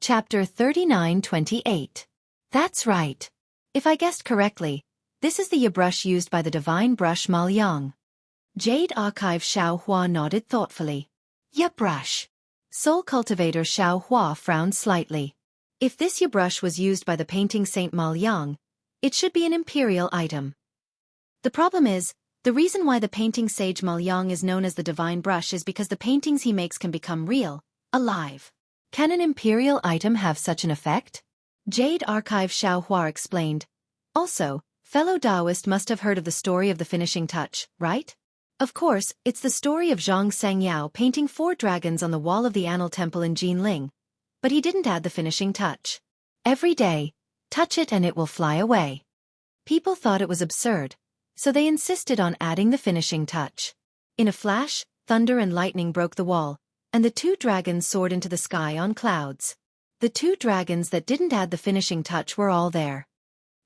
Chapter 39-28. That's right. If I guessed correctly, this is the brush used by the divine brush Maoyang. Jade Archive Xiaohua nodded thoughtfully. Brush. Soul cultivator Xiaohua frowned slightly. If this brush was used by the painting Saint Maoyang, it should be an imperial item. The problem is, the reason why the painting sage Maoyang is known as the divine brush is because the paintings he makes can become real, alive. Can an imperial item have such an effect? Jade Archive Xiaohua explained. Also, fellow Taoist must have heard of the story of the finishing touch, right? Of course, it's the story of Xianxia painting 4 dragons on the wall of the Annal Temple in Jinling. But he didn't add the finishing touch. Every day, touch it and it will fly away. People thought it was absurd, so they insisted on adding the finishing touch. In a flash, thunder and lightning broke the wall, and the 2 dragons soared into the sky on clouds. The 2 dragons that didn't add the finishing touch were all there.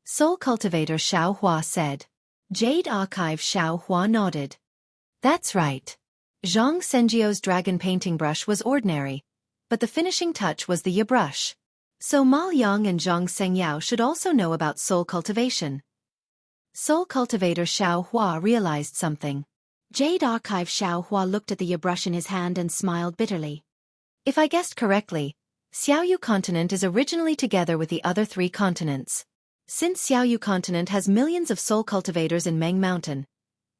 Soul cultivator Xiaohua said. Jade Archive Xiaohua nodded. That's right. Zhang Senjio's dragon painting brush was ordinary, but the finishing touch was the brush. So Maoyang and Zhang Sengyao should also know about soul cultivation. Soul cultivator Xiaohua realized something. Jade Archive Xiaohua looked at the brush in his hand and smiled bitterly. If I guessed correctly, Xiaoyu continent is originally together with the other 3 continents. Since Xiaoyu continent has millions of soul cultivators in Meng Mountain,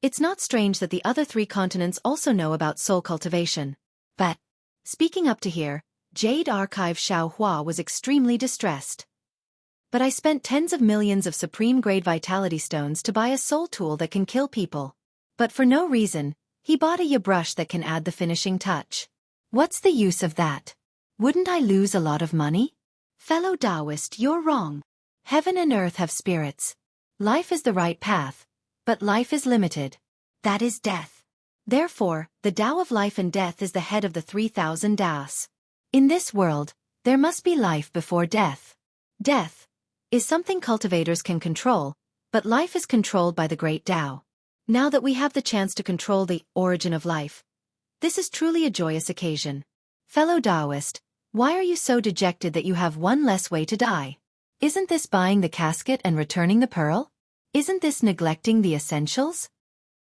it's not strange that the other 3 continents also know about soul cultivation. But, speaking up to here, Jade Archive Xiaohua was extremely distressed. But I spent tens of millions of supreme-grade vitality stones to buy a soul tool that can kill people. But for no reason, he bought a brush that can add the finishing touch. What's the use of that? Wouldn't I lose a lot of money? Fellow Taoist, you're wrong. Heaven and earth have spirits. Life is the right path, but life is limited. That is death. Therefore, the Tao of life and death is the head of the 3,000 Taos. In this world, there must be life before death. Death is something cultivators can control, but life is controlled by the great Tao. Now that we have the chance to control the origin of life, this is truly a joyous occasion. Fellow Taoist, why are you so dejected that you have one less way to die? Isn't this buying the casket and returning the pearl? Isn't this neglecting the essentials?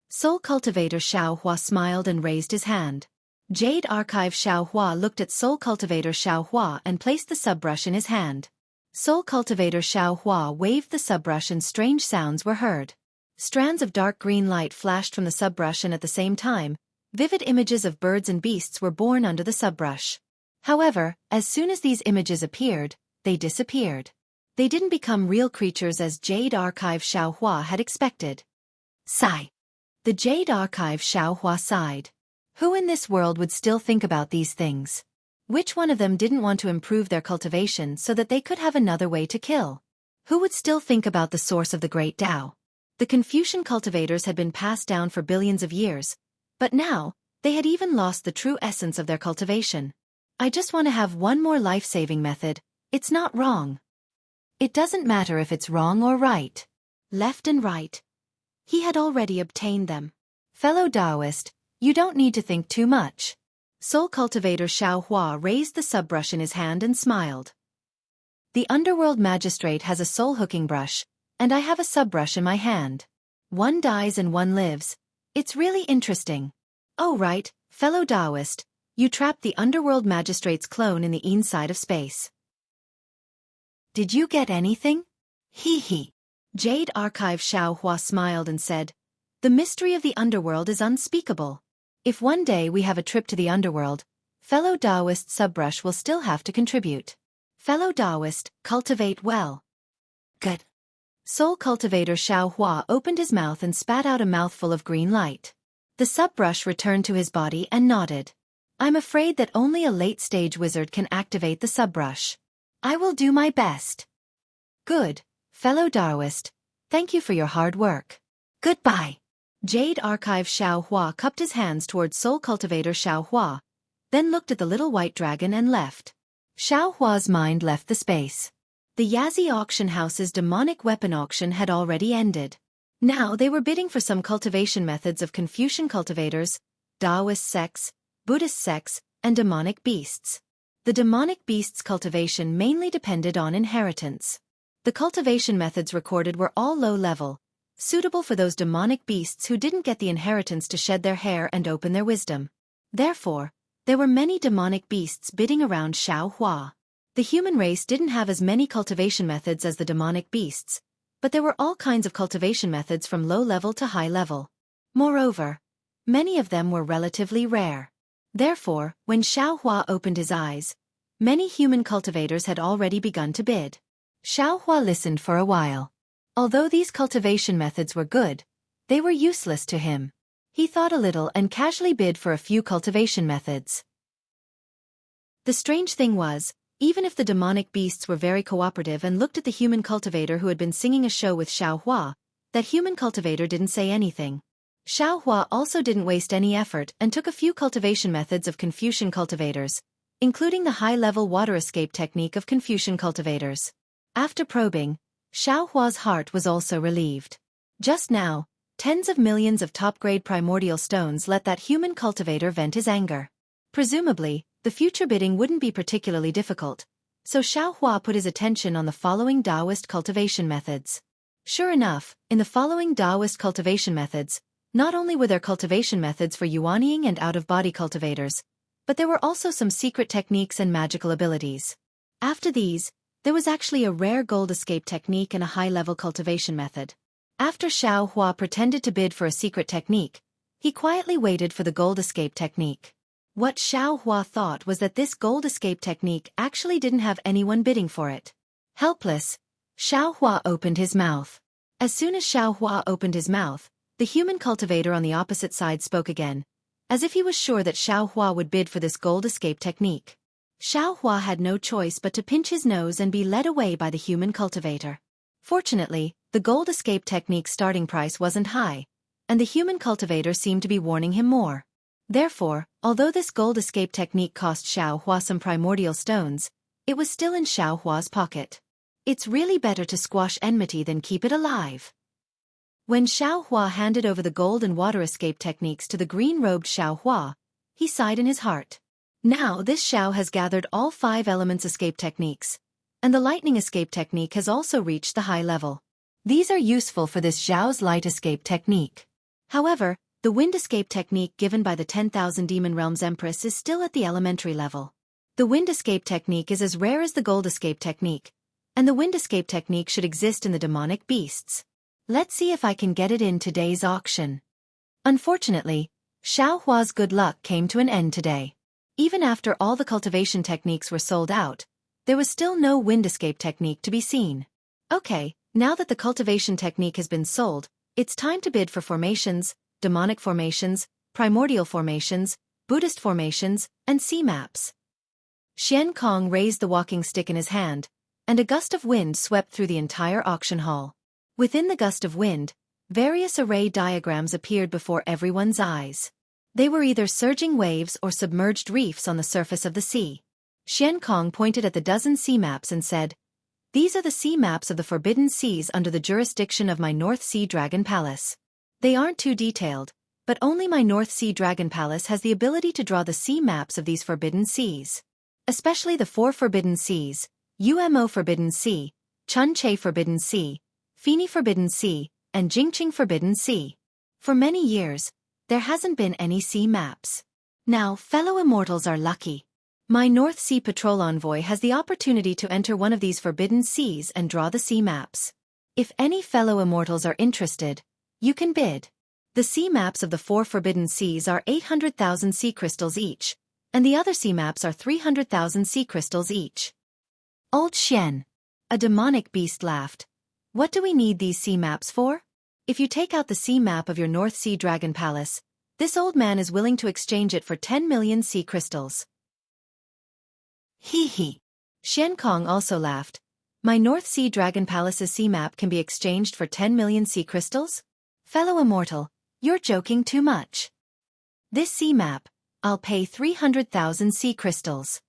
Soul cultivator Xiaohua smiled and raised his hand. Jade Archive Xiaohua looked at Soul cultivator Xiaohua and placed the subbrush in his hand. Soul cultivator Xiaohua waved the subbrush and strange sounds were heard. Strands of dark green light flashed from the subbrush and at the same time, vivid images of birds and beasts were born under the subbrush. However, as soon as these images appeared, they disappeared. They didn't become real creatures as Jade Archive Xiaohua had expected. Sigh. The Jade Archive Xiaohua sighed. Who in this world would still think about these things? Which one of them didn't want to improve their cultivation so that they could have another way to kill? Who would still think about the source of the great Tao? The Confucian cultivators had been passed down for billions of years, but now, they had even lost the true essence of their cultivation. I just want to have one more life-saving method. It's not wrong. It doesn't matter if it's wrong or right. Left and right. He had already obtained them. Fellow Taoist, you don't need to think too much. Soul cultivator Xiaohua raised the subbrush in his hand and smiled. The underworld magistrate has a soul hooking brush, and I have a subbrush in my hand. One dies and one lives. It's really interesting. Oh right, fellow Taoist, you trapped the underworld magistrate's clone in the inside of space. Did you get anything? Hee hee. Jade Archive Xiaohua smiled and said, the mystery of the underworld is unspeakable. If one day we have a trip to the underworld, fellow Taoist subbrush will still have to contribute. Fellow Taoist, cultivate well. Good. Soul cultivator Xiaohua opened his mouth and spat out a mouthful of green light. The subbrush returned to his body and nodded. I'm afraid that only a late-stage wizard can activate the subbrush. I will do my best. Good, fellow Taoist. Thank you for your hard work. Goodbye. Jade Archive Xiaohua cupped his hands towards Soul cultivator Xiaohua, then looked at the little white dragon and left. Xiaohua's mind left the space. The Yazi auction house's demonic weapon auction had already ended. Now they were bidding for some cultivation methods of Confucian cultivators, Taoist sects, Buddhist sects, and demonic beasts. The demonic beast's cultivation mainly depended on inheritance. The cultivation methods recorded were all low-level, suitable for those demonic beasts who didn't get the inheritance to shed their hair and open their wisdom. Therefore, there were many demonic beasts bidding around Xianxia. The human race didn't have as many cultivation methods as the demonic beasts, but there were all kinds of cultivation methods from low level to high level. Moreover, many of them were relatively rare. Therefore, when Xianxia opened his eyes, many human cultivators had already begun to bid. Xianxia listened for a while. Although these cultivation methods were good, they were useless to him. He thought a little and casually bid for a few cultivation methods. The strange thing was, even if the demonic beasts were very cooperative and looked at the human cultivator who had been singing a show with Xianxia, that human cultivator didn't say anything. Xianxia also didn't waste any effort and took a few cultivation methods of Confucian cultivators, including the high-level water escape technique of Confucian cultivators. After probing, Xiaohua's heart was also relieved. Just now, tens of millions of top-grade primordial stones let that human cultivator vent his anger. Presumably, the future bidding wouldn't be particularly difficult, so Xiaohua put his attention on the following Taoist cultivation methods. Sure enough, in the following Taoist cultivation methods, not only were there cultivation methods for yuanying and out-of-body cultivators, but there were also some secret techniques and magical abilities. After these, there was actually a rare gold escape technique and a high-level cultivation method. After Xiaohua pretended to bid for a secret technique, he quietly waited for the gold escape technique. What Xiaohua thought was that this gold escape technique actually didn't have anyone bidding for it. Helpless, Xiaohua opened his mouth. As soon as Xiaohua opened his mouth, the human cultivator on the opposite side spoke again, as if he was sure that Xiaohua would bid for this gold escape technique. Xiaohua had no choice but to pinch his nose and be led away by the human cultivator. Fortunately, the gold escape technique's starting price wasn't high, and the human cultivator seemed to be warning him more. Therefore, although this gold escape technique cost Xiaohua some primordial stones, it was still in Xiaohua's pocket. It's really better to squash enmity than keep it alive. When Xiaohua handed over the gold and water escape techniques to the green-robed Xiaohua, he sighed in his heart. Now this Xiao has gathered all 5 elements escape techniques, and the lightning escape technique has also reached the high level. These are useful for this Xiao's light escape technique. However, the wind escape technique given by the 10,000 Demon Realms Empress is still at the elementary level. The wind escape technique is as rare as the gold escape technique, and the wind escape technique should exist in the demonic beasts. Let's see if I can get it in today's auction. Unfortunately, Xiaohua's good luck came to an end today. Even after all the cultivation techniques were sold out, there was still no wind escape technique to be seen. Okay, now that the cultivation technique has been sold, it's time to bid for formations, demonic formations, primordial formations, Buddhist formations, and sea maps. Xian Kong raised the walking stick in his hand, and a gust of wind swept through the entire auction hall. Within the gust of wind, various array diagrams appeared before everyone's eyes. They were either surging waves or submerged reefs on the surface of the sea. Xian Kong pointed at the dozen sea maps and said, "These are the sea maps of the Forbidden Seas under the jurisdiction of my North Sea Dragon Palace. They aren't too detailed, but only my North Sea Dragon Palace has the ability to draw the sea maps of these Forbidden Seas. Especially the 4 Forbidden Seas, Umo Forbidden Sea, Chunche Forbidden Sea, Fini Forbidden Sea, and Jingqing Forbidden Sea. For many years, there hasn't been any sea maps. Now, fellow immortals are lucky. My North Sea Patrol Envoy has the opportunity to enter one of these forbidden seas and draw the sea maps. If any fellow immortals are interested, you can bid. The sea maps of the 4 forbidden seas are 800,000 sea crystals each, and the other sea maps are 300,000 sea crystals each." Old Xian, a demonic beast, laughed. "What do we need these sea maps for? If you take out the sea map of your North Sea Dragon Palace, this old man is willing to exchange it for 10 million sea crystals." Hee hee. Xian Kong also laughed. "My North Sea Dragon Palace's sea map can be exchanged for 10 million sea crystals? Fellow immortal, you're joking too much. This sea map, I'll pay 300,000 sea crystals."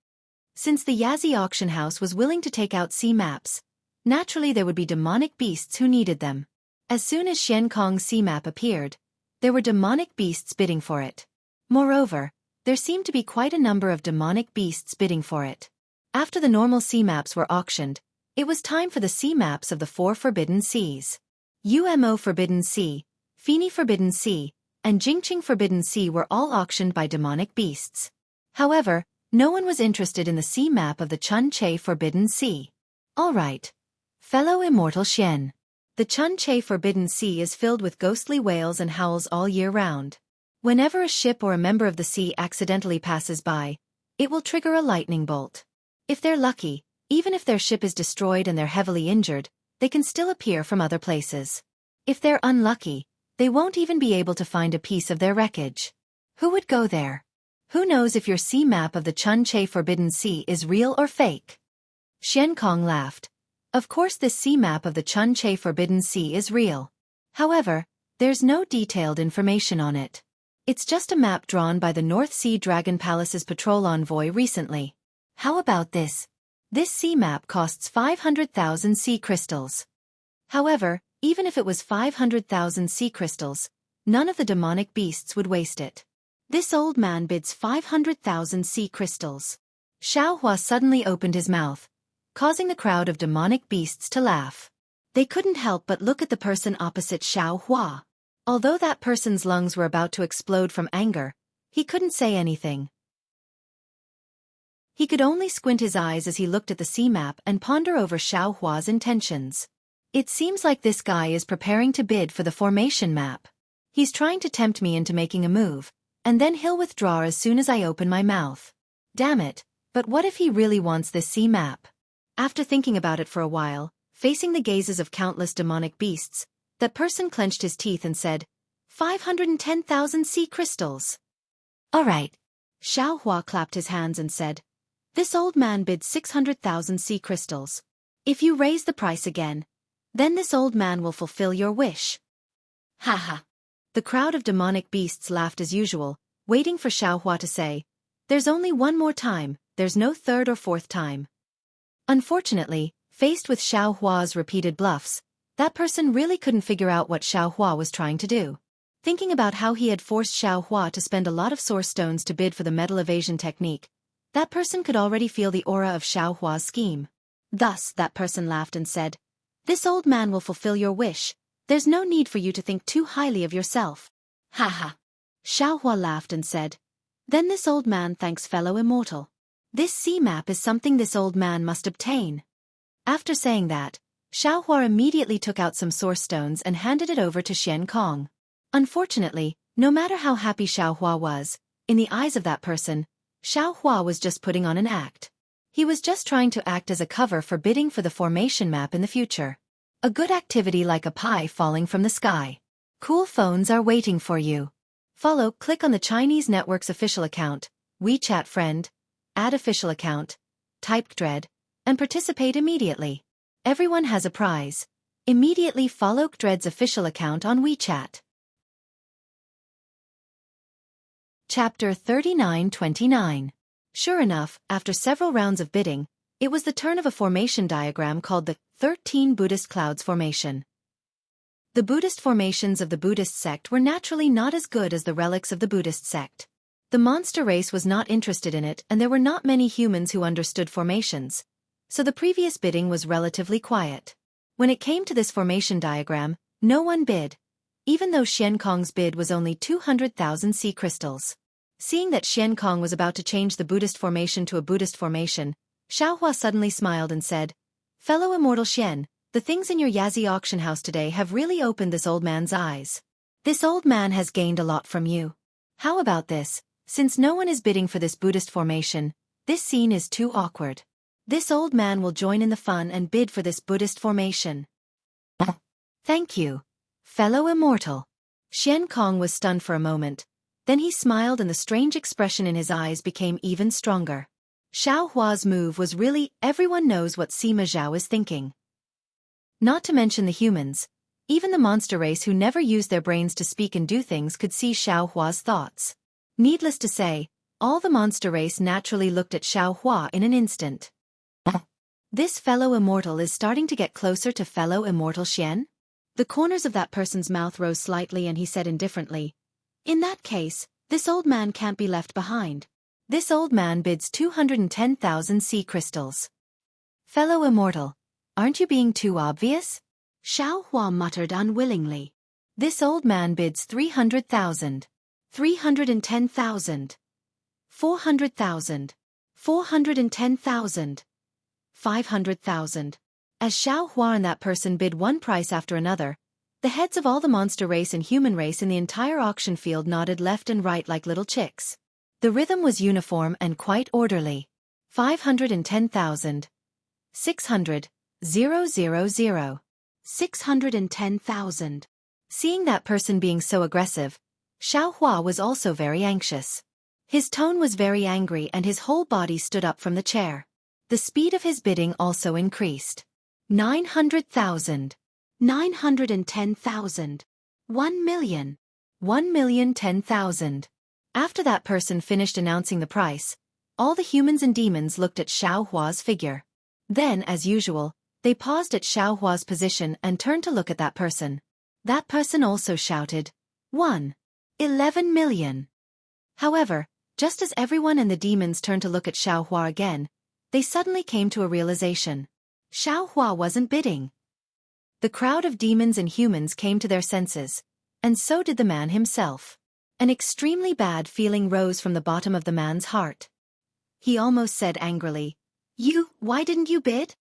Since the Yazi auction house was willing to take out sea maps, naturally there would be demonic beasts who needed them. As soon as Xian Kong's sea map appeared, there were demonic beasts bidding for it. Moreover, There seemed to be quite a number of demonic beasts bidding for it. After the normal sea maps were auctioned, it was time for the sea maps of the 4 Forbidden Seas. Umo Forbidden Sea, Fini Forbidden Sea, and Jingqing Forbidden Sea were all auctioned by demonic beasts. However, no one was interested in the sea map of the Chun-Che Forbidden Sea. Alright. Fellow Immortal Xian. The Chun-Che Forbidden Sea is filled with ghostly whales and howls all year round. Whenever a ship or a member of the sea accidentally passes by, it will trigger a lightning bolt. If they're lucky, even if their ship is destroyed and they're heavily injured, they can still appear from other places. If they're unlucky, they won't even be able to find a piece of their wreckage. Who would go there? Who knows if your sea map of the Chun-Che Forbidden Sea is real or fake? Xiankong laughed. Of course this sea map of the Chun-Che Forbidden Sea is real. However, there's no detailed information on it. It's just a map drawn by the North Sea Dragon Palace's patrol envoy recently. How about this? This sea map costs 500,000 sea crystals. However, even if it was 500,000 sea crystals, none of the demonic beasts would waste it. This old man bids 500,000 sea crystals. Xiaohua suddenly opened his mouth, causing the crowd of demonic beasts to laugh. They couldn't help but look at the person opposite Xiaohua. Although that person's lungs were about to explode from anger, he couldn't say anything. He could only squint his eyes as he looked at the sea map and ponder over Xiaohua's intentions. It seems like this guy is preparing to bid for the formation map. He's trying to tempt me into making a move, and then he'll withdraw as soon as I open my mouth. Damn it, but what if he really wants this sea map? After thinking about it for a while, facing the gazes of countless demonic beasts, that person clenched his teeth and said, 510,000 sea crystals. Alright. Xiaohua clapped his hands and said, this old man bid 600,000 sea crystals. If you raise the price again, then this old man will fulfill your wish. Haha. The crowd of demonic beasts laughed as usual, waiting for Xiaohua to say, there's only one more time, there's no third or fourth time. Unfortunately, faced with Xiaohua's repeated bluffs, that person really couldn't figure out what Xiaohua was trying to do. Thinking about how he had forced Xiaohua to spend a lot of source stones to bid for the metal evasion technique, that person could already feel the aura of Xiaohua's scheme. Thus, that person laughed and said, this old man will fulfill your wish. There's no need for you to think too highly of yourself. Haha. Xiaohua laughed and said, then this old man thanks fellow Immortal. This sea map is something this old man must obtain. After saying that, Xiaohua immediately took out some source stones and handed it over to Xiankong. Unfortunately, no matter how happy Xiaohua was, in the eyes of that person, Xiaohua was just putting on an act. He was just trying to act as a cover for bidding for the formation map in the future. A good activity like a pie falling from the sky. Cool phones are waiting for you. Click on the Chinese network's official account, WeChat friend, add official account, type Dread, and participate immediately. Everyone has a prize. Immediately follow Dread's official account on WeChat. Chapter 39-29. Sure enough, after several rounds of bidding, it was the turn of a formation diagram called the 13 Buddhist Clouds Formation. The Buddhist formations of the Buddhist sect were naturally not as good as the relics of the Buddhist sect. The monster race was not interested in it and there were not many humans who understood formations, so the previous bidding was relatively quiet. When it came to this formation diagram, no one bid, even though Xiankong's bid was only 200,000 sea crystals. Seeing that Xiankong was about to change the Buddhist formation to a Buddhist formation, Xiaohua suddenly smiled and said, fellow Immortal Xian, the things in your Yazi auction house today have really opened this old man's eyes. This old man has gained a lot from you. How about this? Since no one is bidding for this Buddhist formation, this scene is too awkward. This old man will join in the fun and bid for this Buddhist formation. Thank you, fellow Immortal. Xiankong was stunned for a moment. Then he smiled and the strange expression in his eyes became even stronger. Xiaohua's move was really, everyone knows what Sima Zhao is thinking. Not to mention the humans, even the monster race who never used their brains to speak and do things could see Xiaohua's thoughts. Needless to say, all the monster race naturally looked at Xiaohua in an instant. This fellow Immortal is starting to get closer to fellow Immortal Xian? The corners of that person's mouth rose slightly and he said indifferently, in that case, This old man can't be left behind. This old man bids 210,000 sea crystals. Fellow Immortal, aren't you being too obvious? Xianxia muttered unwillingly. This old man bids 300,000. 310,000. 400,000. 410,000. 500,000. As Xianxia and that person bid one price after another, the heads of all the monster race and human race in the entire auction field nodded left and right like little chicks. The rhythm was uniform and quite orderly. 510,000. 600. 000. 610,000. Seeing that person being so aggressive, Xianxia was also very anxious. His tone was very angry and his whole body stood up from the chair. The speed of his bidding also increased. 900,000. 910,000. 1,000,000. 1,010,000. After that person finished announcing the price, all the humans and demons looked at Xianxia's figure. Then, as usual, they paused at Xianxia's position and turned to look at that person. That person also shouted, 11 million. However, just as everyone and the demons turned to look at Xianxia again, they suddenly came to a realization. Xianxia wasn't bidding. The crowd of demons and humans came to their senses, and so did the man himself. An extremely bad feeling rose from the bottom of the man's heart. He almost said angrily, why didn't you bid?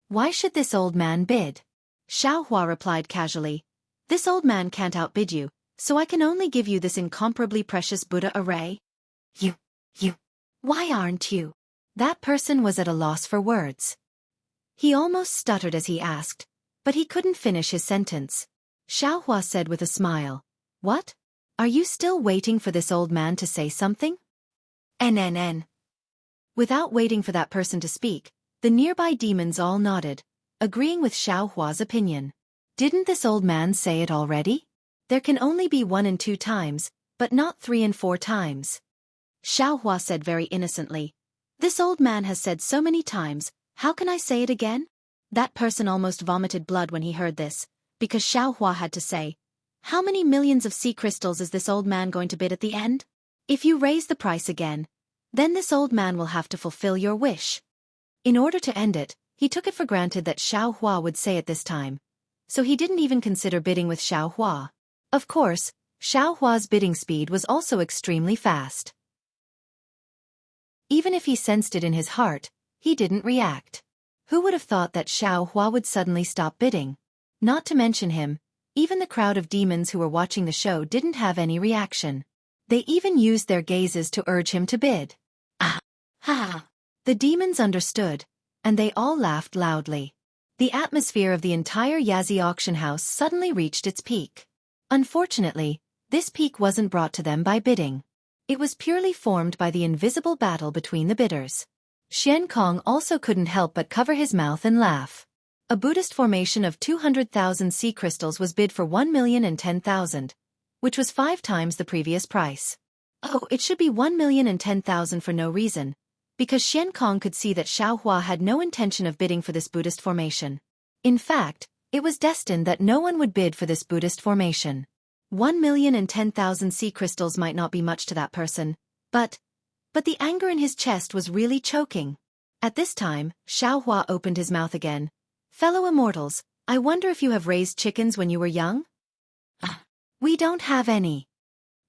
Why should this old man bid? Xianxia replied casually, this old man can't outbid you, so I can only give you this incomparably precious Buddha array. Why aren't you? That person was at a loss for words. He almost stuttered as he asked, but he couldn't finish his sentence. Xianxia said with a smile, what? Are you still waiting for this old man to say something? NNN. Without waiting for that person to speak, the nearby demons all nodded, agreeing with Xianxia's opinion. Didn't this old man say it already? There can only be 1 and 2 times, but not 3 and 4 times. Xianxia said very innocently, this old man has said so many times, how can I say it again? That person almost vomited blood when he heard this, because Xianxia had to say, how many millions of sea crystals is this old man going to bid at the end? If you raise the price again, then this old man will have to fulfill your wish. In order to end it, he took it for granted that Xianxia would say it this time, so he didn't even consider bidding with Xianxia. Of course, Xiaohua's bidding speed was also extremely fast. Even if he sensed it in his heart, he didn't react. Who would have thought that Xiaohua would suddenly stop bidding? Not to mention him, even the crowd of demons who were watching the show didn't have any reaction. They even used their gazes to urge him to bid. Ah! Ha! The demons understood, and they all laughed loudly. The atmosphere of the entire Yazi auction house suddenly reached its peak. Unfortunately, this peak wasn't brought to them by bidding. It was purely formed by the invisible battle between the bidders. Xiankong also couldn't help but cover his mouth and laugh. A Buddhist formation of 200,000 sea crystals was bid for 1,010,000, which was 5 times the previous price. Oh, it should be 1,010,000 for no reason, because Xiankong could see that Xiaohua had no intention of bidding for this Buddhist formation. In fact, it was destined that no one would bid for this Buddhist formation. 1,010,000 sea crystals might not be much to that person, but the anger in his chest was really choking. At this time, Xiaohua opened his mouth again. Fellow immortals, I wonder if you have raised chickens when you were young? We don't have any.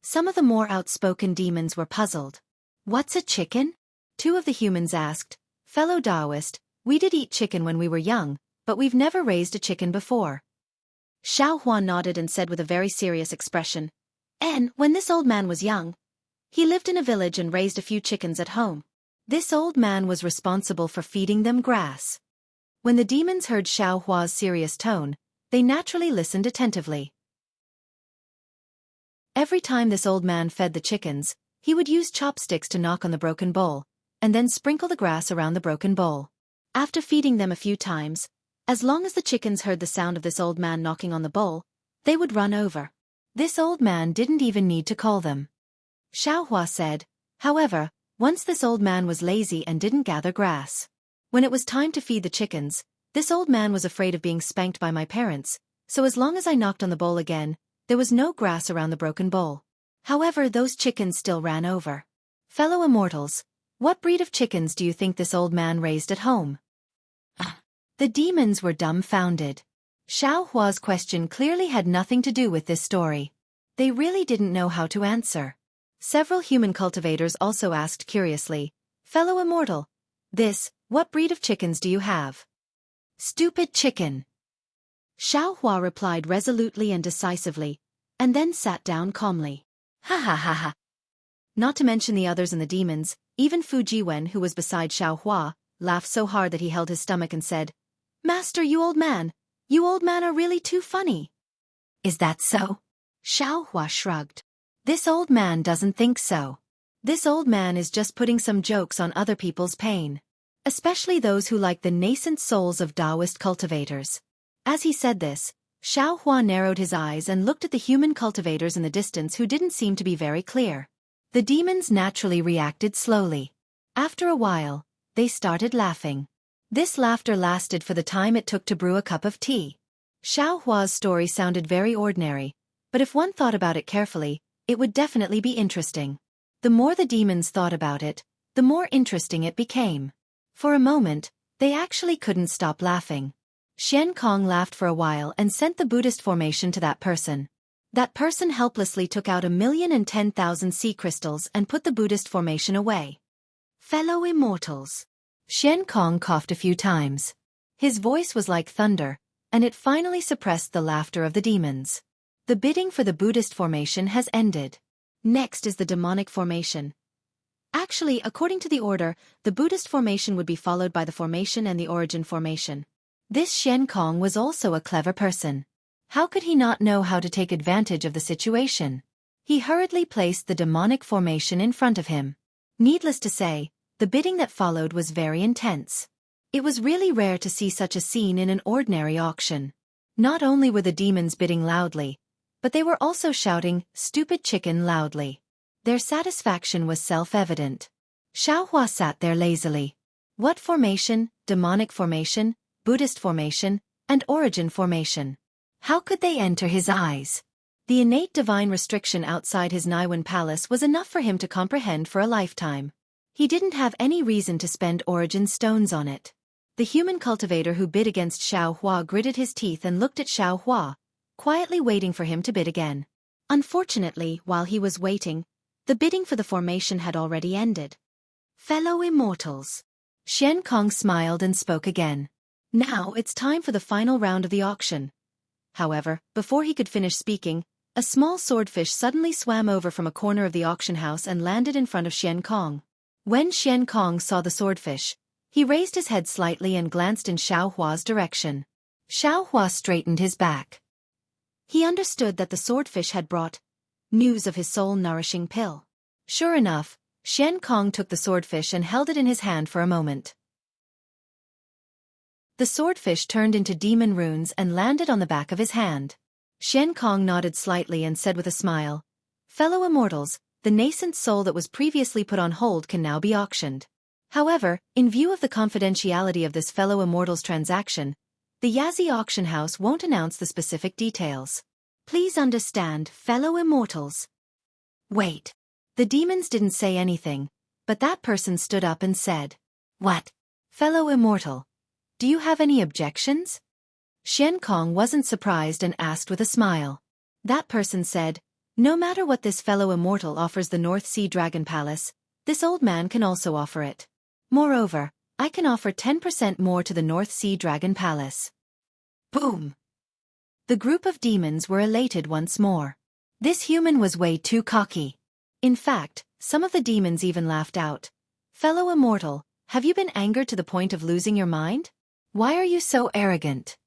Some of the more outspoken demons were puzzled. What's a chicken? 2 of the humans asked. Fellow Taoist, we did eat chicken when we were young, but we've never raised a chicken before. Xiaohua nodded and said with a very serious expression, and when this old man was young, he lived in a village and raised a few chickens at home. This old man was responsible for feeding them grass. When the demons heard Xiaohua's serious tone, they naturally listened attentively. Every time this old man fed the chickens, he would use chopsticks to knock on the broken bowl, and then sprinkle the grass around the broken bowl. After feeding them a few times, as long as the chickens heard the sound of this old man knocking on the bowl, they would run over. This old man didn't even need to call them. Xiaohua said, however, once this old man was lazy and didn't gather grass. When it was time to feed the chickens, this old man was afraid of being spanked by my parents, so as long as I knocked on the bowl again, there was no grass around the broken bowl. However, those chickens still ran over. Fellow immortals, what breed of chickens do you think this old man raised at home? The demons were dumbfounded. Xiao Hua's question clearly had nothing to do with this story. They really didn't know how to answer. Several human cultivators also asked curiously, Fellow immortal, what breed of chickens do you have? Stupid chicken. Xiao Hua replied resolutely and decisively, and then sat down calmly. Ha ha ha ha. Not to mention the others and the demons, even Fu Jiwen, who was beside Xiao Hua, laughed so hard that he held his stomach and said, Master, you old man are really too funny. Is that so? Xiao Hua shrugged. This old man doesn't think so. This old man is just putting some jokes on other people's pain. Especially those who like the nascent souls of Taoist cultivators. As he said this, Xiao Hua narrowed his eyes and looked at the human cultivators in the distance who didn't seem to be very clear. The demons naturally reacted slowly. After a while, they started laughing. This laughter lasted for the time it took to brew a cup of tea. Xiao Hua's story sounded very ordinary, but if one thought about it carefully, it would definitely be interesting. The more the demons thought about it, the more interesting it became. For a moment, they actually couldn't stop laughing. Xiankong laughed for a while and sent the Buddhist formation to that person. That person helplessly took out 1,010,000 sea crystals and put the Buddhist formation away. Fellow immortals. Xiankong coughed a few times. His voice was like thunder, and it finally suppressed the laughter of the demons. The bidding for the Buddhist formation has ended. Next is the demonic formation. Actually, according to the order, the Buddhist formation would be followed by the formation and the origin formation. This Xiankong was also a clever person. How could he not know how to take advantage of the situation? He hurriedly placed the demonic formation in front of him. Needless to say, the bidding that followed was very intense. It was really rare to see such a scene in an ordinary auction. Not only were the demons bidding loudly, but they were also shouting, "Stupid chicken," loudly. Their satisfaction was self-evident. Xiao Hua sat there lazily. What formation, demonic formation, Buddhist formation, and origin formation? How could they enter his eyes? The innate divine restriction outside his Naiwan palace was enough for him to comprehend for a lifetime. He didn't have any reason to spend origin stones on it. The human cultivator who bid against Xiao Hua gritted his teeth and looked at Xiao Hua, quietly waiting for him to bid again. Unfortunately, while he was waiting, the bidding for the formation had already ended. Fellow immortals. Xiankong smiled and spoke again. Now it's time for the final round of the auction. However, before he could finish speaking, a small swordfish suddenly swam over from a corner of the auction house and landed in front of Xiankong. When Xiankong saw the swordfish, he raised his head slightly and glanced in Xiao Hua's direction. Xiao Hua straightened his back. He understood that the swordfish had brought news of his soul-nourishing pill. Sure enough, Xiankong took the swordfish and held it in his hand for a moment. The swordfish turned into demon runes and landed on the back of his hand. Xiankong nodded slightly and said with a smile, Fellow immortals, the nascent soul that was previously put on hold can now be auctioned. However, in view of the confidentiality of this fellow immortals transaction, the Yazi auction house won't announce the specific details. Please understand, fellow immortals. Wait. The demons didn't say anything, but that person stood up and said, What? Fellow immortal. Do you have any objections? Xiankong wasn't surprised and asked with a smile. That person said, No matter what this fellow immortal offers the North Sea Dragon Palace, this old man can also offer it. Moreover, I can offer 10% more to the North Sea Dragon Palace. Boom! The group of demons were elated once more. This human was way too cocky. In fact, some of the demons even laughed out. Fellow immortal, have you been angered to the point of losing your mind? Why are you so arrogant?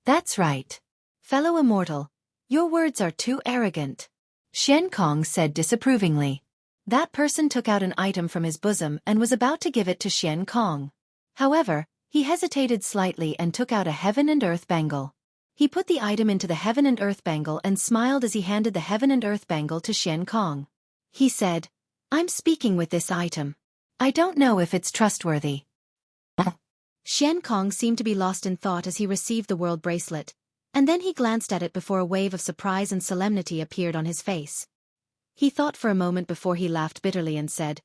That's right. Fellow immortal, your words are too arrogant. Xiankong said disapprovingly. That person took out an item from his bosom and was about to give it to Xiankong. However, he hesitated slightly and took out a heaven and earth bangle. He put the item into the heaven and earth bangle and smiled as he handed the heaven and earth bangle to Xiankong. He said, I'm speaking with this item. I don't know if it's trustworthy. Xiankong seemed to be lost in thought as he received the world bracelet, and then he glanced at it before a wave of surprise and solemnity appeared on his face. He thought for a moment before he laughed bitterly and said,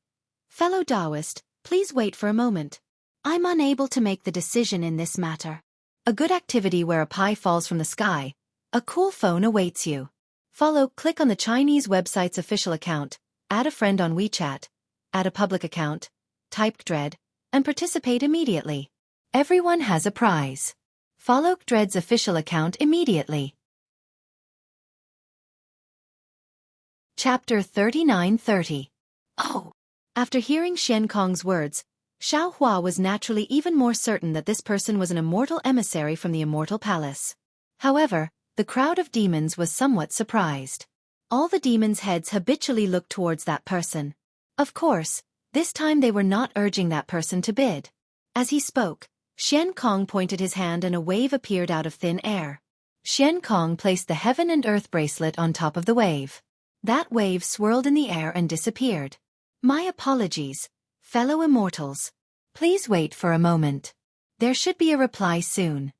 "Fellow Taoist, please wait for a moment. I'm unable to make the decision in this matter." A good activity where a pie falls from the sky. A cool phone awaits you. Click on the Chinese website's official account, add a friend on WeChat, add a public account, type Dread, and participate immediately. Everyone has a prize. Follow Dread's official account immediately. Chapter 39:30. Oh! After hearing Xianxia's words, Xiao Hua was naturally even more certain that this person was an immortal emissary from the Immortal Palace. However, the crowd of demons was somewhat surprised. All the demons' heads habitually looked towards that person. Of course, this time they were not urging that person to bid. As he spoke, Xianxia pointed his hand and a wave appeared out of thin air. Xianxia placed the Heaven and Earth bracelet on top of the wave. That wave swirled in the air and disappeared. My apologies, fellow immortals. Please wait for a moment. There should be a reply soon.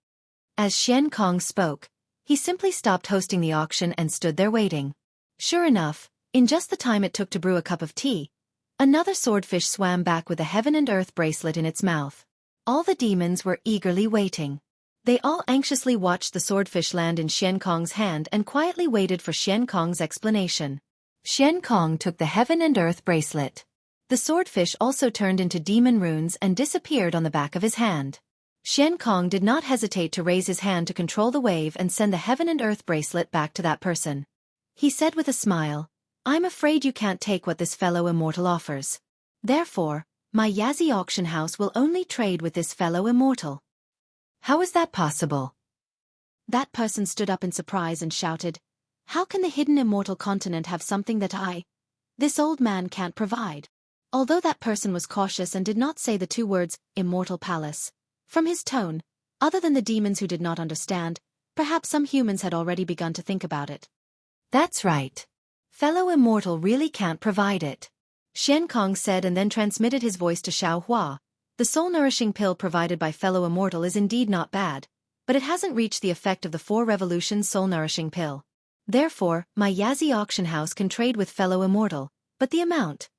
As Xianxia spoke, he simply stopped hosting the auction and stood there waiting. Sure enough, in just the time it took to brew a cup of tea, another swordfish swam back with a Heaven and Earth bracelet in its mouth. All the demons were eagerly waiting. They all anxiously watched the swordfish land in Xianxia's hand and quietly waited for Xianxia's explanation. Xianxia took the Heaven and Earth bracelet. The swordfish also turned into demon runes and disappeared on the back of his hand. Xianxia did not hesitate to raise his hand to control the wave and send the Heaven and Earth bracelet back to that person. He said with a smile, "I'm afraid you can't take what this fellow immortal offers. Therefore, my Yazi auction house will only trade with this fellow immortal." How is that possible? That person stood up in surprise and shouted, "How can the hidden immortal continent have something that this old man can't provide?" Although that person was cautious and did not say the two words, Immortal Palace, from his tone, other than the demons who did not understand, perhaps some humans had already begun to think about it. That's right. Fellow immortal really can't provide it. Xianxia said and then transmitted his voice to Xiao Hua. The soul-nourishing pill provided by fellow immortal is indeed not bad, but it hasn't reached the effect of the 4 revolutions soul-nourishing pill. Therefore, my Yazi auction house can trade with fellow immortal, but the amount.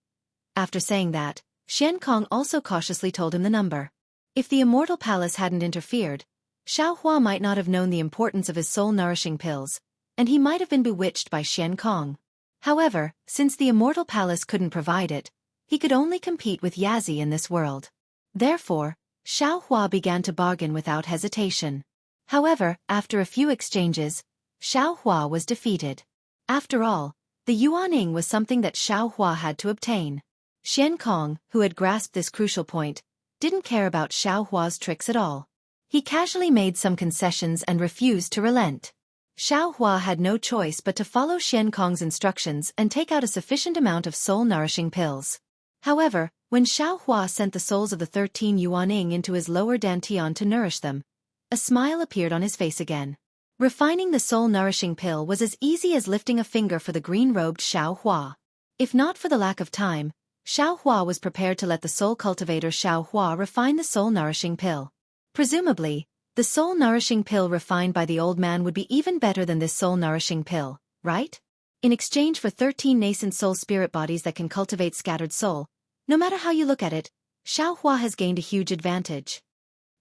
After saying that, Xianxia also cautiously told him the number. If the Immortal Palace hadn't interfered, Xiao Hua might not have known the importance of his soul-nourishing pills, and he might have been bewitched by Xianxia. However, since the Immortal Palace couldn't provide it, he could only compete with Yazi in this world. Therefore, Xiao Hua began to bargain without hesitation. However, after a few exchanges, Xiao Hua was defeated. After all, the Yuaning was something that Xiao Hua had to obtain. Xianxia, who had grasped this crucial point, didn't care about Xiao Hua's tricks at all. He casually made some concessions and refused to relent. Xiao Hua had no choice but to follow Xianxia's instructions and take out a sufficient amount of soul-nourishing pills. However, when Xiao Hua sent the souls of the 13 Yuaning into his lower dantian to nourish them, a smile appeared on his face again. Refining the soul-nourishing pill was as easy as lifting a finger for the green-robed Xiao Hua. If not for the lack of time, Xiao Hua was prepared to let the soul cultivator Xiao Hua refine the soul-nourishing pill. Presumably, the soul-nourishing pill refined by the old man would be even better than this soul-nourishing pill, right? In exchange for 13 nascent soul spirit bodies that can cultivate scattered soul, no matter how you look at it, Xiao Hua has gained a huge advantage.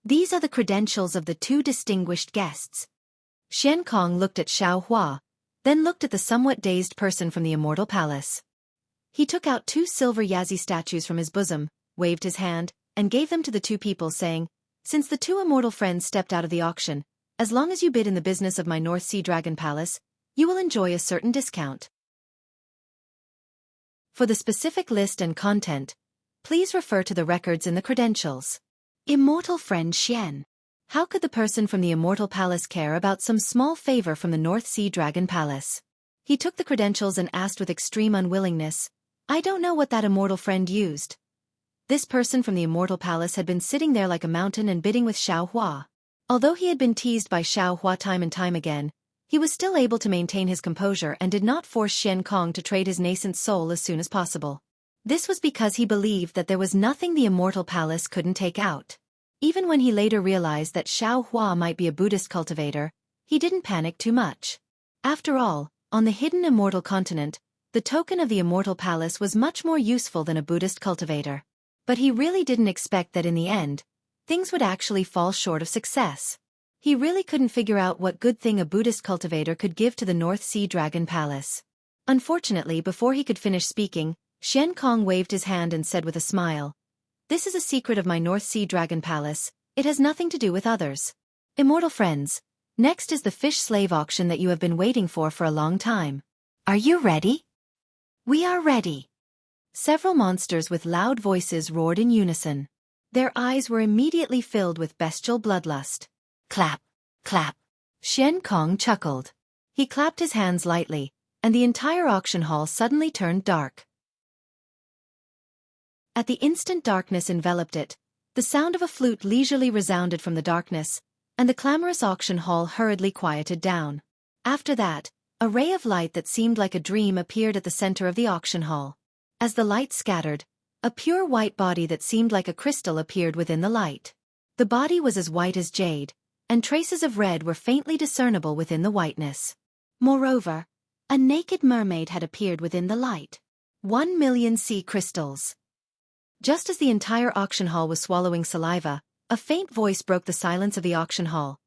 These are the credentials of the 2 distinguished guests. Xianxia looked at Xiao Hua, then looked at the somewhat dazed person from the Immortal Palace. He took out 2 silver Yazi statues from his bosom, waved his hand, and gave them to the 2 people saying, "Since the 2 immortal friends stepped out of the auction, as long as you bid in the business of my North Sea Dragon Palace, you will enjoy a certain discount. For the specific list and content, please refer to the records in the credentials." Immortal friend Xian. How could the person from the Immortal Palace care about some small favor from the North Sea Dragon Palace? He took the credentials and asked with extreme unwillingness, "I don't know what that immortal friend used." This person from the Immortal Palace had been sitting there like a mountain and bidding with Xiao Hua. Although he had been teased by Xiao Hua time and time again, he was still able to maintain his composure and did not force Xianxia to trade his nascent soul as soon as possible. This was because he believed that there was nothing the Immortal Palace couldn't take out. Even when he later realized that Xiao Hua might be a Buddhist cultivator, he didn't panic too much. After all, on the hidden immortal continent, the token of the Immortal Palace was much more useful than a Buddhist cultivator. But he really didn't expect that in the end, things would actually fall short of success. He really couldn't figure out what good thing a Buddhist cultivator could give to the North Sea Dragon Palace. Unfortunately, before he could finish speaking, Xian Kong waved his hand and said with a smile, "This is a secret of my North Sea Dragon Palace. It has nothing to do with others. Immortal friends, next is the fish slave auction that you have been waiting for a long time. Are you ready?" "We are ready." Several monsters with loud voices roared in unison. Their eyes were immediately filled with bestial bloodlust. Clap, clap. Xian Kong chuckled. He clapped his hands lightly, and the entire auction hall suddenly turned dark. At the instant darkness enveloped it, the sound of a flute leisurely resounded from the darkness, and the clamorous auction hall hurriedly quieted down. After that, a ray of light that seemed like a dream appeared at the center of the auction hall. As the light scattered, a pure white body that seemed like a crystal appeared within the light. The body was as white as jade, and traces of red were faintly discernible within the whiteness. Moreover, a naked mermaid had appeared within the light. 1,000,000 sea crystals. Just as the entire auction hall was swallowing saliva, a faint voice broke the silence of the auction hall.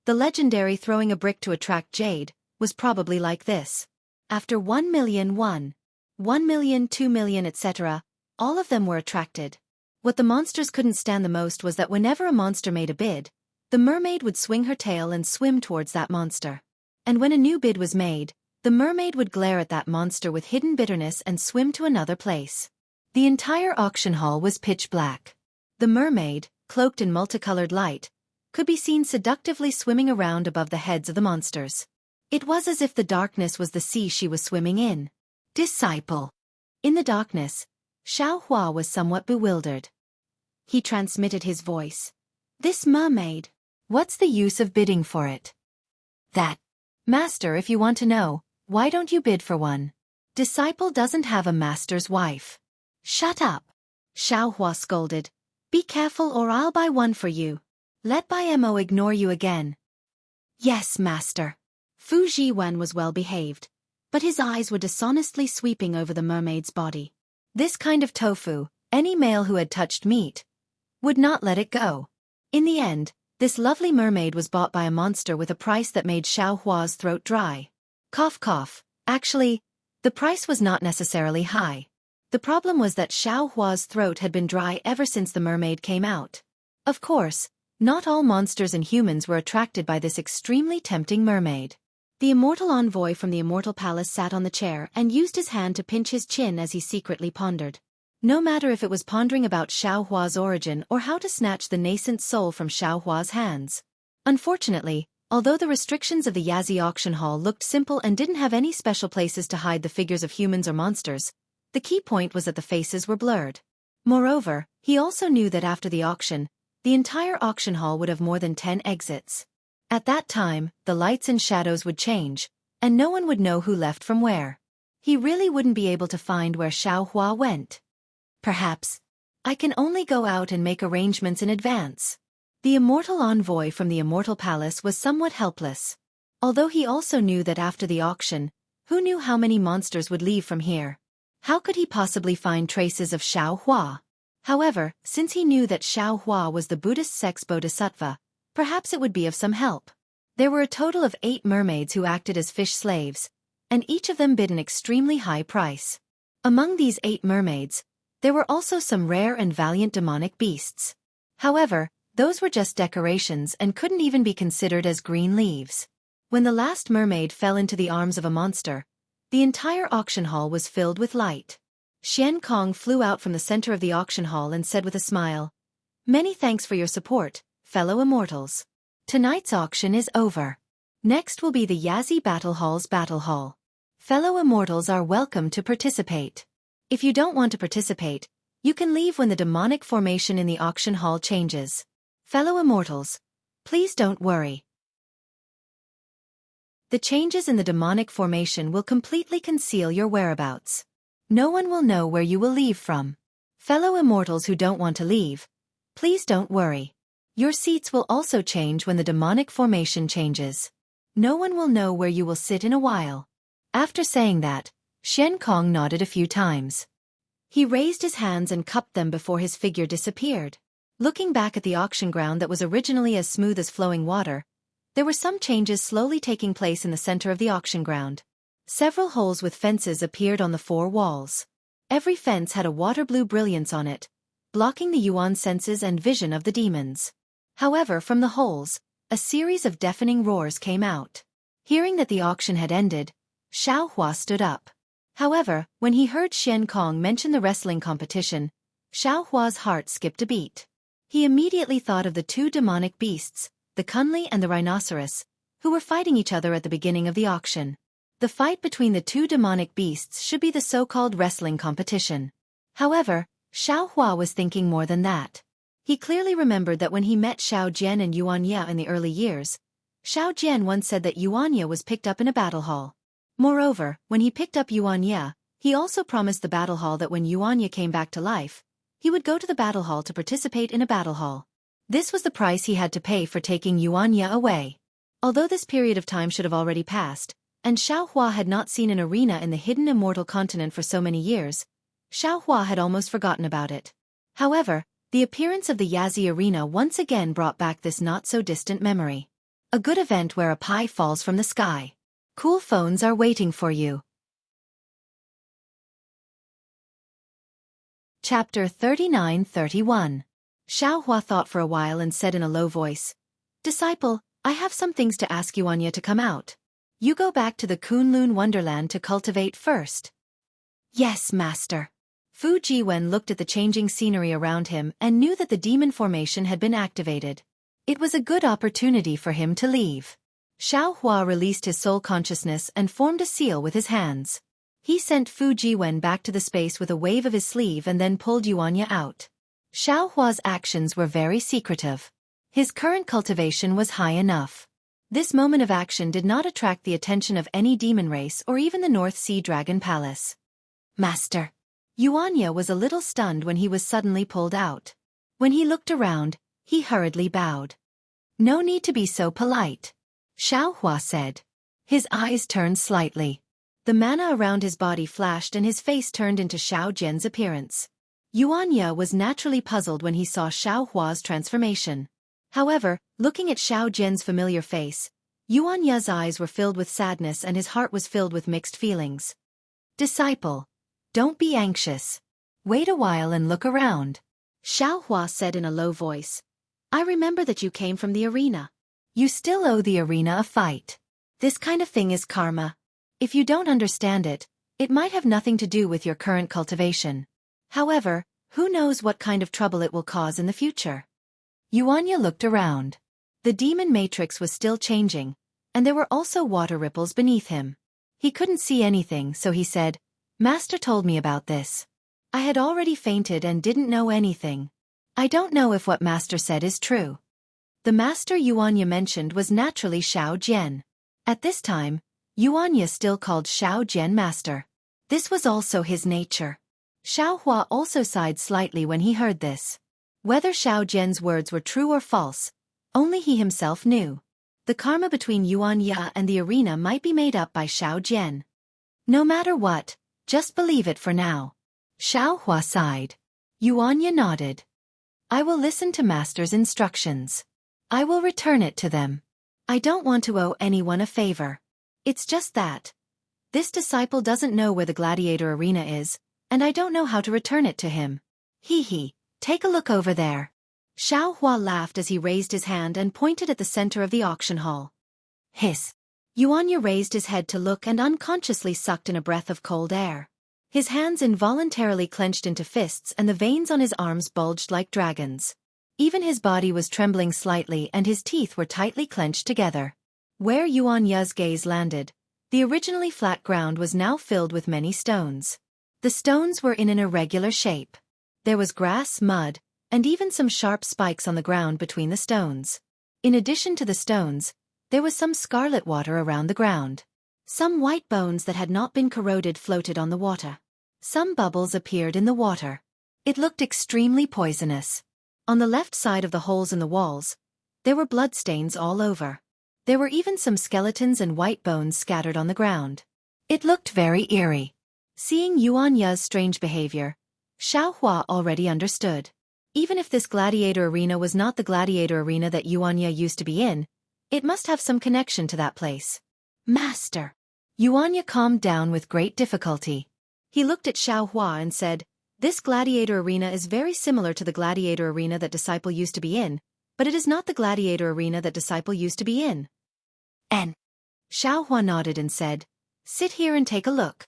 The legendary throwing a brick to attract jade was probably like this. After 1,000,000, 1,000,000, 2,000,000, etc., all of them were attracted. What the monsters couldn't stand the most was that whenever a monster made a bid, the mermaid would swing her tail and swim towards that monster. And when a new bid was made, the mermaid would glare at that monster with hidden bitterness and swim to another place. The entire auction hall was pitch black. The mermaid, cloaked in multicolored light, could be seen seductively swimming around above the heads of the monsters. It was as if the darkness was the sea she was swimming in. Disciple. In the darkness, Xiaohua was somewhat bewildered. He transmitted his voice. "This mermaid, what's the use of bidding for it?" "That. Master, if you want to know, why don't you bid for one? Disciple doesn't have a master's wife." "Shut up," Xiaohua scolded. "Be careful or I'll buy one for you. Let Mo ignore you again." "Yes, master." Fu Jiwen was well behaved, but his eyes were dishonestly sweeping over the mermaid's body. This kind of tofu, any male who had touched meat would not let it go. In the end, this lovely mermaid was bought by a monster with a price that made Xiaohua's throat dry. Cough cough. Actually, the price was not necessarily high. The problem was that Xiaohua's throat had been dry ever since the mermaid came out. Of course, not all monsters and humans were attracted by this extremely tempting mermaid. The immortal envoy from the Immortal Palace sat on the chair and used his hand to pinch his chin as he secretly pondered. No matter if it was pondering about Xiaohua's origin or how to snatch the nascent soul from Xiaohua's hands. Unfortunately, although the restrictions of the Yazi auction hall looked simple and didn't have any special places to hide the figures of humans or monsters, the key point was that the faces were blurred. Moreover, he also knew that after the auction, the entire auction hall would have more than 10 exits. At that time, the lights and shadows would change, and no one would know who left from where. He really wouldn't be able to find where Xiaohua went. Perhaps I can only go out and make arrangements in advance. The immortal envoy from the Immortal Palace was somewhat helpless. Although he also knew that after the auction, who knew how many monsters would leave from here? How could he possibly find traces of Xiaohua? However, since he knew that Xiaohua was the Buddhist sex bodhisattva, perhaps it would be of some help. There were a total of 8 mermaids who acted as fish slaves, and each of them bid an extremely high price. Among these 8 mermaids, there were also some rare and valiant demonic beasts. However, those were just decorations and couldn't even be considered as green leaves. When the last mermaid fell into the arms of a monster, the entire auction hall was filled with light. Xian Kong flew out from the center of the auction hall and said with a smile, "Many thanks for your support, fellow immortals. Tonight's auction is over. Next will be the Yazi Battle Hall's Battle Hall. Fellow immortals are welcome to participate. If you don't want to participate, you can leave when the demonic formation in the auction hall changes. Fellow immortals, please don't worry. The changes in the demonic formation will completely conceal your whereabouts. No one will know where you will leave from. Fellow immortals who don't want to leave, please don't worry. Your seats will also change when the demonic formation changes. No one will know where you will sit in a while." After saying that, Xianxia nodded a few times. He raised his hands and cupped them before his figure disappeared. Looking back at the auction ground that was originally as smooth as flowing water, there were some changes slowly taking place in the center of the auction ground. Several holes with fences appeared on the four walls. Every fence had a water-blue brilliance on it, blocking the yuan senses and vision of the demons. However, from the holes, a series of deafening roars came out. Hearing that the auction had ended, Xiaohua stood up. However, when he heard Xianxia mention the wrestling competition, Xiaohua's heart skipped a beat. He immediately thought of the two demonic beasts, the Kunli and the rhinoceros, who were fighting each other at the beginning of the auction. The fight between the two demonic beasts should be the so-called wrestling competition. However, Xiaohua was thinking more than that. He clearly remembered that when he met Xiao Jian and Xianxia in the early years, Xiao Jian once said that Xianxia was picked up in a battle hall. Moreover, when he picked up Xianxia, he also promised the battle hall that when Xianxia came back to life, he would go to the battle hall to participate in a battle hall. This was the price he had to pay for taking Xianxia away. Although this period of time should have already passed, and Xiaohua had not seen an arena in the hidden Immortal continent for so many years, Xiaohua had almost forgotten about it. However, the appearance of the Yazi arena once again brought back this not-so-distant memory. A good event where a pie falls from the sky. Cool phones are waiting for you. Chapter 39-31. Xiaohua thought for a while and said in a low voice, "Disciple, I have some things to ask Xianxia to come out. You go back to the Kunlun Wonderland to cultivate first." "Yes, master." Fu Jiwen looked at the changing scenery around him and knew that the demon formation had been activated. It was a good opportunity for him to leave. Xiaohua released his soul consciousness and formed a seal with his hands. He sent Fu Jiwen back to the space with a wave of his sleeve and then pulled Xianxia out. Xiaohua's actions were very secretive. His current cultivation was high enough. This moment of action did not attract the attention of any demon race or even the North Sea Dragon Palace. "Master." Xianxia was a little stunned when he was suddenly pulled out. When he looked around, he hurriedly bowed. "No need to be so polite," Xiaohua said. His eyes turned slightly. The mana around his body flashed and his face turned into Xiao Jian's appearance. Xianxia was naturally puzzled when he saw Xiaohua's transformation. However, looking at Xiao Jian's familiar face, Xianxia's eyes were filled with sadness and his heart was filled with mixed feelings. "Disciple, don't be anxious. Wait a while and look around," Xiaohua said in a low voice. "I remember that you came from the arena. You still owe the arena a fight. This kind of thing is karma. If you don't understand it, it might have nothing to do with your current cultivation. However, who knows what kind of trouble it will cause in the future." Xianxia looked around. The demon matrix was still changing, and there were also water ripples beneath him. He couldn't see anything, so he said, "Master told me about this. I had already fainted and didn't know anything. I don't know if what Master said is true." The master Xianxia mentioned was naturally Xiao Jian. At this time, Xianxia still called Xiao Jian Master. This was also his nature. Xiaohua also sighed slightly when he heard this. Whether Xiao Jian's words were true or false, only he himself knew. The karma between Xianxia and the arena might be made up by Xiao Jian. No matter what, just believe it for now. Xiaohua sighed. Xianxia nodded. "I will listen to Master's instructions. I will return it to them. I don't want to owe anyone a favor. It's just that this disciple doesn't know where the gladiator arena is, and I don't know how to return it to him. Hee, take a look over there." Xiaohua laughed as he raised his hand and pointed at the center of the auction hall. Hiss. Xianxia raised his head to look and unconsciously sucked in a breath of cold air. His hands involuntarily clenched into fists and the veins on his arms bulged like dragons. Even his body was trembling slightly and his teeth were tightly clenched together. Where Xianxia's gaze landed, the originally flat ground was now filled with many stones. The stones were in an irregular shape. There was grass, mud, and even some sharp spikes on the ground between the stones. In addition to the stones, there was some scarlet water around the ground. Some white bones that had not been corroded floated on the water. Some bubbles appeared in the water. It looked extremely poisonous. On the left side of the holes in the walls, there were bloodstains all over. There were even some skeletons and white bones scattered on the ground. It looked very eerie. Seeing Yuan Ye's strange behavior, Xiao Hua already understood. Even if this gladiator arena was not the gladiator arena that Yuan Ye used to be in, it must have some connection to that place. Master. Yuan Ye calmed down with great difficulty. He looked at Xiao Hua and said, "This gladiator arena is very similar to the gladiator arena that disciple used to be in, but it is not the gladiator arena that disciple used to be in." And Xiao Hua nodded and said, "Sit here and take a look.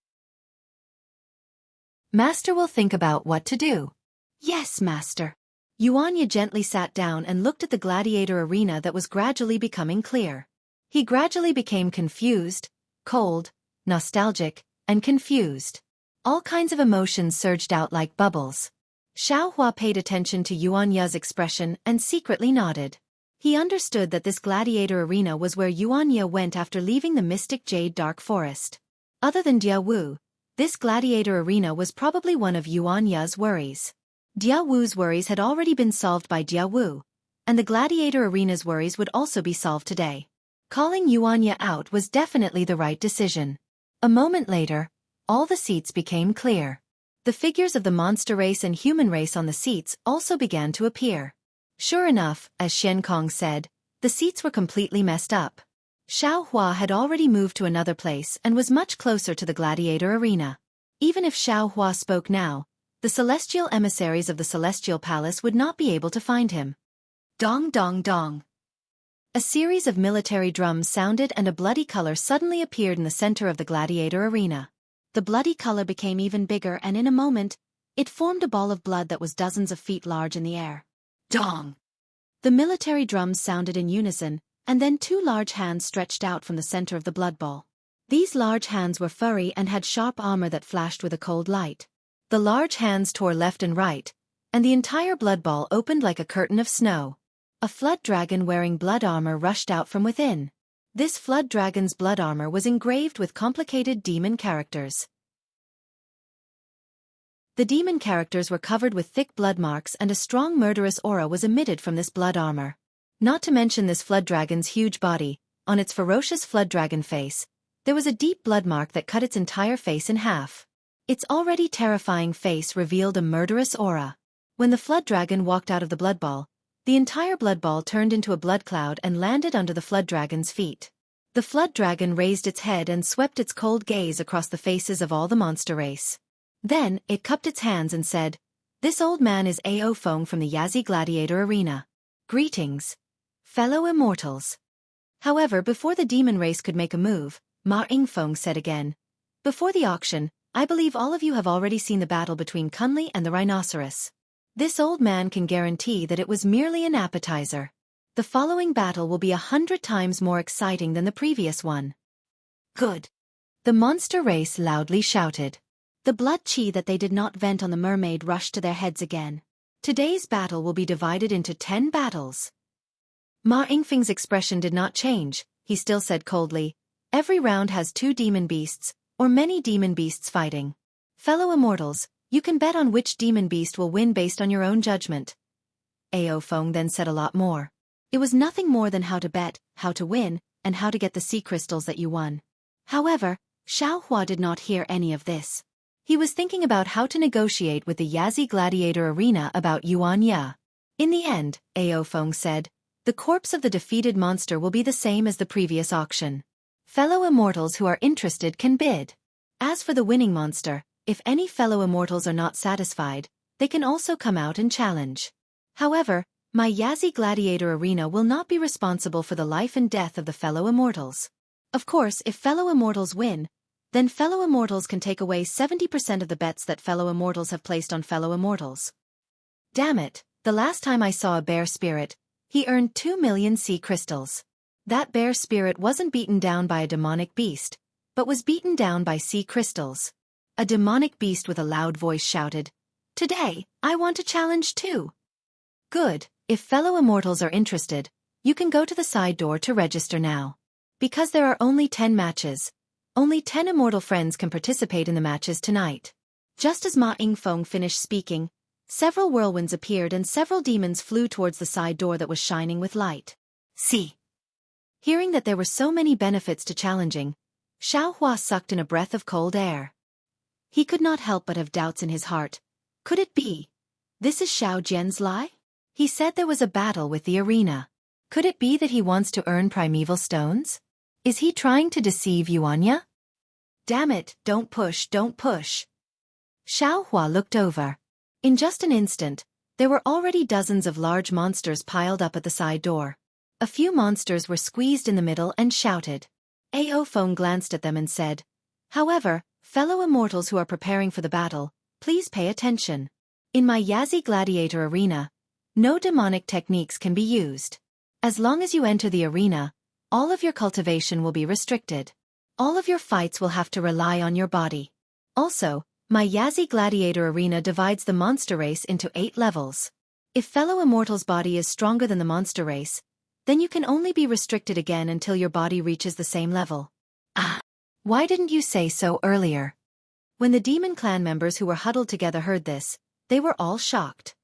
Master will think about what to do." "Yes, Master." Yuan Ye gently sat down and looked at the gladiator arena that was gradually becoming clear. He gradually became confused, cold, nostalgic, and confused. All kinds of emotions surged out like bubbles. Xiao Hua paid attention to Yuan Ye's expression and secretly nodded. He understood that this gladiator arena was where Yuan Ye went after leaving the mystic Jade Dark Forest. Other than Jianghu, this gladiator arena was probably one of Yuan Ye's worries. Jianghu's worries had already been solved by Jianghu, and the gladiator arena's worries would also be solved today. Calling Yuan Ye out was definitely the right decision. A moment later, all the seats became clear. The figures of the monster race and human race on the seats also began to appear. Sure enough, as Shen Kong said, the seats were completely messed up. Xiao Hua had already moved to another place and was much closer to the gladiator arena. Even if Xiao Hua spoke now, the celestial emissaries of the celestial palace would not be able to find him. Dong dong dong. A series of military drums sounded and a bloody color suddenly appeared in the center of the gladiator arena. The bloody color became even bigger and in a moment, it formed a ball of blood that was dozens of feet large in the air. Dong! The military drums sounded in unison, and then two large hands stretched out from the center of the blood ball. These large hands were furry and had sharp armor that flashed with a cold light. The large hands tore left and right, and the entire blood ball opened like a curtain of snow. A flood dragon wearing blood armor rushed out from within. This flood dragon's blood armor was engraved with complicated demon characters. The demon characters were covered with thick blood marks and a strong murderous aura was emitted from this blood armor. Not to mention this flood dragon's huge body, on its ferocious flood dragon face, there was a deep blood mark that cut its entire face in half. Its already terrifying face revealed a murderous aura. When the flood dragon walked out of the blood ball, the entire blood ball turned into a blood cloud and landed under the flood dragon's feet. The flood dragon raised its head and swept its cold gaze across the faces of all the monster race. Then, it cupped its hands and said, "This old man is Ao Feng from the Yazi Gladiator Arena. Greetings, fellow immortals." However, before the demon race could make a move, Ma Yingfeng said again, "Before the auction, I believe all of you have already seen the battle between Kunli and the rhinoceros. This old man can guarantee that it was merely an appetizer. The following battle will be 100 times more exciting than the previous one." "Good!" the monster race loudly shouted. The blood chi that they did not vent on the mermaid rushed to their heads again. Today's battle will be divided into 10 battles. Ma Yingfeng's expression did not change, he still said coldly, "Every round has 2 demon beasts, or many demon beasts fighting. Fellow immortals, you can bet on which demon beast will win based on your own judgment." Ao Feng then said a lot more. It was nothing more than how to bet, how to win, and how to get the sea crystals that you won. However, Xiao Hua did not hear any of this. He was thinking about how to negotiate with the Yazi Gladiator Arena about Yuan Ye. In the end, Ao Feng said, "The corpse of the defeated monster will be the same as the previous auction. Fellow immortals who are interested can bid. As for the winning monster, if any fellow immortals are not satisfied, they can also come out and challenge. However, my Yazi Gladiator Arena will not be responsible for the life and death of the fellow immortals. Of course, if fellow immortals win, then fellow immortals can take away 70% of the bets that fellow immortals have placed on fellow immortals. Damn it, the last time I saw a bear spirit, he earned 2 million sea crystals. That bear spirit wasn't beaten down by a demonic beast, but was beaten down by sea crystals." A demonic beast with a loud voice shouted, "Today, I want a challenge too." "Good, if fellow immortals are interested, you can go to the side door to register now. Because there are only 10 matches, only 10 immortal friends can participate in the matches tonight." Just as Ma Yingfeng finished speaking, several whirlwinds appeared and several demons flew towards the side door that was shining with light. See. Hearing that there were so many benefits to challenging, Xiao Hua sucked in a breath of cold air. He could not help but have doubts in his heart. Could it be? This is Xiao Jian's lie? He said there was a battle with the arena. Could it be that he wants to earn primeval stones? Is he trying to deceive Yuanya? Damn it, don't push, don't push. Xiao Hua looked over. In just an instant, there were already dozens of large monsters piled up at the side door. A few monsters were squeezed in the middle and shouted. Ao Feng glanced at them and said, "However, fellow immortals who are preparing for the battle, please pay attention. In my Yazi Gladiator arena, no demonic techniques can be used. As long as you enter the arena, all of your cultivation will be restricted. All of your fights will have to rely on your body. Also, my Yazi Gladiator arena divides the monster race into 8 levels. If fellow immortal's body is stronger than the monster race, then you can only be restricted again until your body reaches the same level." Ah! Why didn't you say so earlier? When the demon clan members who were huddled together heard this, they were all shocked.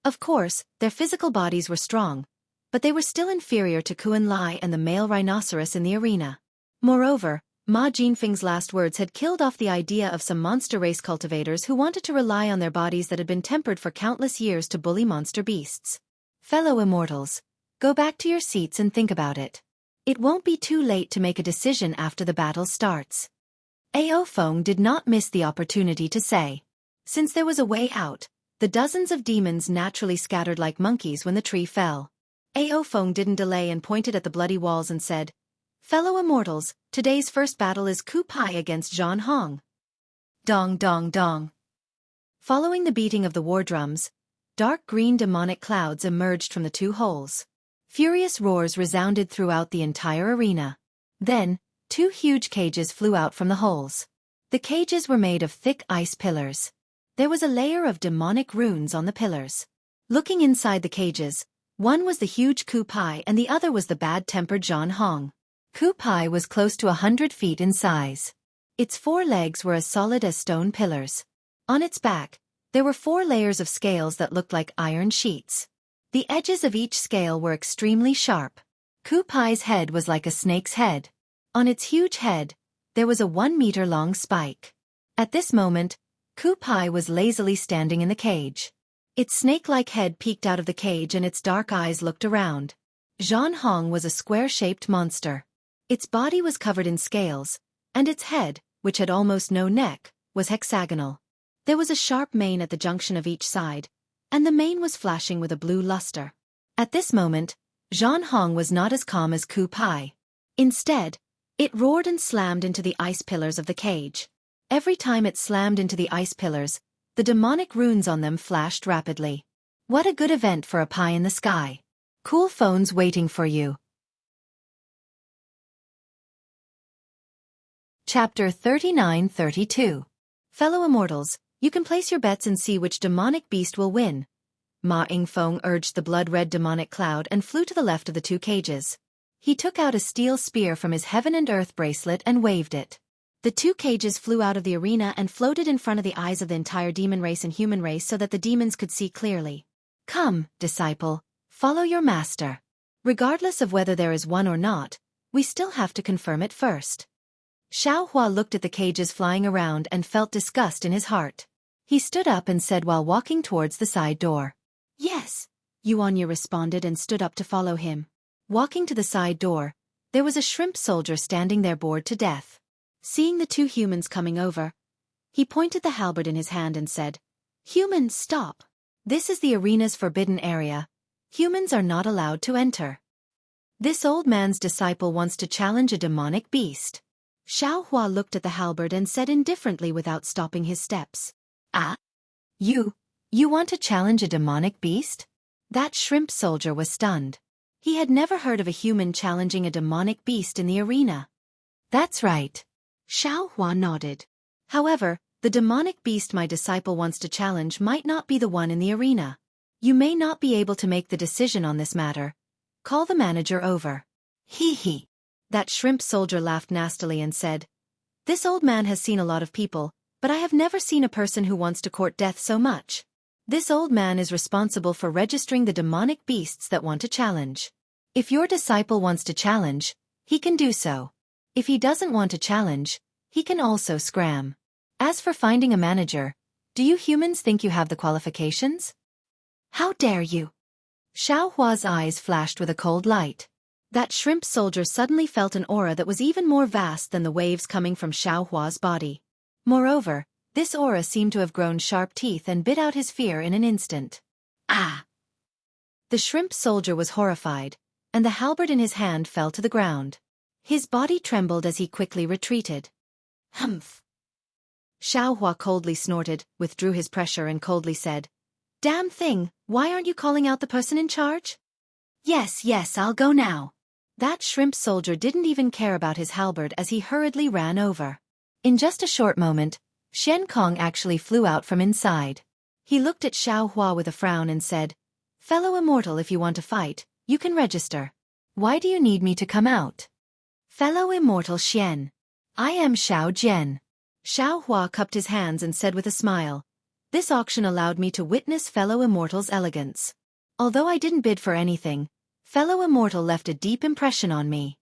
Of course, their physical bodies were strong, but they were still inferior to Kuan Lai and the male rhinoceros in the arena. Moreover, Ma Jinfeng's last words had killed off the idea of some monster race cultivators who wanted to rely on their bodies that had been tempered for countless years to bully monster beasts. Fellow immortals, go back to your seats and think about it. It won't be too late to make a decision after the battle starts. Ao Feng did not miss the opportunity to say. Since there was a way out, the dozens of demons naturally scattered like monkeys when the tree fell. Ao Feng didn't delay and pointed at the bloody walls and said, "Fellow immortals, today's first battle is Ku Pai against Zhan Hong." Dong dong dong. Following the beating of the war drums, dark green demonic clouds emerged from the 2 holes. Furious roars resounded throughout the entire arena. Then, 2 huge cages flew out from the holes. The cages were made of thick ice pillars. There was a layer of demonic runes on the pillars. Looking inside the cages, one was the huge Ku Pai and the other was the bad-tempered Zhan Hong. Ku Pai was close to 100 feet in size. Its 4 legs were as solid as stone pillars. On its back, there were 4 layers of scales that looked like iron sheets. The edges of each scale were extremely sharp. Ku Pai's head was like a snake's head. On its huge head, there was a 1-meter-long spike. At this moment, Ku Pai was lazily standing in the cage. Its snake-like head peeked out of the cage and its dark eyes looked around. Zhan Hong was a square-shaped monster. Its body was covered in scales, and its head, which had almost no neck, was hexagonal. There was a sharp mane at the junction of each side, and the mane was flashing with a blue luster. At this moment, Zhan Hong was not as calm as Ku Pai. Instead, it roared and slammed into the ice pillars of the cage. Every time it slammed into the ice pillars, the demonic runes on them flashed rapidly. What a good event for a pie in the sky. Cool phones waiting for you. Chapter 39-32. Fellow immortals, you can place your bets and see which demonic beast will win. Ma Yingfeng urged the blood-red demonic cloud and flew to the left of the 2 cages. He took out a steel spear from his heaven and earth bracelet and waved it. The 2 cages flew out of the arena and floated in front of the eyes of the entire demon race and human race so that the demons could see clearly. Come, disciple, follow your master. Regardless of whether there is one or not, we still have to confirm it first. Xiao Hua looked at the cages flying around and felt disgust in his heart. He stood up and said while walking towards the side door. Yes, Yuanya responded and stood up to follow him. Walking to the side door, there was a shrimp soldier standing there bored to death. Seeing the 2 humans coming over, he pointed the halberd in his hand and said, "Humans, stop. This is the arena's forbidden area. Humans are not allowed to enter. This old man's disciple wants to challenge a demonic beast." Xiao Hua looked at the halberd and said indifferently without stopping his steps. "Ah? You want to challenge a demonic beast?" That shrimp soldier was stunned. He had never heard of a human challenging a demonic beast in the arena. "That's right." Xiao Hua nodded. "However, the demonic beast my disciple wants to challenge might not be the one in the arena. You may not be able to make the decision on this matter. Call the manager over." "Hee hee." That shrimp soldier laughed nastily and said, "This old man has seen a lot of people, but I have never seen a person who wants to court death so much. This old man is responsible for registering the demonic beasts that want to challenge. If your disciple wants to challenge, he can do so. If he doesn't want to challenge, he can also scram. As for finding a manager, do you humans think you have the qualifications? How dare you? Xiao Hua's eyes flashed with a cold light. That shrimp soldier suddenly felt an aura that was even more vast than the waves coming from Xiao Hua's body. Moreover, this aura seemed to have grown sharp teeth and bit out his fear in an instant. Ah! The shrimp soldier was horrified, and the halberd in his hand fell to the ground. His body trembled as he quickly retreated. Humph! Xiao Hua coldly snorted, withdrew his pressure and coldly said, "Damn thing, why aren't you calling out the person in charge?" Yes, I'll go now." That shrimp soldier didn't even care about his halberd as he hurriedly ran over. In just a short moment, Shen Kong actually flew out from inside. He looked at Xiao Hua with a frown and said, "Fellow Immortal, if you want to fight, you can register. Why do you need me to come out?" "Fellow Immortal Xian. I am Xiao Jian." Xiao Hua cupped his hands and said with a smile, "This auction allowed me to witness fellow Immortal's elegance. Although I didn't bid for anything, fellow Immortal left a deep impression on me."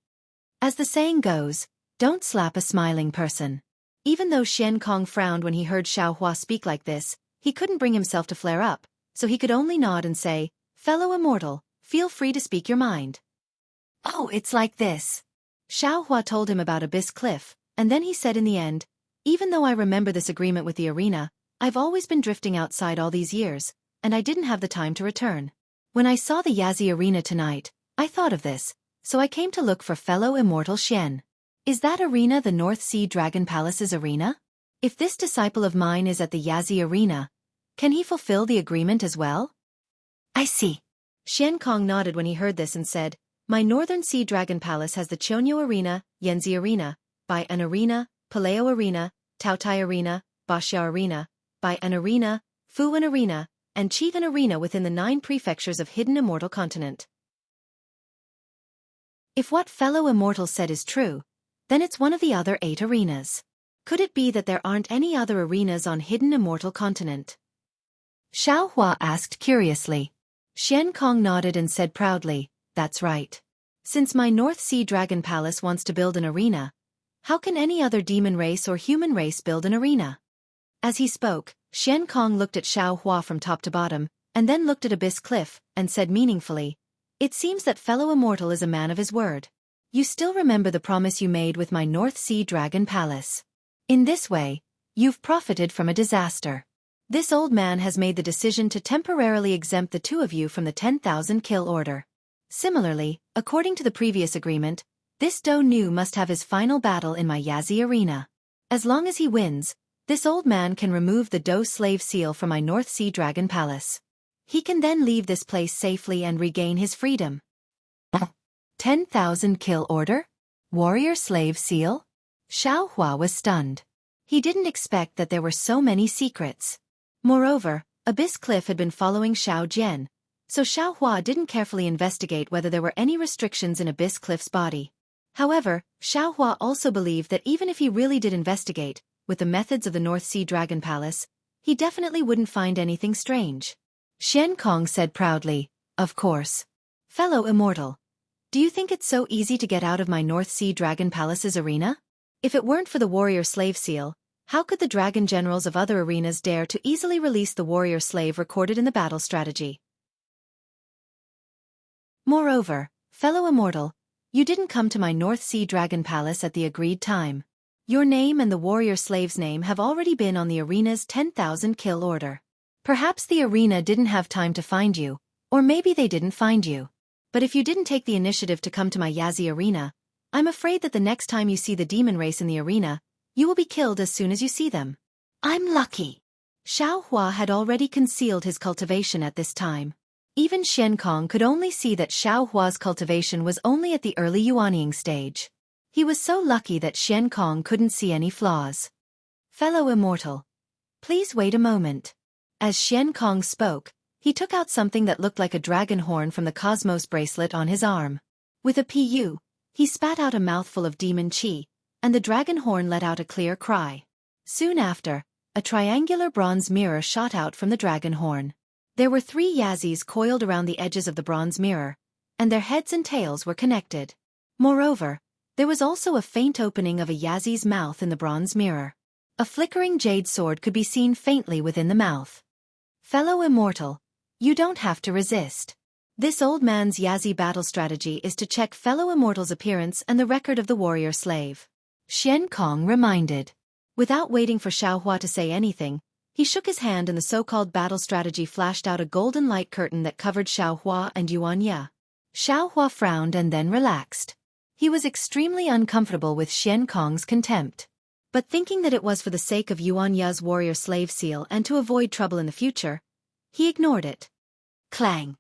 As the saying goes, don't slap a smiling person. Even though Shen Kong frowned when he heard Xiao Hua speak like this, he couldn't bring himself to flare up, so he could only nod and say, "Fellow Immortal, feel free to speak your mind." "Oh, it's like this." Xiao Hua told him about Abyss Cliff, and then he said in the end, "Even though I remember this agreement with the arena, I've always been drifting outside all these years, and I didn't have the time to return. When I saw the Yazi arena tonight, I thought of this, so I came to look for fellow Immortal Xian. Is that arena the North Sea Dragon Palace's arena? If this disciple of mine is at the Yazi arena, can he fulfill the agreement as well?" "I see." Shen Kong nodded when he heard this and said, "My Northern Sea Dragon Palace has the Chonyo Arena, Yanzi Arena, by an arena, Paleo Arena, Taotai Arena, Baxia Arena, by an arena, Fuan Arena, and Chigan Arena within the 9 prefectures of hidden Immortal Continent." If what fellow Immortal said is true, then it's one of the other 8 arenas. Could it be that there aren't any other arenas on hidden Immortal Continent? Xiao Hua asked curiously. Shen Kong nodded and said proudly, "That's right. Since my North Sea Dragon Palace wants to build an arena, how can any other demon race or human race build an arena?" As he spoke, Shen Kong looked at Xiao Hua from top to bottom, and then looked at Abyss Cliff, and said meaningfully, "It seems that fellow Immortal is a man of his word. You still remember the promise you made with my North Sea Dragon Palace. In this way, you've profited from a disaster. This old man has made the decision to temporarily exempt the 2 of you from the 10,000 kill order. Similarly, according to the previous agreement, this Do Nu must have his final battle in my Yazi arena. As long as he wins, this old man can remove the Do slave seal from my North Sea Dragon Palace. He can then leave this place safely and regain his freedom." 10,000 kill order? Warrior slave seal? Xiao Hua was stunned. He didn't expect that there were so many secrets. Moreover, Abyss Cliff had been following Xiao Jian, so Xiao Hua didn't carefully investigate whether there were any restrictions in Abyss Cliff's body. However, Xiao Hua also believed that even if he really did investigate, with the methods of the North Sea Dragon Palace, he definitely wouldn't find anything strange. Shen Kong said proudly, "Of course. Fellow Immortal, do you think it's so easy to get out of my North Sea Dragon Palace's arena? If it weren't for the warrior slave seal, how could the dragon generals of other arenas dare to easily release the warrior slave recorded in the battle strategy? Moreover, fellow Immortal, you didn't come to my North Sea Dragon Palace at the agreed time. Your name and the warrior slave's name have already been on the arena's 10,000 kill order. Perhaps the arena didn't have time to find you, or maybe they didn't find you. But if you didn't take the initiative to come to my Yazi arena, I'm afraid that the next time you see the demon race in the arena, you will be killed as soon as you see them." "I'm lucky." Xiao Hua had already concealed his cultivation at this time. Even Shen Kong could only see that Xiao Hua's cultivation was only at the early yuanying stage. He was so lucky that Shen Kong couldn't see any flaws. "Fellow Immortal, please wait a moment." As Shen Kong spoke, he took out something that looked like a dragon horn from the Cosmos bracelet on his arm. With a pu, he spat out a mouthful of demon chi, and the dragon horn let out a clear cry. Soon after, a triangular bronze mirror shot out from the dragon horn. There were 3 Yazis coiled around the edges of the bronze mirror, and their heads and tails were connected. Moreover, There was also a faint opening of a Yazi's mouth in the bronze mirror. A flickering jade sword could be seen faintly within the mouth. Fellow Immortal, you don't have to resist. This old man's Yazi battle strategy is to check fellow Immortal's appearance and the record of the warrior slave. Xianxia reminded. Without waiting for Xiaohua to say anything, he shook his hand and the so-called battle strategy flashed out a golden light curtain that covered Xiaohua and Yuanya. Xiaohua frowned and then relaxed. He was extremely uncomfortable with Xianxia's contempt. But thinking that it was for the sake of Yuanya's warrior slave seal and to avoid trouble in the future, he ignored it. Clang!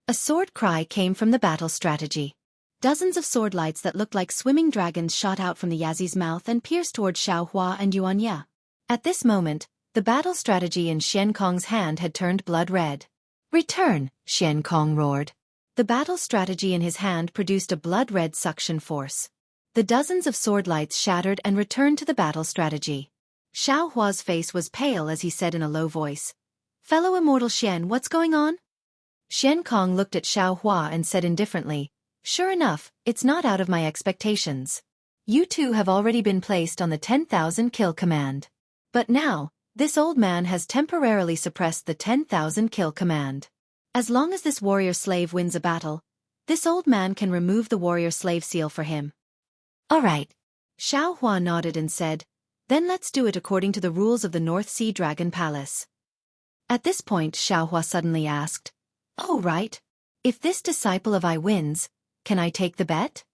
A sword cry came from the battle strategy. Dozens of sword lights that looked like swimming dragons shot out from the Yazi's mouth and pierced toward Xiaohua and Yuanya. At this moment, the battle strategy in Xianxia's hand had turned blood red. Return, Xianxia roared. The battle strategy in his hand produced a blood-red suction force. The dozens of sword lights shattered and returned to the battle strategy. Xiaohua's face was pale as he said in a low voice, "Fellow Immortal Xian, what's going on?" Xianxia looked at Xiaohua and said indifferently, "Sure enough, it's not out of my expectations. You two have already been placed on the 10,000 kill command. But now, this old man has temporarily suppressed the 10,000 kill command. As long as this warrior slave wins a battle, this old man can remove the warrior slave seal for him." "All right." Xiaohua nodded and said, "Then let's do it according to the rules of the North Sea Dragon Palace." At this point Xiaohua suddenly asked, "Oh right. If this disciple of I wins, can I take the bet?"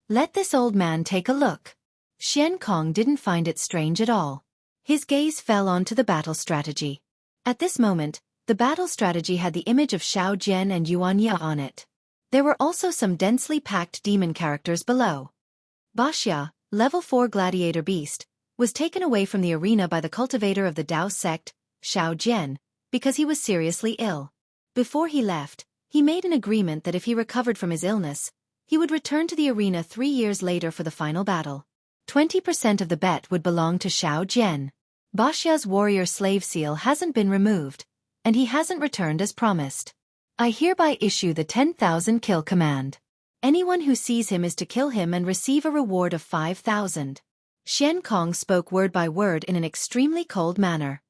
"Let this old man take a look." Xianxia didn't find it strange at all. His gaze fell onto the battle strategy. At this moment, the battle strategy had the image of Xiao Jian and Yuanya on it. There were also some densely packed demon characters below. Wuxia, level 4 gladiator beast, was taken away from the arena by the cultivator of the Dao sect, Xiao Jian, because he was seriously ill. Before he left, he made an agreement that if he recovered from his illness, he would return to the arena 3 years later for the final battle. 20% of the bet would belong to Xiao Jian. Wuxia's warrior slave seal hasn't been removed, and he hasn't returned as promised. I hereby issue the 10,000 kill command. Anyone who sees him is to kill him and receive a reward of 5,000. Xianxia spoke word by word in an extremely cold manner.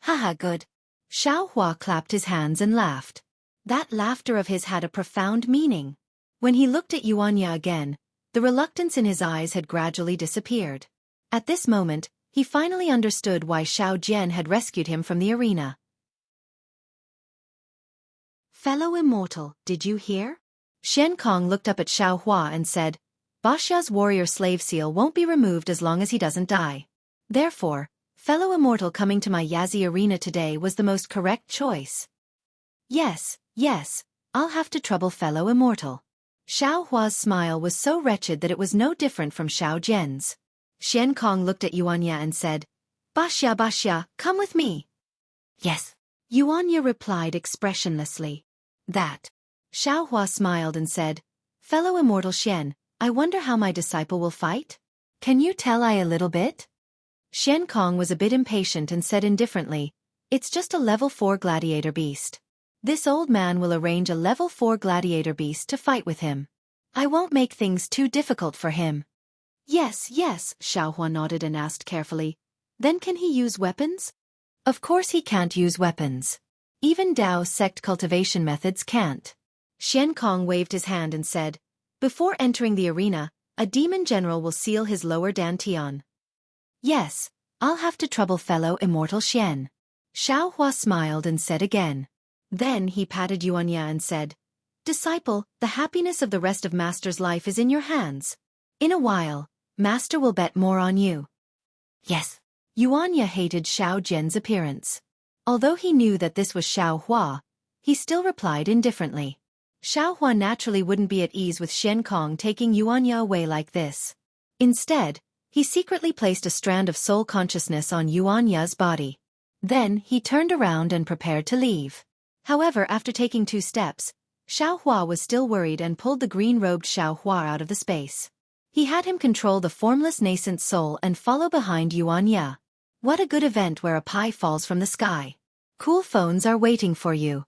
Haha, good. Xiaohua clapped his hands and laughed. That laughter of his had a profound meaning. When he looked at Yuanya again, the reluctance in his eyes had gradually disappeared. At this moment, he finally understood why Xiao Jian had rescued him from the arena. "Fellow Immortal, did you hear?" Xianxia looked up at Xiaohua and said, "Wuxia's warrior slave seal won't be removed as long as he doesn't die. Therefore, fellow Immortal coming to my Yazi arena today was the most correct choice." Yes, I'll have to trouble fellow Immortal." Xiaohua's smile was so wretched that it was no different from Xiao Jian's. Xianxia looked at Yuanya and said, Wuxia, come with me." "Yes." Yuanya replied expressionlessly. "That." Xiaohua smiled and said, "Fellow Immortal Xian, I wonder how my disciple will fight? Can you tell I a little bit?" Xianxia was a bit impatient and said indifferently, "It's just a level 4 gladiator beast. This old man will arrange a level 4 gladiator beast to fight with him. I won't make things too difficult for him." Yes, Xiaohua nodded and asked carefully, "Then can he use weapons?" "Of course he can't use weapons. Even Dao sect cultivation methods can't." Xianxia waved his hand and said, "Before entering the arena, a demon general will seal his lower dantian." "Yes, I'll have to trouble fellow Immortal Xian." Xiaohua smiled and said again. Then he patted Yuanya and said, "Disciple, the happiness of the rest of Master's life is in your hands. In a while, Master will bet more on you." "Yes." Yuanya hated Xiao Jian's appearance. Although he knew that this was Xiaohua, he still replied indifferently. Xiaohua naturally wouldn't be at ease with Xianxia taking Yuanya away like this. Instead, he secretly placed a strand of soul consciousness on Yuanya's body. Then he turned around and prepared to leave. However, after taking 2 steps, Xiaohua was still worried and pulled the green-robed Xiaohua out of the space. He had him control the formless nascent soul and follow behind Yuanya. What a good event where a pie falls from the sky. Cool phones are waiting for you.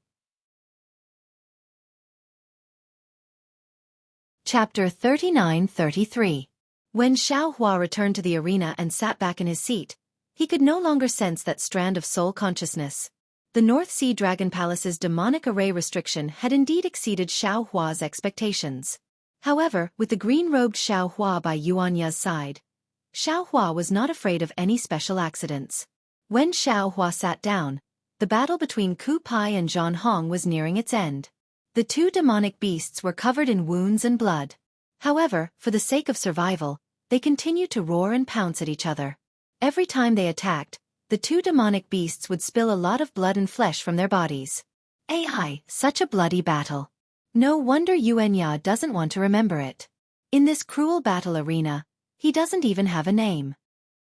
Chapter 39-33. When Xiaohua returned to the arena and sat back in his seat, he could no longer sense that strand of soul consciousness. The North Sea Dragon Palace's demonic array restriction had indeed exceeded Xiaohua's expectations. However, with the green-robed Xiaohua by Yuanya's side, Xiaohua was not afraid of any special accidents. When Xiaohua sat down, the battle between Ku Pai and Jianghu was nearing its end. The two demonic beasts were covered in wounds and blood. However, for the sake of survival, they continued to roar and pounce at each other. Every time they attacked, the two demonic beasts would spill a lot of blood and flesh from their bodies. Such a bloody battle. No wonder Yuanya doesn't want to remember it. In this cruel battle arena, he doesn't even have a name.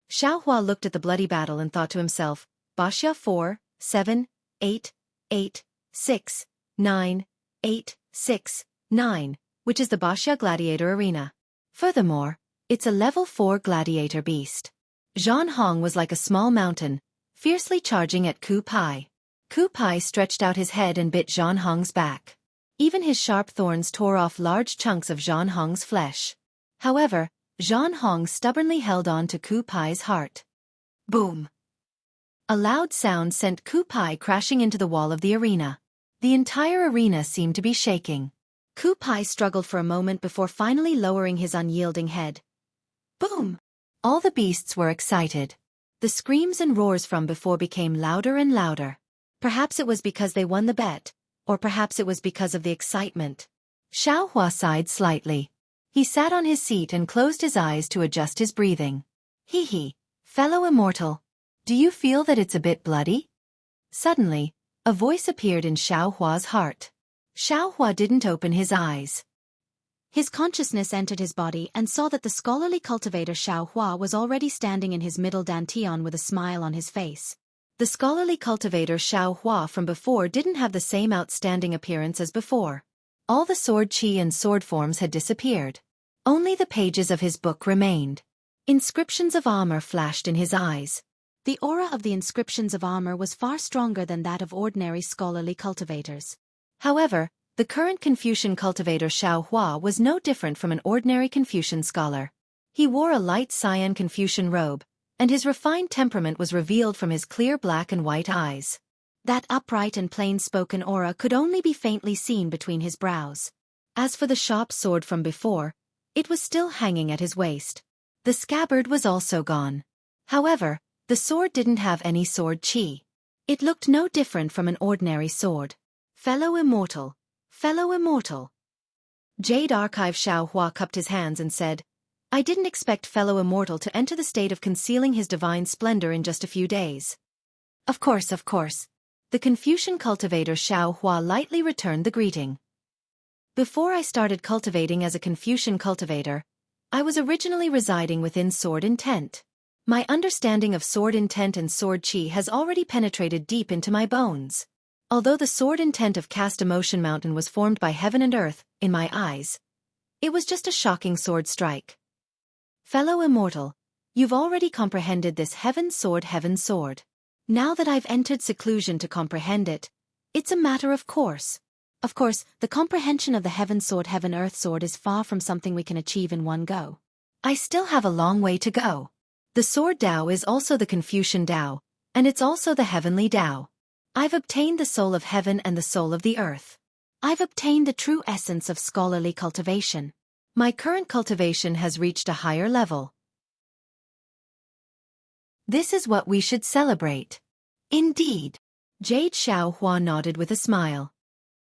Xiaohua looked at the bloody battle and thought to himself, Wuxia 4, 7, 8, 8, 6, 9, 8, 6, 9, which is the Wuxia Gladiator Arena. Furthermore, it's a level 4 gladiator beast. Jianghu was like a small mountain, fiercely charging at Ku Pai. Ku Pai stretched out his head and bit Jianghu's back. Even his sharp thorns tore off large chunks of Jianghu's flesh. However, Jianghu stubbornly held on to Ku Pai's heart. Boom! A loud sound sent Ku Pai crashing into the wall of the arena. The entire arena seemed to be shaking. Ku Pai struggled for a moment before finally lowering his unyielding head. Boom! All the beasts were excited. The screams and roars from before became louder and louder. Perhaps it was because they won the bet, or perhaps it was because of the excitement. Xiaohua sighed slightly. He sat on his seat and closed his eyes to adjust his breathing. Fellow Immortal. Do you feel that it's a bit bloody? Suddenly, a voice appeared in Xiaohua's heart. Xiaohua didn't open his eyes. His consciousness entered his body and saw that the scholarly cultivator Xiaohua was already standing in his middle dantian with a smile on his face. The scholarly cultivator Xiaohua from before didn't have the same outstanding appearance as before. All the sword chi and sword forms had disappeared. Only the pages of his book remained. Inscriptions of armor flashed in his eyes. The aura of the inscriptions of armor was far stronger than that of ordinary scholarly cultivators. However, the current Confucian cultivator Xiaohua was no different from an ordinary Confucian scholar. He wore a light cyan Confucian robe, and his refined temperament was revealed from his clear black and white eyes. That upright and plain-spoken aura could only be faintly seen between his brows. As for the sharp sword from before, it was still hanging at his waist. The scabbard was also gone. However, the sword didn't have any sword chi. It looked no different from an ordinary sword. Fellow Immortal. Fellow Immortal. Jade Archive Xiaohua cupped his hands and said, I didn't expect Fellow Immortal to enter the state of concealing his divine splendor in just a few days. Of course. The Confucian cultivator Xiaohua lightly returned the greeting. Before I started cultivating as a Confucian cultivator, I was originally residing within Sword Intent. My understanding of sword intent and sword chi has already penetrated deep into my bones. Although the sword intent of Cast Emotion Mountain was formed by heaven and earth, in my eyes, it was just a shocking sword strike. Fellow Immortal, you've already comprehended this heaven sword. Now that I've entered seclusion to comprehend it, it's a matter of course. Of course, the comprehension of the heaven earth sword is far from something we can achieve in one go. I still have a long way to go. The sword Tao is also the Confucian Tao, and it's also the heavenly Tao. I've obtained the soul of heaven and the soul of the earth. I've obtained the true essence of scholarly cultivation. My current cultivation has reached a higher level. This is what we should celebrate. Indeed. Jade Xiaohua nodded with a smile.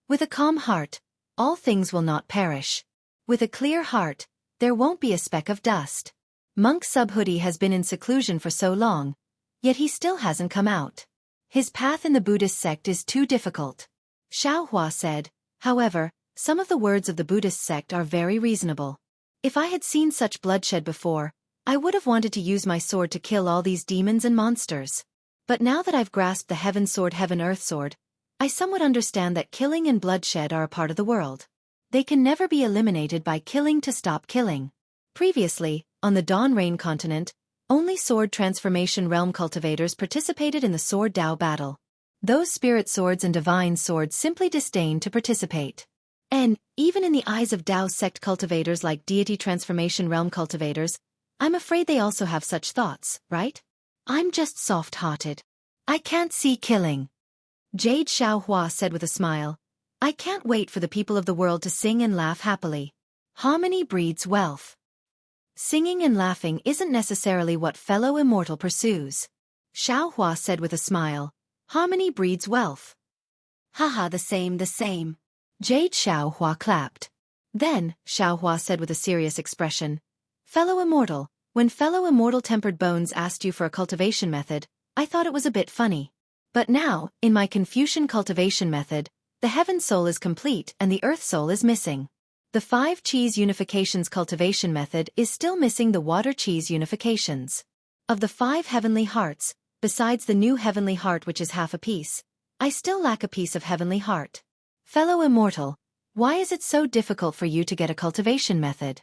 With a calm heart, all things will not perish. With a clear heart, there won't be a speck of dust. Monk Subhoodie has been in seclusion for so long, yet he still hasn't come out. His path in the Buddhist sect is too difficult. Xiaohua said, however, some of the words of the Buddhist sect are very reasonable. If I had seen such bloodshed before, I would have wanted to use my sword to kill all these demons and monsters. But now that I've grasped the heaven earth sword, I somewhat understand that killing and bloodshed are a part of the world. They can never be eliminated by killing to stop killing. Previously, on the Dawn Rain continent, only sword transformation realm cultivators participated in the sword Tao battle. Those spirit swords and divine swords simply disdained to participate. And, even in the eyes of Tao sect cultivators like deity transformation realm cultivators, I'm afraid they also have such thoughts, right? I'm just soft-hearted. I can't see killing. Jade Xiaohua said with a smile. I can't wait for the people of the world to sing and laugh happily. Harmony breeds wealth. Singing and laughing isn't necessarily what fellow Immortal pursues. Xiaohua said with a smile. Harmony breeds wealth. Haha, the same. Jade Xiaohua clapped. Then, Xiaohua said with a serious expression. Fellow Immortal, when fellow Immortal Tempered Bones asked you for a cultivation method, I thought it was a bit funny. But now, in my Confucian cultivation method, the heaven soul is complete and the earth soul is missing. The 5 cheese unifications cultivation method is still missing the water cheese unifications. Of the 5 heavenly hearts, besides the new heavenly heart which is half a piece, I still lack a piece of heavenly heart. Fellow Immortal, why is it so difficult for you to get a cultivation method?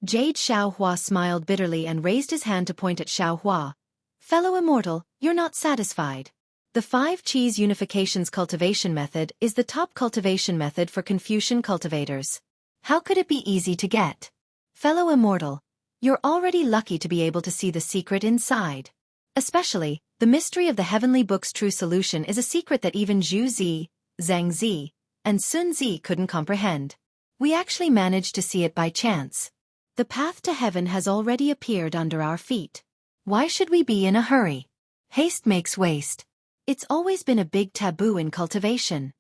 Jade Xiaohua smiled bitterly and raised his hand to point at Xiaohua. Fellow Immortal, you're not satisfied. The 5 cheese unifications cultivation method is the top cultivation method for Confucian cultivators. How could it be easy to get? Fellow Immortal, you're already lucky to be able to see the secret inside. Especially, the mystery of the heavenly book's true solution is a secret that even Zhu Zi, Zhang Zi, and Sun Zi couldn't comprehend. We actually managed to see it by chance. The path to heaven has already appeared under our feet. Why should we be in a hurry? Haste makes waste. It's always been a big taboo in cultivation.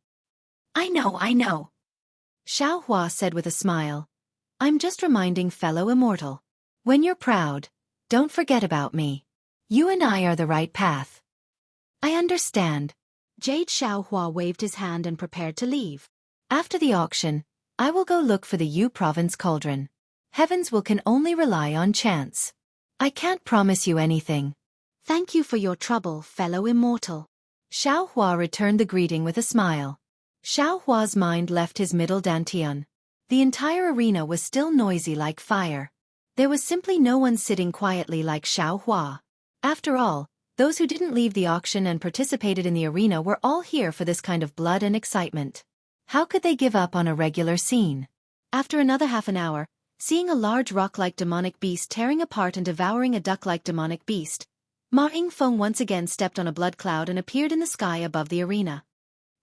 I know. Xiaohua said with a smile. I'm just reminding fellow Immortal. When you're proud, don't forget about me. You and I are the right path. I understand. Jade Xiaohua waved his hand and prepared to leave. After the auction, I will go look for the Yu province cauldron. Heavens will can only rely on chance. I can't promise you anything. Thank you for your trouble, fellow Immortal. Xiaohua returned the greeting with a smile. Xiaohua's mind left his middle dantian. The entire arena was still noisy like fire. There was simply no one sitting quietly like Xiaohua. After all, those who didn't leave the auction and participated in the arena were all here for this kind of blood and excitement. How could they give up on a regular scene? After another half an hour, seeing a large rock-like demonic beast tearing apart and devouring a duck-like demonic beast, Ma Yingfeng once again stepped on a blood cloud and appeared in the sky above the arena.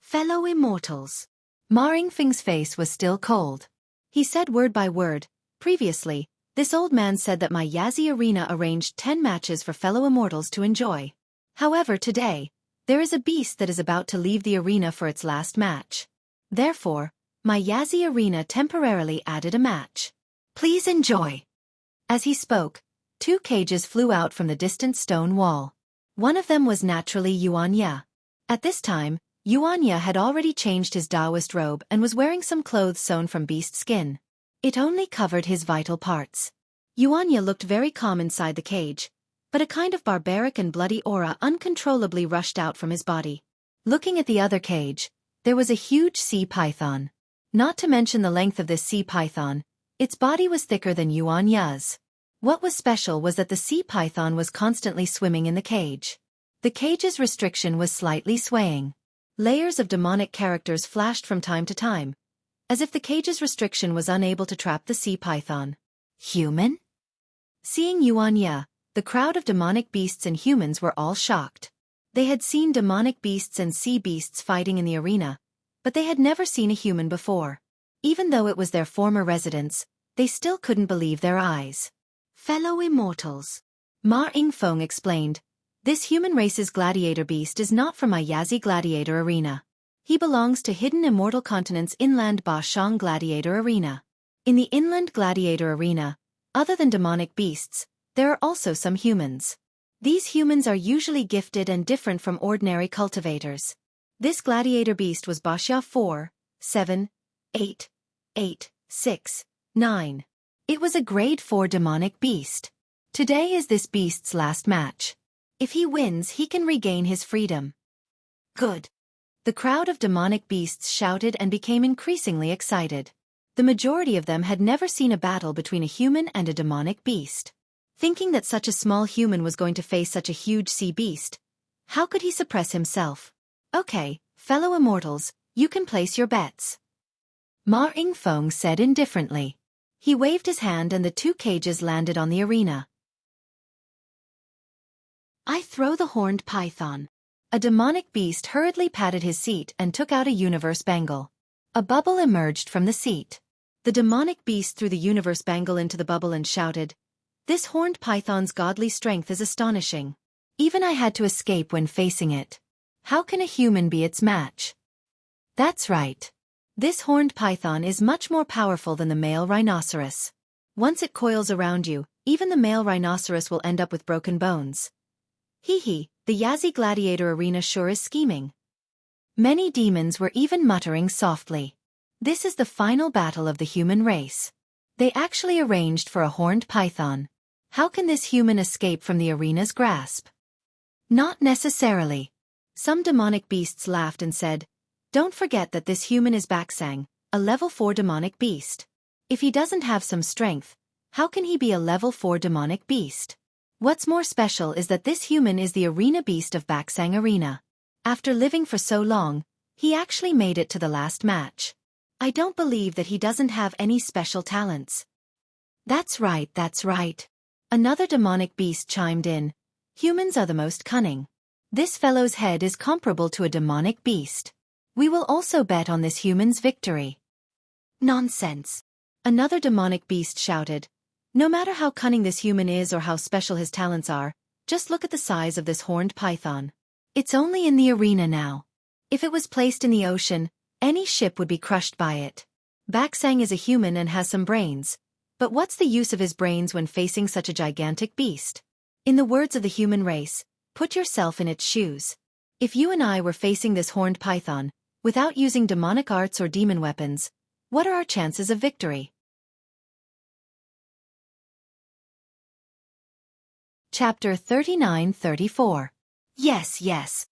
Fellow Immortals. Ma Yingfeng's face was still cold. He said word by word, previously, this old man said that my Yazi Arena arranged 10 matches for fellow Immortals to enjoy. However, today, there is a beast that is about to leave the arena for its last match. Therefore, my Yazi Arena temporarily added a match. Please enjoy. As he spoke, 2 cages flew out from the distant stone wall. One of them was naturally Xianxia. At this time, Xianxia had already changed his Taoist robe and was wearing some clothes sewn from beast skin. It only covered his vital parts. Xianxia looked very calm inside the cage, but a kind of barbaric and bloody aura uncontrollably rushed out from his body. Looking at the other cage, there was a huge sea python. Not to mention the length of this sea python, its body was thicker than Xianxia's. What was special was that the sea python was constantly swimming in the cage. The cage's restriction was slightly swaying. Layers of demonic characters flashed from time to time, as if the cage's restriction was unable to trap the sea python. Human? Seeing Xianxia, the crowd of demonic beasts and humans were all shocked. They had seen demonic beasts and sea beasts fighting in the arena, but they had never seen a human before. Even though it was their former residence, they still couldn't believe their eyes. Fellow Immortals. Ma Yingfeng explained, this human race's gladiator beast is not from my Yazi Gladiator Arena. He belongs to Hidden Immortal Continent's Inland Ba Shang Gladiator Arena. In the Inland Gladiator Arena, other than demonic beasts, there are also some humans. These humans are usually gifted and different from ordinary cultivators. This gladiator beast was Baxia 4, 7, 8, 8, 6, 9. It was a grade 4 demonic beast. Today is this beast's last match. If he wins, he can regain his freedom. Good. The crowd of demonic beasts shouted and became increasingly excited. The majority of them had never seen a battle between a human and a demonic beast. Thinking that such a small human was going to face such a huge sea beast, how could he suppress himself? Okay, fellow Immortals, You can place your bets. Ma Yingfeng said indifferently. He waved his hand and the two cages landed on the arena. I throw the horned python. A demonic beast hurriedly patted his seat and took out a universe bangle. A bubble emerged from the seat. The demonic beast threw the universe bangle into the bubble and shouted, "This horned python's godly strength is astonishing. Even I had to escape when facing it. How can a human be its match?" That's right. This horned python is much more powerful than the male rhinoceros. Once it coils around you, even the male rhinoceros will end up with broken bones. Hee, the Yazi gladiator arena sure is scheming. Many demons were even muttering softly. This is the final battle of the human race. They actually arranged for a horned python. How can this human escape from the arena's grasp? Not necessarily. Some demonic beasts laughed and said, "Don't forget that this human is Baxang, a level 4 demonic beast. If he doesn't have some strength, how can he be a level 4 demonic beast? What's more special is that this human is the arena beast of Baxang Arena. After living for so long, he actually made it to the last match. I don't believe that he doesn't have any special talents." That's right, that's right. Another demonic beast chimed in. Humans are the most cunning. This fellow's head is comparable to a demonic beast. We will also bet on this human's victory. Nonsense. Another demonic beast shouted. No matter how cunning this human is or how special his talents are, just look at the size of this horned python. It's only in the arena now. If it was placed in the ocean, any ship would be crushed by it. Baxang is a human and has some brains, but what's the use of his brains when facing such a gigantic beast? In the words of the human race, put yourself in its shoes. If you and I were facing this horned python, without using demonic arts or demon weapons, what are our chances of victory? Chapter 39-34. Yes.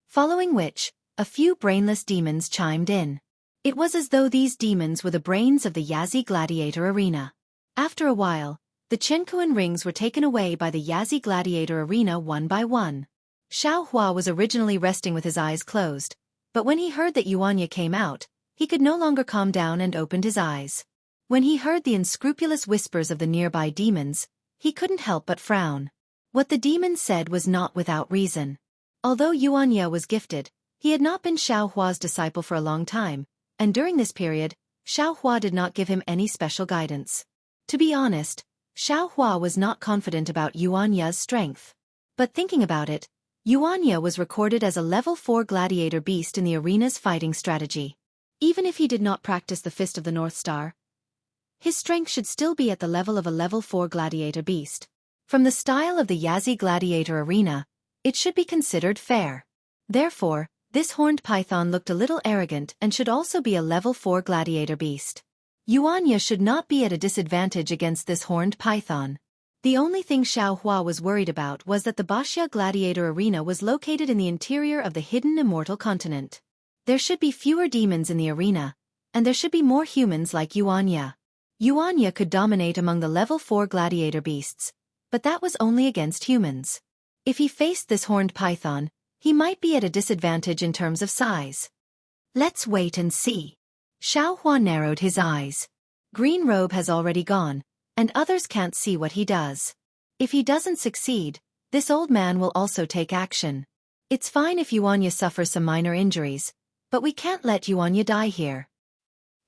Following which, a few brainless demons chimed in. It was as though these demons were the brains of the Yazi gladiator arena. After a while, the Jianghu rings were taken away by the Yazi gladiator arena one by one. Xiao Hua was originally resting with his eyes closed, but when he heard that Xianxia came out, he could no longer calm down and opened his eyes. When he heard the unscrupulous whispers of the nearby demons, he couldn't help but frown. What the demons said was not without reason. Although Xianxia was gifted, he had not been Xiao Hua's disciple for a long time, and during this period, Xiao Hua did not give him any special guidance. To be honest, Xiao Hua was not confident about Xianxia's strength. But thinking about it, Xianxia was recorded as a level 4 gladiator beast in the arena's fighting strategy. Even if he did not practice the Fist of the North Star, his strength should still be at the level of a level 4 gladiator beast. From the style of the Yazi gladiator arena, it should be considered fair. Therefore, this horned python looked a little arrogant and should also be a level 4 gladiator beast. Xianxia should not be at a disadvantage against this horned python. The only thing Xiao Hua was worried about was that the Wuxia gladiator arena was located in the interior of the hidden Immortal continent. There should be fewer demons in the arena, and there should be more humans like Xianxia. Xianxia could dominate among the level 4 gladiator beasts, but that was only against humans. If he faced this horned python, he might be at a disadvantage in terms of size. Let's wait and see. Xiao Hua narrowed his eyes. Green Robe has already gone, and others can't see what he does. If he doesn't succeed, this old man will also take action. It's fine if Xianxia suffers some minor injuries, but we can't let Xianxia die here.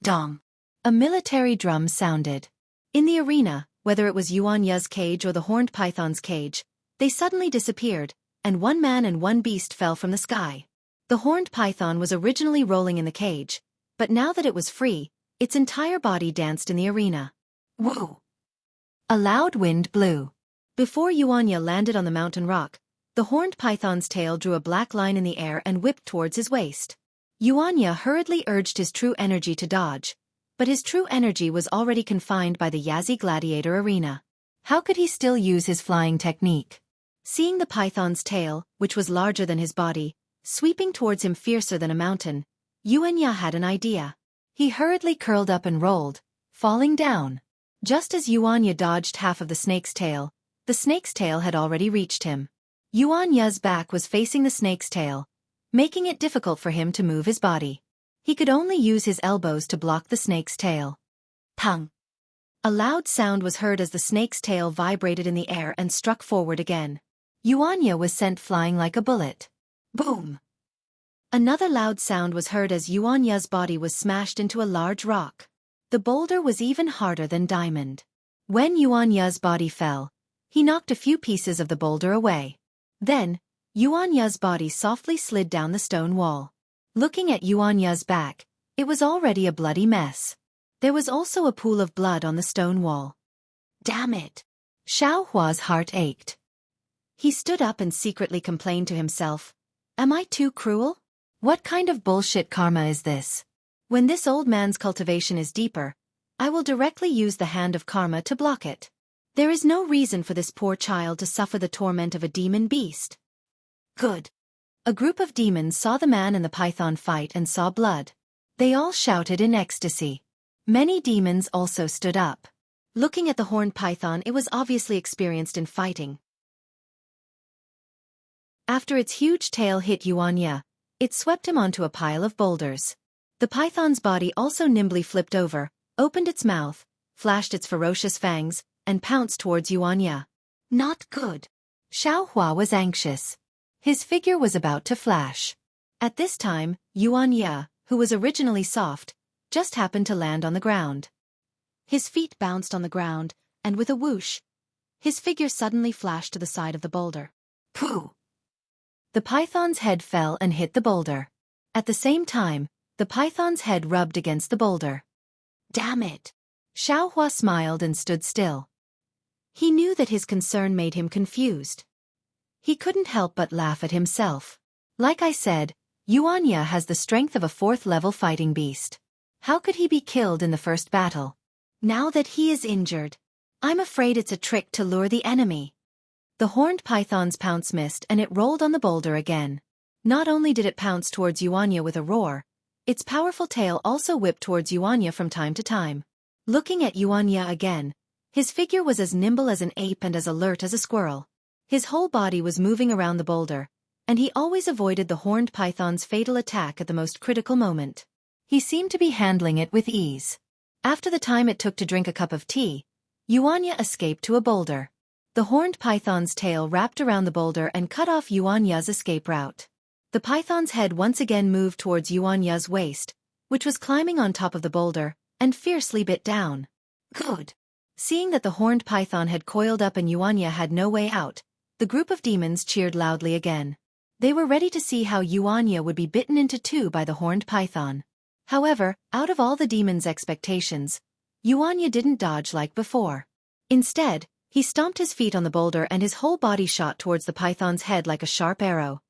Dong. A military drum sounded. In the arena, whether it was Xianxia's cage or the horned python's cage, they suddenly disappeared, and one man and one beast fell from the sky. The horned python was originally rolling in the cage, but now that it was free, its entire body danced in the arena. Woo! A loud wind blew. Before Xianxia landed on the mountain rock, the horned python's tail drew a black line in the air and whipped towards his waist. Xianxia hurriedly urged his true energy to dodge, but his true energy was already confined by the Yazi gladiator arena. How could he still use his flying technique? Seeing the python's tail, which was larger than his body, sweeping towards him fiercer than a mountain, Xianxia had an idea. He hurriedly curled up and rolled, falling down. Just as Xianxia dodged half of the snake's tail had already reached him. Xianxia's back was facing the snake's tail, making it difficult for him to move his body. He could only use his elbows to block the snake's tail. Pung! A loud sound was heard as the snake's tail vibrated in the air and struck forward again. Xianxia was sent flying like a bullet. Boom! Another loud sound was heard as Xianxia's body was smashed into a large rock. The boulder was even harder than diamond. When Xianxia's body fell, he knocked a few pieces of the boulder away. Then, Xianxia's body softly slid down the stone wall. Looking at Xianxia's back, it was already a bloody mess. There was also a pool of blood on the stone wall. Damn it! Xiaohua's heart ached. He stood up and secretly complained to himself, "Am I too cruel? What kind of bullshit karma is this? When this old man's cultivation is deeper, I will directly use the hand of karma to block it. There is no reason for this poor child to suffer the torment of a demon beast." Good. A group of demons saw the man and the python fight and saw blood. They all shouted in ecstasy. Many demons also stood up. Looking at the horned python, it was obviously experienced in fighting. After its huge tail hit Xianxia, it swept him onto a pile of boulders. The python's body also nimbly flipped over, opened its mouth, flashed its ferocious fangs, and pounced towards Xianxia. Not good. Xiaohua was anxious. His figure was about to flash. At this time, Xianxia, who was originally soft, just happened to land on the ground. His feet bounced on the ground, and with a whoosh, his figure suddenly flashed to the side of the boulder. Pooh! The python's head fell and hit the boulder. At the same time, the python's head rubbed against the boulder. Damn it! Xiaohua smiled and stood still. He knew that his concern made him confused. He couldn't help but laugh at himself. Like I said, Xianxia has the strength of a 4th-level fighting beast. How could he be killed in the first battle? Now that he is injured, I'm afraid it's a trick to lure the enemy. The horned python's pounce missed and it rolled on the boulder again. Not only did it pounce towards Xianxia with a roar, its powerful tail also whipped towards Xianxia from time to time. Looking at Xianxia again, his figure was as nimble as an ape and as alert as a squirrel. His whole body was moving around the boulder, and he always avoided the horned python's fatal attack at the most critical moment. He seemed to be handling it with ease. After the time it took to drink a cup of tea, Xianxia escaped to a boulder. The horned python's tail wrapped around the boulder and cut off Yuanya's escape route. The python's head once again moved towards Yuanya's waist, which was climbing on top of the boulder, and fiercely bit down. Good. Seeing that the horned python had coiled up and Xianxia had no way out, the group of demons cheered loudly again. They were ready to see how Xianxia would be bitten into two by the horned python. However, out of all the demons' expectations, Xianxia didn't dodge like before. Instead, he stomped his feet on the boulder and his whole body shot towards the python's head like a sharp arrow.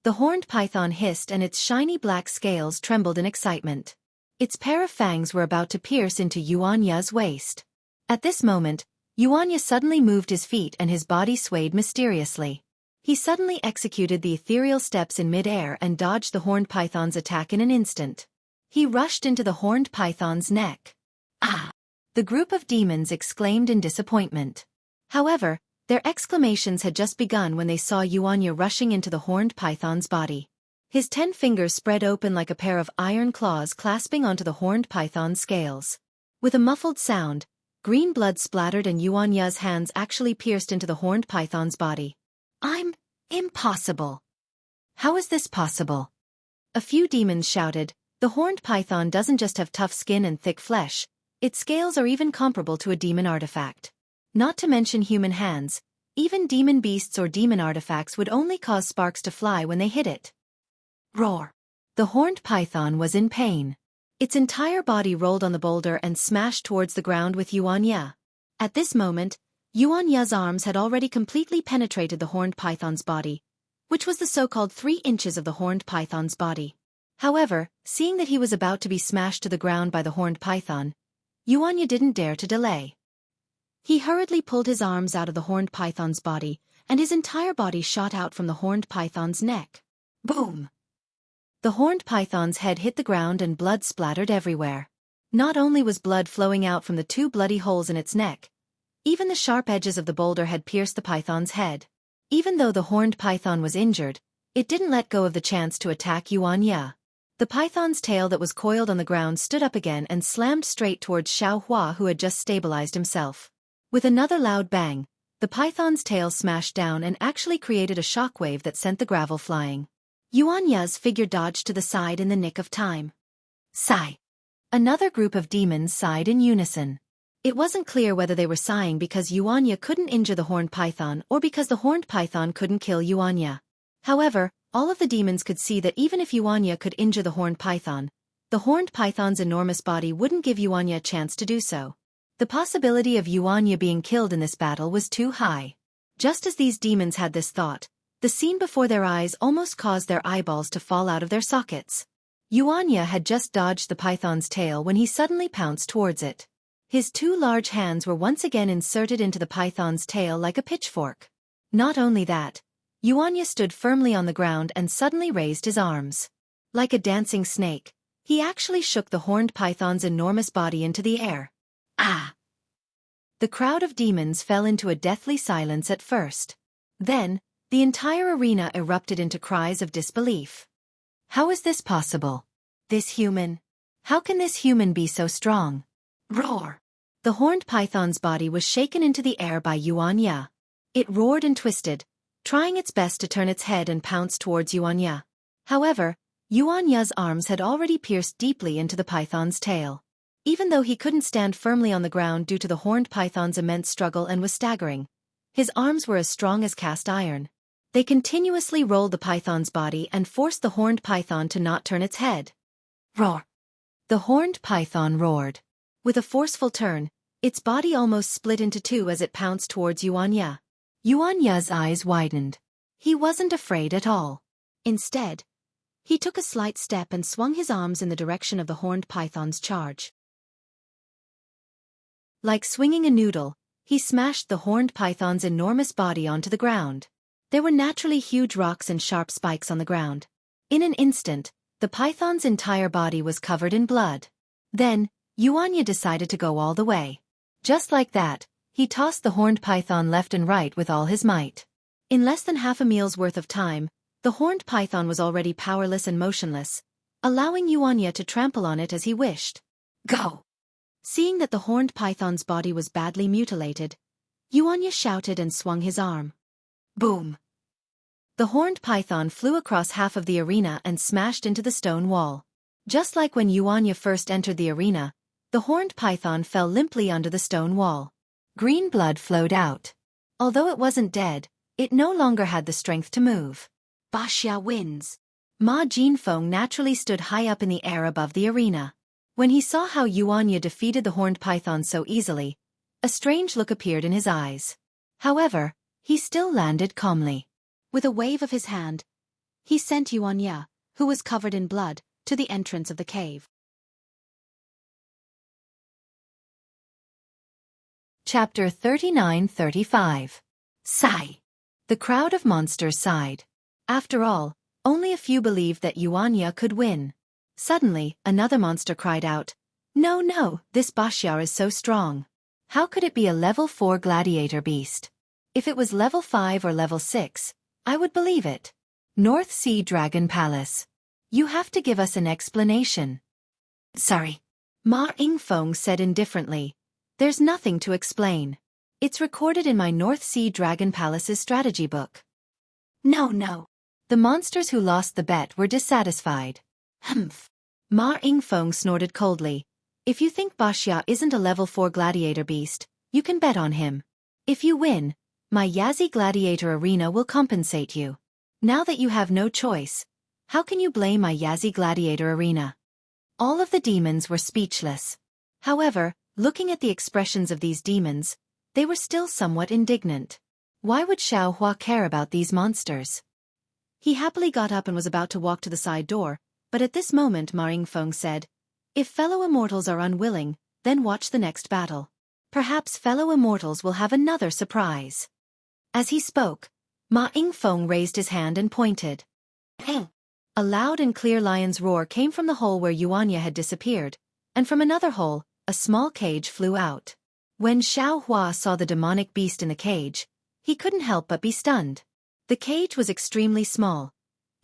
The horned python hissed and its shiny black scales trembled in excitement. Its pair of fangs were about to pierce into Xianxia's waist. At this moment, Xianxia suddenly moved his feet and his body swayed mysteriously. He suddenly executed the ethereal steps in mid-air and dodged the horned python's attack in an instant. He rushed into the horned python's neck. Ah! The group of demons exclaimed in disappointment. However, their exclamations had just begun when they saw Xianxia rushing into the horned python's body. His 10 fingers spread open like a pair of iron claws clasping onto the horned python's scales. With a muffled sound, green blood splattered and Xianxia's hands actually pierced into the horned python's body. Impossible. How is this possible? A few demons shouted, the horned python doesn't just have tough skin and thick flesh, its scales are even comparable to a demon artifact. Not to mention human hands, even demon beasts or demon artifacts would only cause sparks to fly when they hit it. Roar! The horned python was in pain. Its entire body rolled on the boulder and smashed towards the ground with Xianxia. At this moment, Xianxia's arms had already completely penetrated the horned python's body, which was the so-called 3 inches of the horned python's body. However, seeing that he was about to be smashed to the ground by the horned python, Xianxia didn't dare to delay. He hurriedly pulled his arms out of the horned python's body, and his entire body shot out from the horned python's neck. Boom! The horned python's head hit the ground and blood splattered everywhere. Not only was blood flowing out from the 2 bloody holes in its neck, even the sharp edges of the boulder had pierced the python's head. Even though the horned python was injured, It didn't let go of the chance to attack Xianxia. The python's tail that was coiled on the ground stood up again and slammed straight towards Xiaohua, who had just stabilized himself. With another loud bang, the python's tail smashed down and actually created a shockwave that sent the gravel flying. Xianxia's figure dodged to the side in the nick of time. Sigh. Another group of demons sighed in unison. It wasn't clear whether they were sighing because Xianxia couldn't injure the horned python or because the horned python couldn't kill Xianxia. However, all of the demons could see that even if Xianxia could injure the horned python's enormous body wouldn't give Xianxia a chance to do so. The possibility of Xianxia being killed in this battle was too high. Just as these demons had this thought, the scene before their eyes almost caused their eyeballs to fall out of their sockets. Xianxia had just dodged the python's tail when he suddenly pounced towards it. His two large hands were once again inserted into the python's tail like a pitchfork. Not only that, Xianxia stood firmly on the ground and suddenly raised his arms. Like a dancing snake, he actually shook the horned python's enormous body into the air. Ah! The crowd of demons fell into a deathly silence at first. Then, the entire arena erupted into cries of disbelief. How is this possible? This human? How can this human be so strong? Roar! The horned python's body was shaken into the air by Xianxia. It roared and twisted, trying its best to turn its head and pounce towards Xianxia. However, Xianxia's arms had already pierced deeply into the python's tail. Even though he couldn't stand firmly on the ground due to the horned python's immense struggle and was staggering, his arms were as strong as cast iron. They continuously rolled the python's body and forced the horned python to not turn its head. Roar! The horned python roared. With a forceful turn, its body almost split into two as it pounced towards Xianxia. Xianxia's eyes widened. He wasn't afraid at all. Instead, he took a slight step and swung his arms in the direction of the horned python's charge. Like swinging a noodle, he smashed the horned python's enormous body onto the ground. There were naturally huge rocks and sharp spikes on the ground. In an instant, the python's entire body was covered in blood. Then, Xianxia decided to go all the way. Just like that, he tossed the horned python left and right with all his might. In less than half a meal's worth of time, the horned python was already powerless and motionless, allowing Xianxia to trample on it as he wished. Go! Seeing that the horned python's body was badly mutilated, Xianxia shouted and swung his arm. Boom! The horned python flew across half of the arena and smashed into the stone wall. Just like when Xianxia first entered the arena, the horned python fell limply under the stone wall. Green blood flowed out. Although it wasn't dead, it no longer had the strength to move. Wuxia wins. Ma Jinfeng naturally stood high up in the air above the arena. When he saw how Xianxia defeated the horned python so easily, a strange look appeared in his eyes. However, he still landed calmly. With a wave of his hand, he sent Xianxia, who was covered in blood, to the entrance of the cave. Chapter 39-35. Sigh. The crowd of monsters sighed. After all, only a few believed that Xianxia could win. Suddenly, another monster cried out, "No, no, this Wuxia is so strong. How could it be a level 4 gladiator beast? If it was level 5 or level 6, I would believe it. North Sea Dragon Palace. You have to give us an explanation." Sorry. Ma Yingfeng said indifferently. There's nothing to explain. It's recorded in my North Sea Dragon Palace's strategy book. No. The monsters who lost the bet were dissatisfied. Humph. Ma Yingfeng snorted coldly. If you think Wuxia isn't a level 4 gladiator beast, you can bet on him. If you win, my Yazi Gladiator Arena will compensate you. Now that you have no choice, how can you blame my Yazi Gladiator Arena? All of the demons were speechless. However, looking at the expressions of these demons, they were still somewhat indignant. Why would Xiaohua care about these monsters? He happily got up and was about to walk to the side door, but at this moment Ma Yingfeng said, "If fellow immortals are unwilling, then watch the next battle. Perhaps fellow immortals will have another surprise." As he spoke, Ma Yingfeng raised his hand and pointed. A loud and clear lion's roar came from the hole where Xianxia had disappeared, and from another hole, a small cage flew out. When Xiaohua saw the demonic beast in the cage, he couldn't help but be stunned. The cage was extremely small,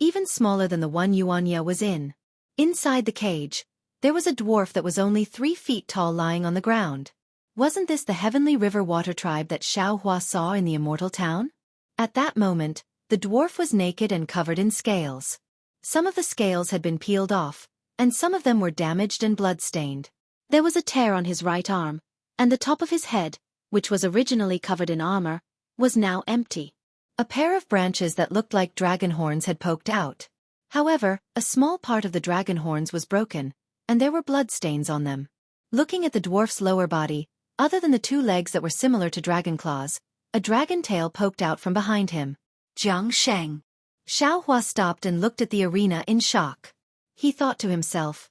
even smaller than the one Xianxia was in. Inside the cage, there was a dwarf that was only 3 feet tall lying on the ground. Wasn't this the heavenly river water tribe that Xianxia saw in the Immortal town? At that moment, the dwarf was naked and covered in scales. Some of the scales had been peeled off, and some of them were damaged and blood-stained. There was a tear on his right arm, and the top of his head, which was originally covered in armor, was now empty. A pair of branches that looked like dragon horns had poked out. However, a small part of the dragon horns was broken, and there were bloodstains on them. Looking at the dwarf's lower body, other than the 2 legs that were similar to dragon claws, a dragon tail poked out from behind him. Jianghu. Xianxia stopped and looked at the arena in shock. He thought to himself,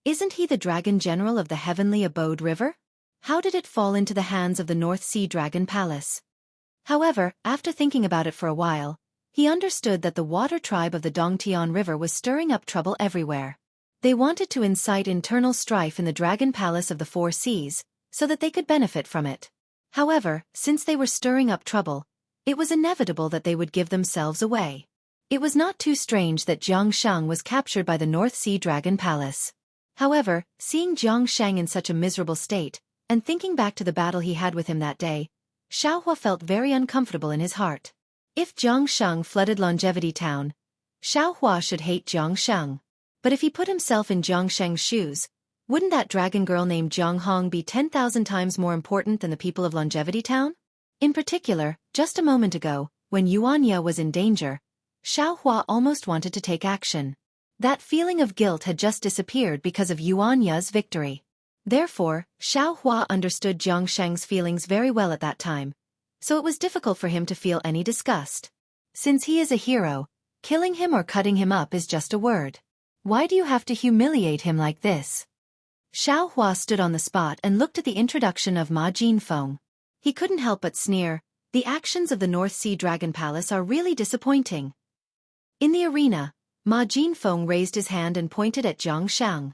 isn't he the dragon general of the heavenly abode river? How did it fall into the hands of the North Sea Dragon Palace? However, after thinking about it for a while, he understood that the water tribe of the Dongtian River was stirring up trouble everywhere. They wanted to incite internal strife in the Dragon Palace of the 4 Seas, so that they could benefit from it. However, since they were stirring up trouble, it was inevitable that they would give themselves away. It was not too strange that Jianghu was captured by the North Sea Dragon Palace. However, seeing Jianghu in such a miserable state, and thinking back to the battle he had with him that day, Xianxia felt very uncomfortable in his heart. If Jianghu flooded Longevity Town, Xianxia should hate Jianghu. But if he put himself in Jianghu's shoes, wouldn't that dragon girl named Jianghu be 10,000 times more important than the people of Longevity Town? In particular, just a moment ago, when Xianxia was in danger, Xianxia almost wanted to take action. That feeling of guilt had just disappeared because of Xianxia's victory. Therefore, Xianxia understood Jianghu's feelings very well at that time, so it was difficult for him to feel any disgust. Since he is a hero, killing him or cutting him up is just a word. Why do you have to humiliate him like this? Xianxia stood on the spot and looked at the introduction of Ma Jinfeng. He couldn't help but sneer. The actions of the North Sea Dragon Palace are really disappointing. In the arena, Ma Jinfeng raised his hand and pointed at Jianghu.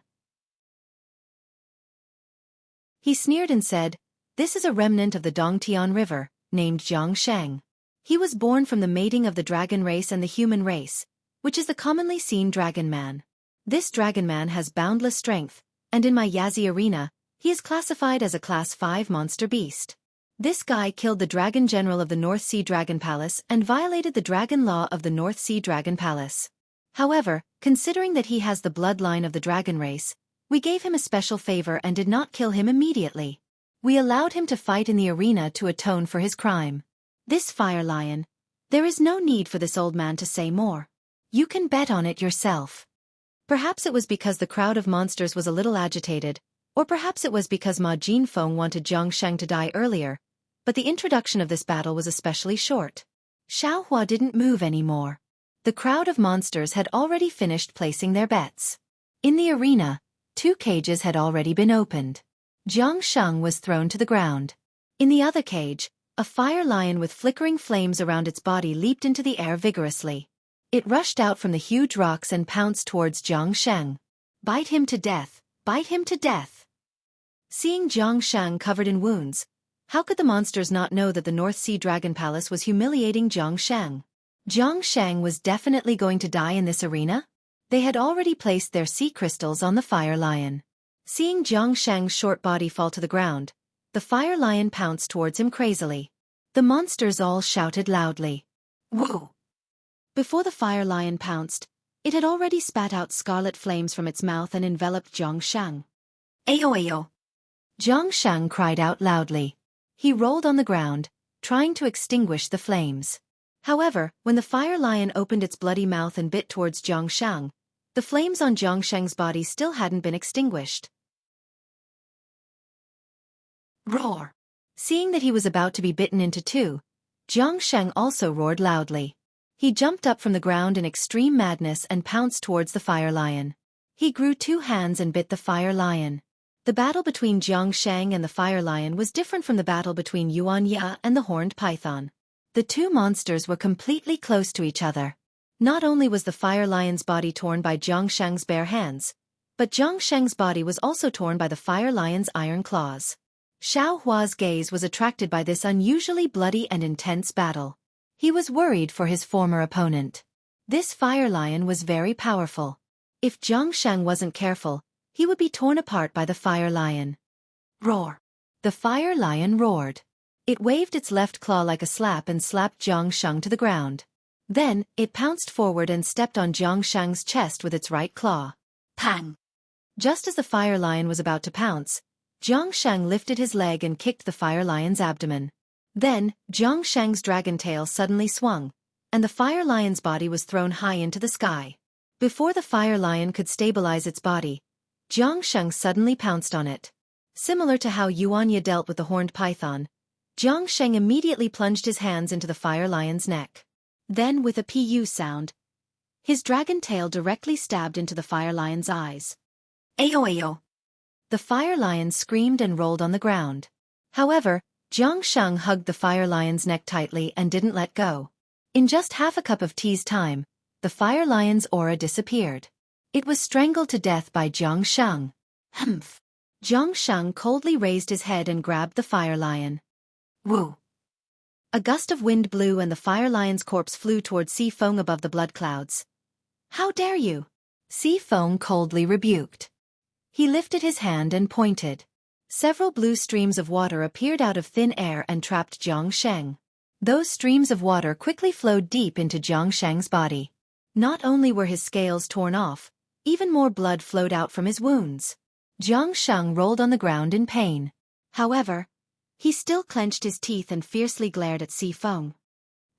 He sneered and said, "This is a remnant of the Dongtian River, named Jianghu. He was born from the mating of the dragon race and the human race, which is the commonly seen dragon man. This dragon man has boundless strength, and in my Yazi arena, he is classified as a Class 5 monster beast. This guy killed the dragon general of the North Sea Dragon Palace and violated the dragon law of the North Sea Dragon Palace. However, considering that he has the bloodline of the dragon race, we gave him a special favor and did not kill him immediately. We allowed him to fight in the arena to atone for his crime. This fire lion, there is no need for this old man to say more. You can bet on it yourself." Perhaps it was because the crowd of monsters was a little agitated, or perhaps it was because Ma Jinfeng wanted Jianghu to die earlier, but the introduction of this battle was especially short. Xianxia didn't move anymore. The crowd of monsters had already finished placing their bets. In the arena, 2 cages had already been opened. Jianghu was thrown to the ground. In the other cage, a fire lion with flickering flames around its body leaped into the air vigorously. It rushed out from the huge rocks and pounced towards Jianghu. "Bite him to death! Bite him to death!" Seeing Jianghu covered in wounds, how could the monsters not know that the North Sea Dragon Palace was humiliating Jianghu? Jianghu was definitely going to die in this arena? They had already placed their sea crystals on the fire lion. Seeing Jianghu's short body fall to the ground, the fire lion pounced towards him crazily. The monsters all shouted loudly, "Whoa!" Before the fire lion pounced, it had already spat out scarlet flames from its mouth and enveloped Jianghu. "Ayo ayo!" Jianghu cried out loudly. He rolled on the ground, trying to extinguish the flames. However, when the fire lion opened its bloody mouth and bit towards Jianghu, the flames on Jianghu's body still hadn't been extinguished. Roar! Seeing that he was about to be bitten into 2, Jianghu also roared loudly. He jumped up from the ground in extreme madness and pounced towards the fire lion. He grew 2 hands and bit the fire lion. The battle between Jianghu and the fire lion was different from the battle between Xianxia and the horned python. The 2 monsters were completely close to each other. Not only was the fire lion's body torn by Jianghu's bare hands, but Jianghu's body was also torn by the fire lion's iron claws. Xianxia's gaze was attracted by this unusually bloody and intense battle. He was worried for his former opponent. This fire lion was very powerful. If Xianxia wasn't careful, he would be torn apart by the fire lion. Roar! The fire lion roared. It waved its left claw like a slap and slapped Xianxia to the ground. Then, it pounced forward and stepped on Xianxia's chest with its right claw. Pang! Just as the fire lion was about to pounce, Xianxia lifted his leg and kicked the fire lion's abdomen. Then, Xianxia's dragon tail suddenly swung, and the fire lion's body was thrown high into the sky. Before the fire lion could stabilize its body, Xianxia suddenly pounced on it. Similar to how Yuanya dealt with the horned python, Xianxia immediately plunged his hands into the fire lion's neck. Then, with a pu sound, his dragon tail directly stabbed into the fire lion's eyes. Ayo ayo! The fire lion screamed and rolled on the ground. However, Xianxia hugged the fire lion's neck tightly and didn't let go. In just half a cup of tea's time, the fire lion's aura disappeared. It was strangled to death by Xianxia. Humph! Xianxia coldly raised his head and grabbed the fire lion. Woo! A gust of wind blew and the fire lion's corpse flew toward Xifeng above the blood clouds. How dare you? Xifeng coldly rebuked. He lifted his hand and pointed. Several blue streams of water appeared out of thin air and trapped Xianxia. Those streams of water quickly flowed deep into Xianxia's body. Not only were his scales torn off, even more blood flowed out from his wounds. Xianxia rolled on the ground in pain. However, he still clenched his teeth and fiercely glared at Xifeng.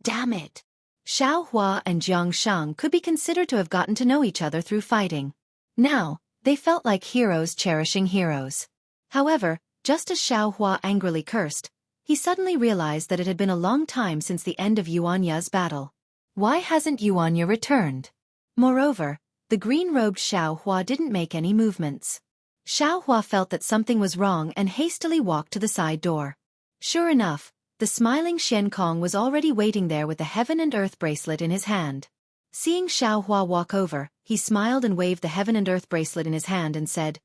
Damn it! Xiaohua and Xianxia could be considered to have gotten to know each other through fighting. Now, they felt like heroes cherishing heroes. However, just as Xiaohua angrily cursed, he suddenly realized that it had been a long time since the end of Yuanya's battle. Why hasn't Yuanya returned? Moreover, the green-robed Xiaohua didn't make any movements. Xiaohua felt that something was wrong and hastily walked to the side door. Sure enough, the smiling Xianxia was already waiting there with the Heaven and Earth bracelet in his hand. Seeing Xiaohua walk over, he smiled and waved the Heaven and Earth bracelet in his hand and said,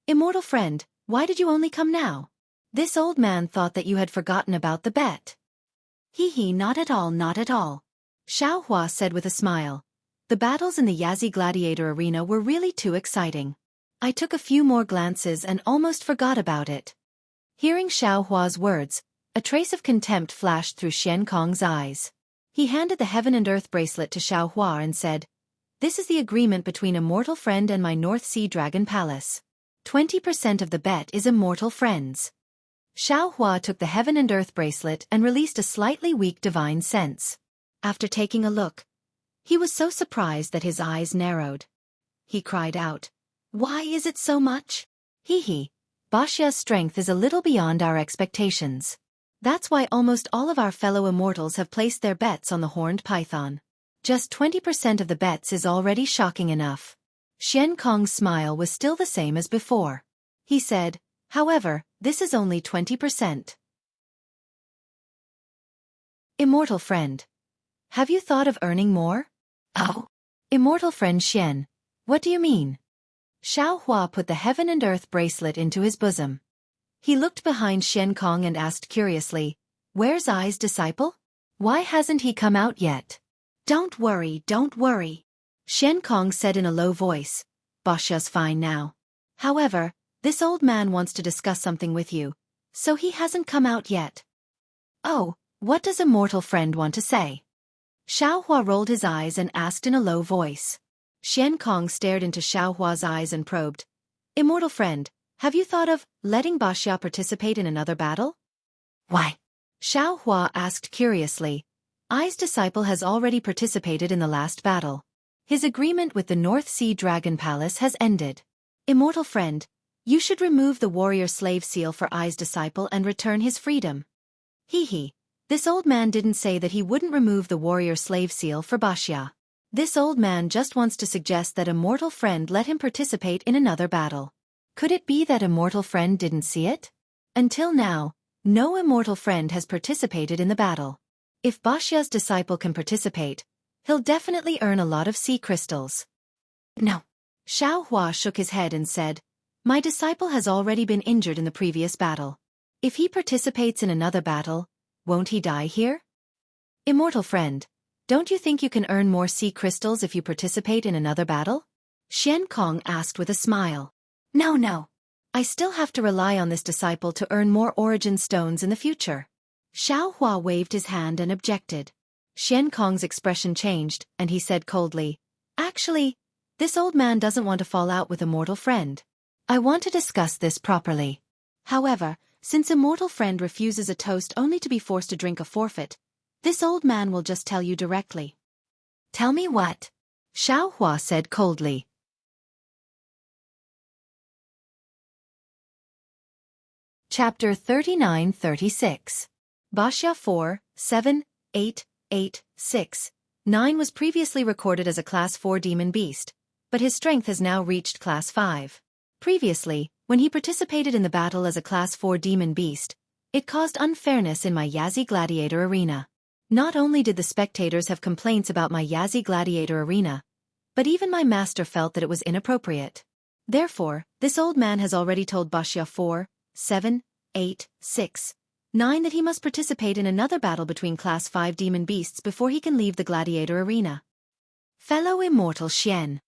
"Immortal friend, why did you only come now? This old man thought that you had forgotten about the bet." "Hee, not at all, not at all," Xiaohua said with a smile. "The battles in the Yazi Gladiator Arena were really too exciting. I took a few more glances and almost forgot about it." Hearing Xiaohua's words, a trace of contempt flashed through Xianxia's eyes. He handed the Heaven and Earth bracelet to Xiaohua and said, "This is the agreement between Immortal Friend and my North Sea Dragon Palace. 20% of the bet is Immortal Friends." Xiaohua took the Heaven and Earth bracelet and released a slightly weak divine sense. After taking a look, he was so surprised that his eyes narrowed. He cried out, "Why is it so much? Wuxia's strength is a little beyond our expectations. That's why almost all of our fellow immortals have placed their bets on the horned python. Just 20% of the bets is already shocking enough." Xianxia's smile was still the same as before. He said, "However, this is only 20%. Immortal friend, have you thought of earning more?" "Oh." "Immortal friend Xian, what do you mean?" Xiaohua put the Heaven and Earth bracelet into his bosom. He looked behind Xianxia and asked curiously, "Where's Ai's disciple? Why hasn't he come out yet?" Don't worry, Xianxia said in a low voice. "Wuxia's fine now. However, this old man wants to discuss something with you, so he hasn't come out yet." "Oh, what does Immortal Friend want to say?" Xiaohua rolled his eyes and asked in a low voice. Xianxia stared into Xiaohua's eyes and probed, "Immortal Friend, have you thought of letting Wuxia participate in another battle?" "Why?" Xiaohua asked curiously. Ai's disciple has already participated in the last battle. His agreement with the North Sea Dragon Palace has ended. Immortal Friend, you should remove the warrior slave seal for Ai's disciple and return his freedom. This old man didn't say that he wouldn't remove the warrior slave seal for Wuxia. This old man just wants to suggest that Immortal Friend let him participate in another battle. Could it be that Immortal Friend didn't see it? Until now, no Immortal Friend has participated in the battle. If Wuxia's disciple can participate, he'll definitely earn a lot of sea crystals. No. Xiaohua shook his head and said, "My disciple has already been injured in the previous battle. If he participates in another battle, won't he die here?" "Immortal Friend, Don't you think you can earn more sea crystals if you participate in another battle? Xianxia asked with a smile. No. I still have to rely on this disciple to earn more origin stones in the future. Xiaohua waved his hand and objected. Xianxia's expression changed, and he said coldly, Actually, this old man doesn't want to fall out with Immortal Friend. I want to discuss this properly. However, since Immortal Friend refuses a toast only to be forced to drink a forfeit, this old man will just tell you directly. Tell me what? Xiaohua said coldly. Chapter 39-36. Wuxia 4, 7, 8, 8, 6, 9 was previously recorded as a Class 4 demon beast, but his strength has now reached Class 5. Previously, when he participated in the battle as a Class 4 demon beast, it caused unfairness in my Yazi Gladiator Arena. Not only did the spectators have complaints about my Yazi Gladiator Arena, but even my master felt that it was inappropriate. Therefore, this old man has already told Wuxia 4, 7, 8, 6, 9 that he must participate in another battle between Class 5 demon beasts before he can leave the gladiator arena. Fellow Immortal Xian.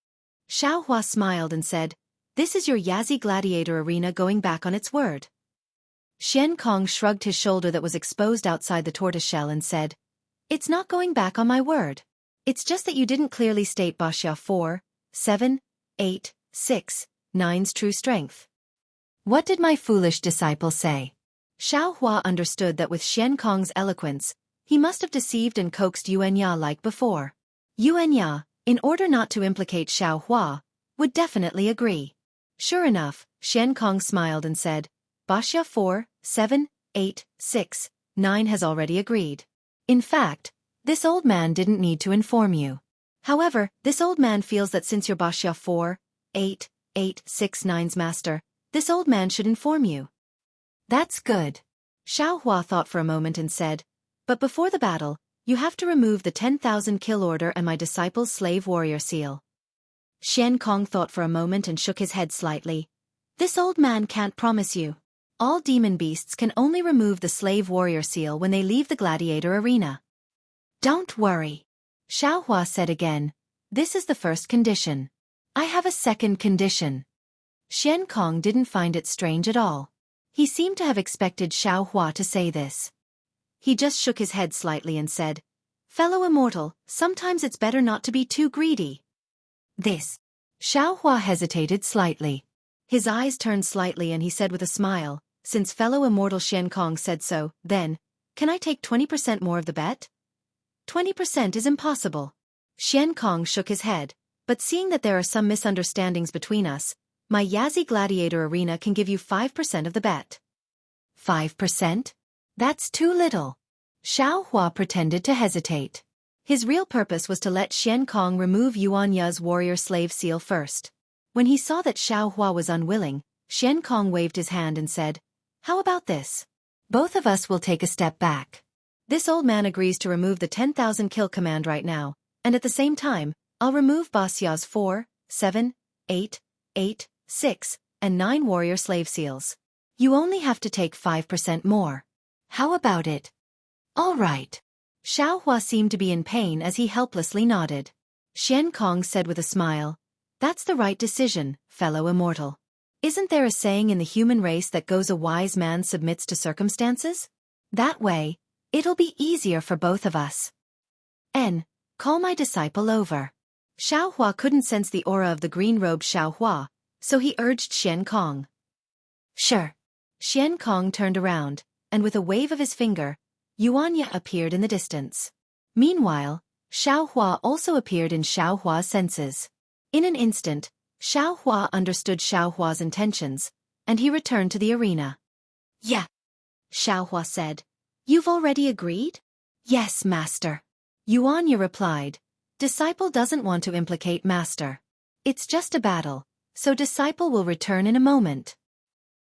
Xiaohua smiled and said, This is your Yazi Gladiator Arena going back on its word. Xianxia shrugged his shoulder that was exposed outside the tortoiseshell and said, It's not going back on my word. It's just that you didn't clearly state Wuxia 4, 7, 8, 6, 9's true strength. What did my foolish disciple say? Xiaohua understood that with Xianxia's eloquence, he must have deceived and coaxed Yuanya like before. Yuanya, in order not to implicate Xiaohua, would definitely agree. Sure enough, Xianxia smiled and said, Wuxia 4, 7, 8, 6, 9 has already agreed. In fact, this old man didn't need to inform you. However, this old man feels that since you're Wuxia 4, 8, 8, 6, 9's master, this old man should inform you. That's good. Xiaohua thought for a moment and said, But before the battle, you have to remove the 10,000 kill order and my disciple's slave warrior seal. Xianxia thought for a moment and shook his head slightly. This old man can't promise you. All demon beasts can only remove the slave warrior seal when they leave the gladiator arena. Don't worry. Xiaohua said again, This is the first condition. I have a second condition. Xianxia didn't find it strange at all. He seemed to have expected Xiaohua to say this. He just shook his head slightly and said, Fellow Immortal, sometimes it's better not to be too greedy. This. Xiaohua hesitated slightly. His eyes turned slightly and he said with a smile, Since fellow Immortal Xianxia said so, then, can I take 20% more of the bet? 20% is impossible. Xianxia shook his head, but seeing that there are some misunderstandings between us, my Yazi Gladiator Arena can give you 5% of the bet. 5%? That's too little. Xiaohua pretended to hesitate. His real purpose was to let Xianxia remove Yuanya's warrior slave seal first. When he saw that Xiaohua was unwilling, Xianxia waved his hand and said, How about this? Both of us will take a step back. This old man agrees to remove the 10,000 kill command right now, and at the same time, I'll remove Wuxia's 4, 7, 8, 8, 6, and 9 warrior slave seals. You only have to take 5% more. How about it? All right. Xiaohua seemed to be in pain as he helplessly nodded. Xianxia said with a smile, That's the right decision, fellow Immortal. Isn't there a saying in the human race that goes a wise man submits to circumstances? That way, it'll be easier for both of us. Call my disciple over. Xiaohua couldn't sense the aura of the green-robed Xiaohua, so he urged Xianxia. Sure. Xianxia turned around, and with a wave of his finger, Yuanya appeared in the distance. Meanwhile, Xiaohua also appeared in Xiaohua's senses. In an instant, Xiaohua understood Xiaohua's intentions, and he returned to the arena. Yeah. Xiaohua said. You've already agreed? Yes, master. Yuanya replied. Disciple doesn't want to implicate master. It's just a battle, so disciple will return in a moment.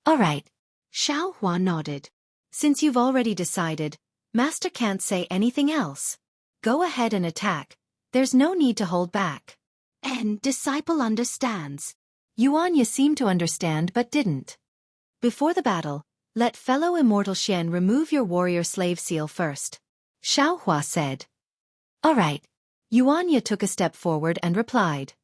All right. Xiaohua nodded. Since you've already decided, master can't say anything else. Go ahead and attack. There's no need to hold back. And disciple understands. Yuanya seemed to understand but didn't. Before the battle, let fellow Immortal Xian remove your warrior slave seal first. Xiaohua said. All right. Xianxia took a step forward and replied.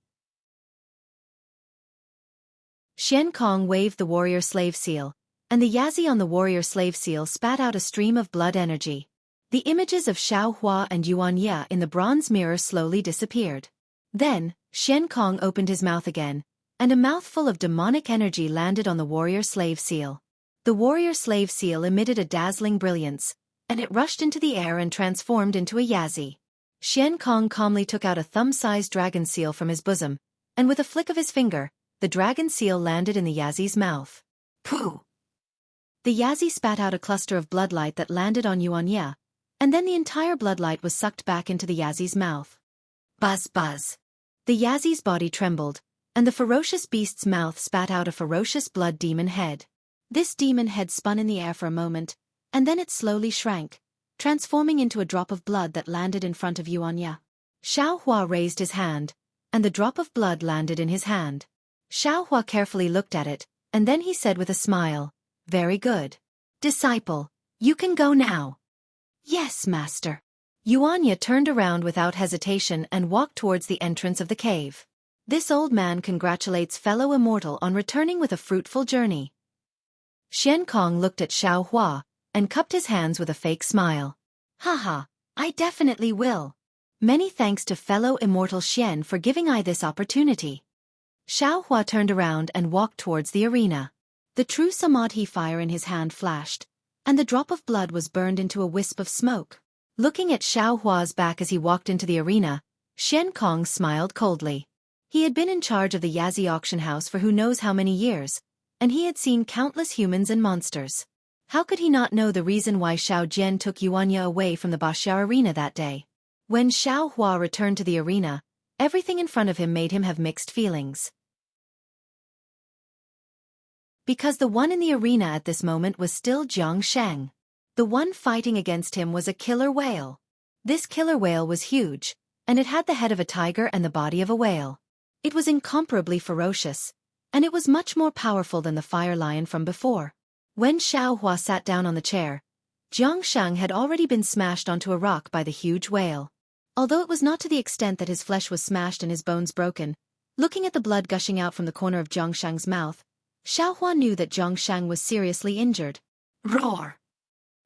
Xiankong waved the warrior slave seal, and the Yazi on the warrior slave seal spat out a stream of blood energy. The images of Xiaohua and Xianxia in the bronze mirror slowly disappeared. Then, Xiankong opened his mouth again, and a mouthful of demonic energy landed on the warrior slave seal. The warrior slave seal emitted a dazzling brilliance, and it rushed into the air and transformed into a Yazi. Xiankong calmly took out a thumb-sized dragon seal from his bosom, and with a flick of his finger, the dragon seal landed in the Yazi's mouth. Pooh! The Yazi spat out a cluster of bloodlight that landed on Xianxia, and then the entire bloodlight was sucked back into the Yazi's mouth. Buzz buzz! The Yazi's body trembled, and the ferocious beast's mouth spat out a ferocious blood demon head. This demon head spun in the air for a moment, and then it slowly shrank, transforming into a drop of blood that landed in front of Xianxia. Xiaohua raised his hand, and the drop of blood landed in his hand. Xiaohua carefully looked at it, and then he said with a smile, "Very good. Disciple, you can go now." "Yes, master." Xianxia turned around without hesitation and walked towards the entrance of the cave. This old man congratulates fellow Immortal on returning with a fruitful journey. Xiankong looked at Xiaohua, and cupped his hands with a fake smile. "Haha, I definitely will. Many thanks to fellow Immortal Xian for giving I this opportunity." Xiaohua turned around and walked towards the arena. The true samadhi fire in his hand flashed, and the drop of blood was burned into a wisp of smoke. Looking at Xiaohua's back as he walked into the arena, Xiankong smiled coldly. He had been in charge of the Yazi auction house for who knows how many years, and he had seen countless humans and monsters. How could he not know the reason why Xiao Jian took Xianxia away from the Bashar arena that day? When Xiaohua returned to the arena, everything in front of him made him have mixed feelings. Because the one in the arena at this moment was still Jiang Sheng. The one fighting against him was a killer whale. This killer whale was huge, and it had the head of a tiger and the body of a whale. It was incomparably ferocious, and it was much more powerful than the fire lion from before. When Xiaohua sat down on the chair, Jiang Sheng had already been smashed onto a rock by the huge whale. Although it was not to the extent that his flesh was smashed and his bones broken, looking at the blood gushing out from the corner of Jiang Sheng's mouth, Xiaohua knew that Jiang Sheng was seriously injured. Roar!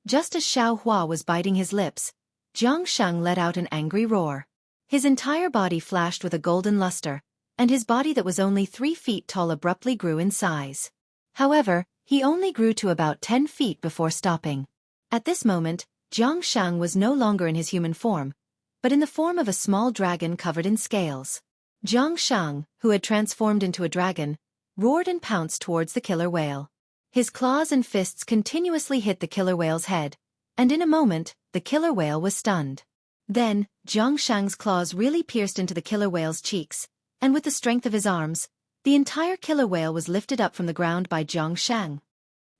Just as Xiaohua was biting his lips, Jiang Sheng let out an angry roar. His entire body flashed with a golden luster, and his body that was only 3 feet tall abruptly grew in size. However, he only grew to about 10 feet before stopping. At this moment, Jiang Sheng was no longer in his human form, but in the form of a small dragon covered in scales. Jiang Sheng, who had transformed into a dragon, roared and pounced towards the killer whale. His claws and fists continuously hit the killer whale's head, and in a moment, the killer whale was stunned. Then, Jiang Sheng's claws really pierced into the killer whale's cheeks, and with the strength of his arms, the entire killer whale was lifted up from the ground by Jiang Sheng.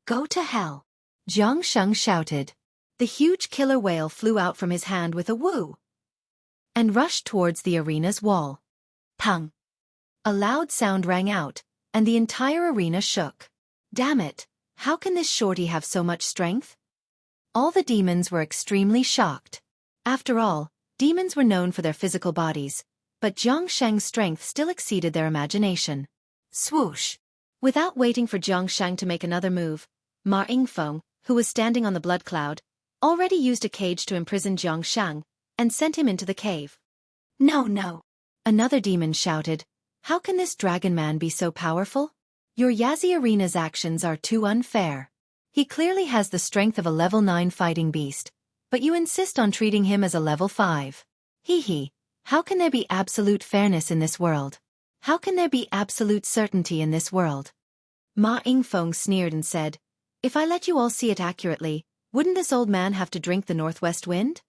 "Go to hell!" Jiang Sheng shouted. The huge killer whale flew out from his hand with a woo, and rushed towards the arena's wall. Pung! A loud sound rang out, and the entire arena shook. Damn it, how can this shorty have so much strength? All the demons were extremely shocked. After all, demons were known for their physical bodies, but Jiang Sheng's strength still exceeded their imagination. Swoosh! Without waiting for Jiang Sheng to make another move, Ma Yingfeng, who was standing on the blood cloud, already used a cage to imprison Jiang Sheng, and sent him into the cave. "No, no!" Another demon shouted. "How can this dragon man be so powerful? Your Yazi Arena's actions are too unfair. He clearly has the strength of a level 9 fighting beast, but you insist on treating him as a level 5. Hee hee, how can there be absolute fairness in this world? How can there be absolute certainty in this world?" Ma Yingfeng sneered and said, "If I let you all see it accurately, wouldn't this old man have to drink the northwest wind?"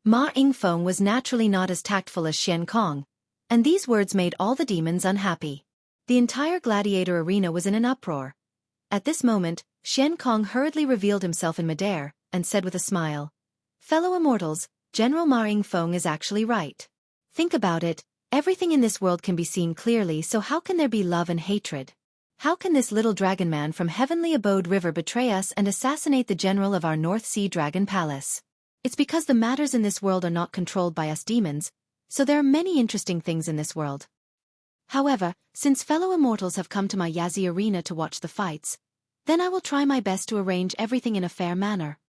Ma Yingfeng was naturally not as tactful as Xiankong, and these words made all the demons unhappy. The entire gladiator arena was in an uproar. At this moment, Xiankong hurriedly revealed himself in midair, and said with a smile, "Fellow immortals, General Ma Yingfeng is actually right. Think about it, everything in this world can be seen clearly, so how can there be love and hatred? How can this little dragon man from Heavenly Abode River betray us and assassinate the general of our North Sea Dragon Palace? It's because the matters in this world are not controlled by us demons, so there are many interesting things in this world. However, since fellow immortals have come to my Yazi arena to watch the fights, then I will try my best to arrange everything in a fair manner.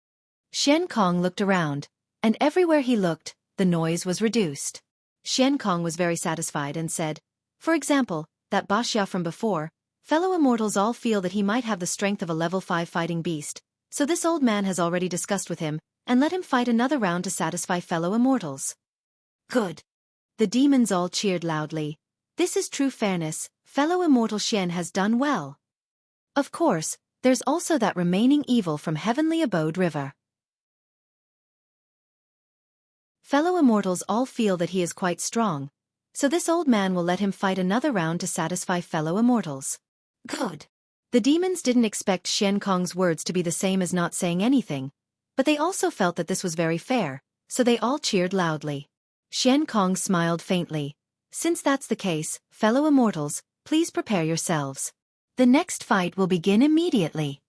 Xianxia looked around, and everywhere he looked, the noise was reduced. Xianxia was very satisfied and said, "For example, that Wuxia from before, fellow immortals all feel that he might have the strength of a level 5 fighting beast, so this old man has already discussed with him, and let him fight another round to satisfy fellow immortals." Good. The demons all cheered loudly. This is true fairness, fellow immortal Xian has done well. Of course, there's also that remaining evil from Heavenly Abode River. Fellow immortals all feel that he is quite strong, so this old man will let him fight another round to satisfy fellow immortals. Good. The demons didn't expect Xianxia's words to be the same as not saying anything, but they also felt that this was very fair, so they all cheered loudly. Xianxia smiled faintly. Since that's the case, fellow immortals, please prepare yourselves. The next fight will begin immediately.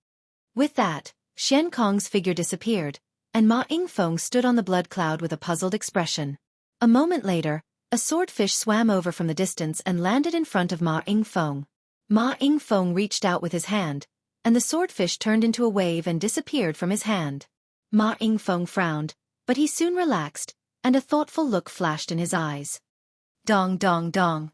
With that, Xianxia's figure disappeared, and Ma Yingfeng stood on the blood cloud with a puzzled expression. A moment later, a swordfish swam over from the distance and landed in front of Ma Yingfeng. Ma Yingfeng reached out with his hand, and the swordfish turned into a wave and disappeared from his hand. Ma Yingfeng frowned, but he soon relaxed, and a thoughtful look flashed in his eyes. Dong dong dong.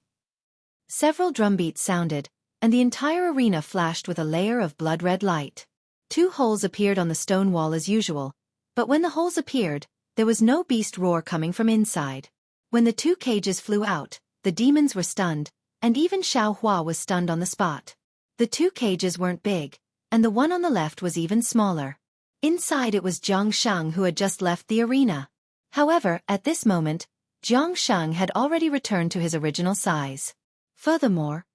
Several drumbeats sounded, and the entire arena flashed with a layer of blood-red light. 2 holes appeared on the stone wall as usual, but when the holes appeared, there was no beast roar coming from inside. When the 2 cages flew out, the demons were stunned, and even Xiaohua was stunned on the spot. The 2 cages weren't big, and the one on the left was even smaller. Inside it was Jianghu who had just left the arena. However, at this moment, Jianghu had already returned to his original size. Furthermore,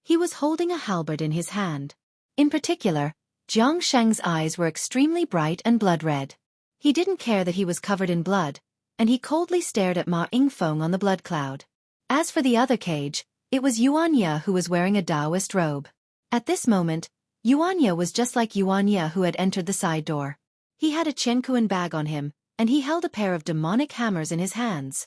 he was holding a halberd in his hand. In particular, Jianghu's eyes were extremely bright and blood-red. He didn't care that he was covered in blood, and he coldly stared at Ma Yingfeng on the blood cloud. As for the other cage, it was Xianxia who was wearing a Taoist robe. At this moment, Xianxia was just like Xianxia who had entered the side door. He had a Chenkuan bag on him, and he held a pair of demonic hammers in his hands.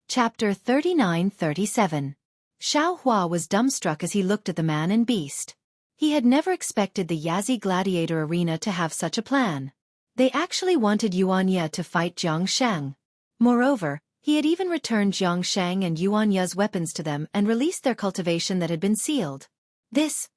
Chapter 39-37. Xiaohua was dumbstruck as he looked at the man and beast. He had never expected the Yazi Gladiator Arena to have such a plan. They actually wanted Xianxia to fight Jianghu. Moreover, he had even returned Jianghu and Xianxia's weapons to them and released their cultivation that had been sealed. This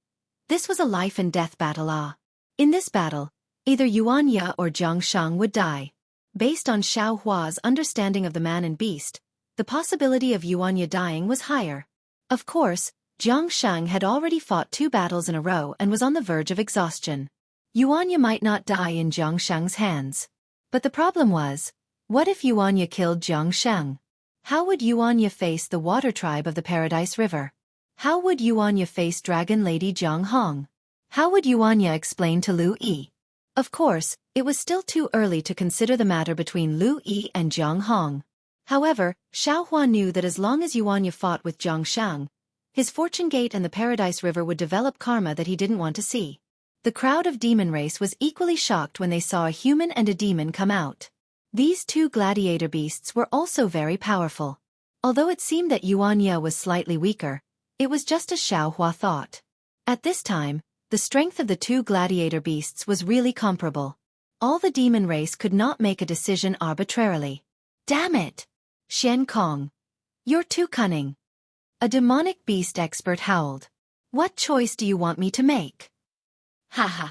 was a life-and-death battle. In this battle, either Xianxia or Jianghu would die. Based on Xiaohua's understanding of the man and beast, the possibility of Xianxia dying was higher. Of course, Jianghu had already fought 2 battles in a row and was on the verge of exhaustion. Xianxia might not die in Jianghu's hands. But the problem was, what if Xianxia killed Jianghu? How would Xianxia face the water tribe of the Paradise River? How would Xianxia face Dragon Lady Jianghu? How would Xianxia explain to Lu Yi? Of course, it was still too early to consider the matter between Lu Yi and Jianghu. However, Xiaohua knew that as long as Xianxia fought with Jianghu, his fortune gate and the Paradise River would develop karma that he didn't want to see. The crowd of demon race was equally shocked when they saw a human and a demon come out. These 2 gladiator beasts were also very powerful. Although it seemed that Xianxia was slightly weaker, it was just as Xiaohua thought. At this time, the strength of the 2 gladiator beasts was really comparable. All the demon race could not make a decision arbitrarily. Damn it! Xianxia, you're too cunning. A demonic beast expert howled. What choice do you want me to make? Haha.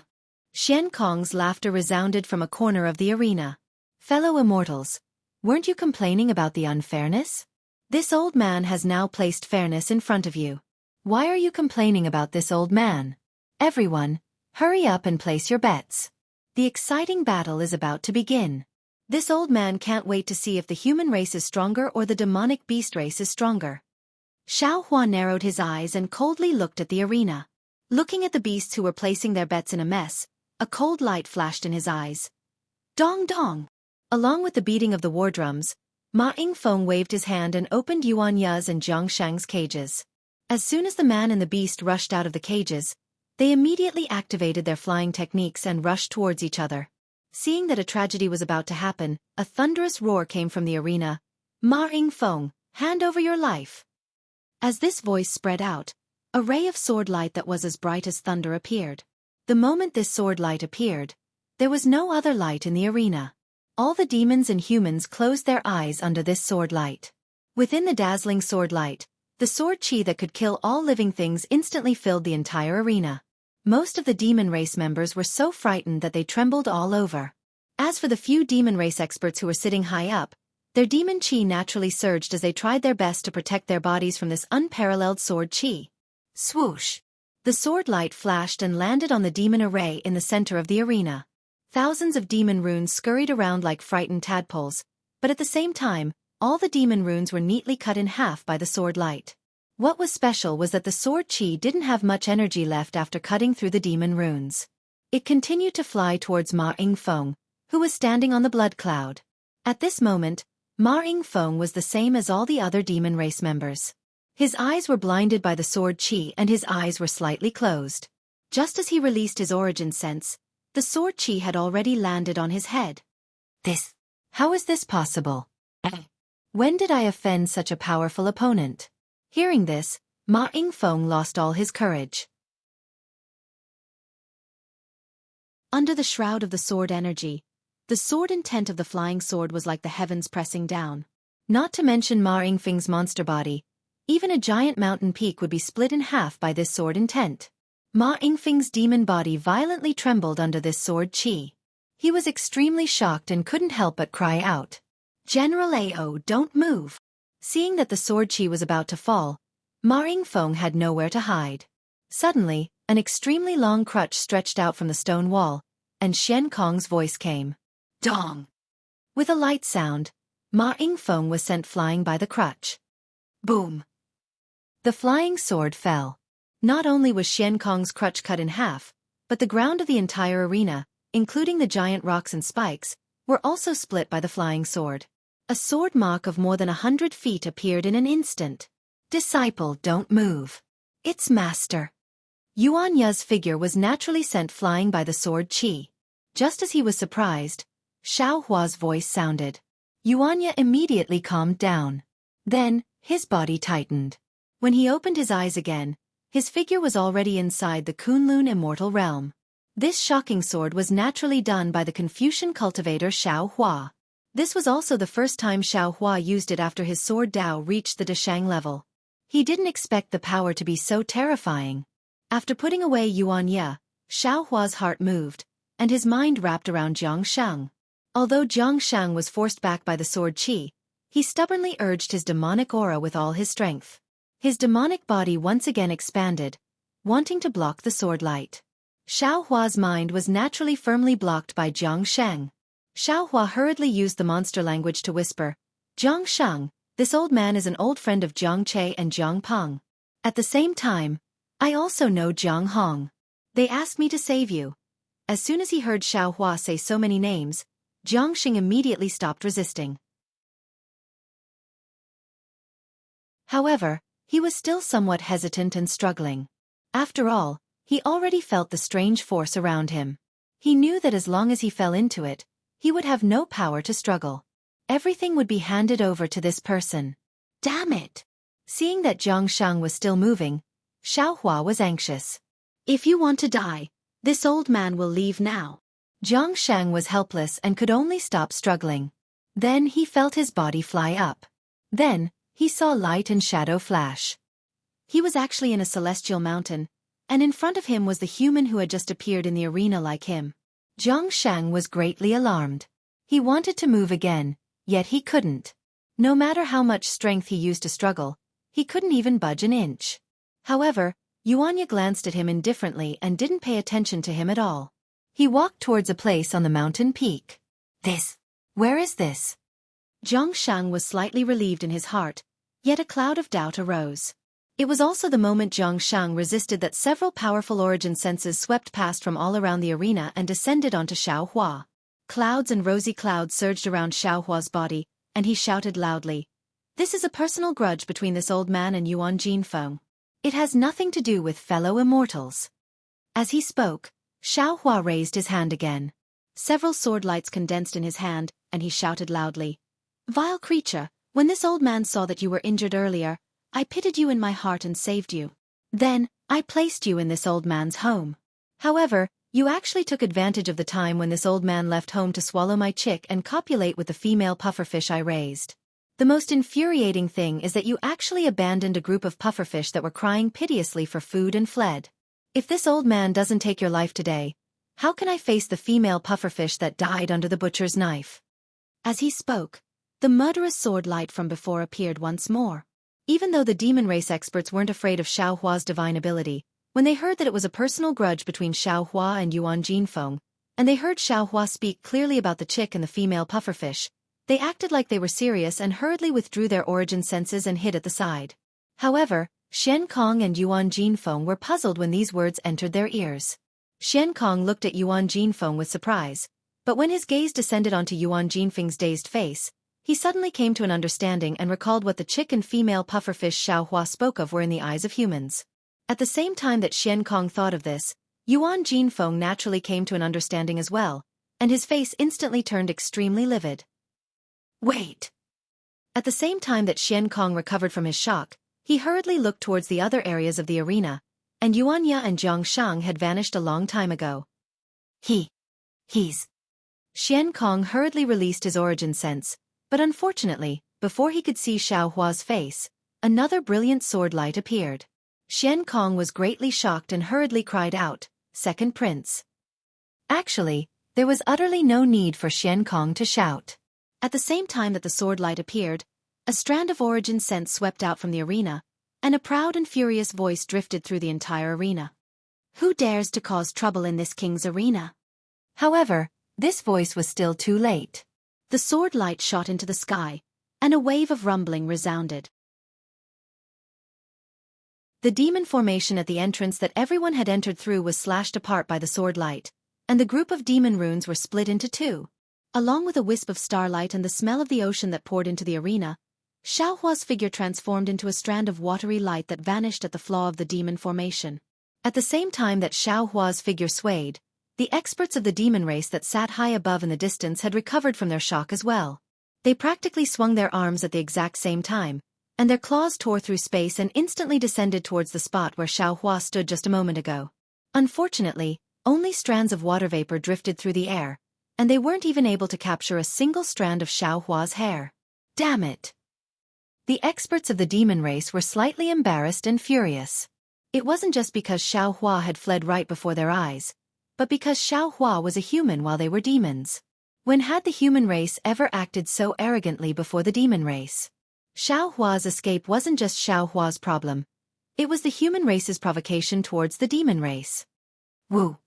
Xianxia's laughter resounded from a corner of the arena. Fellow immortals, weren't you complaining about the unfairness? This old man has now placed fairness in front of you. Why are you complaining about this old man? Everyone, hurry up and place your bets. The exciting battle is about to begin. This old man can't wait to see if the human race is stronger or the demonic beast race is stronger. Xiaohua narrowed his eyes and coldly looked at the arena. Looking at the beasts who were placing their bets in a mess, a cold light flashed in his eyes. Dong dong! Along with the beating of the war drums, Ma Yingfeng waved his hand and opened Xianxia's and Jianghu's cages. As soon as the man and the beast rushed out of the cages, They immediately activated their flying techniques and rushed towards each other. Seeing that a tragedy was about to happen, a thunderous roar came from the arena. "Ma Yingfeng, hand over your life." As this voice spread out, a ray of sword light that was as bright as thunder appeared. The moment this sword light appeared, there was no other light in the arena. All the demons and humans closed their eyes under this sword light. Within the dazzling sword light, the sword chi that could kill all living things instantly filled the entire arena. Most of the demon race members were so frightened that they trembled all over. As for the few demon race experts who were sitting high up, their demon chi naturally surged as they tried their best to protect their bodies from this unparalleled sword chi. Swoosh! The sword light flashed and landed on the demon array in the center of the arena. Thousands of demon runes scurried around like frightened tadpoles, but at the same time, all the demon runes were neatly cut in half by the sword light. What was special was that the sword chi didn't have much energy left after cutting through the demon runes. It continued to fly towards Ma Yingfeng, who was standing on the blood cloud. At this moment, Ma Yingfeng was the same as all the other demon race members. His eyes were blinded by the sword chi and his eyes were slightly closed. Just as he released his origin sense, the sword chi had already landed on his head. How is this possible? When did I offend such a powerful opponent? Hearing this, Ma Yingfeng lost all his courage. Under the shroud of the sword energy, the sword intent of the flying sword was like the heavens pressing down. Not to mention Ma Yingfeng's monster body, even a giant mountain peak would be split in half by this sword intent. Ma Yingfeng's demon body violently trembled under this sword chi. He was extremely shocked and couldn't help but cry out, "General Ao, don't move." Seeing that the sword chi was about to fall, Ma Yingfeng had nowhere to hide. Suddenly, an extremely long crutch stretched out from the stone wall, and Xianxia's voice came. Dong! With a light sound, Ma Yingfeng was sent flying by the crutch. Boom! The flying sword fell. Not only was Xianxia's crutch cut in half, but the ground of the entire arena, including the giant rocks and spikes, were also split by the flying sword. A sword mark of more than 100 feet appeared in an instant. "Disciple, don't move. It's master." Yuanya's figure was naturally sent flying by the sword chi. Just as he was surprised, Xiaohua's voice sounded. Yuanya immediately calmed down. Then, his body tightened. When he opened his eyes again, his figure was already inside the Kunlun Immortal realm. This shocking sword was naturally done by the Confucian cultivator Xiaohua. This was also the first time Xiaohua used it after his sword Dao reached the Dashang level. He didn't expect the power to be so terrifying. After putting away Yuanya, Xiaohua's heart moved, and his mind wrapped around Jianghu. Although Jianghu was forced back by the sword chi, he stubbornly urged his demonic aura with all his strength. His demonic body once again expanded, wanting to block the sword light. Xiaohua's mind was naturally firmly blocked by Jianghu. Xiaohua hurriedly used the monster language to whisper, "Jianghu, this old man is an old friend of Jiang Che and Jiang Peng. At the same time, I also know Jiang Hong. They asked me to save you." As soon as he heard Xiaohua say so many names, Jiangxing immediately stopped resisting. However, he was still somewhat hesitant and struggling. After all, he already felt the strange force around him. He knew that as long as he fell into it, he would have no power to struggle. Everything would be handed over to this person. Damn it! Seeing that Jiangxing was still moving, Xiaohua was anxious. "If you want to die, this old man will leave now." Jiangxing was helpless and could only stop struggling. Then he felt his body fly up. Then, he saw light and shadow flash. He was actually in a celestial mountain, and in front of him was the human who had just appeared in the arena like him. Jiangxing was greatly alarmed. He wanted to move again, yet he couldn't. No matter how much strength he used to struggle, he couldn't even budge an inch. However, Yuanya glanced at him indifferently and didn't pay attention to him at all. He walked towards a place on the mountain peak. Where is this? Jiangxing was slightly relieved in his heart, yet a cloud of doubt arose. It was also the moment Jiangxing resisted that several powerful origin senses swept past from all around the arena and descended onto Xiaohua. Clouds and rosy clouds surged around Xiaohua's body, and he shouted loudly, "This is a personal grudge between this old man and Yuan Jinfeng. It has nothing to do with fellow immortals." As he spoke, Xiaohua raised his hand again. Several sword lights condensed in his hand, and he shouted loudly. Vile creature, when this old man saw that you were injured earlier, I pitied you in my heart and saved you. Then, I placed you in this old man's home. However, you actually took advantage of the time when this old man left home to swallow my chick and copulate with the female pufferfish I raised. The most infuriating thing is that you actually abandoned a group of pufferfish that were crying piteously for food and fled. If this old man doesn't take your life today, how can I face the female pufferfish that died under the butcher's knife? As he spoke, the murderous sword light from before appeared once more. Even though the demon race experts weren't afraid of Xiaohua's divine ability, when they heard that it was a personal grudge between Xiaohua and Yuan Jinfeng, and they heard Xiaohua speak clearly about the chick and the female pufferfish, they acted like they were serious and hurriedly withdrew their origin senses and hid at the side. However, Xian Kong and Yuan Jinfeng were puzzled when these words entered their ears. Xian Kong looked at Yuan Jinfeng with surprise, but when his gaze descended onto Yuan Jinfeng's dazed face, he suddenly came to an understanding and recalled what the chick and female pufferfish Xiaohua spoke of were in the eyes of humans. At the same time that Xian Kong thought of this, Yuan Jinfeng naturally came to an understanding as well, and his face instantly turned extremely livid. Wait! At the same time that Xian Kong recovered from his shock, he hurriedly looked towards the other areas of the arena, and Yuanya and Jianghu had vanished a long time ago. He's... Xian Kong hurriedly released his origin sense, but unfortunately, before he could see Xiaohua's face, another brilliant sword light appeared. Xian Kong was greatly shocked and hurriedly cried out, "Second Prince." Actually, there was utterly no need for Xian Kong to shout. At the same time that the sword light appeared, a strand of origin sense swept out from the arena, and a proud and furious voice drifted through the entire arena. Who dares to cause trouble in this king's arena? However, this voice was still too late. The sword light shot into the sky, and a wave of rumbling resounded. The demon formation at the entrance that everyone had entered through was slashed apart by the sword light, and the group of demon runes were split into two. Along with a wisp of starlight and the smell of the ocean that poured into the arena, Xiaohua's figure transformed into a strand of watery light that vanished at the flaw of the demon formation. At the same time that Xiaohua's figure swayed, the experts of the demon race that sat high above in the distance had recovered from their shock as well. They practically swung their arms at the exact same time, and their claws tore through space and instantly descended towards the spot where Xiaohua stood just a moment ago. Unfortunately, only strands of water vapor drifted through the air, and they weren't even able to capture a single strand of Xiaohua's hair. Damn it! The experts of the demon race were slightly embarrassed and furious. It wasn't just because Xiaohua had fled right before their eyes, but because Xiaohua was a human while they were demons. When had the human race ever acted so arrogantly before the demon race? Xiaohua's escape wasn't just Xiaohua's problem. It was the human race's provocation towards the demon race. Woo!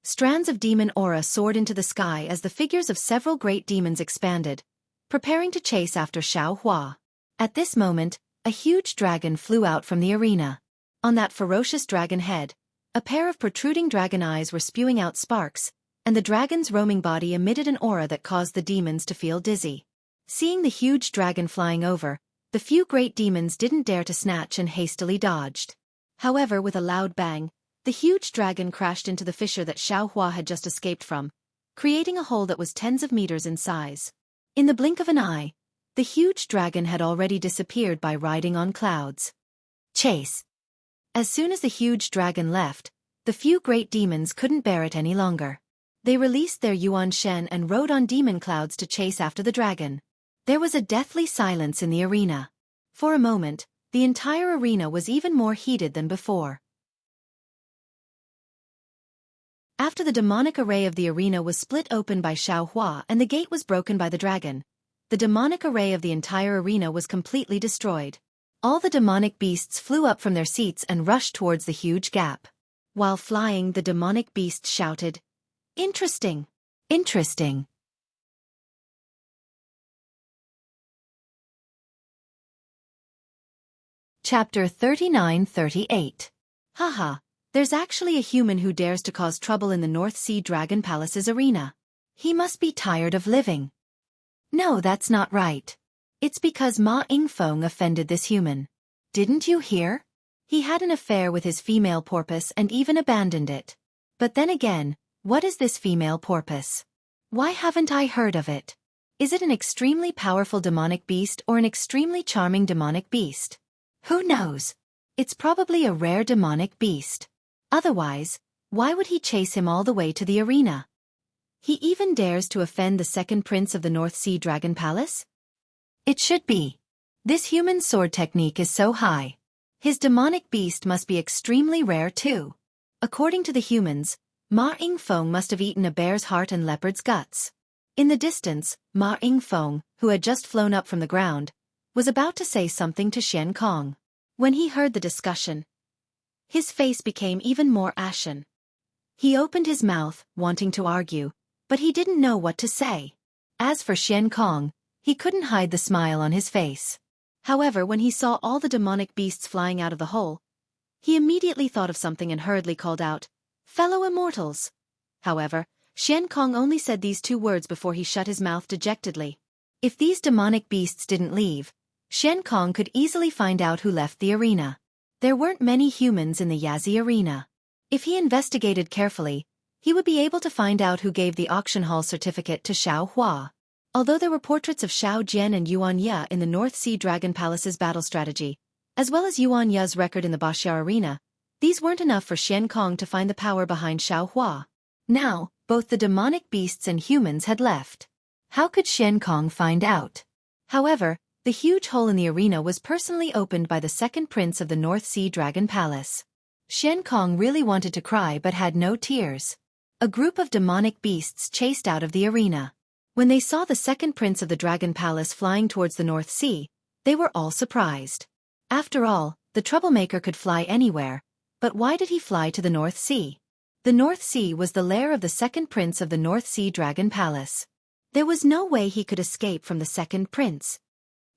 Strands of demon aura soared into the sky as the figures of several great demons expanded, preparing to chase after Xiaohua. At this moment, a huge dragon flew out from the arena. On that ferocious dragon head, a pair of protruding dragon eyes were spewing out sparks, and the dragon's roaming body emitted an aura that caused the demons to feel dizzy. Seeing the huge dragon flying over, the few great demons didn't dare to snatch and hastily dodged. However, with a loud bang, the huge dragon crashed into the fissure that Xiaohua had just escaped from, creating a hole that was tens of meters in size. In the blink of an eye, the huge dragon had already disappeared by riding on clouds. Chase! As soon as the huge dragon left, the few great demons couldn't bear it any longer. They released their Yuan Shen and rode on demon clouds to chase after the dragon. There was a deathly silence in the arena. For a moment, the entire arena was even more heated than before. After the demonic array of the arena was split open by Xiaohua and the gate was broken by the dragon, the demonic array of the entire arena was completely destroyed. All the demonic beasts flew up from their seats and rushed towards the huge gap. While flying, the demonic beasts shouted, "Interesting! Interesting!" Chapter 39-38. Haha, there's actually a human who dares to cause trouble in the North Sea Dragon Palace's arena. He must be tired of living. No, that's not right. It's because Ma Yingfeng offended this human. Didn't you hear? He had an affair with his female porpoise and even abandoned it. But then again, what is this female porpoise? Why haven't I heard of it? Is it an extremely powerful demonic beast or an extremely charming demonic beast? Who knows? It's probably a rare demonic beast. Otherwise, why would he chase him all the way to the arena? He even dares to offend the second prince of the North Sea Dragon Palace? It should be. This human sword technique is so high. His demonic beast must be extremely rare too. According to the humans, Ma Yingfeng must have eaten a bear's heart and leopard's guts. In the distance, Ma Yingfeng, who had just flown up from the ground, was about to say something to Xianxia. When he heard the discussion, his face became even more ashen. He opened his mouth, wanting to argue, but he didn't know what to say. As for Xianxia, he couldn't hide the smile on his face. However, when he saw all the demonic beasts flying out of the hole, he immediately thought of something and hurriedly called out, "Fellow immortals!" However, Xianxia only said these two words before he shut his mouth dejectedly. If these demonic beasts didn't leave, Xianxia could easily find out who left the arena. There weren't many humans in the Yazi arena. If he investigated carefully, he would be able to find out who gave the auction hall certificate to Xiao Hua. Although there were portraits of Xiao Jian and Yuan Ye in the North Sea Dragon Palace's battle strategy, as well as Yuan Ye's record in the Baxia arena, these weren't enough for Xianxia to find the power behind Xiao Hua. Now, both the demonic beasts and humans had left. How could Xianxia find out? However, the huge hole in the arena was personally opened by the second prince of the North Sea Dragon Palace. Xianxia really wanted to cry but had no tears. A group of demonic beasts chased out of the arena. When they saw the second prince of the Dragon Palace flying towards the North Sea, they were all surprised. After all, the troublemaker could fly anywhere, but why did he fly to the North Sea? The North Sea was the lair of the second prince of the North Sea Dragon Palace. There was no way he could escape from the second prince.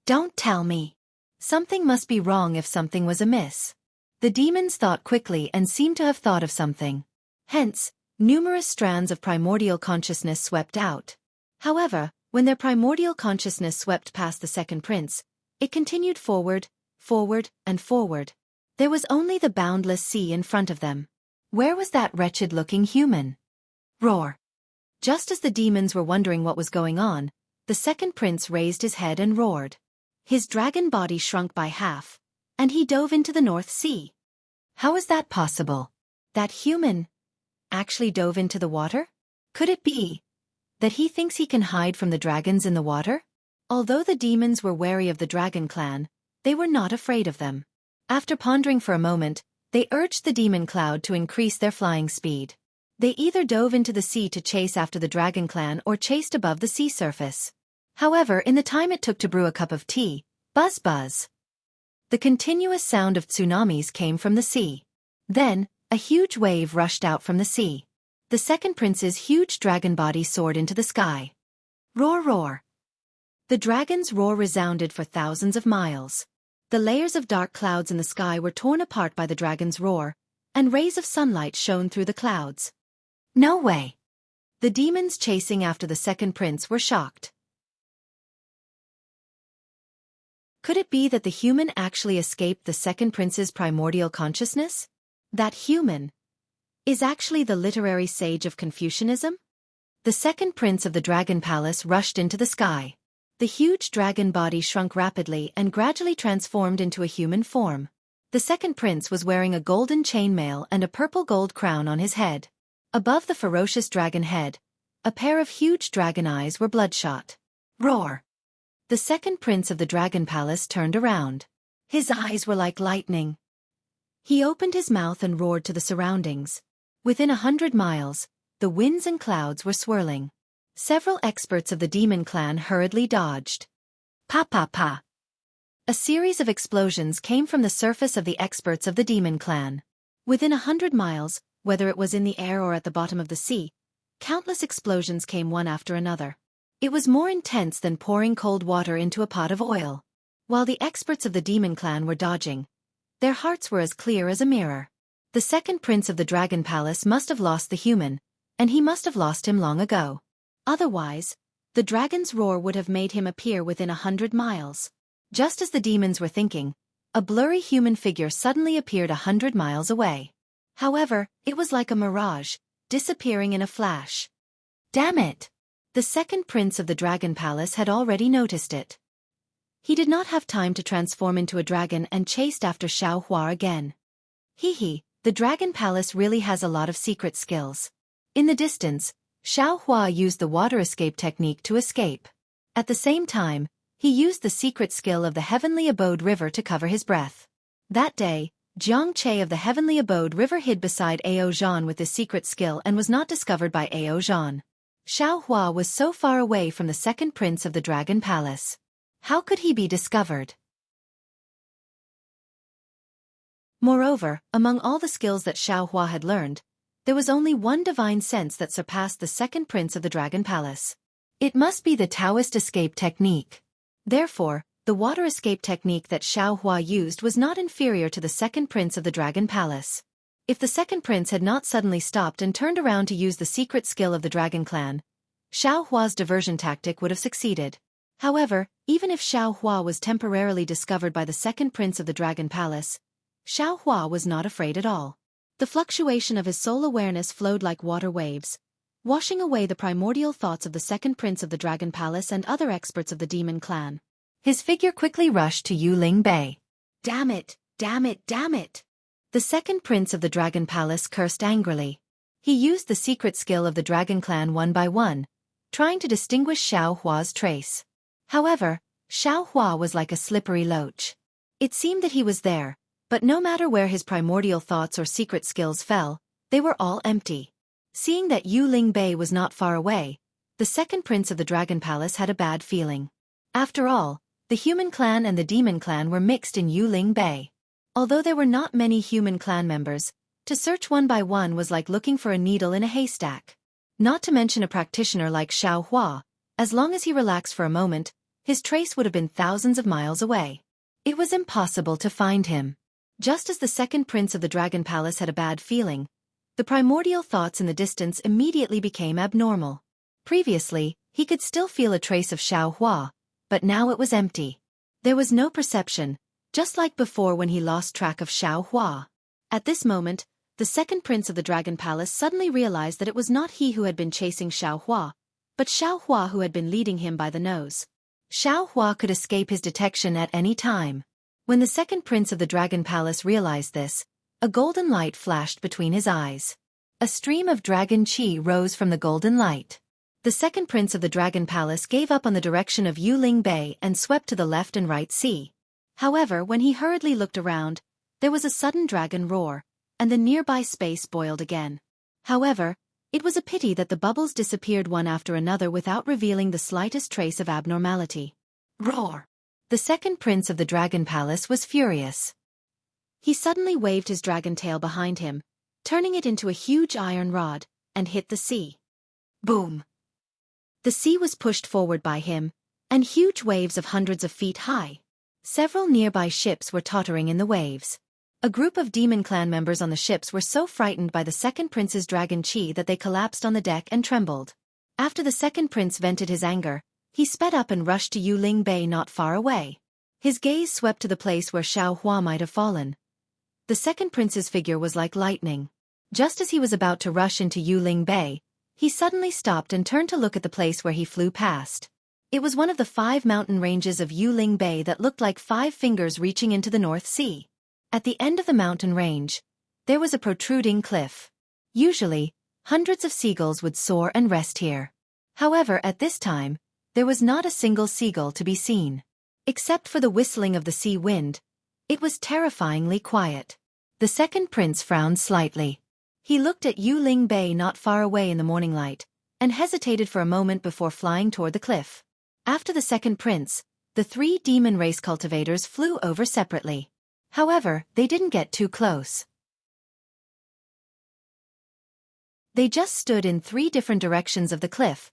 Don't tell me. Something must be wrong if something was amiss. The demons thought quickly and seemed to have thought of something. Hence, numerous strands of primordial consciousness swept out. However, when their primordial consciousness swept past the second prince, it continued forward, forward, and forward. There was only the boundless sea in front of them. Where was that wretched-looking human? Roar! Just as the demons were wondering what was going on, the second prince raised his head and roared. His dragon body shrunk by half, and he dove into the North Sea. How is that possible? That human actually dove into the water? Could it be that he thinks he can hide from the dragons in the water? Although the demons were wary of the dragon clan, they were not afraid of them. After pondering for a moment, they urged the demon cloud to increase their flying speed. They either dove into the sea to chase after the dragon clan or chased above the sea surface. However, in the time it took to brew a cup of tea, buzz buzz, the continuous sound of tsunamis came from the sea. Then, a huge wave rushed out from the sea. The second prince's huge dragon body soared into the sky. Roar, roar! The dragon's roar resounded for thousands of miles. The layers of dark clouds in the sky were torn apart by the dragon's roar, and rays of sunlight shone through the clouds. No way! The demons chasing after the second prince were shocked. Could it be that the human actually escaped the second prince's primordial consciousness? That human is actually the literary sage of Confucianism? The second prince of the Dragon Palace rushed into the sky. The huge dragon body shrunk rapidly and gradually transformed into a human form. The second prince was wearing a golden chainmail and a purple gold crown on his head. Above the ferocious dragon head, a pair of huge dragon eyes were bloodshot. Roar! The second prince of the Dragon Palace turned around. His eyes were like lightning. He opened his mouth and roared to the surroundings. Within 100 miles, the winds and clouds were swirling. Several experts of the demon clan hurriedly dodged. Pa pa pa! A series of explosions came from the surface of the experts of the demon clan. Within 100 miles, whether it was in the air or at the bottom of the sea, countless explosions came one after another. It was more intense than pouring cold water into a pot of oil. While the experts of the demon clan were dodging, their hearts were as clear as a mirror. The second prince of the Dragon Palace must have lost the human, and he must have lost him long ago. Otherwise, the dragon's roar would have made him appear within 100 miles. Just as the demons were thinking, a blurry human figure suddenly appeared 100 miles away. However, it was like a mirage, disappearing in a flash. Damn it! The second prince of the Dragon Palace had already noticed it. He did not have time to transform into a dragon and chased after Xiaohua again. The Dragon Palace really has a lot of secret skills. In the distance, Xiaohua used the water escape technique to escape. At the same time, he used the secret skill of the Heavenly Abode River to cover his breath. That day, Xianxia of the Heavenly Abode River hid beside Ao Zhan with his secret skill and was not discovered by Ao Zhan. Xiaohua was so far away from the second prince of the Dragon Palace. How could he be discovered? Moreover, among all the skills that Xiaohua had learned, there was only one divine sense that surpassed the second prince of the Dragon Palace. It must be the Taoist escape technique. Therefore, the water escape technique that Xiaohua used was not inferior to the second prince of the Dragon Palace. If the second prince had not suddenly stopped and turned around to use the secret skill of the Dragon Clan, Xiaohua's diversion tactic would have succeeded. However, even if Xiaohua was temporarily discovered by the second prince of the Dragon Palace, Xiaohua was not afraid at all. The fluctuation of his soul awareness flowed like water waves, washing away the primordial thoughts of the second prince of the Dragon Palace and other experts of the Demon Clan. His figure quickly rushed to Yuling Bay. Damn it, damn it, damn it! The second prince of the Dragon Palace cursed angrily. He used the secret skill of the Dragon Clan one by one, trying to distinguish Xiaohua's trace. However, Xiaohua was like a slippery loach. It seemed that he was there, but no matter where his primordial thoughts or secret skills fell, they were all empty. Seeing that Yuling Bay was not far away, the second prince of the Dragon Palace had a bad feeling. After all, the human clan and the demon clan were mixed in Yuling Bay. Although there were not many human clan members, to search one by one was like looking for a needle in a haystack. Not to mention a practitioner like Xiaohua, as long as he relaxed for a moment, his trace would have been thousands of miles away. It was impossible to find him. Just as the second prince of the Dragon Palace had a bad feeling, the primordial thoughts in the distance immediately became abnormal. Previously, he could still feel a trace of Xiaohua, but now it was empty. There was no perception, just like before when he lost track of Xiaohua. At this moment, the second prince of the Dragon Palace suddenly realized that it was not he who had been chasing Xiaohua, but Xiaohua who had been leading him by the nose. Xiaohua could escape his detection at any time. When the second prince of the Dragon Palace realized this, a golden light flashed between his eyes. A stream of dragon qi rose from the golden light. The second prince of the Dragon Palace gave up on the direction of Yuling Bay and swept to the left and right sea. However, when he hurriedly looked around, there was a sudden dragon roar, and the nearby space boiled again. However, it was a pity that the bubbles disappeared one after another without revealing the slightest trace of abnormality. Roar! The second prince of the Dragon Palace was furious. He suddenly waved his dragon tail behind him, turning it into a huge iron rod, and hit the sea. Boom! The sea was pushed forward by him, and huge waves of hundreds of feet high. Several nearby ships were tottering in the waves. A group of Demon Clan members on the ships were so frightened by the second prince's dragon qi that they collapsed on the deck and trembled. After the second prince vented his anger, he sped up and rushed to Yuling Bay not far away. His gaze swept to the place where Xiaohua might have fallen. The second prince's figure was like lightning. Just as he was about to rush into Yuling Bay, he suddenly stopped and turned to look at the place where he flew past. It was one of the 5 mountain ranges of Yuling Bay that looked like 5 fingers reaching into the North Sea. At the end of the mountain range, there was a protruding cliff. Usually, hundreds of seagulls would soar and rest here. However, at this time, there was not a single seagull to be seen. Except for the whistling of the sea wind, it was terrifyingly quiet. The second prince frowned slightly. He looked at Yuling Bay not far away in the morning light, and hesitated for a moment before flying toward the cliff. After the second prince, the 3 demon race cultivators flew over separately. However, they didn't get too close. They just stood in 3 different directions of the cliff,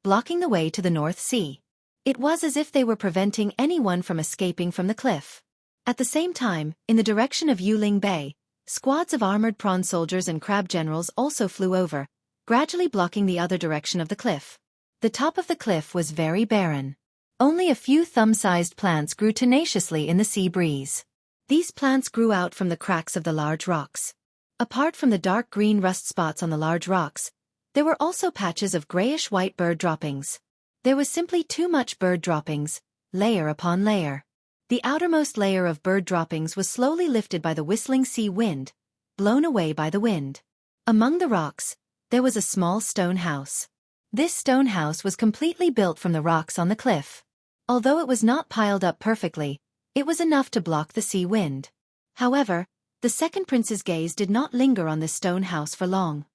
blocking the way to the North Sea. It was as if they were preventing anyone from escaping from the cliff. At the same time, in the direction of Yuling Bay, squads of armored prawn soldiers and crab generals also flew over, gradually blocking the other direction of the cliff. The top of the cliff was very barren. Only a few thumb-sized plants grew tenaciously in the sea breeze. These plants grew out from the cracks of the large rocks. Apart from the dark green rust spots on the large rocks, there were also patches of grayish-white bird droppings. There was simply too much bird droppings, layer upon layer. The outermost layer of bird droppings was slowly lifted by the whistling sea wind, blown away by the wind. Among the rocks, there was a small stone house. This stone house was completely built from the rocks on the cliff. Although it was not piled up perfectly, it was enough to block the sea wind. However, the second prince's gaze did not linger on this stone house for long.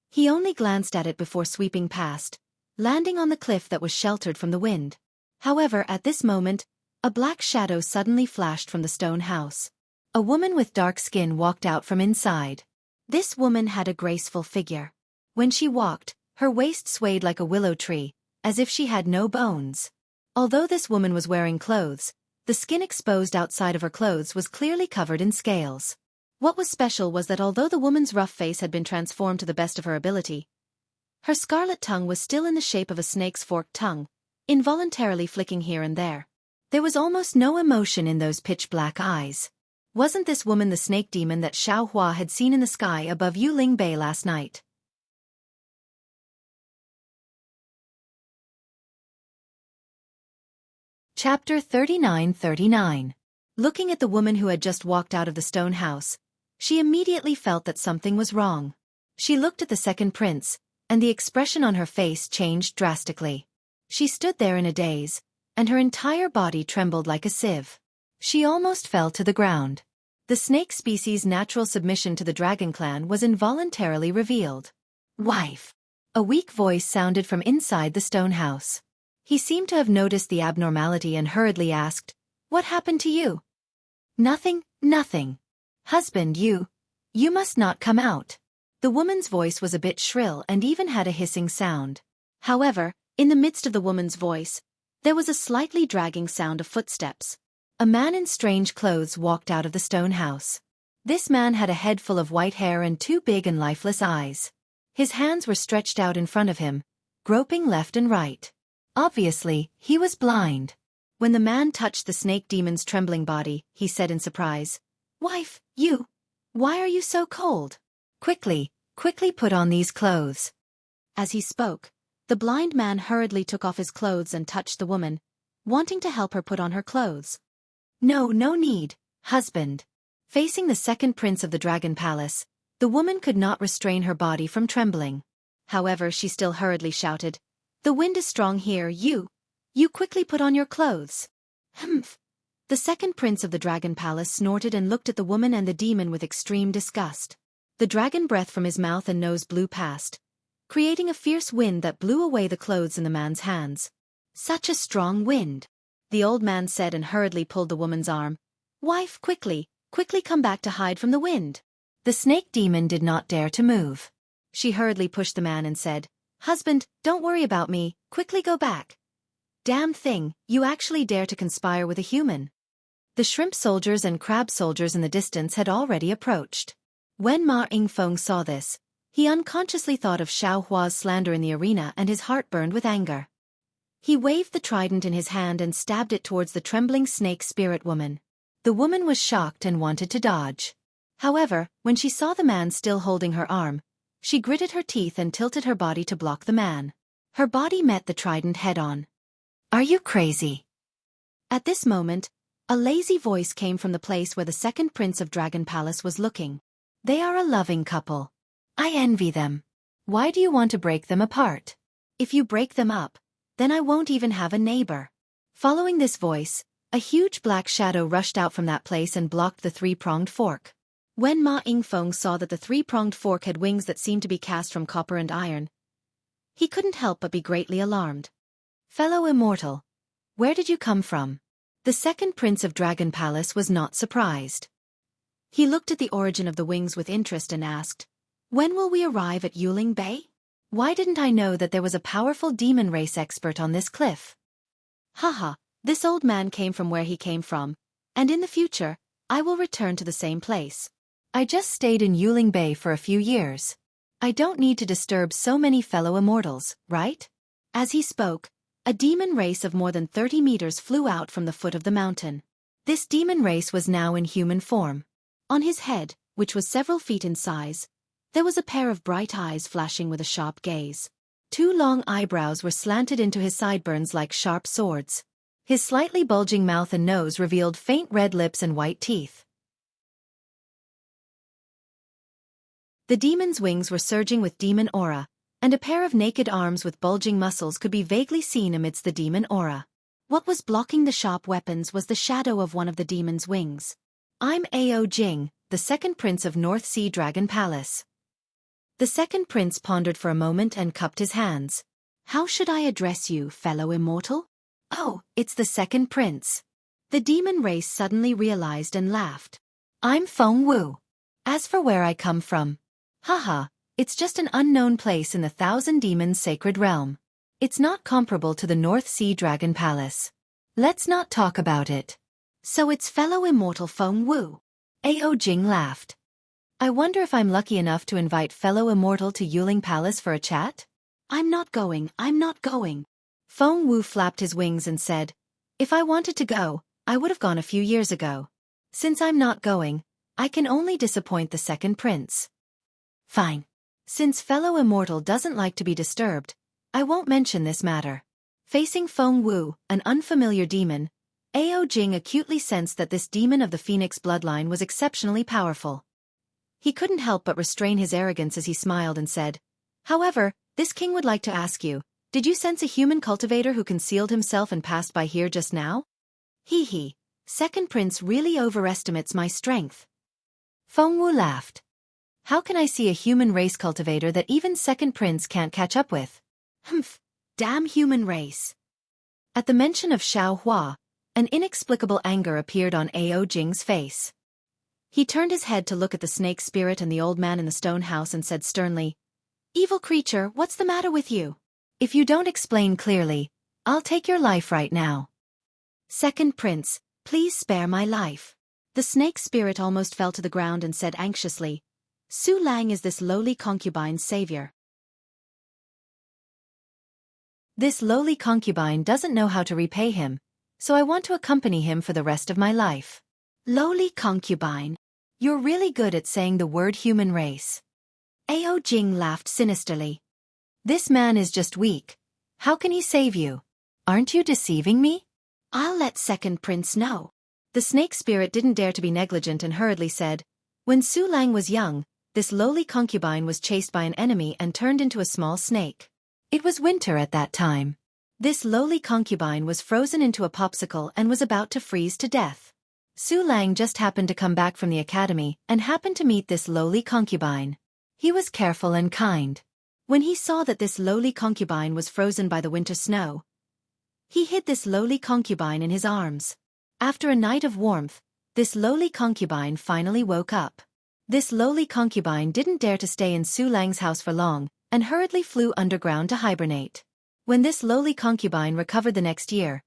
He only glanced at it before sweeping past, landing on the cliff that was sheltered from the wind. However, at this moment, a black shadow suddenly flashed from the stone house. A woman with dark skin walked out from inside. This woman had a graceful figure. When she walked, her waist swayed like a willow tree, as if she had no bones. Although this woman was wearing clothes, the skin exposed outside of her clothes was clearly covered in scales. What was special was that although the woman's rough face had been transformed to the best of her ability, her scarlet tongue was still in the shape of a snake's forked tongue, involuntarily flicking here and there. There was almost no emotion in those pitch-black eyes. Wasn't this woman the snake demon that Xianxia had seen in the sky above Yuling Bay last night? Chapter 39:39. Looking at the woman who had just walked out of the stone house, she immediately felt that something was wrong. She looked at the second prince, and the expression on her face changed drastically. She stood there in a daze, and her entire body trembled like a sieve. She almost fell to the ground. The snake species' natural submission to the dragon clan was involuntarily revealed. "Wife!" A weak voice sounded from inside the stone house. He seemed to have noticed the abnormality and hurriedly asked, "What happened to you?" "Nothing, nothing. Husband, you must not come out." The woman's voice was a bit shrill and even had a hissing sound. However, in the midst of the woman's voice, there was a slightly dragging sound of footsteps. A man in strange clothes walked out of the stone house. This man had a head full of white hair and two big and lifeless eyes. His hands were stretched out in front of him, groping left and right. Obviously, he was blind. When the man touched the snake demon's trembling body, he said in surprise, "Wife, why are you so cold? Quickly put on these clothes." As he spoke, the blind man hurriedly took off his clothes and touched the woman, wanting to help her put on her clothes. "No need, husband." Facing the second prince of the Dragon Palace, the woman could not restrain her body from trembling. However, she still hurriedly shouted, "The wind is strong here, you quickly put on your clothes." "Humph." The second prince of the Dragon Palace snorted and looked at the woman and the demon with extreme disgust. The dragon breath from his mouth and nose blew past, creating a fierce wind that blew away the clothes in the man's hands. "Such a strong wind," the old man said and hurriedly pulled the woman's arm. "Wife, quickly come back to hide from the wind." The snake demon did not dare to move. She hurriedly pushed the man and said, "Husband, don't worry about me, quickly go back." "Damn thing, you actually dare to conspire with a human." The shrimp soldiers and crab soldiers in the distance had already approached. When Ma Yingfeng saw this, he unconsciously thought of Xiaohua's slander in the arena and his heart burned with anger. He waved the trident in his hand and stabbed it towards the trembling snake spirit woman. The woman was shocked and wanted to dodge. However, when she saw the man still holding her arm, she gritted her teeth and tilted her body to block the man. Her body met the trident head-on. "Are you crazy?" At this moment, a lazy voice came from the place where the second prince of Dragon Palace was looking. "They are a loving couple. I envy them. Why do you want to break them apart? If you break them up, then I won't even have a neighbor." Following this voice, a huge black shadow rushed out from that place and blocked the three-pronged fork. When Ma Yingfeng saw that the three-pronged fork had wings that seemed to be cast from copper and iron, he couldn't help but be greatly alarmed. "Fellow Immortal, where did you come from?" The second prince of Dragon Palace was not surprised. He looked at the origin of the wings with interest and asked, "When will we arrive at Yuling Bay? Why didn't I know that there was a powerful demon race expert on this cliff?" Haha, this old man came from where he came from, and in the future, I will return to the same place. I just stayed in Yuling Bay for a few years. I don't need to disturb so many fellow immortals, right? As he spoke, a demon race of more than 30 meters flew out from the foot of the mountain. This demon race was now in human form. On his head, which was several feet in size, there was a pair of bright eyes flashing with a sharp gaze. 2 long eyebrows were slanted into his sideburns like sharp swords. His slightly bulging mouth and nose revealed faint red lips and white teeth. The demon's wings were surging with demon aura, and a pair of naked arms with bulging muscles could be vaguely seen amidst the demon aura. What was blocking the sharp weapons was the shadow of one of the demon's wings. I'm Ao Jing, the second prince of North Sea Dragon Palace. The second prince pondered for a moment and cupped his hands. How should I address you, fellow immortal? Oh, it's the second prince. The demon race suddenly realized and laughed. I'm Feng Wu. As for where I come from, haha, it's just an unknown place in the Thousand Demons Sacred Realm. It's not comparable to the North Sea Dragon Palace. Let's not talk about it. So it's fellow immortal Feng Wu. Ao Jing laughed. I wonder if I'm lucky enough to invite fellow immortal to Yuling Palace for a chat? I'm not going. Feng Wu flapped his wings and said, if I wanted to go, I would have gone a few years ago. Since I'm not going, I can only disappoint the second prince. Fine. Since fellow immortal doesn't like to be disturbed, I won't mention this matter. Facing Feng Wu, an unfamiliar demon, Ao Jing acutely sensed that this demon of the Phoenix bloodline was exceptionally powerful. He couldn't help but restrain his arrogance as he smiled and said, however, this king would like to ask you, did you sense a human cultivator who concealed himself and passed by here just now? Hee, second prince really overestimates my strength. Feng Wu laughed. How can I see a human race cultivator that even second prince can't catch up with? Humph, damn human race. At the mention of Xiao Hua, an inexplicable anger appeared on Ao Jing's face. He turned his head to look at the snake spirit and the old man in the stone house and said sternly, evil creature, what's the matter with you? If you don't explain clearly, I'll take your life right now. Second prince, please spare my life. The snake spirit almost fell to the ground and said anxiously, Su Lang is this lowly concubine's savior. This lowly concubine doesn't know how to repay him, so I want to accompany him for the rest of my life. Lowly concubine. You're really good at saying the word human race. Ao Jing laughed sinisterly. This man is just weak. How can he save you? Aren't you deceiving me? I'll let second prince know. The snake spirit didn't dare to be negligent and hurriedly said, when Su Lang was young, this lowly concubine was chased by an enemy and turned into a small snake. It was winter at that time. This lowly concubine was frozen into a popsicle and was about to freeze to death. Su Lang just happened to come back from the academy and happened to meet this lowly concubine. He was careful and kind. When he saw that this lowly concubine was frozen by the winter snow, he hid this lowly concubine in his arms. After a night of warmth, this lowly concubine finally woke up. This lowly concubine didn't dare to stay in Su Lang's house for long, and hurriedly flew underground to hibernate. When this lowly concubine recovered the next year,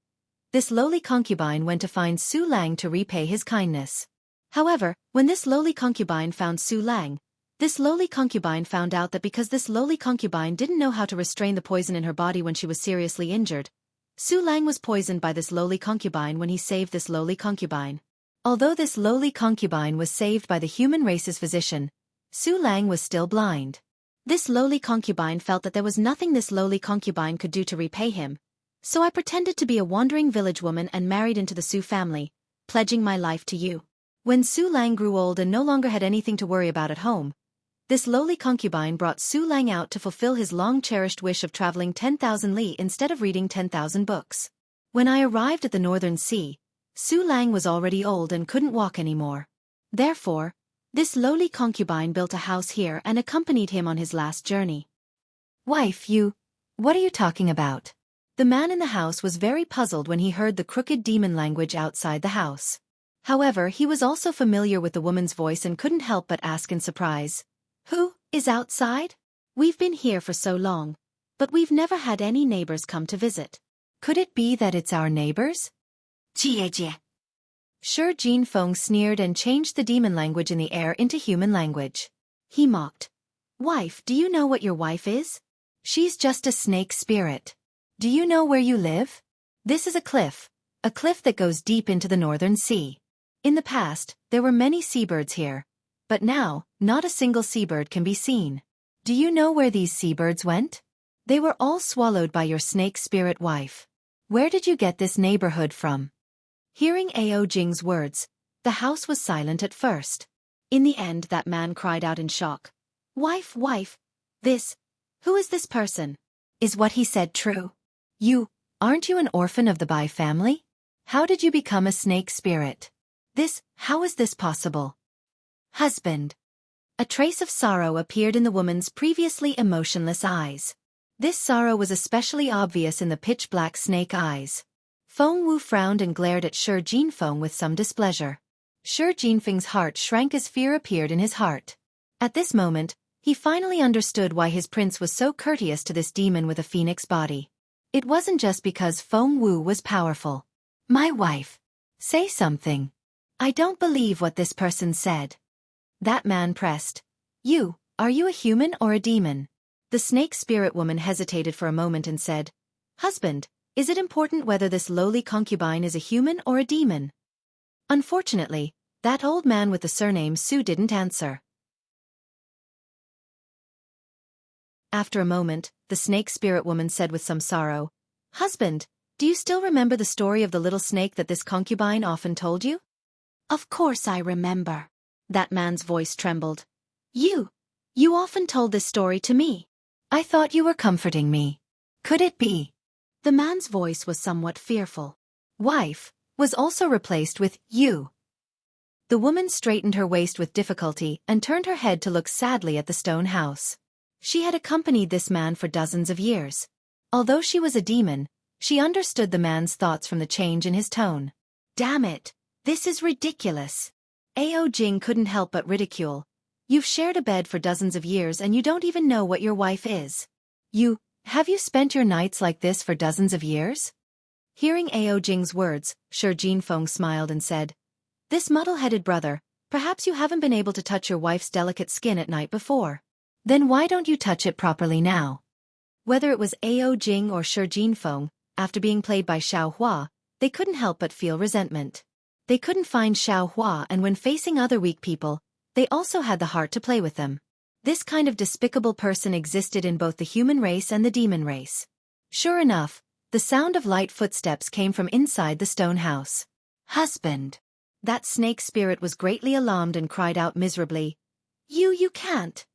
this lowly concubine went to find Su Lang to repay his kindness. However, when this lowly concubine found Su Lang, this lowly concubine found out that because this lowly concubine didn't know how to restrain the poison in her body when she was seriously injured, Su Lang was poisoned by this lowly concubine when he saved this lowly concubine. Although this lowly concubine was saved by the human race's physician, Su Lang was still blind. This lowly concubine felt that there was nothing this lowly concubine could do to repay him, so I pretended to be a wandering village woman and married into the Su family, pledging my life to you. When Su Lang grew old and no longer had anything to worry about at home, this lowly concubine brought Su Lang out to fulfill his long-cherished wish of traveling 10,000 li instead of reading 10,000 books. When I arrived at the Northern Sea, Su Lang was already old and couldn't walk anymore. Therefore, this lowly concubine built a house here and accompanied him on his last journey. Wife, what are you talking about? The man in the house was very puzzled when he heard the crooked demon language outside the house. However, he was also familiar with the woman's voice and couldn't help but ask in surprise, who is outside? We've been here for so long, but we've never had any neighbors come to visit. Could it be that it's our neighbors? Jie. Sure, Jin Feng sneered and changed the demon language in the air into human language. He mocked. Wife, do you know what your wife is? She's just a snake spirit. Do you know where you live? This is a cliff, a cliff that goes deep into the northern sea. In the past, there were many seabirds here, but now, not a single seabird can be seen. Do you know where these seabirds went? They were all swallowed by your snake spirit wife. Where did you get this neighborhood from? Hearing Ao Jing's words, the house was silent at first. In the end, that man cried out in shock. Wife, who is this person? Is what he said true? Aren't you an orphan of the Bai family? How did you become a snake spirit? How is this possible? Husband. A trace of sorrow appeared in the woman's previously emotionless eyes. This sorrow was especially obvious in the pitch-black snake eyes. Feng Wu frowned and glared at Shi Jinfeng with some displeasure. Shi Jinfeng's heart shrank as fear appeared in his heart. At this moment, he finally understood why his prince was so courteous to this demon with a phoenix body. It wasn't just because Feng Wu was powerful. My wife. Say something. I don't believe what this person said. That man pressed. Are you a human or a demon? The snake spirit woman hesitated for a moment and said, Husband, is it important whether this lowly concubine is a human or a demon? Unfortunately, that old man with the surname Su didn't answer. After a moment, the snake spirit woman said with some sorrow, Husband, do you still remember the story of the little snake that this concubine often told you? Of course I remember. That man's voice trembled. You often told this story to me. I thought you were comforting me. Could it be? The man's voice was somewhat fearful. Wife was also replaced with you. The woman straightened her waist with difficulty and turned her head to look sadly at the stone house. She had accompanied this man for dozens of years. Although she was a demon, she understood the man's thoughts from the change in his tone. Damn it, this is ridiculous. Ao Jing couldn't help but ridicule. You've shared a bed for dozens of years and you don't even know what your wife is. Have you spent your nights like this for dozens of years? Hearing Ao Jing's words, Shi Jinfeng smiled and said, This muddle-headed brother, perhaps you haven't been able to touch your wife's delicate skin at night before. Then why don't you touch it properly now? Whether it was Ao Jing or Shi Jinfeng, after being played by Xiao Hua, they couldn't help but feel resentment. They couldn't find Xiao Hua, and when facing other weak people, they also had the heart to play with them. This kind of despicable person existed in both the human race and the demon race. Sure enough, the sound of light footsteps came from inside the stone house. Husband. That snake spirit was greatly alarmed and cried out miserably. You can't.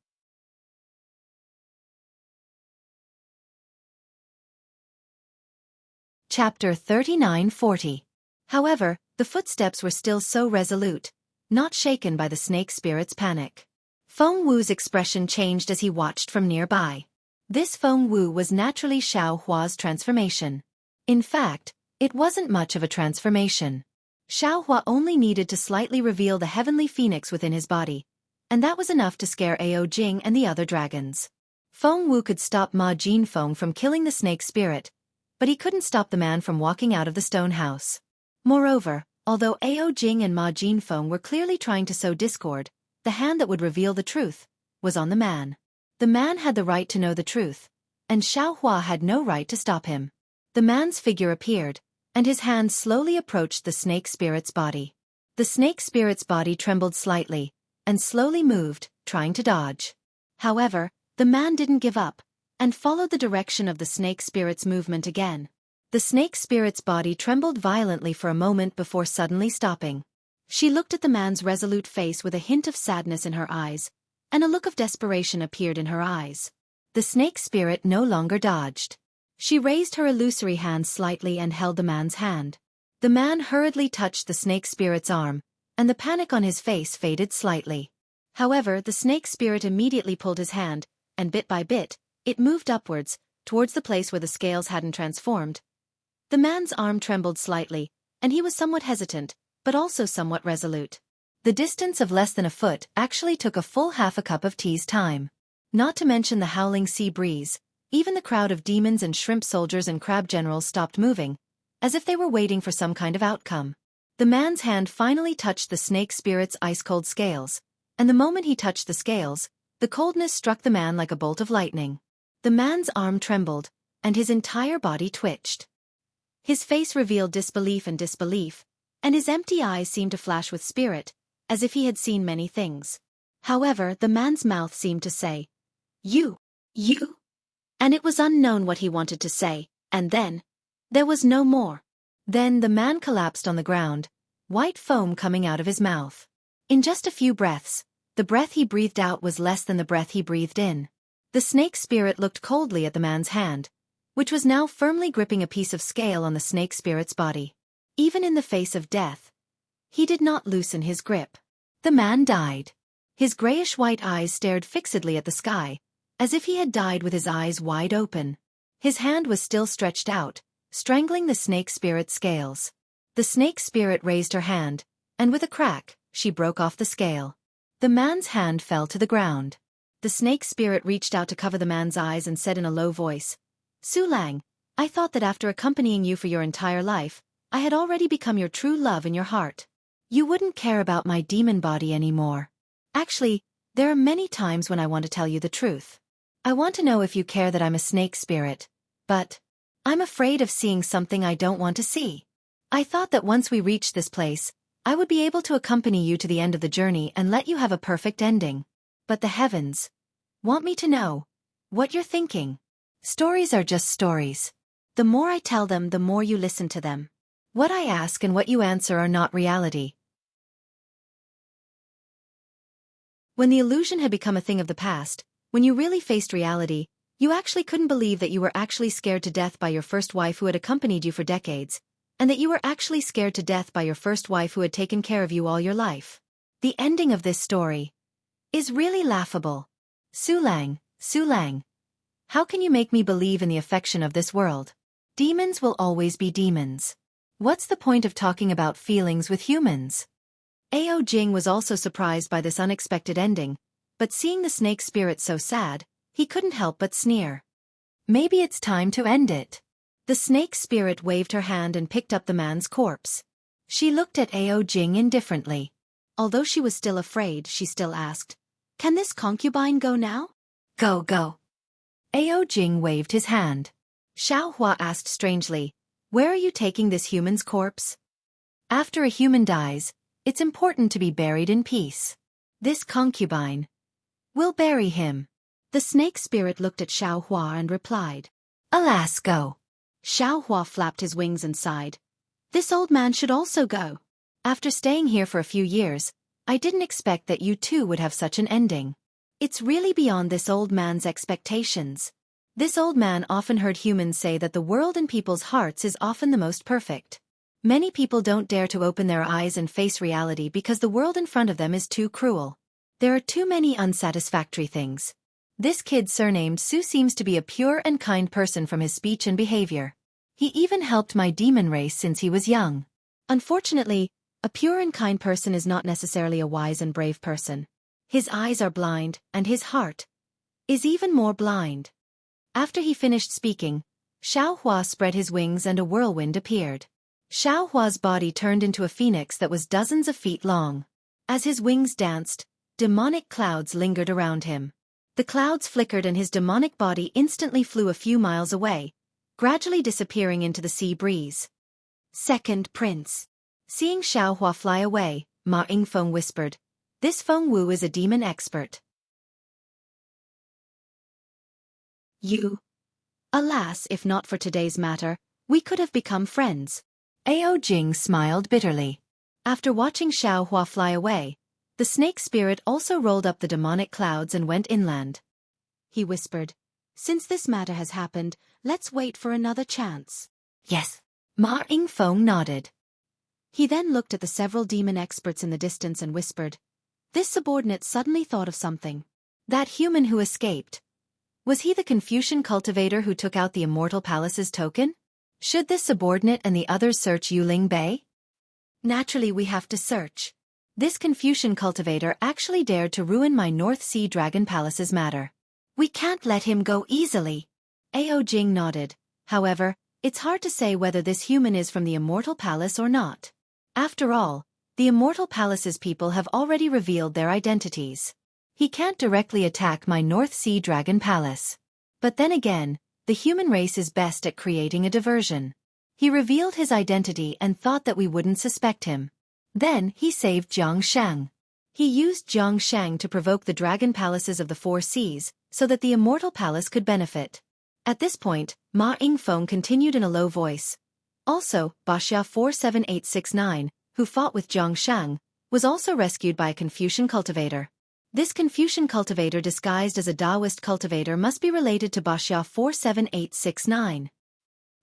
Chapter 39-40. However, the footsteps were still so resolute, not shaken by the snake spirit's panic. Feng Wu's expression changed as he watched from nearby. This Feng Wu was naturally Xiao Hua's transformation. In fact, it wasn't much of a transformation. Xiao Hua only needed to slightly reveal the heavenly phoenix within his body, and that was enough to scare Ao Jing and the other dragons. Feng Wu could stop Ma Jinfeng from killing the snake spirit, but he couldn't stop the man from walking out of the stone house. Moreover, although Ao Jing and Ma Jinfeng were clearly trying to sow discord, the hand that would reveal the truth was on the man. The man had the right to know the truth, and Xiao Hua had no right to stop him. The man's figure appeared, and his hand slowly approached the snake spirit's body. The snake spirit's body trembled slightly, and slowly moved, trying to dodge. However, the man didn't give up, and followed the direction of the snake spirit's movement again. The snake spirit's body trembled violently for a moment before suddenly stopping. She looked at the man's resolute face with a hint of sadness in her eyes, and a look of desperation appeared in her eyes. The snake spirit no longer dodged. She raised her illusory hand slightly and held the man's hand. The man hurriedly touched the snake spirit's arm, and the panic on his face faded slightly. However, the snake spirit immediately pulled his hand, and bit by bit, it moved upwards, towards the place where the scales hadn't transformed. The man's arm trembled slightly, and he was somewhat hesitant, but also somewhat resolute. The distance of less than a foot actually took a full half a cup of tea's time. Not to mention the howling sea breeze, even the crowd of demons and shrimp soldiers and crab generals stopped moving, as if they were waiting for some kind of outcome. The man's hand finally touched the snake spirit's ice-cold scales, and the moment he touched the scales, the coldness struck the man like a bolt of lightning. The man's arm trembled, and his entire body twitched. His face revealed disbelief, and his empty eyes seemed to flash with spirit, as if he had seen many things. However, the man's mouth seemed to say, You. And it was unknown what he wanted to say, and then, there was no more. Then the man collapsed on the ground, white foam coming out of his mouth. In just a few breaths, the breath he breathed out was less than the breath he breathed in. The snake spirit looked coldly at the man's hand, which was now firmly gripping a piece of scale on the snake spirit's body. Even in the face of death, he did not loosen his grip. The man died. His grayish-white eyes stared fixedly at the sky, as if he had died with his eyes wide open. His hand was still stretched out, strangling the snake spirit's scales. The snake spirit raised her hand, and with a crack, she broke off the scale. The man's hand fell to the ground. The snake spirit reached out to cover the man's eyes and said in a low voice, Su Lang, I thought that after accompanying you for your entire life, I had already become your true love in your heart. You wouldn't care about my demon body anymore. Actually, there are many times when I want to tell you the truth. I want to know if you care that I'm a snake spirit, but I'm afraid of seeing something I don't want to see. I thought that once we reached this place, I would be able to accompany you to the end of the journey and let you have a perfect ending. But the heavens want me to know what you're thinking. Stories are just stories. The more I tell them, the more you listen to them. What I ask and what you answer are not reality. When the illusion had become a thing of the past, when you really faced reality, you actually couldn't believe that you were actually scared to death by your first wife who had accompanied you for decades, and that you were actually scared to death by your first wife who had taken care of you all your life. The ending of this story is really laughable. Su Lang, how can you make me believe in the affection of this world? Demons will always be demons. What's the point of talking about feelings with humans? Ao Jing was also surprised by this unexpected ending, but seeing the snake spirit so sad, he couldn't help but sneer. Maybe it's time to end it. The snake spirit waved her hand and picked up the man's corpse. She looked at Ao Jing indifferently. Although she was still afraid, she still asked, Can this concubine go now? Go. Ao Jing waved his hand. Xiao Hua asked strangely, Where are you taking this human's corpse? After a human dies, it's important to be buried in peace. This concubine will bury him. The snake spirit looked at Xiao Hua and replied, Alas, go. Xiao Hua flapped his wings and sighed. This old man should also go. After staying here for a few years, I didn't expect that you too would have such an ending. It's really beyond this old man's expectations. This old man often heard humans say that the world in people's hearts is often the most perfect. Many people don't dare to open their eyes and face reality because the world in front of them is too cruel. There are too many unsatisfactory things. This kid surnamed Su seems to be a pure and kind person from his speech and behavior. He even helped my demon race since he was young. Unfortunately, a pure and kind person is not necessarily a wise and brave person. His eyes are blind, and his heart is even more blind. After he finished speaking, Xiao Hua spread his wings and a whirlwind appeared. Xiao Hua's body turned into a phoenix that was dozens of feet long. As his wings danced, demonic clouds lingered around him. The clouds flickered and his demonic body instantly flew a few miles away, gradually disappearing into the sea breeze. Second Prince. Seeing Xiao Hua fly away, Ma Yingfeng whispered, This Feng Wu is a demon expert. You. Alas, if not for today's matter, we could have become friends. Ao Jing smiled bitterly. After watching Xiao Hua fly away, the snake spirit also rolled up the demonic clouds and went inland. He whispered, Since this matter has happened, let's wait for another chance. Yes. Ma Yingfeng nodded. He then looked at the several demon experts in the distance and whispered. This subordinate suddenly thought of something. That human who escaped. Was he the Confucian cultivator who took out the Immortal Palace's token? Should this subordinate and the others search Yuling Bay? Naturally we have to search. This Confucian cultivator actually dared to ruin my North Sea Dragon Palace's matter. We can't let him go easily. Ao Jing nodded. However, it's hard to say whether this human is from the Immortal Palace or not. After all, the Immortal Palace's people have already revealed their identities. He can't directly attack my North Sea Dragon Palace. But then again, the human race is best at creating a diversion. He revealed his identity and thought that we wouldn't suspect him. Then he saved Xianxia. He used Xianxia to provoke the dragon palaces of the four seas, so that the Immortal Palace could benefit. At this point, Ma Yingfeng continued in a low voice. Also, Wuxia 47869, who fought with Xianxia, was also rescued by a Confucian cultivator. This Confucian cultivator disguised as a Taoist cultivator must be related to Wuxia 47869.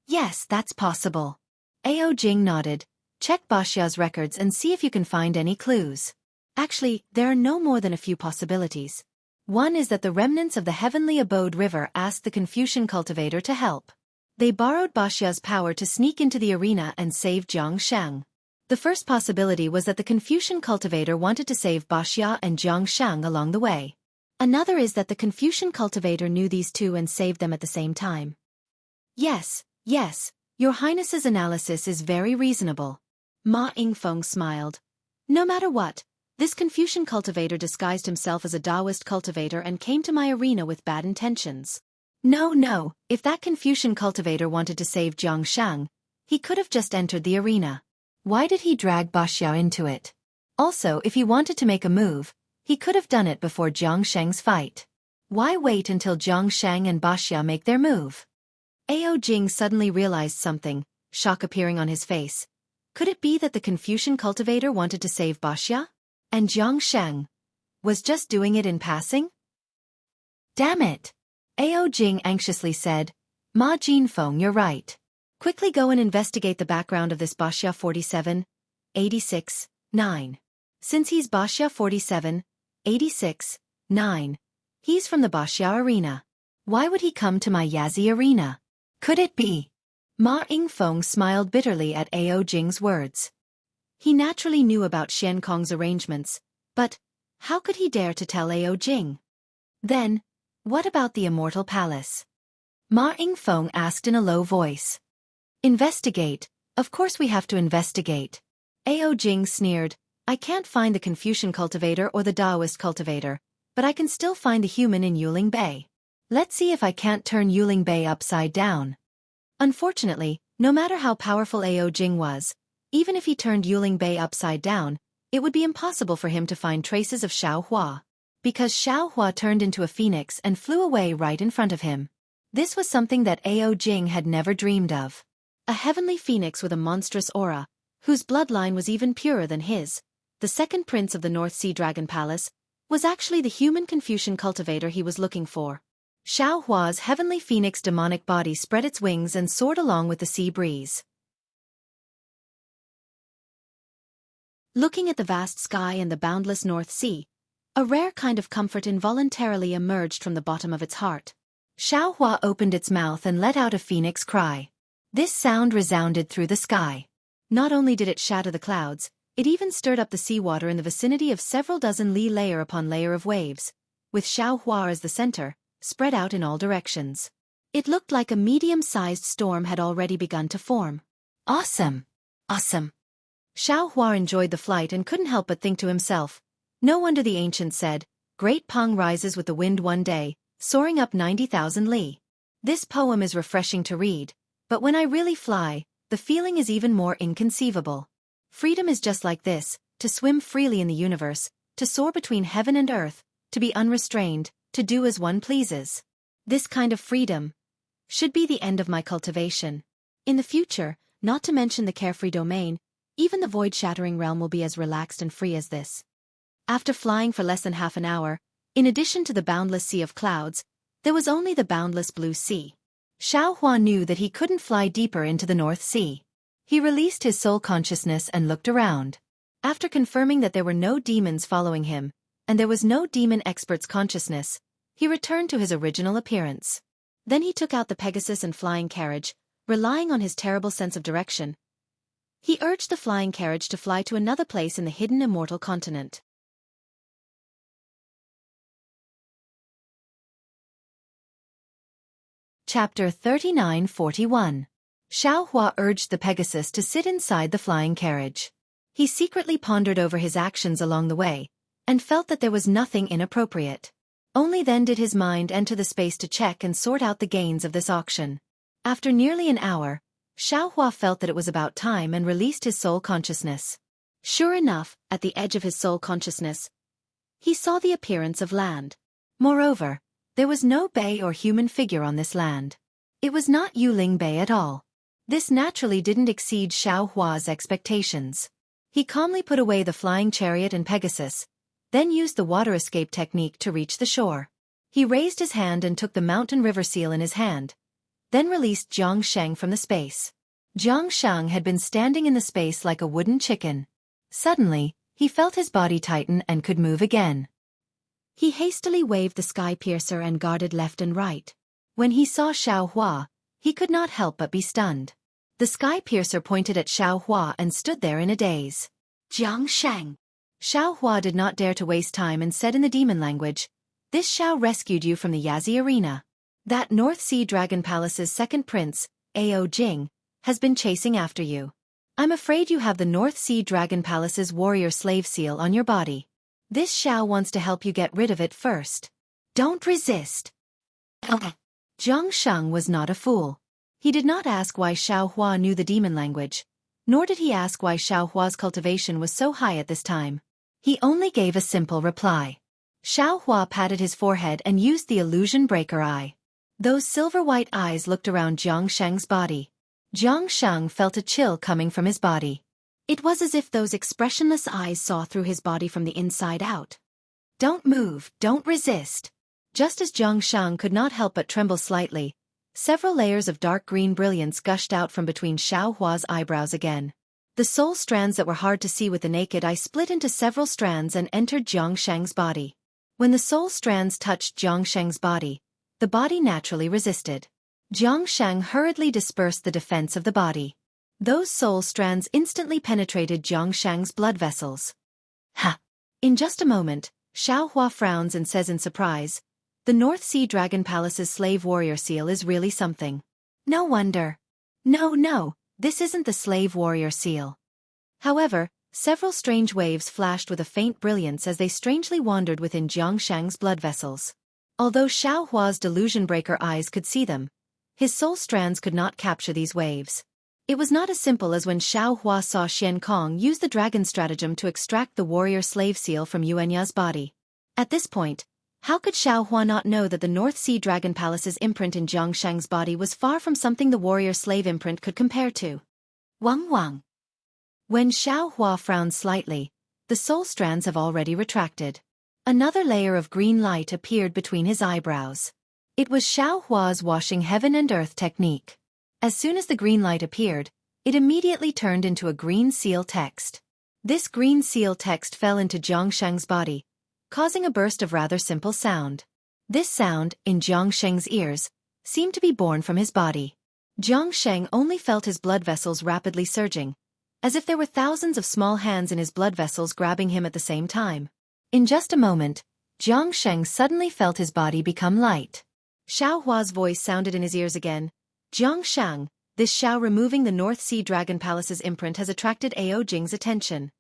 Yes, that's possible. Ao Jing nodded. Check Wuxia's records and see if you can find any clues. Actually, there are no more than a few possibilities. One is that the remnants of the Heavenly Abode River asked the Confucian cultivator to help. They borrowed Wuxia's power to sneak into the arena and save Jianghu. The first possibility was that the Confucian cultivator wanted to save Wuxia and Jianghu along the way. Another is that the Confucian cultivator knew these two and saved them at the same time. Yes, Your Highness's analysis is very reasonable. Ma Yingfeng smiled. No matter what, this Confucian cultivator disguised himself as a Taoist cultivator and came to my arena with bad intentions. No, if that Confucian cultivator wanted to save Jianghu, he could have just entered the arena. Why did he drag Wuxia into it? Also, if he wanted to make a move, he could have done it before Jianghu's fight. Why wait until Jianghu and Wuxia make their move? Ao Jing suddenly realized something, shock appearing on his face. Could it be that the Confucian cultivator wanted to save Wuxia? And Jianghu was just doing it in passing? Damn it! Ao Jing anxiously said. Ma Jinfeng, you're right. Quickly go and investigate the background of this Wuxia 4786-9. Since he's Wuxia 4786-9, he's from the Wuxia arena. Why would he come to my Yazi arena? Could it be? Ma Yingfeng smiled bitterly at Ao Jing's words. He naturally knew about Xian Kong's arrangements, but how could he dare to tell Ao Jing? Then, what about the Immortal Palace? Ma Yingfeng asked in a low voice. Investigate. Of course we have to investigate. Ao Jing sneered. I can't find the Confucian cultivator or the Taoist cultivator, but I can still find the human in Yuling Bay. Let's see if I can't turn Yuling Bay upside down. Unfortunately, no matter how powerful Ao Jing was, even if he turned Yuling Bay upside down, it would be impossible for him to find traces of Xiao Hua, because Xiao Hua turned into a phoenix and flew away right in front of him. This was something that Ao Jing had never dreamed of. A heavenly phoenix with a monstrous aura, whose bloodline was even purer than his, the second prince of the North Sea Dragon Palace, was actually the human Confucian cultivator he was looking for. Xiao Hua's heavenly phoenix demonic body spread its wings and soared along with the sea breeze. Looking at the vast sky and the boundless North Sea, a rare kind of comfort involuntarily emerged from the bottom of its heart. Xiao Hua opened its mouth and let out a phoenix cry. This sound resounded through the sky. Not only did it shatter the clouds, it even stirred up the seawater in the vicinity of several dozen li layer upon layer of waves, with Xiao Hua as the center, spread out in all directions. It looked like a medium-sized storm had already begun to form. Awesome! Xiao Hua enjoyed the flight and couldn't help but think to himself. No wonder the ancients said, Great Peng rises with the wind one day, soaring up 90,000 li. This poem is refreshing to read, but when I really fly, the feeling is even more inconceivable. Freedom is just like this, to swim freely in the universe, to soar between heaven and earth, to be unrestrained, to do as one pleases. This kind of freedom should be the end of my cultivation. In the future, not to mention the carefree domain, even the void-shattering realm will be as relaxed and free as this. After flying for less than half an hour, in addition to the boundless sea of clouds, there was only the boundless blue sea. Xiao Hua knew that he couldn't fly deeper into the North Sea. He released his soul consciousness and looked around. After confirming that there were no demons following him, and there was no demon expert's consciousness, he returned to his original appearance. Then he took out the Pegasus and flying carriage, relying on his terrible sense of direction. He urged the flying carriage to fly to another place in the hidden immortal continent. Chapter 3941. Xiao Hua urged the Pegasus to sit inside the flying carriage. He secretly pondered over his actions along the way, and felt that there was nothing inappropriate. Only then did his mind enter the space to check and sort out the gains of this auction. After nearly an hour, Xiaohua felt that it was about time and released his soul consciousness. Sure enough, at the edge of his soul consciousness, he saw the appearance of land. Moreover, there was no bay or human figure on this land. It was not Yuling Bay at all. This naturally didn't exceed Xiaohua's expectations. He calmly put away the flying chariot and Pegasus, then used the water escape technique to reach the shore. He raised his hand and took the mountain river seal in his hand, then released Jiangsheng from the space. Jiangsheng had been standing in the space like a wooden chicken. Suddenly, he felt his body tighten and could move again. He hastily waved the sky piercer and guarded left and right. When he saw Xiaohua, he could not help but be stunned. The sky piercer pointed at Xiaohua and stood there in a daze. Jiangsheng. Xiaohua did not dare to waste time and said in the demon language, "This Xiao rescued you from the Yazi arena. That North Sea Dragon Palace's second prince, Ao Jing, has been chasing after you. I'm afraid you have the North Sea Dragon Palace's warrior slave seal on your body. This Xiao wants to help you get rid of it first. Don't resist." Jiang Sheng was not a fool. He did not ask why Xiaohua knew the demon language, nor did he ask why Xiaohua's cultivation was so high at this time. He only gave a simple reply. Xiaohua patted his forehead and used the illusion breaker eye. Those silver-white eyes looked around Jiang Sheng's body. Jiang Sheng felt a chill coming from his body. It was as if those expressionless eyes saw through his body from the inside out. "Don't move, don't resist." Just as Jiang Sheng could not help but tremble slightly, several layers of dark green brilliance gushed out from between Xiaohua's eyebrows again. The soul strands that were hard to see with the naked eye split into several strands and entered Jiang Sheng's body. When the soul strands touched Jiang Sheng's body, the body naturally resisted. Jiang Sheng hurriedly dispersed the defense of the body. Those soul strands instantly penetrated Jiang Sheng's blood vessels. Ha! In just a moment, Xiaohua frowns and says in surprise, "The North Sea Dragon Palace's slave warrior seal is really something. No wonder." No, this isn't the slave warrior seal. However, several strange waves flashed with a faint brilliance as they strangely wandered within Jiang Sheng's blood vessels. Although Xiaohua's delusion breaker eyes could see them, his soul strands could not capture these waves. It was not as simple as when Xiaohua saw Xiankong use the dragon stratagem to extract the warrior slave seal from Yuanya's body. At this point, how could Xiaohua not know that the North Sea Dragon Palace's imprint in Jiang Sheng's body was far from something the warrior slave imprint could compare to? Wang. When Xiaohua frowned slightly, the soul strands have already retracted. Another layer of green light appeared between his eyebrows. It was Xiaohua's washing heaven and earth technique. As soon as the green light appeared, it immediately turned into a green seal text. This green seal text fell into Jiang Sheng's body, causing a burst of rather simple sound. This sound, in Jiang Sheng's ears, seemed to be born from his body. Jiang Sheng only felt his blood vessels rapidly surging, as if there were thousands of small hands in his blood vessels grabbing him at the same time. In just a moment, Jiang Sheng suddenly felt his body become light. Xiaohua's voice sounded in his ears again. "Jiang Sheng, this Xiao removing the North Sea Dragon Palace's imprint has attracted Ao Jing's attention.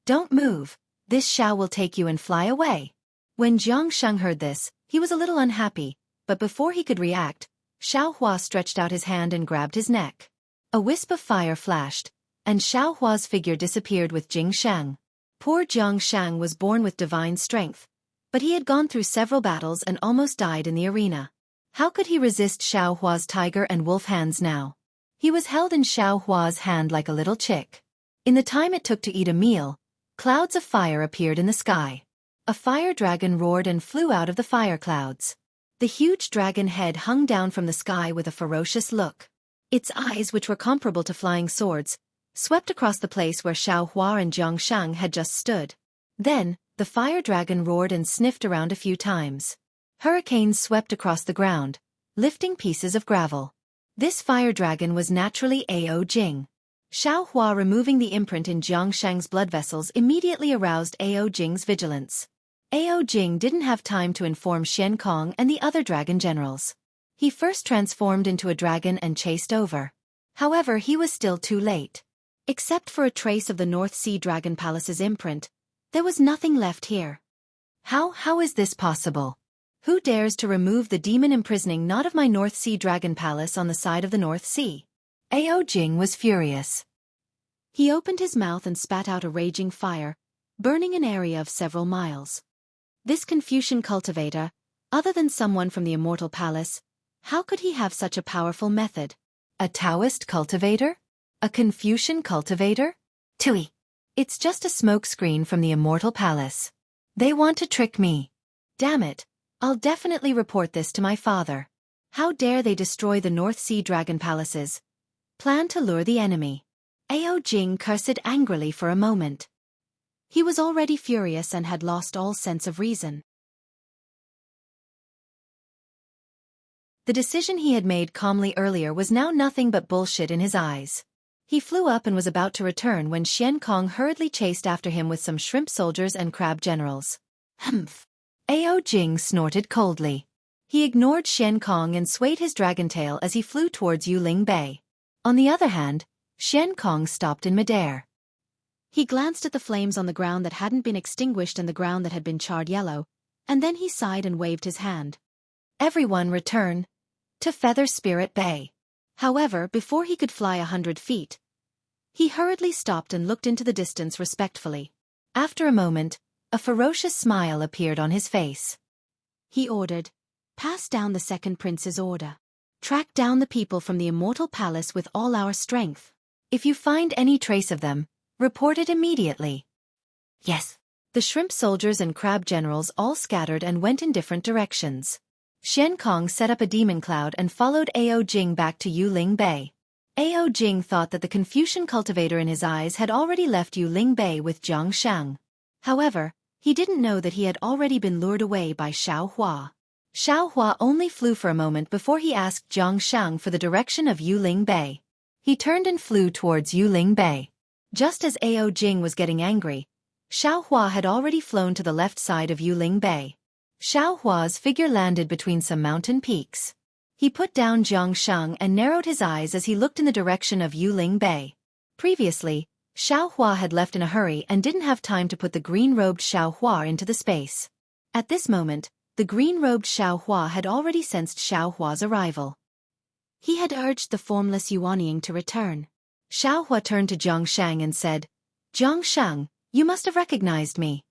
Don't move, this Xiao will take you and fly away." When Jiang Sheng heard this, he was a little unhappy, but before he could react, Xiaohua stretched out his hand and grabbed his neck. A wisp of fire flashed, and Xiaohua's figure disappeared with Jing Sheng. Poor Jiang Sheng was born with divine strength, but he had gone through several battles and almost died in the arena. How could he resist Xiaohua's tiger and wolf hands now? He was held in Xiaohua's hand like a little chick. In the time it took to eat a meal, clouds of fire appeared in the sky. A fire dragon roared and flew out of the fire clouds. The huge dragon head hung down from the sky with a ferocious look. Its eyes, which were comparable to flying swords, swept across the place where Xiaohua and Jiang Sheng had just stood. Then, the fire dragon roared and sniffed around a few times. Hurricanes swept across the ground, lifting pieces of gravel. This fire dragon was naturally Ao Jing. Xiaohua removing the imprint in Jiang Sheng's blood vessels immediately aroused Ao Jing's vigilance. Ao Jing didn't have time to inform Xiankong and the other dragon generals. He first transformed into a dragon and chased over. However, he was still too late. Except for a trace of the North Sea Dragon Palace's imprint, there was nothing left here. How is this possible? Who dares to remove the demon imprisoning knot of my North Sea Dragon Palace on the side of the North Sea? Ao Jing was furious. He opened his mouth and spat out a raging fire, burning an area of several miles. This Confucian cultivator, other than someone from the Immortal Palace, how could he have such a powerful method? A Taoist cultivator? A Confucian cultivator? Tui. It's just a smoke screen from the Immortal Palace. They want to trick me. Damn it, I'll definitely report this to my father. How dare they destroy the North Sea Dragon Palaces? Plan to lure the enemy. Ao Jing cursed angrily for a moment. He was already furious and had lost all sense of reason. The decision he had made calmly earlier was now nothing but bullshit in his eyes. He flew up and was about to return when Xianxia hurriedly chased after him with some shrimp soldiers and crab generals. Humph. Ao Jing snorted coldly. He ignored Xianxia and swayed his dragon tail as he flew towards Yuling Bay. On the other hand, Xianxia stopped in midair. He glanced at the flames on the ground that hadn't been extinguished and the ground that had been charred yellow, and then he sighed and waved his hand. Everyone return to Feather Spirit Bay. However, before he could fly 100 feet, he hurriedly stopped and looked into the distance respectfully. After a moment, a ferocious smile appeared on his face. He ordered, "Pass down the second prince's order. Track down the people from the Immortal Palace with all our strength. If you find any trace of them, report it immediately." Yes. The shrimp soldiers and crab generals all scattered and went in different directions. Xianxia set up a demon cloud and followed Ao Jing back to Yuling Bay. Ao Jing thought that the Confucian cultivator in his eyes had already left Yuling Bay with Xianxia. However, he didn't know that he had already been lured away by Xiaohua. Xiaohua only flew for a moment before he asked Xianxia for the direction of Yuling Bay. He turned and flew towards Yuling Bay. Just as Ao Jing was getting angry, Xiaohua had already flown to the left side of Yuling Bay. Xiaohua's figure landed between some mountain peaks. He put down Xianxia and narrowed his eyes as he looked in the direction of Yuling Bay. Previously, Xiaohua had left in a hurry and didn't have time to put the green-robed Xiaohua into the space. At this moment, the green-robed Xiaohua had already sensed Xiaohua's arrival. He had urged the formless Yuanying to return. Xiaohua turned to Xianxia and said, "Xianxia, you must have recognized me.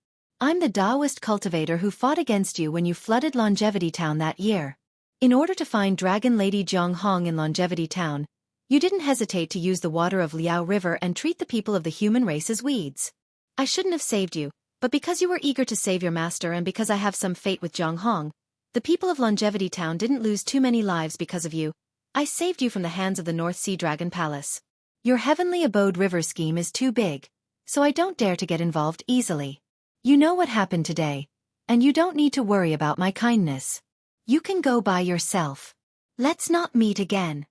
I'm the Taoist cultivator who fought against you when you flooded Longevity Town that year. In order to find Dragon Lady Jianghu in Longevity Town, you didn't hesitate to use the water of Liao River and treat the people of the human race as weeds. I shouldn't have saved you, but because you were eager to save your master and because I have some fate with Jianghu, the people of Longevity Town didn't lose too many lives because of you. I saved you from the hands of the North Sea Dragon Palace. Your Heavenly Abode River scheme is too big, so I don't dare to get involved easily. You know what happened today, and you don't need to worry about my kindness. You can go by yourself. Let's not meet again."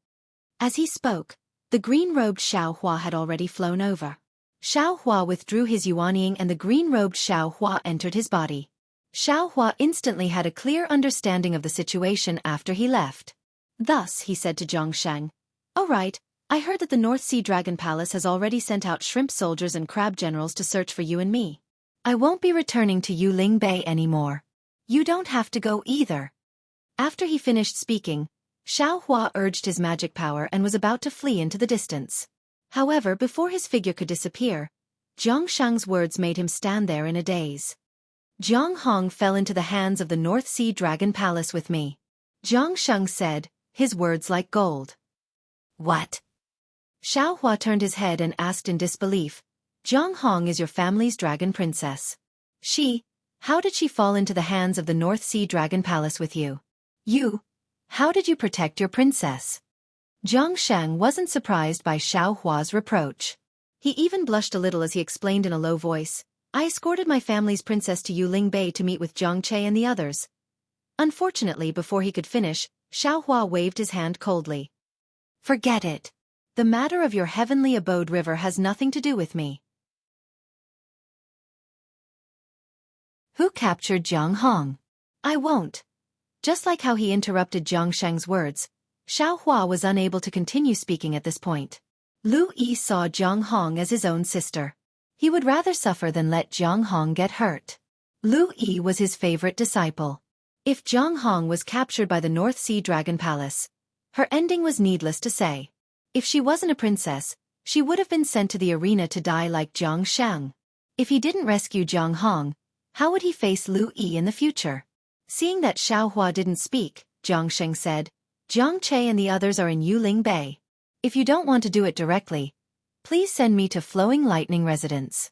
As he spoke, the green-robed Xiaohua had already flown over. Xiaohua withdrew his Yuanying and the green-robed Xiaohua entered his body. Xiaohua instantly had a clear understanding of the situation after he left. Thus, he said to Xianxia, "Oh right, I heard that the North Sea Dragon Palace has already sent out shrimp soldiers and crab generals to search for you and me. I won't be returning to Yuling Bay anymore. You don't have to go either." After he finished speaking, Xiaohua urged his magic power and was about to flee into the distance. However, before his figure could disappear, Jiangxi's words made him stand there in a daze. "Jianghu fell into the hands of the North Sea Dragon Palace with me," Jiangxia said, his words like gold. "What?" Xiaohua turned his head and asked in disbelief, "Jianghu is your family's dragon princess. How did she fall into the hands of the North Sea Dragon Palace with you? How did you protect your princess?" Jiangxia wasn't surprised by Xiaohua's reproach. He even blushed a little as he explained in a low voice, "I escorted my family's princess to Yuling Bay to meet with Xianxia and the others." Unfortunately, before he could finish, Xiaohua waved his hand coldly. "Forget it. The matter of your Heavenly Abode River has nothing to do with me." Who captured Jianghu? I won't. Just like how he interrupted Jiangxi's words, Xiaohua was unable to continue speaking at this point. Lu Yi saw Jianghu as his own sister. He would rather suffer than let Jianghu get hurt. Lu Yi was his favorite disciple. If Jianghu was captured by the North Sea Dragon Palace, her ending was needless to say. If she wasn't a princess, she would have been sent to the arena to die like Xianxia. If he didn't rescue Jianghu, how would he face Lu Yi in the future? Seeing that Xiaohua didn't speak, Jiangxia said, Jiang Che and the others are in Yuling Bay. If you don't want to do it directly, please send me to Flowing Lightning Residence.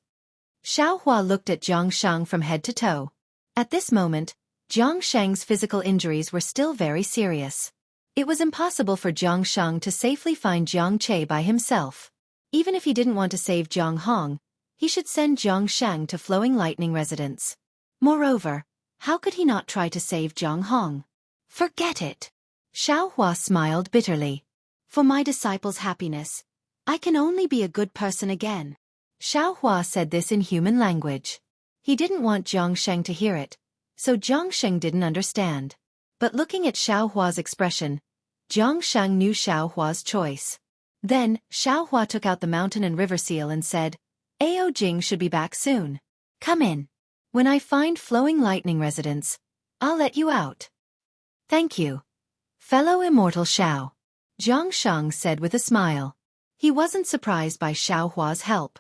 Xiaohua looked at Jiangxia from head to toe. At this moment, Jiangxia's physical injuries were still very serious. It was impossible for Jiangxia to safely find Jiang Che by himself. Even if he didn't want to save Jianghu, he should send Jiangxia to Flowing Lightning Residence. Moreover, how could he not try to save Jianghu? Forget it. Xiaohua smiled bitterly. For my disciples' happiness, I can only be a good person again. Xiaohua said this in human language. He didn't want Jiangxia to hear it, so Jiangxia didn't understand. But looking at Xiaohua's expression, Jiangxia knew Xiaohua's choice. Then, Xiaohua took out the mountain and river seal and said, Ao Jing should be back soon. Come in. When I find Flowing Lightning Residence, I'll let you out. Thank you. Fellow Immortal Xiao. Jiangxia said with a smile. He wasn't surprised by Xiaohua's help.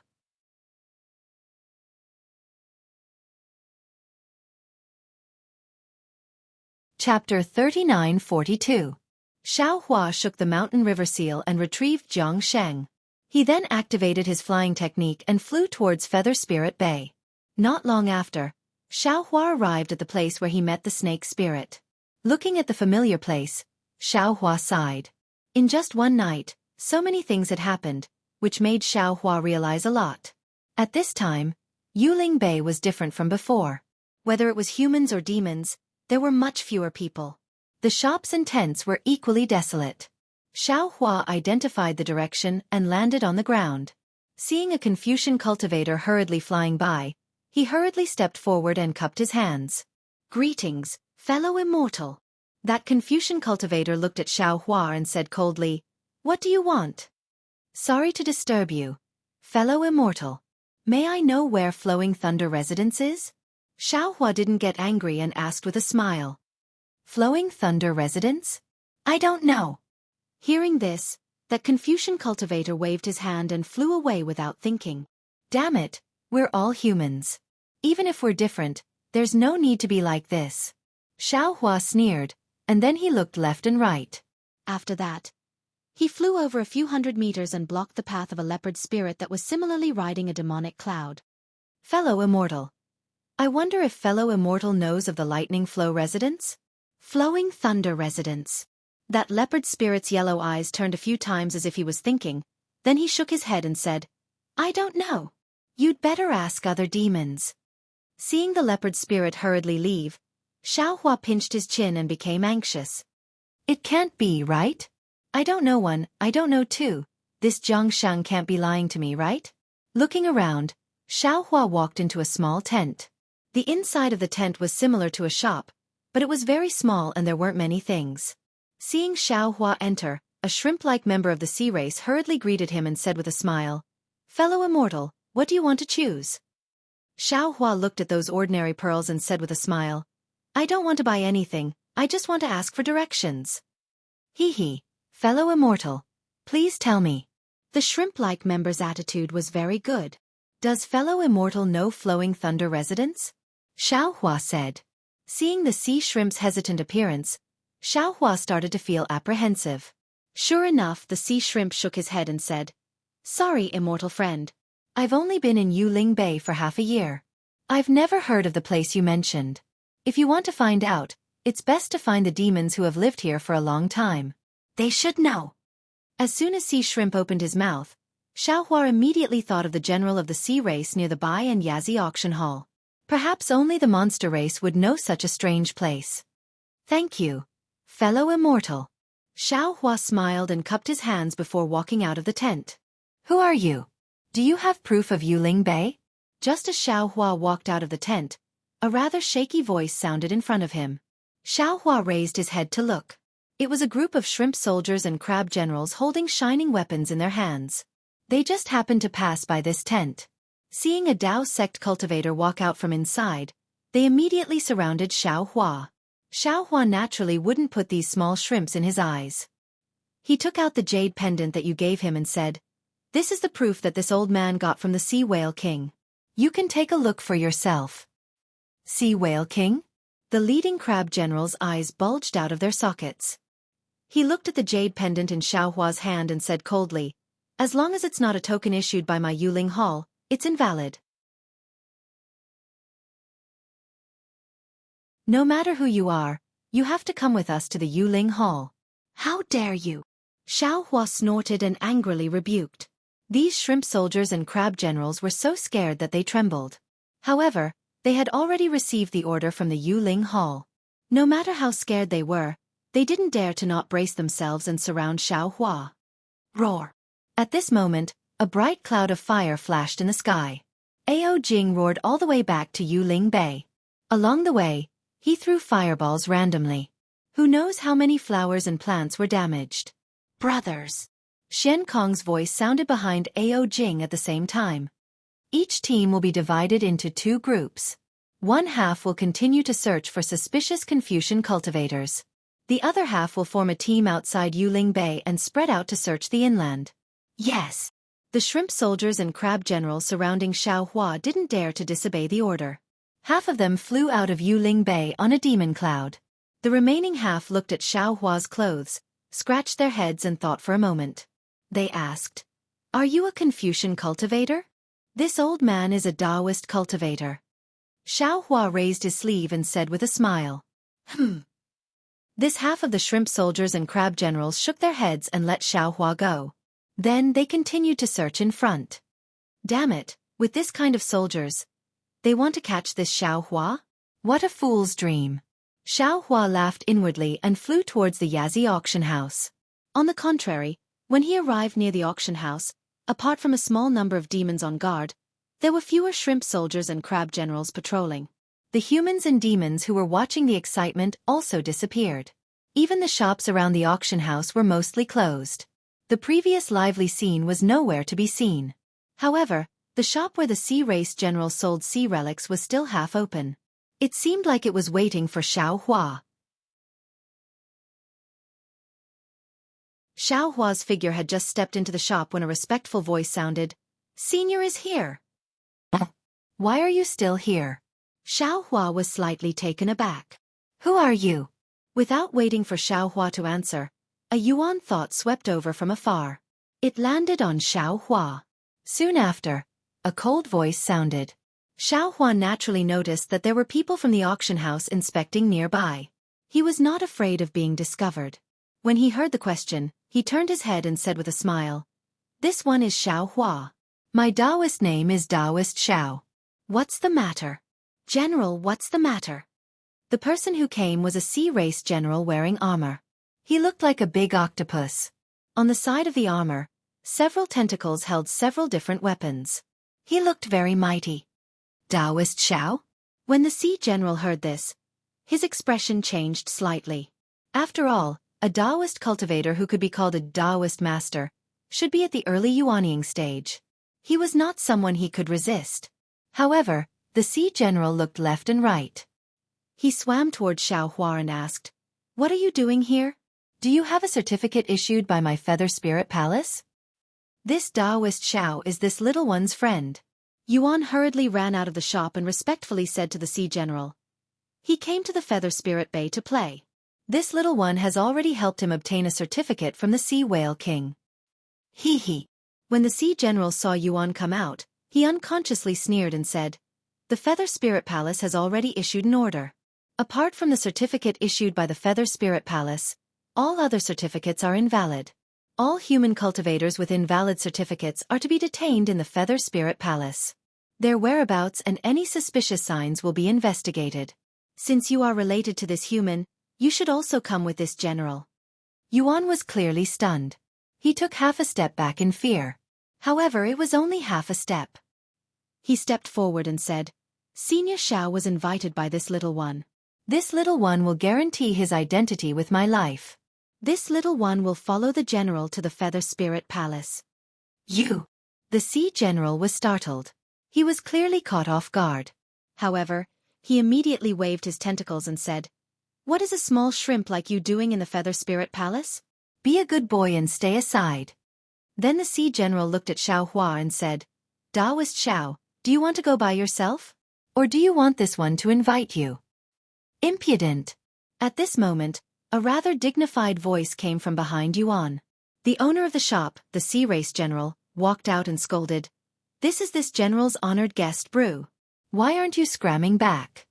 Chapter 39-42. Xiaohua shook the mountain river seal and retrieved Jiangxia. He then activated his flying technique and flew towards Feather Spirit Bay. Not long after, Xiaohua arrived at the place where he met the snake spirit. Looking at the familiar place, Xiaohua sighed. In just one night, so many things had happened, which made Xiaohua realize a lot. At this time, Yuling Bay was different from before. Whether it was humans or demons, there were much fewer people. The shops and tents were equally desolate. Xiaohua identified the direction and landed on the ground. Seeing a Confucian cultivator hurriedly flying by, he hurriedly stepped forward and cupped his hands. Greetings, fellow Immortal. That Confucian cultivator looked at Xiaohua and said coldly, What do you want? Sorry to disturb you, fellow Immortal. May I know where Flowing Thunder Residence is? Xiaohua didn't get angry and asked with a smile. Flowing Thunder Residence? I don't know. Hearing this, that Confucian cultivator waved his hand and flew away without thinking. Damn it, we're all humans. Even if we're different, there's no need to be like this. Xiaohua sneered, and then he looked left and right. After that, he flew over a few hundred meters and blocked the path of a leopard spirit that was similarly riding a demonic cloud. Fellow Immortal. I wonder if fellow Immortal knows of the Lightning Flow Residence? Flowing Thunder Residence. That leopard spirit's yellow eyes turned a few times as if he was thinking, then he shook his head and said, I don't know. You'd better ask other demons. Seeing the leopard spirit hurriedly leave, Xiaohua pinched his chin and became anxious. It can't be, right? I don't know one, I don't know two. This Jiangxia can't be lying to me, right? Looking around, Xiaohua walked into a small tent. The inside of the tent was similar to a shop, but it was very small and there weren't many things. Seeing Xiaohua enter, a shrimp-like member of the sea race hurriedly greeted him and said with a smile, Fellow Immortal, what do you want to choose? Xiaohua looked at those ordinary pearls and said with a smile, I don't want to buy anything, I just want to ask for directions. Hee, fellow Immortal, please tell me. The shrimp-like member's attitude was very good. Does fellow Immortal know Flowing Thunder Residence? Xiaohua said. Seeing the sea shrimp's hesitant appearance, Xiaohua started to feel apprehensive. Sure enough, the sea shrimp shook his head and said, Sorry, Immortal friend. I've only been in Yuling Bay for half a year. I've never heard of the place you mentioned. If you want to find out, it's best to find the demons who have lived here for a long time. They should know. As soon as Sea Shrimp opened his mouth, Xiaohua immediately thought of the general of the sea race near the Bai and Yazi auction hall. Perhaps only the monster race would know such a strange place. Thank you, fellow Immortal. Xiaohua smiled and cupped his hands before walking out of the tent. Who are you? Do you have proof of Yuling Bay? Just as Xiaohua walked out of the tent, a rather shaky voice sounded in front of him. Xiaohua raised his head to look. It was a group of shrimp soldiers and crab generals holding shining weapons in their hands. They just happened to pass by this tent. Seeing a Dao sect cultivator walk out from inside, they immediately surrounded Xiaohua. Xiaohua naturally wouldn't put these small shrimps in his eyes. He took out the jade pendant that you gave him and said, "This is the proof that this old man got from the Sea Whale King. You can take a look for yourself." Sea Whale King? The leading crab general's eyes bulged out of their sockets. He looked at the jade pendant in Xiaohua's hand and said coldly, "As long as it's not a token issued by my Yuling Hall, it's invalid. No matter who you are, you have to come with us to the Yuling Hall." "How dare you?" Xiaohua snorted and angrily rebuked. These shrimp soldiers and crab generals were so scared that they trembled. However, they had already received the order from the Yuling Hall. No matter how scared they were, they didn't dare to not brace themselves and surround Xiaohua. Roar! At this moment, a bright cloud of fire flashed in the sky. Ao Jing roared all the way back to Yuling Bay. Along the way, he threw fireballs randomly. Who knows how many flowers and plants were damaged? "Brothers!" Shen Kong's voice sounded behind Ao Jing at the same time. "Each team will be divided into 2 groups. One half will continue to search for suspicious Confucian cultivators. The other half will form a team outside Yuling Bay and spread out to search the inland." Yes! The shrimp soldiers and crab generals surrounding Xiaohua didn't dare to disobey the order. Half of them flew out of Yuling Bay on a demon cloud. The remaining half looked at Xiaohua's clothes, scratched their heads and thought for a moment. They asked, "Are you a Confucian cultivator?" "This old man is a Taoist cultivator." Xiaohua raised his sleeve and said with a smile, This half of the shrimp soldiers and crab generals shook their heads and let Xiaohua go. Then they continued to search in front. Damn it, with this kind of soldiers. They want to catch this Xiaohua? What a fool's dream. Xiaohua laughed inwardly and flew towards the Yazi auction house. On the contrary, when he arrived near the auction house, apart from a small number of demons on guard, there were fewer shrimp soldiers and crab generals patrolling. The humans and demons who were watching the excitement also disappeared. Even the shops around the auction house were mostly closed. The previous lively scene was nowhere to be seen. However, the shop where the sea race general sold sea relics was still half open. It seemed like it was waiting for Xiaohua. Xiaohua's figure had just stepped into the shop when a respectful voice sounded, "Senior is here." "Why are you still here?" Xiaohua was slightly taken aback. "Who are you?" Without waiting for Xiaohua to answer, a yuan thought swept over from afar. It landed on Xiaohua. Soon after, a cold voice sounded. Xiaohua naturally noticed that there were people from the auction house inspecting nearby. He was not afraid of being discovered. When he heard the question, he turned his head and said with a smile, "This one is Xiaohua. My Taoist name is Taoist Xiao. What's the matter?" "General, what's the matter?" The person who came was a sea race general wearing armor. He looked like a big octopus. On the side of the armor, several tentacles held several different weapons. He looked very mighty. "Taoist Xiao?" When the sea general heard this, his expression changed slightly. After all, a Taoist cultivator who could be called a Taoist master should be at the early Yuanying stage. He was not someone he could resist. However, the sea general looked left and right. He swam toward Xiaohua and asked, "What are you doing here? Do you have a certificate issued by my Feather Spirit Palace?" This Taoist Xiao is this little one's friend. Yuan hurriedly ran out of the shop and respectfully said to the sea general, "He came to the Feather Spirit Bay to play. This little one has already helped him obtain a certificate from the Sea Whale King." Hee hee. When the sea general saw Yuan come out, he unconsciously sneered and said, "The Feather Spirit Palace has already issued an order. Apart from the certificate issued by the Feather Spirit Palace, all other certificates are invalid. All human cultivators with invalid certificates are to be detained in the Feather Spirit Palace. Their whereabouts and any suspicious signs will be investigated. Since you are related to this human, you should also come with this general." Yuan was clearly stunned. He took half a step back in fear. However, it was only half a step. He stepped forward and said, "Senior Xiao was invited by this little one. This little one will guarantee his identity with my life. This little one will follow the general to the Feather Spirit Palace." "You!" The sea general was startled. He was clearly caught off guard. However, he immediately waved his tentacles and said, What is a small shrimp like you doing in the Feather Spirit Palace? Be a good boy and stay aside. Then the Sea General looked at Xiaohua and said, Daoist Xiao, do you want to go by yourself? Or do you want this one to invite you? Impudent. At this moment, a rather dignified voice came from behind Yuan. The owner of the shop, the Sea Race General, walked out and scolded. This is this general's honored guest Brew. Why aren't you scramming back?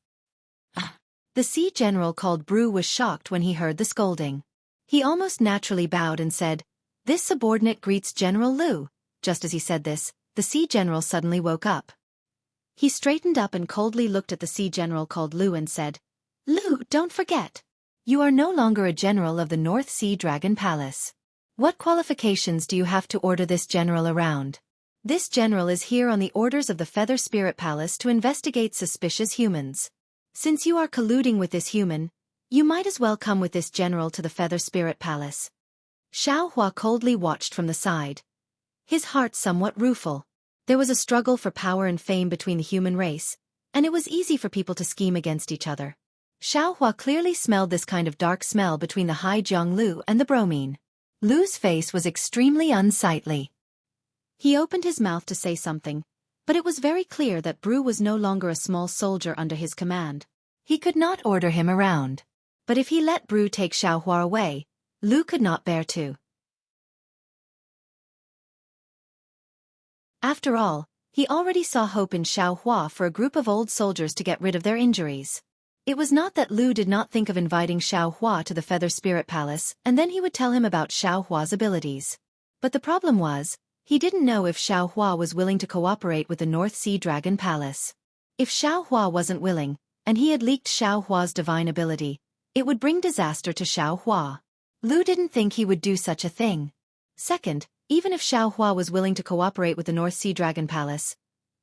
The Sea General called Brew was shocked when he heard the scolding. He almost naturally bowed and said, This subordinate greets General Lu. Just as he said this, the Sea General suddenly woke up. He straightened up and coldly looked at the Sea General called Lu and said, Lu, don't forget. You are no longer a general of the North Sea Dragon Palace. What qualifications do you have to order this general around? This general is here on the orders of the Feather Spirit Palace to investigate suspicious humans. Since you are colluding with this human, you might as well come with this general to the Feather Spirit Palace. Xiao Hua coldly watched from the side. His heart somewhat rueful. There was a struggle for power and fame between the human race, and it was easy for people to scheme against each other. Xiao Hua clearly smelled this kind of dark smell between the High Jianglu and the bromine. Lu's face was extremely unsightly. He opened his mouth to say something, but it was very clear that Brew was no longer a small soldier under his command. He could not order him around. But if he let Brew take Xiaohua away, Lu could not bear to. After all, he already saw hope in Xiaohua for a group of old soldiers to get rid of their injuries. It was not that Lu did not think of inviting Xiaohua to the Feather Spirit Palace and then he would tell him about Xiaohua's abilities. But the problem was, he didn't know if Xiaohua was willing to cooperate with the North Sea Dragon Palace. If Xiaohua wasn't willing, and he had leaked Xiaohua's divine ability, it would bring disaster to Xiaohua. Lu didn't think he would do such a thing. Second, even if Xiaohua was willing to cooperate with the North Sea Dragon Palace,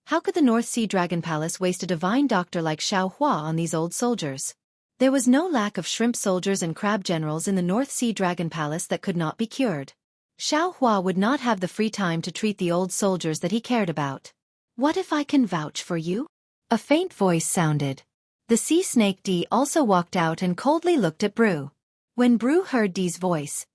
how could the North Sea Dragon Palace waste a divine doctor like Xiaohua on these old soldiers? There was no lack of shrimp soldiers and crab generals in the North Sea Dragon Palace that could not be cured. Xiaohua would not have the free time to treat the old soldiers that he cared about. What if I can vouch for you? A faint voice sounded. The sea snake Dee also walked out and coldly looked at Brew. When Brew heard Dee's voice,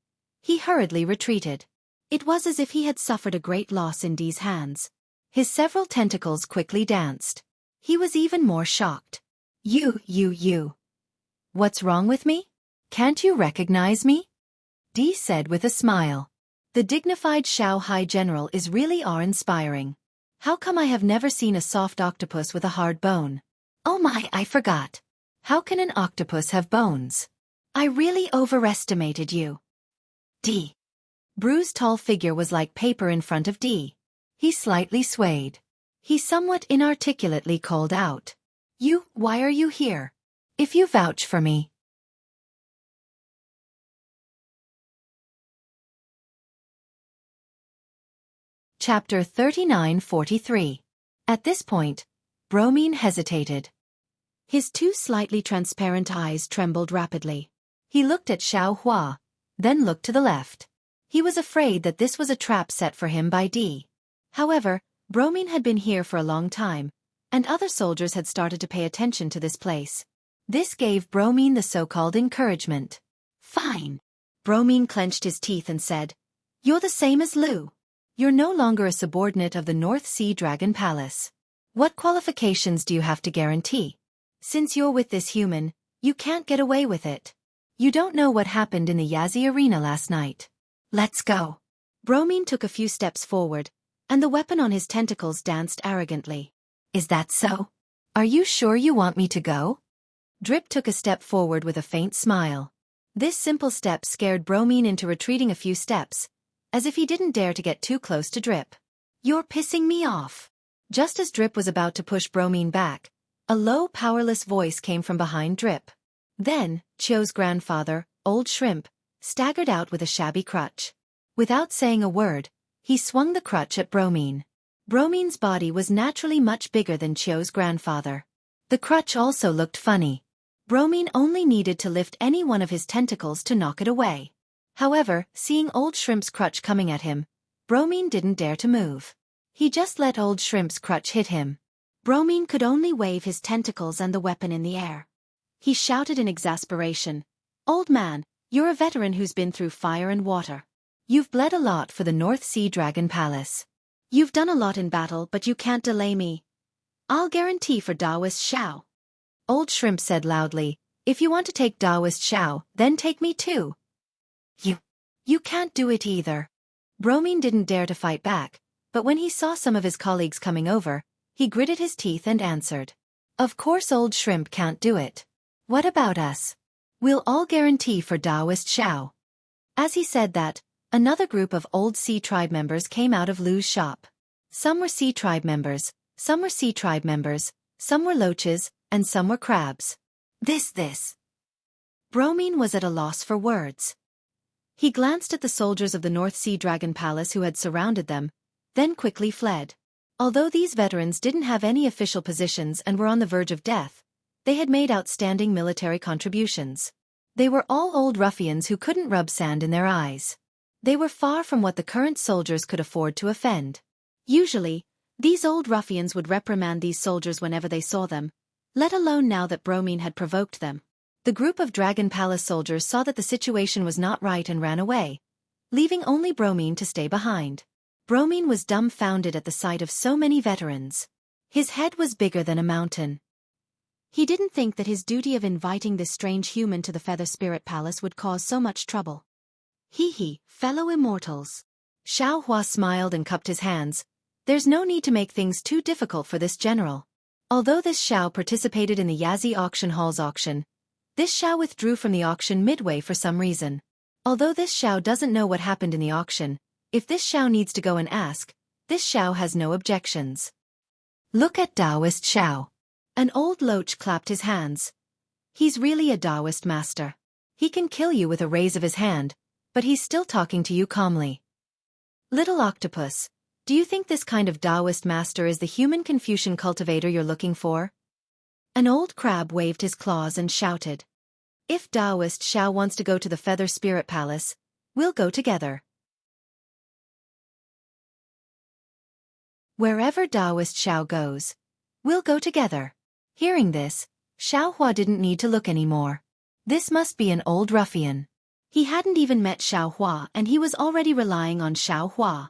he hurriedly retreated. It was as if he had suffered a great loss in Dee's hands. His several tentacles quickly danced. He was even more shocked. You. What's wrong with me? Can't you recognize me? Dee said with a smile. The dignified Xiao Hai General is really awe-inspiring. How come I have never seen a soft octopus with a hard bone? Oh my, I forgot. How can an octopus have bones? I really overestimated you. Dee. Brew's tall figure was like paper in front of Dee. He slightly swayed. He somewhat inarticulately called out. Why are you here? If you vouch for me. Chapter 39-43. At this point, Bromine hesitated. His two slightly transparent eyes trembled rapidly. He looked at Xiaohua, then looked to the left. He was afraid that this was a trap set for him by Dee. However, Bromine had been here for a long time, and other soldiers had started to pay attention to this place. This gave Bromine the so-called encouragement. Fine. Bromine clenched his teeth and said, You're the same as Lu. You're no longer a subordinate of the North Sea Dragon Palace. What qualifications do you have to guarantee? Since you're with this human, you can't get away with it. You don't know what happened in the Yazi arena last night. Let's go. Bromine took a few steps forward, and the weapon on his tentacles danced arrogantly. Is that so? Are you sure you want me to go? Drip took a step forward with a faint smile. This simple step scared Bromine into retreating a few steps, as if he didn't dare to get too close to Drip. You're pissing me off. Just as Drip was about to push Bromine back, a low, powerless voice came from behind Drip. Then, Chio's grandfather, Old Shrimp, staggered out with a shabby crutch. Without saying a word, he swung the crutch at Bromine. Bromine's body was naturally much bigger than Chio's grandfather. The crutch also looked funny. Bromine only needed to lift any one of his tentacles to knock it away. However, seeing Old Shrimp's crutch coming at him, Bromine didn't dare to move. He just let Old Shrimp's crutch hit him. Bromine could only wave his tentacles and the weapon in the air. He shouted in exasperation. "Old man, you're a veteran who's been through fire and water. You've bled a lot for the North Sea Dragon Palace. You've done a lot in battle, but you can't delay me. I'll guarantee for Taoist Xiao." Old Shrimp said loudly, "If you want to take Taoist Xiao, then take me too." You can't do it either." Bromine didn't dare to fight back, but when he saw some of his colleagues coming over, he gritted his teeth and answered. "Of course Old Shrimp can't do it. What about us? We'll all guarantee for Taoist Xiao." As he said that, another group of old Sea Tribe members came out of Lu's shop. Some were Sea Tribe members, some were Sea Tribe members, some were loaches, and some were crabs. This. Bromine was at a loss for words. He glanced at the soldiers of the North Sea Dragon Palace who had surrounded them, then quickly fled. Although these veterans didn't have any official positions and were on the verge of death, they had made outstanding military contributions. They were all old ruffians who couldn't rub sand in their eyes. They were far from what the current soldiers could afford to offend. Usually, these old ruffians would reprimand these soldiers whenever they saw them, let alone now that Bromine had provoked them. The group of Dragon Palace soldiers saw that the situation was not right and ran away, leaving only Bromine to stay behind. Bromine was dumbfounded at the sight of so many veterans. His head was bigger than a mountain. He didn't think that his duty of inviting this strange human to the Feather Spirit Palace would cause so much trouble. Hee, fellow immortals. Xiaohua smiled and cupped his hands. There's no need to make things too difficult for this general. Although this Xiao participated in the Yazi auction hall's auction, this Xiao withdrew from the auction midway for some reason. Although this Xiao doesn't know what happened in the auction, if this Xiao needs to go and ask, this Xiao has no objections. Look at Taoist Xiao. An old loach clapped his hands. He's really a Taoist master. He can kill you with a raise of his hand, but he's still talking to you calmly. Little octopus, do you think this kind of Taoist master is the human Confucian cultivator you're looking for? An old crab waved his claws and shouted. If Taoist Xiao wants to go to the Feather Spirit Palace, we'll go together. Wherever Taoist Xiao goes, we'll go together. Hearing this, Xiaohua didn't need to look anymore. This must be an old ruffian. He hadn't even met Xiaohua and he was already relying on Xiaohua.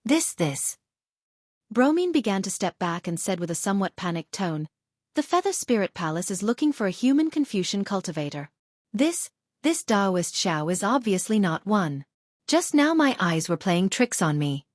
This. Bromine began to step back and said with a somewhat panicked tone, "The Feather Spirit Palace is looking for a human Confucian cultivator. This Taoist Xiao is obviously not one. Just now my eyes were playing tricks on me."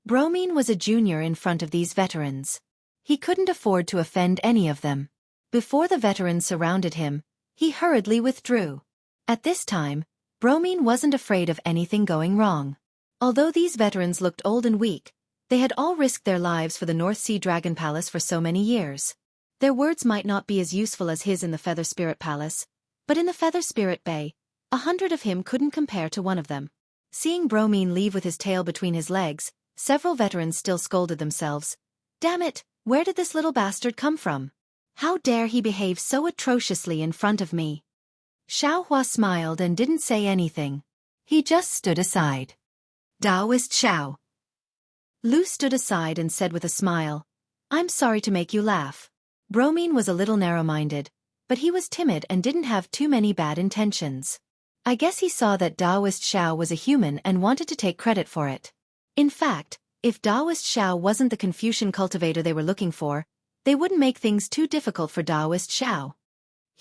Bromine was a junior in front of these veterans. He couldn't afford to offend any of them. Before the veterans surrounded him, he hurriedly withdrew. At this time, Bromine wasn't afraid of anything going wrong. Although these veterans looked old and weak, they had all risked their lives for the North Sea Dragon Palace for so many years. Their words might not be as useful as his in the Feather Spirit Palace, but in the Feather Spirit Bay, 100 of him couldn't compare to one of them. Seeing Bromine leave with his tail between his legs, several veterans still scolded themselves. Damn it, where did this little bastard come from? How dare he behave so atrociously in front of me? Xiaohua smiled and didn't say anything. He just stood aside. Taoist Xiao. Lu stood aside and said with a smile, "I'm sorry to make you laugh." Bromine was a little narrow-minded, but he was timid and didn't have too many bad intentions. I guess he saw that Taoist Xiao was a human and wanted to take credit for it. In fact, if Taoist Xiao wasn't the Confucian cultivator they were looking for, they wouldn't make things too difficult for Taoist Xiao.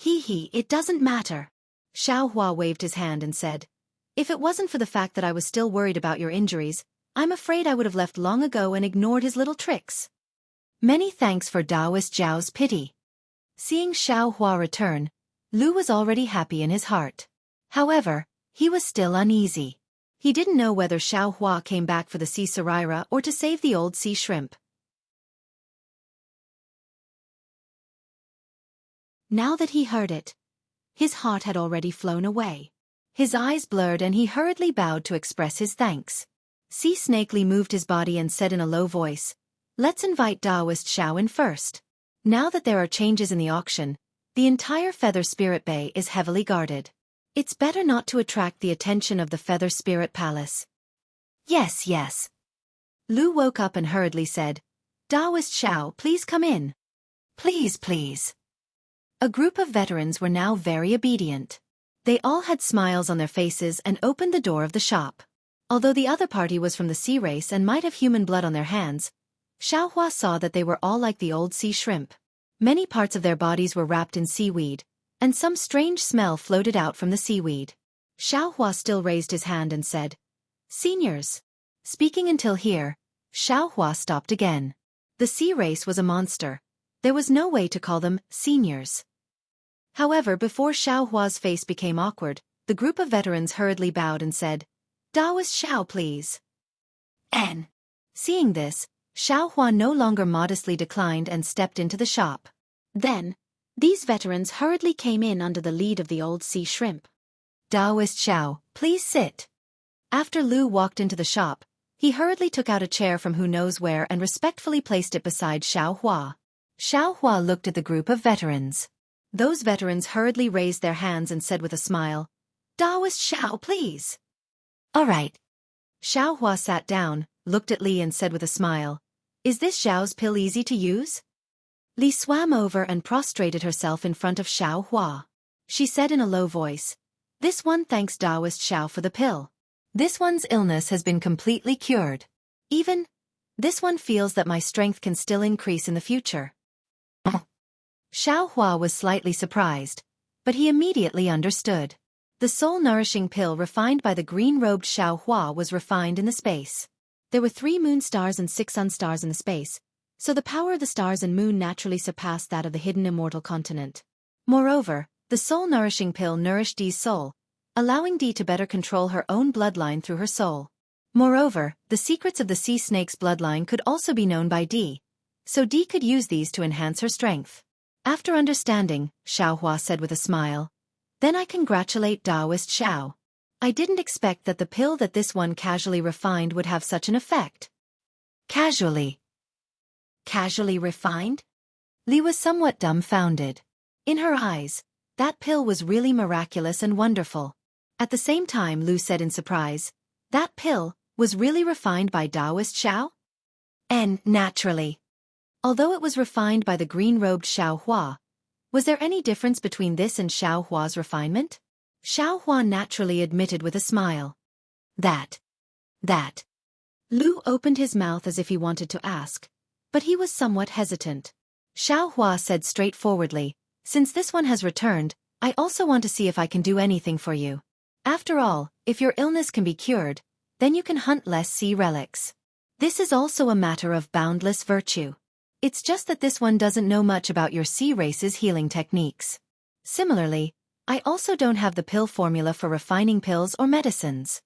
It doesn't matter. Xiaohua waved his hand and said, "If it wasn't for the fact that I was still worried about your injuries, I'm afraid I would have left long ago and ignored his little tricks." Many thanks for Taoist Xiao's pity. Seeing Xiaohua return, Lu was already happy in his heart. However, he was still uneasy. He didn't know whether Xiaohua came back for the sea Saraira or to save the old sea shrimp. Now that he heard it, his heart had already flown away. His eyes blurred and he hurriedly bowed to express his thanks. Sea Snakely moved his body and said in a low voice, "Let's invite Taoist Xiao in first. Now that there are changes in the auction, the entire Feather Spirit Bay is heavily guarded. It's better not to attract the attention of the Feather Spirit Palace." Yes. Lu woke up and hurriedly said, "Taoist Xiao, please come in. Please. A group of veterans were now very obedient. They all had smiles on their faces and opened the door of the shop. Although the other party was from the sea race and might have human blood on their hands, Xiaohua saw that they were all like the old sea shrimp. Many parts of their bodies were wrapped in seaweed, and some strange smell floated out from the seaweed. Xiaohua still raised his hand and said, "Seniors." Speaking until here, Xiaohua stopped again. The sea race was a monster. There was no way to call them seniors. However, before Xiaohua's face became awkward, the group of veterans hurriedly bowed and said, "Daoist Xiao, please." N. Seeing this, Xiaohua no longer modestly declined and stepped into the shop. Then, these veterans hurriedly came in under the lead of the old sea shrimp. "Daoist Xiao, please sit." After Lu walked into the shop, he hurriedly took out a chair from who knows where and respectfully placed it beside Xiaohua. Xiaohua looked at the group of veterans. Those veterans hurriedly raised their hands and said with a smile, "Daoist Xiao, please." "All right." Xiaohua sat down, looked at Li and said with a smile, "Is this Xiao's pill easy to use?" Li swam over and prostrated herself in front of Xiaohua. She said in a low voice, "This one thanks Daoist Xiao for the pill. This one's illness has been completely cured. Even, this one feels that my strength can still increase in the future." Xiaohua was slightly surprised, but he immediately understood. The soul-nourishing pill refined by the green-robed Xiaohua was refined in the space. There were 3 moon stars and 6 sun stars in the space, so the power of the stars and moon naturally surpassed that of the hidden immortal continent. Moreover, the soul-nourishing pill nourished Dee's soul, allowing Dee to better control her own bloodline through her soul. Moreover, the secrets of the sea snake's bloodline could also be known by Dee, so Dee could use these to enhance her strength. After understanding, Xiaohua said with a smile, "Then I congratulate Daoist Xiao. I didn't expect that the pill that this one casually refined would have such an effect." Casually? Casually refined? Li was somewhat dumbfounded. In her eyes, that pill was really miraculous and wonderful. At the same time, Lu said in surprise, "That pill was really refined by Daoist Xiao?" And, naturally. Although it was refined by the green-robed Xiaohua, was there any difference between this and Xiaohua's refinement? Xiaohua naturally admitted with a smile. That. Lu opened his mouth as if he wanted to ask, but he was somewhat hesitant. Xiaohua said straightforwardly, "Since this one has returned, I also want to see if I can do anything for you. After all, if your illness can be cured, then you can hunt less sea relics. This is also a matter of boundless virtue. It's just that this one doesn't know much about your sea race's healing techniques. Similarly, I also don't have the pill formula for refining pills or medicines."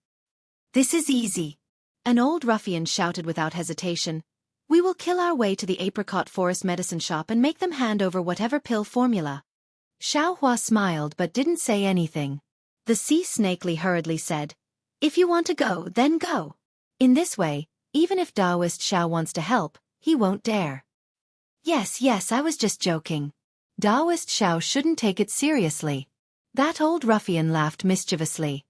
"This is easy," an old ruffian shouted without hesitation. "We will kill our way to the apricot forest medicine shop and make them hand over whatever pill formula." Xiaohua smiled but didn't say anything. The sea snake Li hurriedly said, "If you want to go, then go." In this way, even if Daoist Xiao wants to help, he won't dare. Yes, I was just joking. Daoist Xiao shouldn't take it seriously." That old ruffian laughed mischievously.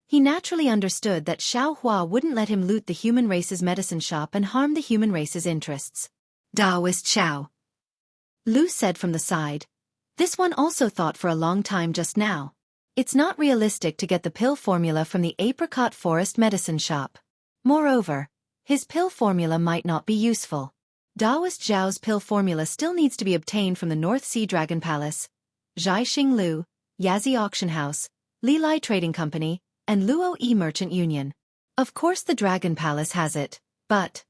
He naturally understood that Xiaohua wouldn't let him loot the human race's medicine shop and harm the human race's interests. "Daoist Xiao," Lu said from the side. This one also thought for a long time just now. It's not realistic to get the pill formula from the apricot forest medicine shop. Moreover, his pill formula might not be useful. Daoist Zhao's pill formula still needs to be obtained from the North Sea Dragon Palace, Jianghu Lu, Yazi Auction House, Li Lai Trading Company, and Luo Yi Merchant Union. Of course the Dragon Palace has it, but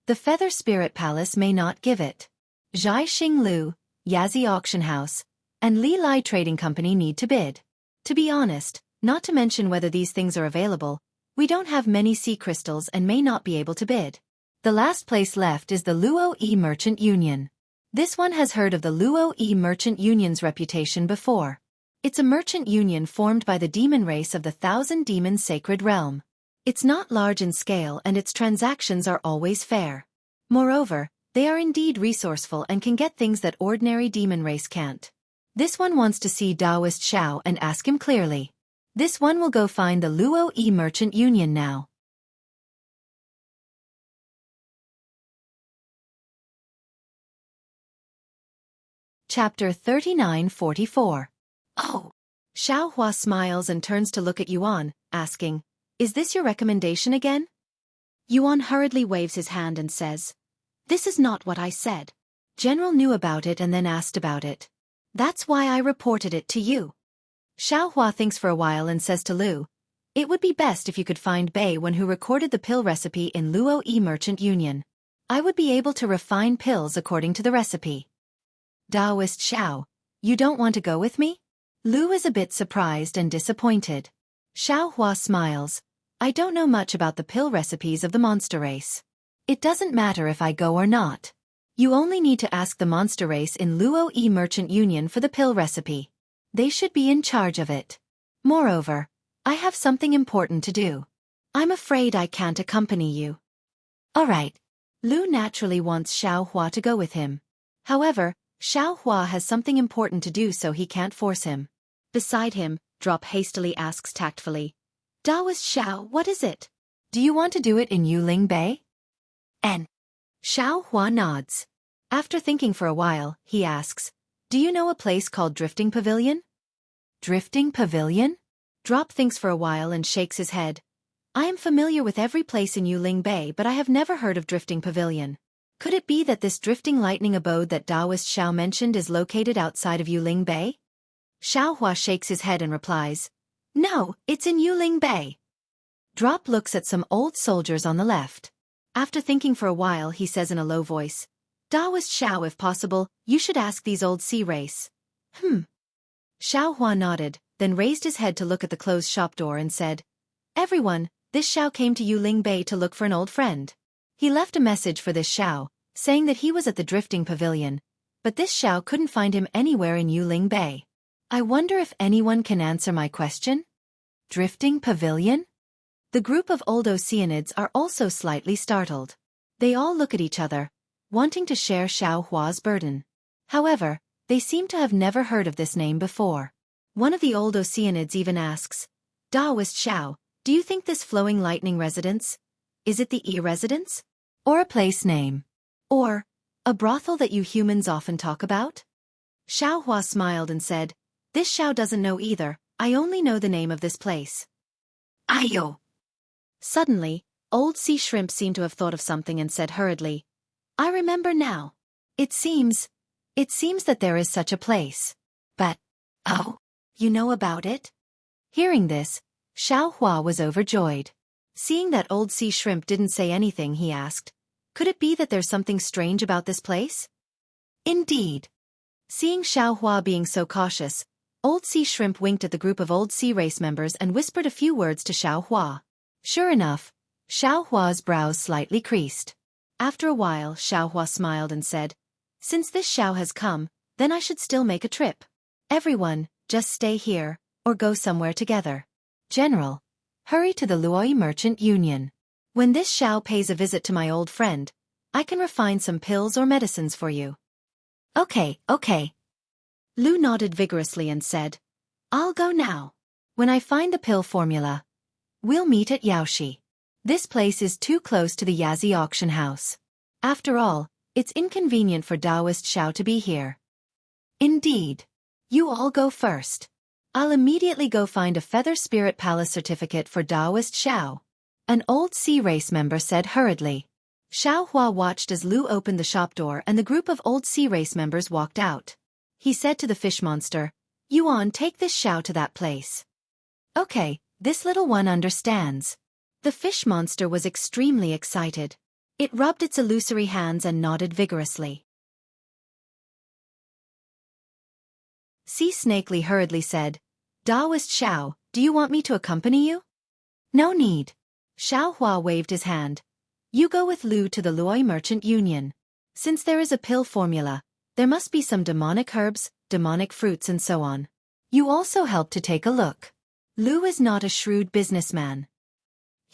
the Feather Spirit Palace may not give it. Jianghu Lu, Yazi Auction House, and Li Lai Trading Company need to bid. To be honest, not to mention whether these things are available, we don't have many sea crystals and may not be able to bid. The last place left is the Luo Yi Merchant Union. This one has heard of the Luo Yi Merchant Union's reputation before. It's a merchant union formed by the demon race of the Thousand Demons Sacred Realm. It's not large in scale and its transactions are always fair. Moreover, they are indeed resourceful and can get things that ordinary demon race can't. This one wants to see Daoist Xiao and ask him clearly. This one will go find the Luo Yi Merchant Union now. Chapter 3944. Oh. Xiaohua smiles and turns to look at Yuan, asking, "Is this your recommendation again?" Yuan hurriedly waves his hand and says, "This is not what I said. General knew about it and then asked about it. That's why I reported it to you." Xiaohua thinks for a while and says to Lu, "It would be best if you could find Bei Wen who recorded the pill recipe in Luo Yi Merchant Union. I would be able to refine pills according to the recipe." Taoist Xiao, you don't want to go with me? Lu is a bit surprised and disappointed. Xiaohua smiles, "I don't know much about the pill recipes of the monster race. It doesn't matter if I go or not. You only need to ask the monster race in Luo Yi Merchant Union for the pill recipe. They should be in charge of it. Moreover, I have something important to do. I'm afraid I can't accompany you." All right. Lu naturally wants Xiaohua to go with him. However, Xiaohua has something important to do so he can't force him. Beside him, Drop hastily asks tactfully, "Taoist Xiao, what is it? Do you want to do it in Yuling Bay?" And Xiaohua nods. After thinking for a while, he asks, "Do you know a place called Drifting Pavilion?" Drifting Pavilion? Drop thinks for a while and shakes his head. "I am familiar with every place in Yuling Bay, but I have never heard of Drifting Pavilion. Could it be that this drifting lightning abode that Taoist Xiao mentioned is located outside of Yuling Bay?" Xiaohua shakes his head and replies, "No, it's in Yuling Bay." Drop looks at some old soldiers on the left. After thinking for a while, he says in a low voice, "Taoist Xiao, if possible, you should ask these old sea race." Xiaohua nodded, then raised his head to look at the closed shop door and said, "Everyone, this Xiao came to Yuling Bay to look for an old friend. He left a message for this Xiao, saying that he was at the Drifting Pavilion, but this Xiao couldn't find him anywhere in Yuling Bay. I wonder if anyone can answer my question?" Drifting Pavilion? The group of old Oceanids are also slightly startled. They all look at each other, wanting to share Xiaohua's burden. However, they seem to have never heard of this name before. One of the old Oceanids even asks, "Taoist Xiao, do you think this flowing lightning residence? Is it the E-residence? Or a place name? Or a brothel that you humans often talk about?" Xiaohua smiled and said, "This Xiao doesn't know either, I only know the name of this place." Ayo! Suddenly, old sea shrimp seemed to have thought of something and said hurriedly, "I remember now. It seems that there is such a place. But, oh, you know about it?" Hearing this, Xiaohua was overjoyed. Seeing that old sea shrimp didn't say anything, he asked, "Could it be that there's something strange about this place?" Indeed. Seeing Xiaohua being so cautious, old sea shrimp winked at the group of old sea race members and whispered a few words to Xiaohua. Sure enough, Xiaohua's brows slightly creased. After a while, Xiaohua smiled and said, "Since this Xiao has come, then I should still make a trip. Everyone, just stay here, or go somewhere together. General, hurry to the Luoyi Merchant Union. When this Xiao pays a visit to my old friend, I can refine some pills or medicines for you." Okay. Lu nodded vigorously and said, "I'll go now. When I find the pill formula, we'll meet at Yaoshi. This place is too close to the Yazi auction house. After all, it's inconvenient for Taoist Xiao to be here." Indeed. You all go first. I'll immediately go find a Feather Spirit Palace certificate for Taoist Xiao. An old sea race member said hurriedly. Xiaohua watched as Lu opened the shop door and the group of old sea race members walked out. He said to the fish monster, "Yuan, take this Xiao to that place." "Okay, this little one understands." The fish monster was extremely excited. It rubbed its illusory hands and nodded vigorously. Sea Snakely hurriedly said, "Taoist Xiao, do you want me to accompany you?" "No need." Xiaohua waved his hand. "You go with Lu to the Luoyi Merchant Union. Since there is a pill formula, there must be some demonic herbs, demonic fruits and so on. You also help to take a look. Lu is not a shrewd businessman."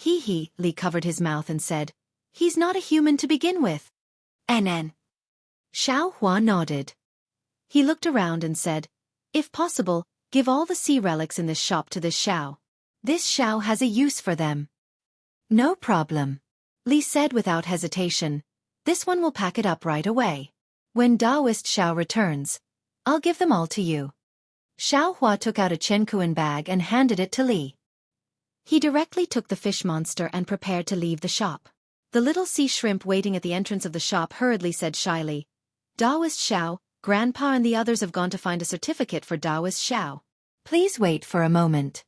Li covered his mouth and said, "He's not a human to begin with." "NN." Xiaohua nodded. He looked around and said, "If possible, give all the sea relics in this shop to this Xiao. This Xiao has a use for them." "No problem." Li said without hesitation, "This one will pack it up right away. When Taoist Xiao returns, I'll give them all to you. Xiaohua took out a Chenkuan bag and handed it to Li. He directly took the fish monster and prepared to leave the shop. The little sea shrimp waiting at the entrance of the shop hurriedly said shyly, "Daoist Xiao, Grandpa and the others have gone to find a certificate for Daoist Xiao. Please wait for a moment."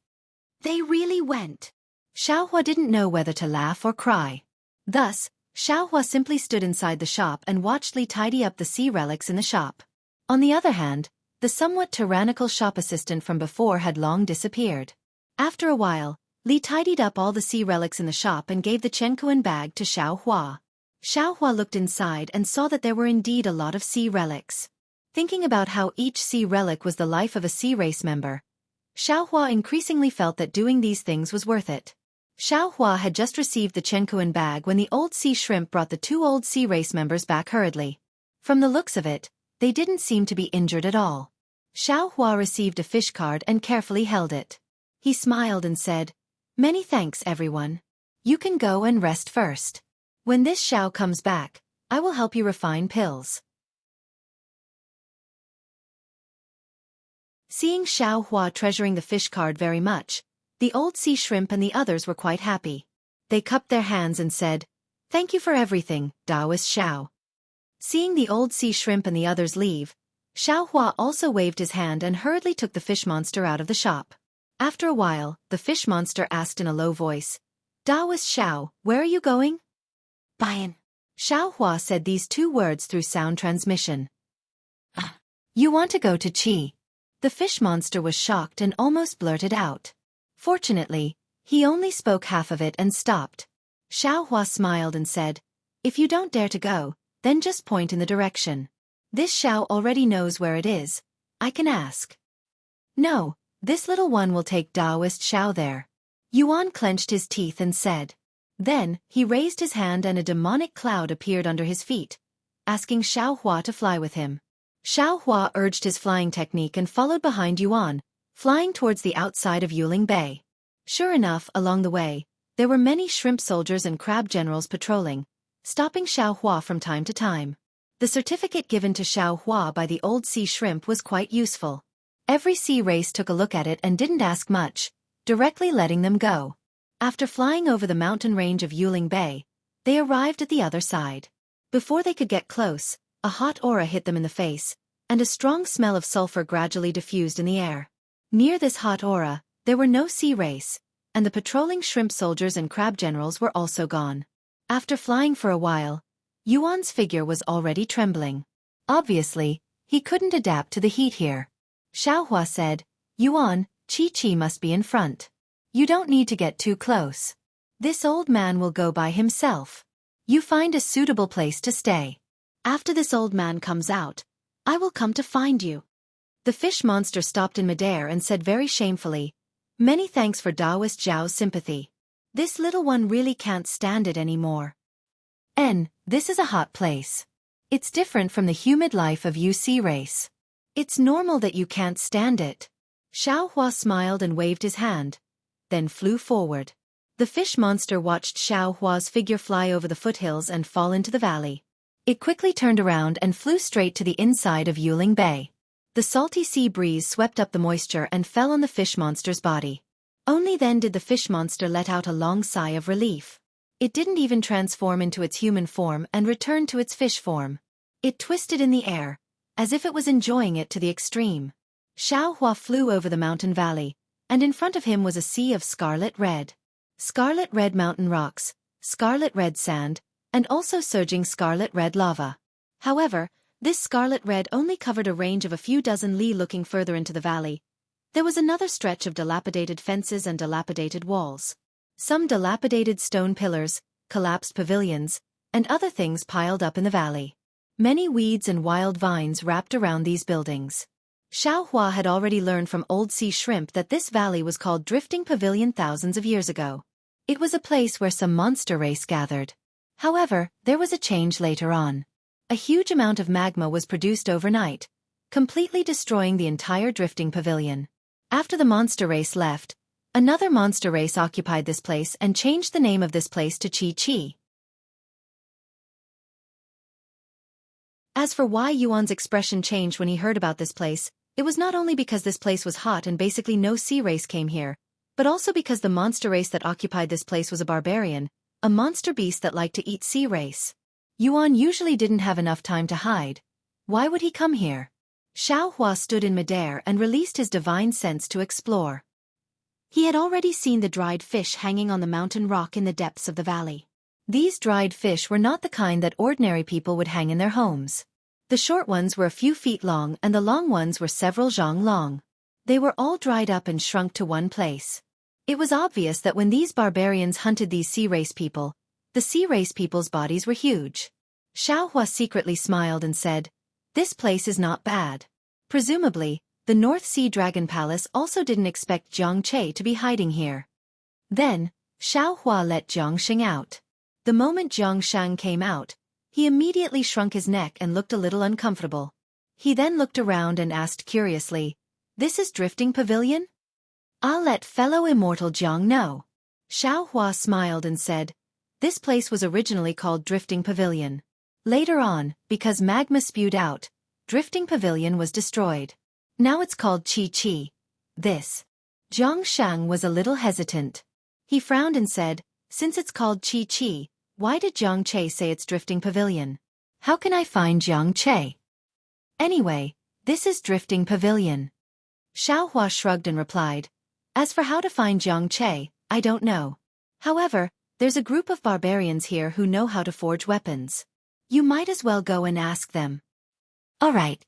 They really went. Xiaohua didn't know whether to laugh or cry. Thus, Xiaohua simply stood inside the shop and watched Li tidy up the sea relics in the shop. On the other hand, the somewhat tyrannical shop assistant from before had long disappeared. After a while, Li tidied up all the sea relics in the shop and gave the Chenkuan bag to Xiaohua. Xiaohua looked inside and saw that there were indeed a lot of sea relics. Thinking about how each sea relic was the life of a sea race member, Xiaohua increasingly felt that doing these things was worth it. Xiaohua had just received the Chenkuan bag when the old sea shrimp brought the two old sea race members back hurriedly. From the looks of it, they didn't seem to be injured at all. Xiaohua received a fish card and carefully held it. He smiled and said, "Many thanks, everyone. You can go and rest first. When this Xiao comes back, I will help you refine pills." Seeing Xiaohua treasuring the fish card very much, the old sea shrimp and the others were quite happy. They cupped their hands and said, "Thank you for everything, Daoist Xiao." Seeing the old sea shrimp and the others leave, Xiaohua also waved his hand and hurriedly took the fish monster out of the shop. After a while, the fish monster asked in a low voice, "Daoist Xiao, where are you going?" "Bayan." Xiaohua said these two words through sound transmission. "You want to go to Qi?" The fish monster was shocked and almost blurted out. Fortunately, he only spoke half of it and stopped. Xiaohua smiled and said, "If you don't dare to go, then just point in the direction. This Xiao already knows where it is. I can ask." "No. This little one will take Daoist Xiao there." Yuan clenched his teeth and said. Then, he raised his hand and a demonic cloud appeared under his feet, asking Xiaohua to fly with him. Xiaohua urged his flying technique and followed behind Yuan, flying towards the outside of Yuling Bay. Sure enough, along the way, there were many shrimp soldiers and crab generals patrolling, stopping Xiaohua from time to time. The certificate given to Xiaohua by the old sea shrimp was quite useful. Every sea race took a look at it and didn't ask much, directly letting them go. After flying over the mountain range of Yuling Bay, they arrived at the other side. Before they could get close, a hot aura hit them in the face, and a strong smell of sulfur gradually diffused in the air. Near this hot aura, there were no sea race, and the patrolling shrimp soldiers and crab generals were also gone. After flying for a while, Yuan's figure was already trembling. Obviously, he couldn't adapt to the heat here. Xiaohua said, "Yuan, Chi must be in front. You don't need to get too close. This old man will go by himself. You find a suitable place to stay. After this old man comes out, I will come to find you." The fish monster stopped in midair and said very shamefully, "Many thanks for Daoist Zhao's sympathy. This little one really can't stand it anymore. This is a hot place. It's different from the humid life of sea race. It's normal that you can't stand it." Xiaohua smiled and waved his hand, then flew forward. The fish monster watched Xiaohua's figure fly over the foothills and fall into the valley. It quickly turned around and flew straight to the inside of Yuling Bay. The salty sea breeze swept up the moisture and fell on the fish monster's body. Only then did the fish monster let out a long sigh of relief. It didn't even transform into its human form and returned to its fish form. It twisted in the air, as if it was enjoying it to the extreme. Xiaohua flew over the mountain valley, and in front of him was a sea of scarlet red mountain rocks, scarlet red sand, and also surging scarlet red lava. However, this scarlet red only covered a range of a few dozen li looking further into the valley. There was another stretch of dilapidated fences and dilapidated walls. Some dilapidated stone pillars, collapsed pavilions, and other things piled up in the valley. Many weeds and wild vines wrapped around these buildings. Xiaohua had already learned from old sea shrimp that this valley was called Drifting Pavilion thousands of years ago. It was a place where some monster race gathered. However, there was a change later on. A huge amount of magma was produced overnight, completely destroying the entire drifting pavilion. After the monster race left, another monster race occupied this place and changed the name of this place to Chi. As for why Yuan's expression changed when he heard about this place, it was not only because this place was hot and basically no sea race came here, but also because the monster race that occupied this place was a barbarian, a monster beast that liked to eat sea race. Yuan usually didn't have enough time to hide. Why would he come here? Xiao Hua stood in midair and released his divine sense to explore. He had already seen the dried fish hanging on the mountain rock in the depths of the valley. These dried fish were not the kind that ordinary people would hang in their homes. The short ones were a few feet long and the long ones were several zhang long. They were all dried up and shrunk to one place. It was obvious that when these barbarians hunted these sea race people, the sea race people's bodies were huge. Xiao Hua secretly smiled and said, "This place is not bad." Presumably, the North Sea Dragon Palace also didn't expect Xianxia to be hiding here. Then, Xiao Hua let Jianghu out. The moment Jianghu came out, he immediately shrunk his neck and looked a little uncomfortable. He then looked around and asked curiously, "This is Drifting Pavilion?" "I'll let fellow Immortal Jiang know." Xiao Hua smiled and said, "This place was originally called Drifting Pavilion. Later on, because magma spewed out, Drifting Pavilion was destroyed. Now it's called Chi Chi. This." Jianghu was a little hesitant. He frowned and said, "Since it's called Chi Chi, why did Xianxia say it's Drifting Pavilion? How can I find Xianxia? Anyway, this is Drifting Pavilion." Xiao Hua shrugged and replied, "As for how to find Xianxia, I don't know. However, there's a group of barbarians here who know how to forge weapons. You might as well go and ask them." "All right."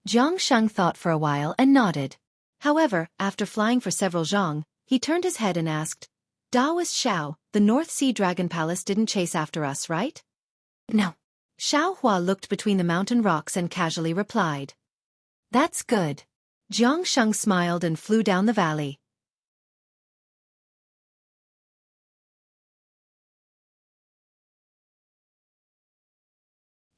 Jianghu thought for a while and nodded. However, after flying for several zhang, he turned his head and asked, "Daoist Xiao, the North Sea Dragon Palace didn't chase after us, right?" "No." Xiao Hua looked between the mountain rocks and casually replied. "That's good." Jianghu smiled and flew down the valley.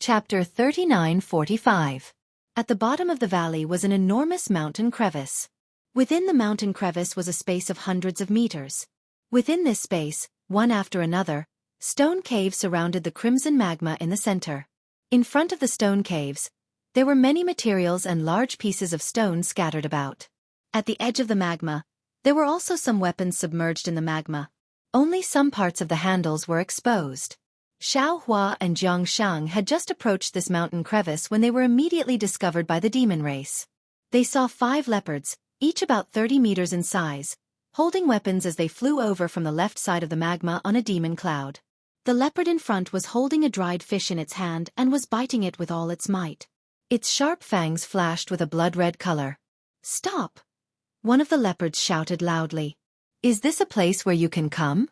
Chapter 39:45. At the bottom of the valley was an enormous mountain crevice. Within the mountain crevice was a space of hundreds of meters. Within this space, one after another, stone caves surrounded the crimson magma in the center. In front of the stone caves, there were many materials and large pieces of stone scattered about. At the edge of the magma, there were also some weapons submerged in the magma. Only some parts of the handles were exposed. Xiao Hua and Jianghu had just approached this mountain crevice when they were immediately discovered by the demon race. They saw 5 leopards, each about 30 meters in size, holding weapons as they flew over from the left side of the magma on a demon cloud. The leopard in front was holding a dried fish in its hand and was biting it with all its might. Its sharp fangs flashed with a blood-red color. "Stop!" one of the leopards shouted loudly. "Is this a place where you can come?"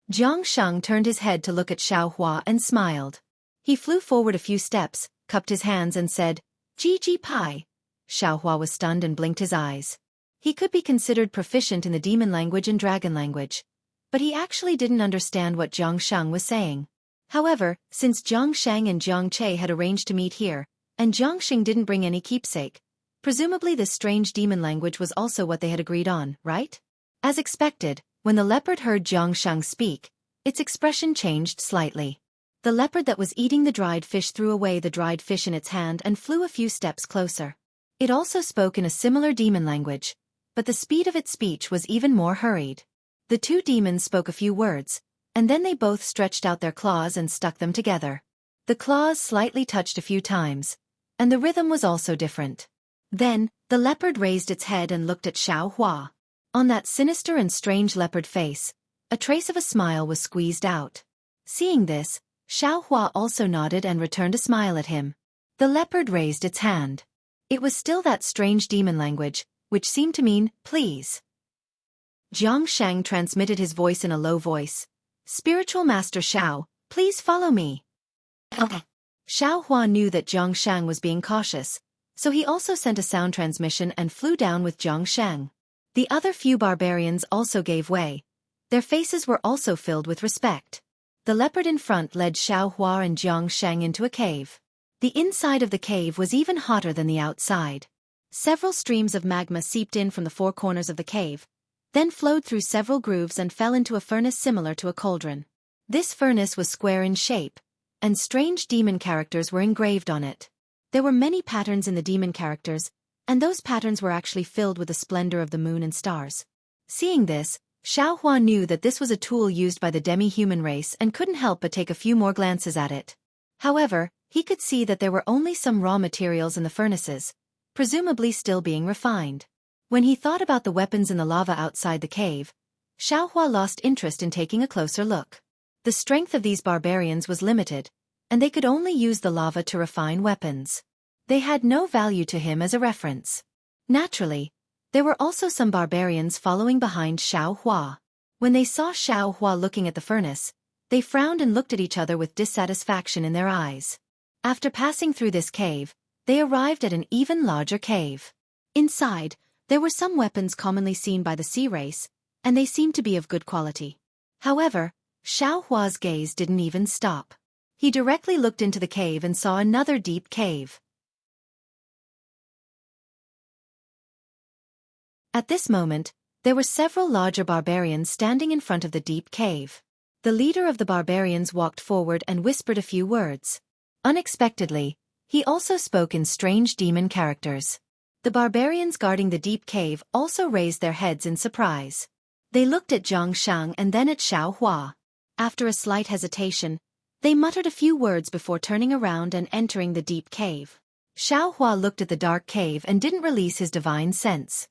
Jianghu turned his head to look at Xiao Hua and smiled. He flew forward a few steps, cupped his hands and said, "Ji Pai." Xiao Hua was stunned and blinked his eyes. He could be considered proficient in the demon language and dragon language, but he actually didn't understand what Jianghu was saying. However, since Jianghu and Jiangxia had arranged to meet here, and Jiangxing didn't bring any keepsake, presumably this strange demon language was also what they had agreed on, right? As expected, when the leopard heard Jiangxing speak, its expression changed slightly. The leopard that was eating the dried fish threw away the dried fish in its hand and flew a few steps closer. It also spoke in a similar demon language, but the speed of its speech was even more hurried. The 2 demons spoke a few words, and then they both stretched out their claws and stuck them together. The claws slightly touched a few times, and the rhythm was also different. Then, the leopard raised its head and looked at Xiao Hua. On that sinister and strange leopard face, a trace of a smile was squeezed out. Seeing this, Xiao Hua also nodded and returned a smile at him. The leopard raised its hand. It was still that strange demon language, which seemed to mean, "Please." Jiangxing transmitted his voice in a low voice. "Spiritual Master Xiao, please follow me." Okay. Xiao Hua knew that Jiangxing was being cautious, so he also sent a sound transmission and flew down with Jiangxing. The other few barbarians also gave way. Their faces were also filled with respect. The leopard in front led Xiao Hua and Jiangxing into a cave. The inside of the cave was even hotter than the outside. Several streams of magma seeped in from the 4 corners of the cave, then flowed through several grooves and fell into a furnace similar to a cauldron. This furnace was square in shape, and strange demon characters were engraved on it. There were many patterns in the demon characters, and those patterns were actually filled with the splendor of the moon and stars. Seeing this, Xiaohua knew that this was a tool used by the demi-human race and couldn't help but take a few more glances at it. However, he could see that there were only some raw materials in the furnaces, presumably still being refined. When he thought about the weapons in the lava outside the cave, Xiaohua lost interest in taking a closer look. The strength of these barbarians was limited, and they could only use the lava to refine weapons. They had no value to him as a reference. Naturally, there were also some barbarians following behind Xiaohua. When they saw Xiaohua looking at the furnace, they frowned and looked at each other with dissatisfaction in their eyes. After passing through this cave, they arrived at an even larger cave. Inside, there were some weapons commonly seen by the sea race, and they seemed to be of good quality. However, Xiaohua's gaze didn't even stop. He directly looked into the cave and saw another deep cave. At this moment, there were several larger barbarians standing in front of the deep cave. The leader of the barbarians walked forward and whispered a few words. Unexpectedly, he also spoke in strange demon characters. The barbarians guarding the deep cave also raised their heads in surprise. They looked at Xianxia and then at Xiaohua. After a slight hesitation, they muttered a few words before turning around and entering the deep cave. Xiaohua looked at the dark cave and didn't release his divine sense.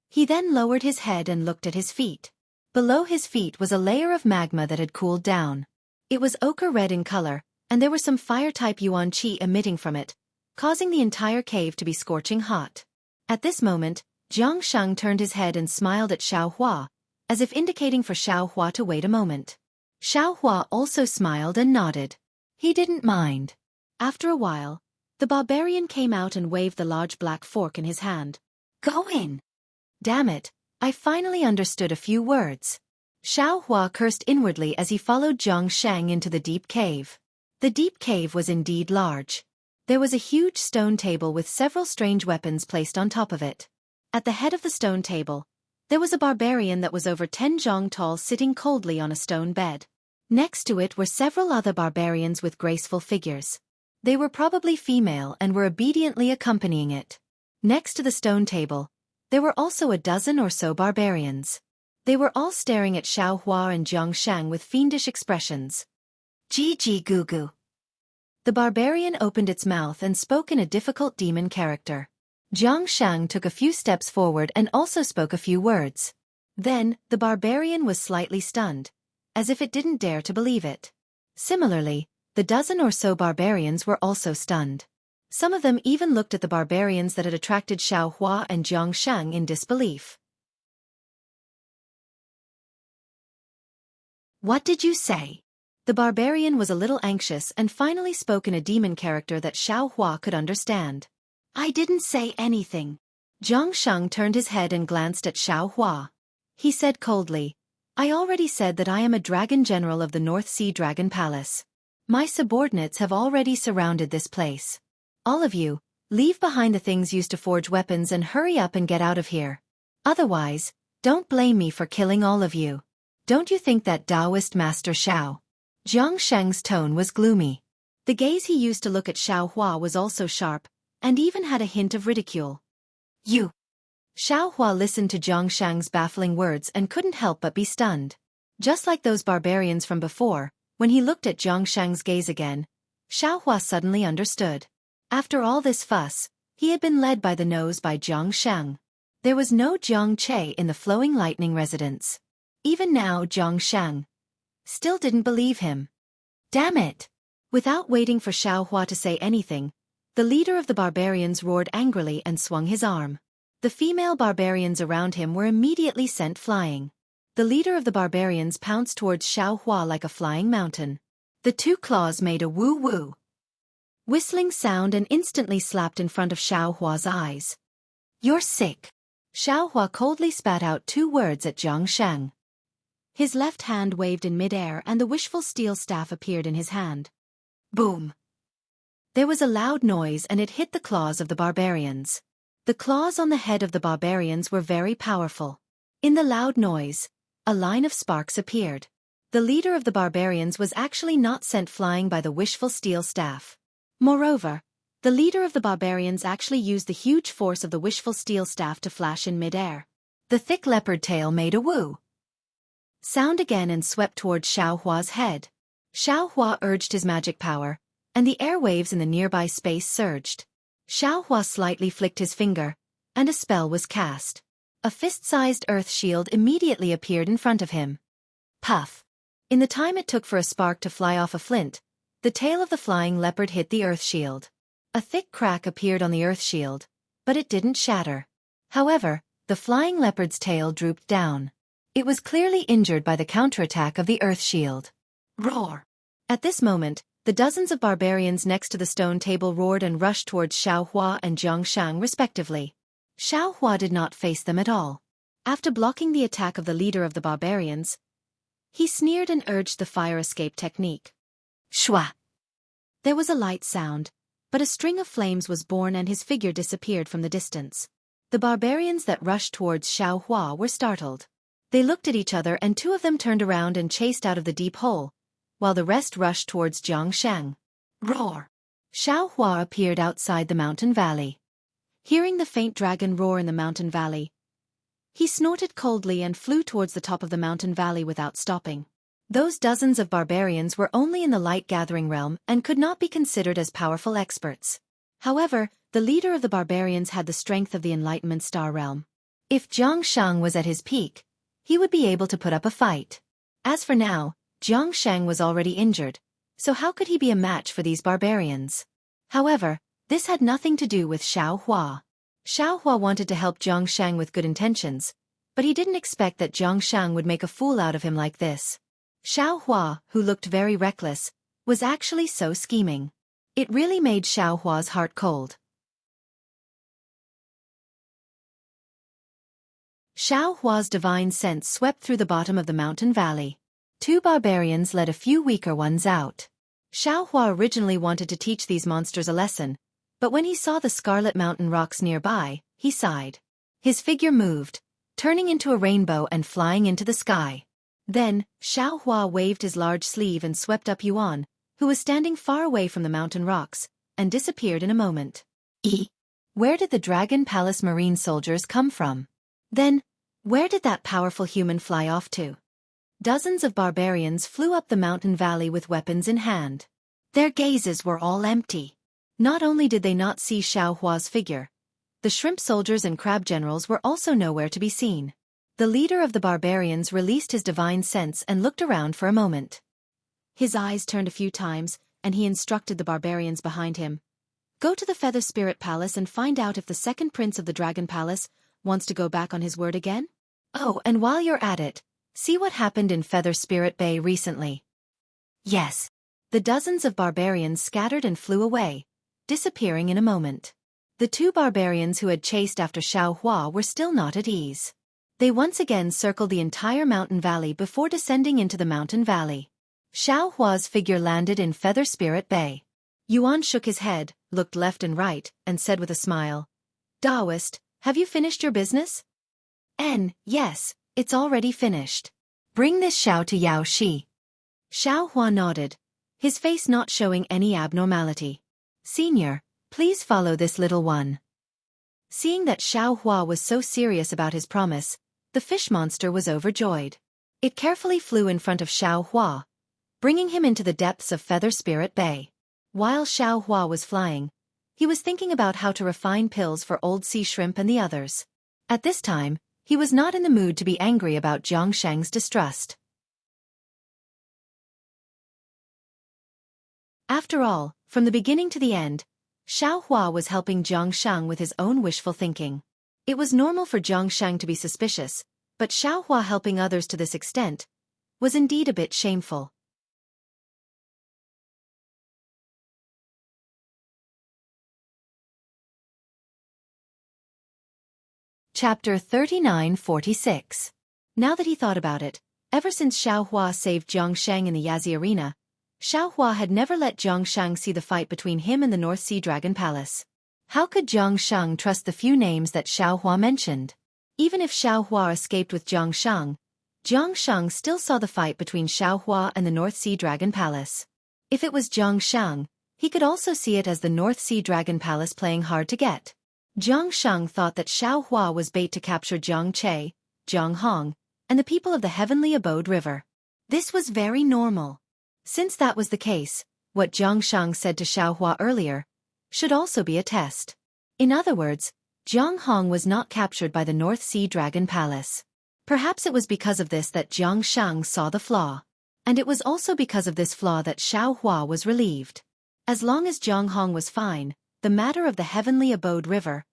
He then lowered his head and looked at his feet. Below his feet was a layer of magma that had cooled down. It was ochre red in color, and there was some fire-type yuan qi emitting from it, causing the entire cave to be scorching hot. At this moment, Jianghu turned his head and smiled at Xiaohua, as if indicating for Xiaohua to wait a moment. Xiaohua also smiled and nodded. He didn't mind. After a while, the barbarian came out and waved the large black fork in his hand. "Go in!" Damn it, I finally understood a few words. Xiaohua cursed inwardly as he followed Jianghu into the deep cave. The deep cave was indeed large. There was a huge stone table with several strange weapons placed on top of it. At the head of the stone table, there was a barbarian that was over 10 zhang tall sitting coldly on a stone bed. Next to it were several other barbarians with graceful figures. They were probably female and were obediently accompanying it. Next to the stone table, there were also a dozen or so barbarians. They were all staring at Xiaohua and Jianghu with fiendish expressions. "Gigi Gugu." The barbarian opened its mouth and spoke in a difficult demon character. Jianghu took a few steps forward and also spoke a few words. Then, the barbarian was slightly stunned, as if it didn't dare to believe it. Similarly, the dozen or so barbarians were also stunned. Some of them even looked at the barbarians that had attracted Xiaohua and Jianghu in disbelief. "What did you say?" The barbarian was a little anxious and finally spoke in a demon character that Xiaohua could understand. "I didn't say anything." Jianghu turned his head and glanced at Xiaohua. He said coldly, "I already said that I am a dragon general of the North Sea Dragon Palace. My subordinates have already surrounded this place. All of you, leave behind the things used to forge weapons and hurry up and get out of here. Otherwise, don't blame me for killing all of you. Don't you think that Taoist Master Xiao?" Jianghu's tone was gloomy. The gaze he used to look at Xiaohua was also sharp, and even had a hint of ridicule. "You!" Xiaohua listened to Jianghu's baffling words and couldn't help but be stunned. Just like those barbarians from before, when he looked at Jianghu's gaze again, Xiaohua suddenly understood. After all this fuss, he had been led by the nose by Jianghu. There was no Jiang Che in the Flowing Lightning residence. Even now Jianghu still didn't believe him. Damn it! Without waiting for Xiaohua to say anything, the leader of the barbarians roared angrily and swung his arm. The female barbarians around him were immediately sent flying. The leader of the barbarians pounced towards Xiaohua like a flying mountain. The two claws made a woo-woo whistling sound and instantly slapped in front of Xiaohua's eyes. "You're sick." Xiaohua coldly spat out 2 words at Jianghu. His left hand waved in midair and the wishful steel staff appeared in his hand. Boom! There was a loud noise and it hit the claws of the barbarians. The claws on the head of the barbarians were very powerful. In the loud noise, a line of sparks appeared. The leader of the barbarians was actually not sent flying by the wishful steel staff. Moreover, the leader of the barbarians actually used the huge force of the wishful steel staff to flash in midair. The thick leopard tail made a woo sound again and swept towards Xiaohua's head. Xiaohua urged his magic power, and the airwaves in the nearby space surged. Xiaohua slightly flicked his finger, and a spell was cast. A fist-sized earth shield immediately appeared in front of him. Puff! In the time it took for a spark to fly off a flint, the tail of the flying leopard hit the earth shield. A thick crack appeared on the earth shield, but it didn't shatter. However, the flying leopard's tail drooped down. It was clearly injured by the counterattack of the earth shield. Roar! At this moment, the dozens of barbarians next to the stone table roared and rushed towards Xiaohua and Jianghu respectively. Xiaohua did not face them at all. After blocking the attack of the leader of the barbarians, he sneered and urged the fire escape technique. Shwa! There was a light sound, but a string of flames was born and his figure disappeared from the distance. The barbarians that rushed towards Xiaohua were startled. They looked at each other and two of them turned around and chased out of the deep hole, while the rest rushed towards Jianghu. Roar! Xiaohua appeared outside the mountain valley. Hearing the faint dragon roar in the mountain valley, he snorted coldly and flew towards the top of the mountain valley without stopping. Those dozens of barbarians were only in the light-gathering realm and could not be considered as powerful experts. However, the leader of the barbarians had the strength of the Enlightenment Star realm. If Jianghu was at his peak, he would be able to put up a fight. As for now, Jianghu was already injured, so how could he be a match for these barbarians? However, this had nothing to do with Xiaohua. Xiaohua wanted to help Jianghu with good intentions, but he didn't expect that Jianghu would make a fool out of him like this. Xiaohua, who looked very reckless, was actually so scheming. It really made Xiaohua's heart cold. Xiaohua's divine sense swept through the bottom of the mountain valley. Two barbarians led a few weaker ones out. Xiaohua originally wanted to teach these monsters a lesson, but when he saw the scarlet mountain rocks nearby, he sighed. His figure moved, turning into a rainbow and flying into the sky. Then, Xiaohua waved his large sleeve and swept up Yuan, who was standing far away from the mountain rocks, and disappeared in a moment. Where did the Dragon Palace Marine soldiers come from? Then, where did that powerful human fly off to? Dozens of barbarians flew up the mountain valley with weapons in hand. Their gazes were all empty. Not only did they not see Xiaohua's figure, the shrimp soldiers and crab generals were also nowhere to be seen. The leader of the barbarians released his divine sense and looked around for a moment. His eyes turned a few times, and he instructed the barbarians behind him. Go to the Feather Spirit Palace and find out if the second prince of the Dragon Palace wants to go back on his word again? Oh, and while you're at it, see what happened in Feather Spirit Bay recently. Yes. The dozens of barbarians scattered and flew away, disappearing in a moment. The two barbarians who had chased after Xiaohua were still not at ease. They once again circled the entire mountain valley before descending into the mountain valley. Xiaohua's figure landed in Feather Spirit Bay. Yuan shook his head, looked left and right, and said with a smile, Taoist, have you finished your business? Yes, it's already finished. Bring this Xiao to Yao Shi. Xiaohua nodded, his face not showing any abnormality. Senior, please follow this little one. Seeing that Xiaohua was so serious about his promise, the fish monster was overjoyed. It carefully flew in front of Xiaohua, bringing him into the depths of Feather Spirit Bay. While Xiaohua was flying, he was thinking about how to refine pills for old sea shrimp and the others. At this time, he was not in the mood to be angry about Jianghu's distrust. After all, from the beginning to the end, Xiaohua was helping Jianghu with his own wishful thinking. It was normal for Jianghu to be suspicious, but Xiaohua helping others to this extent was indeed a bit shameful. Chapter 3946. Now that he thought about it, ever since Xiaohua saved Jianghu in the Yazi arena, Xiaohua had never let Jianghu see the fight between him and the North Sea Dragon Palace. How could Jianghu trust the few names that Xiaohua mentioned? Even if Xiaohua escaped with Jianghu, Jianghu still saw the fight between Xiaohua and the North Sea Dragon Palace. If it was Jianghu, he could also see it as the North Sea Dragon Palace playing hard to get. Jianghu thought that Xiaohua was bait to capture Jiangche, Jianghong, and the people of the Heavenly Abode River. This was very normal. Since that was the case, what Jianghu said to Xiaohua earlier should also be a test. In other words, Jianghong was not captured by the North Sea Dragon Palace. Perhaps it was because of this that Jianghu saw the flaw. And it was also because of this flaw that Xiaohua was relieved. As long as Jianghong was fine, the matter of the Heavenly Abode River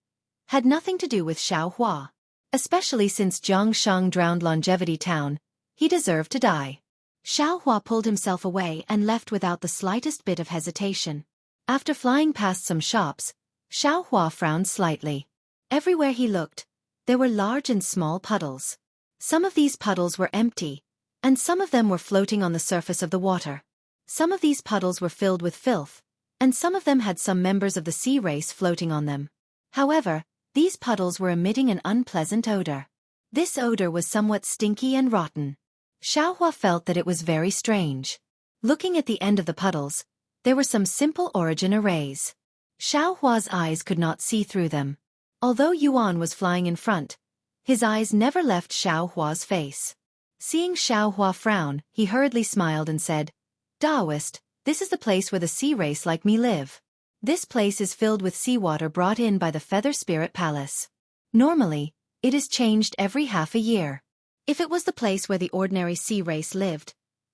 had nothing to do with Xiaohua. Especially since Jianghu drowned Longevity Town, he deserved to die. Xiaohua pulled himself away and left without the slightest bit of hesitation. After flying past some shops, Xiaohua frowned slightly. Everywhere he looked, there were large and small puddles. Some of these puddles were empty, and some of them were floating on the surface of the water. Some of these puddles were filled with filth, and some of them had some members of the sea race floating on them. However, these puddles were emitting an unpleasant odor. This odor was somewhat stinky and rotten. Xiaohua felt that it was very strange. Looking at the end of the puddles, there were some simple origin arrays. Xiaohua's eyes could not see through them. Although Yuan was flying in front, his eyes never left Xiaohua's face. Seeing Xiaohua frown, he hurriedly smiled and said, "Taoist, this is the place where the sea race like me live. This place is filled with seawater brought in by the Feather Spirit Palace. Normally, it is changed every half a year. If it was the place where the ordinary sea race lived,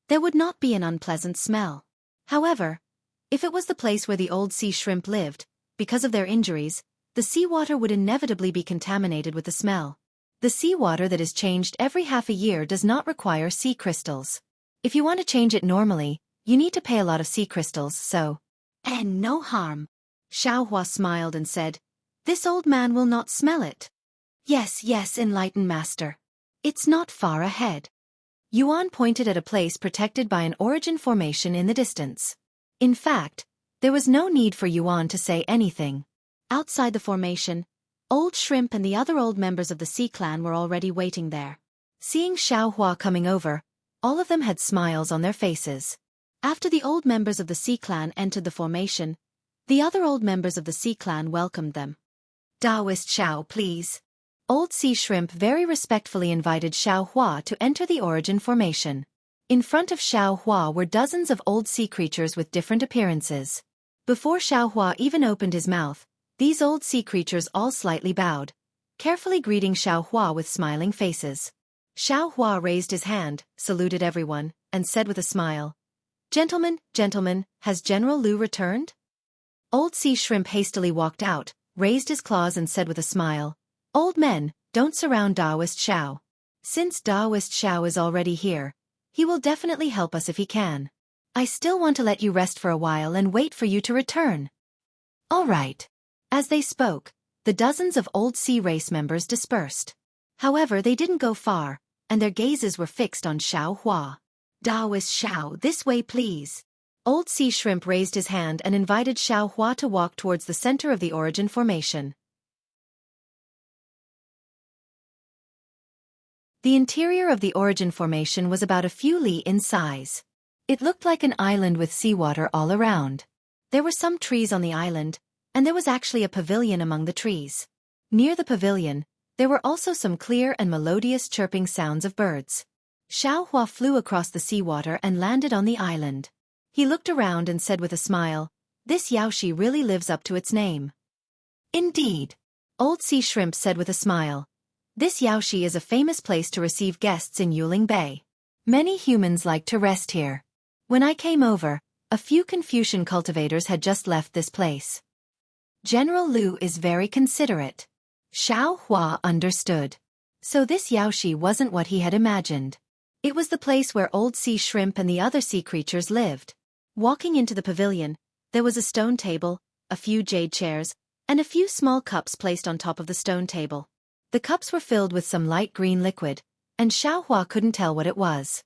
there would not be an unpleasant smell. However, if it was the place where the old sea shrimp lived, because of their injuries, the seawater would inevitably be contaminated with the smell. The seawater that is changed every half a year does not require sea crystals. If you want to change it normally, you need to pay a lot of sea crystals, so..." "And no harm." Xiaohua smiled and said, "This old man will not smell it." Yes, enlightened master. It's not far ahead." Yuan pointed at a place protected by an origin formation in the distance. In fact, there was no need for Yuan to say anything. Outside the formation, Old Shrimp and the other old members of the Sea Clan were already waiting there. Seeing Xiaohua coming over, all of them had smiles on their faces. After the old members of the Sea Clan entered the formation, the other old members of the Sea Clan welcomed them. "Taoist Xiao, please." Old Sea Shrimp very respectfully invited Xiaohua to enter the origin formation. In front of Xiaohua were dozens of old sea creatures with different appearances. Before Xiaohua even opened his mouth, these old sea creatures all slightly bowed, carefully greeting Xiaohua with smiling faces. Xiaohua raised his hand, saluted everyone, and said with a smile, Gentlemen, has General Liu returned?" Old Sea Shrimp hastily walked out, raised his claws and said with a smile, "Old men, don't surround Taoist Xiao. Since Taoist Xiao is already here, he will definitely help us if he can. I still want to let you rest for a while and wait for you to return." "All right." As they spoke, the dozens of old sea race members dispersed. However, they didn't go far, and their gazes were fixed on Xiaohua. "Taoist Xiao, this way please." Old Sea Shrimp raised his hand and invited Xiaohua to walk towards the center of the origin formation. The interior of the origin formation was about a few li in size. It looked like an island with seawater all around. There were some trees on the island, and there was actually a pavilion among the trees. Near the pavilion, there were also some clear and melodious chirping sounds of birds. Xiaohua flew across the seawater and landed on the island. He looked around and said with a smile, "This Yaoshi really lives up to its name." "Indeed." Old Sea Shrimp said with a smile, "This Yaoshi is a famous place to receive guests in Yuling Bay. Many humans like to rest here. When I came over, a few Confucian cultivators had just left this place." General Liu is very considerate. Xiaohua understood. So this Yaoshi wasn't what he had imagined. It was the place where Old Sea Shrimp and the other sea creatures lived. Walking into the pavilion, there was a stone table, a few jade chairs, and a few small cups placed on top of the stone table. The cups were filled with some light green liquid, and Xiaohua couldn't tell what it was.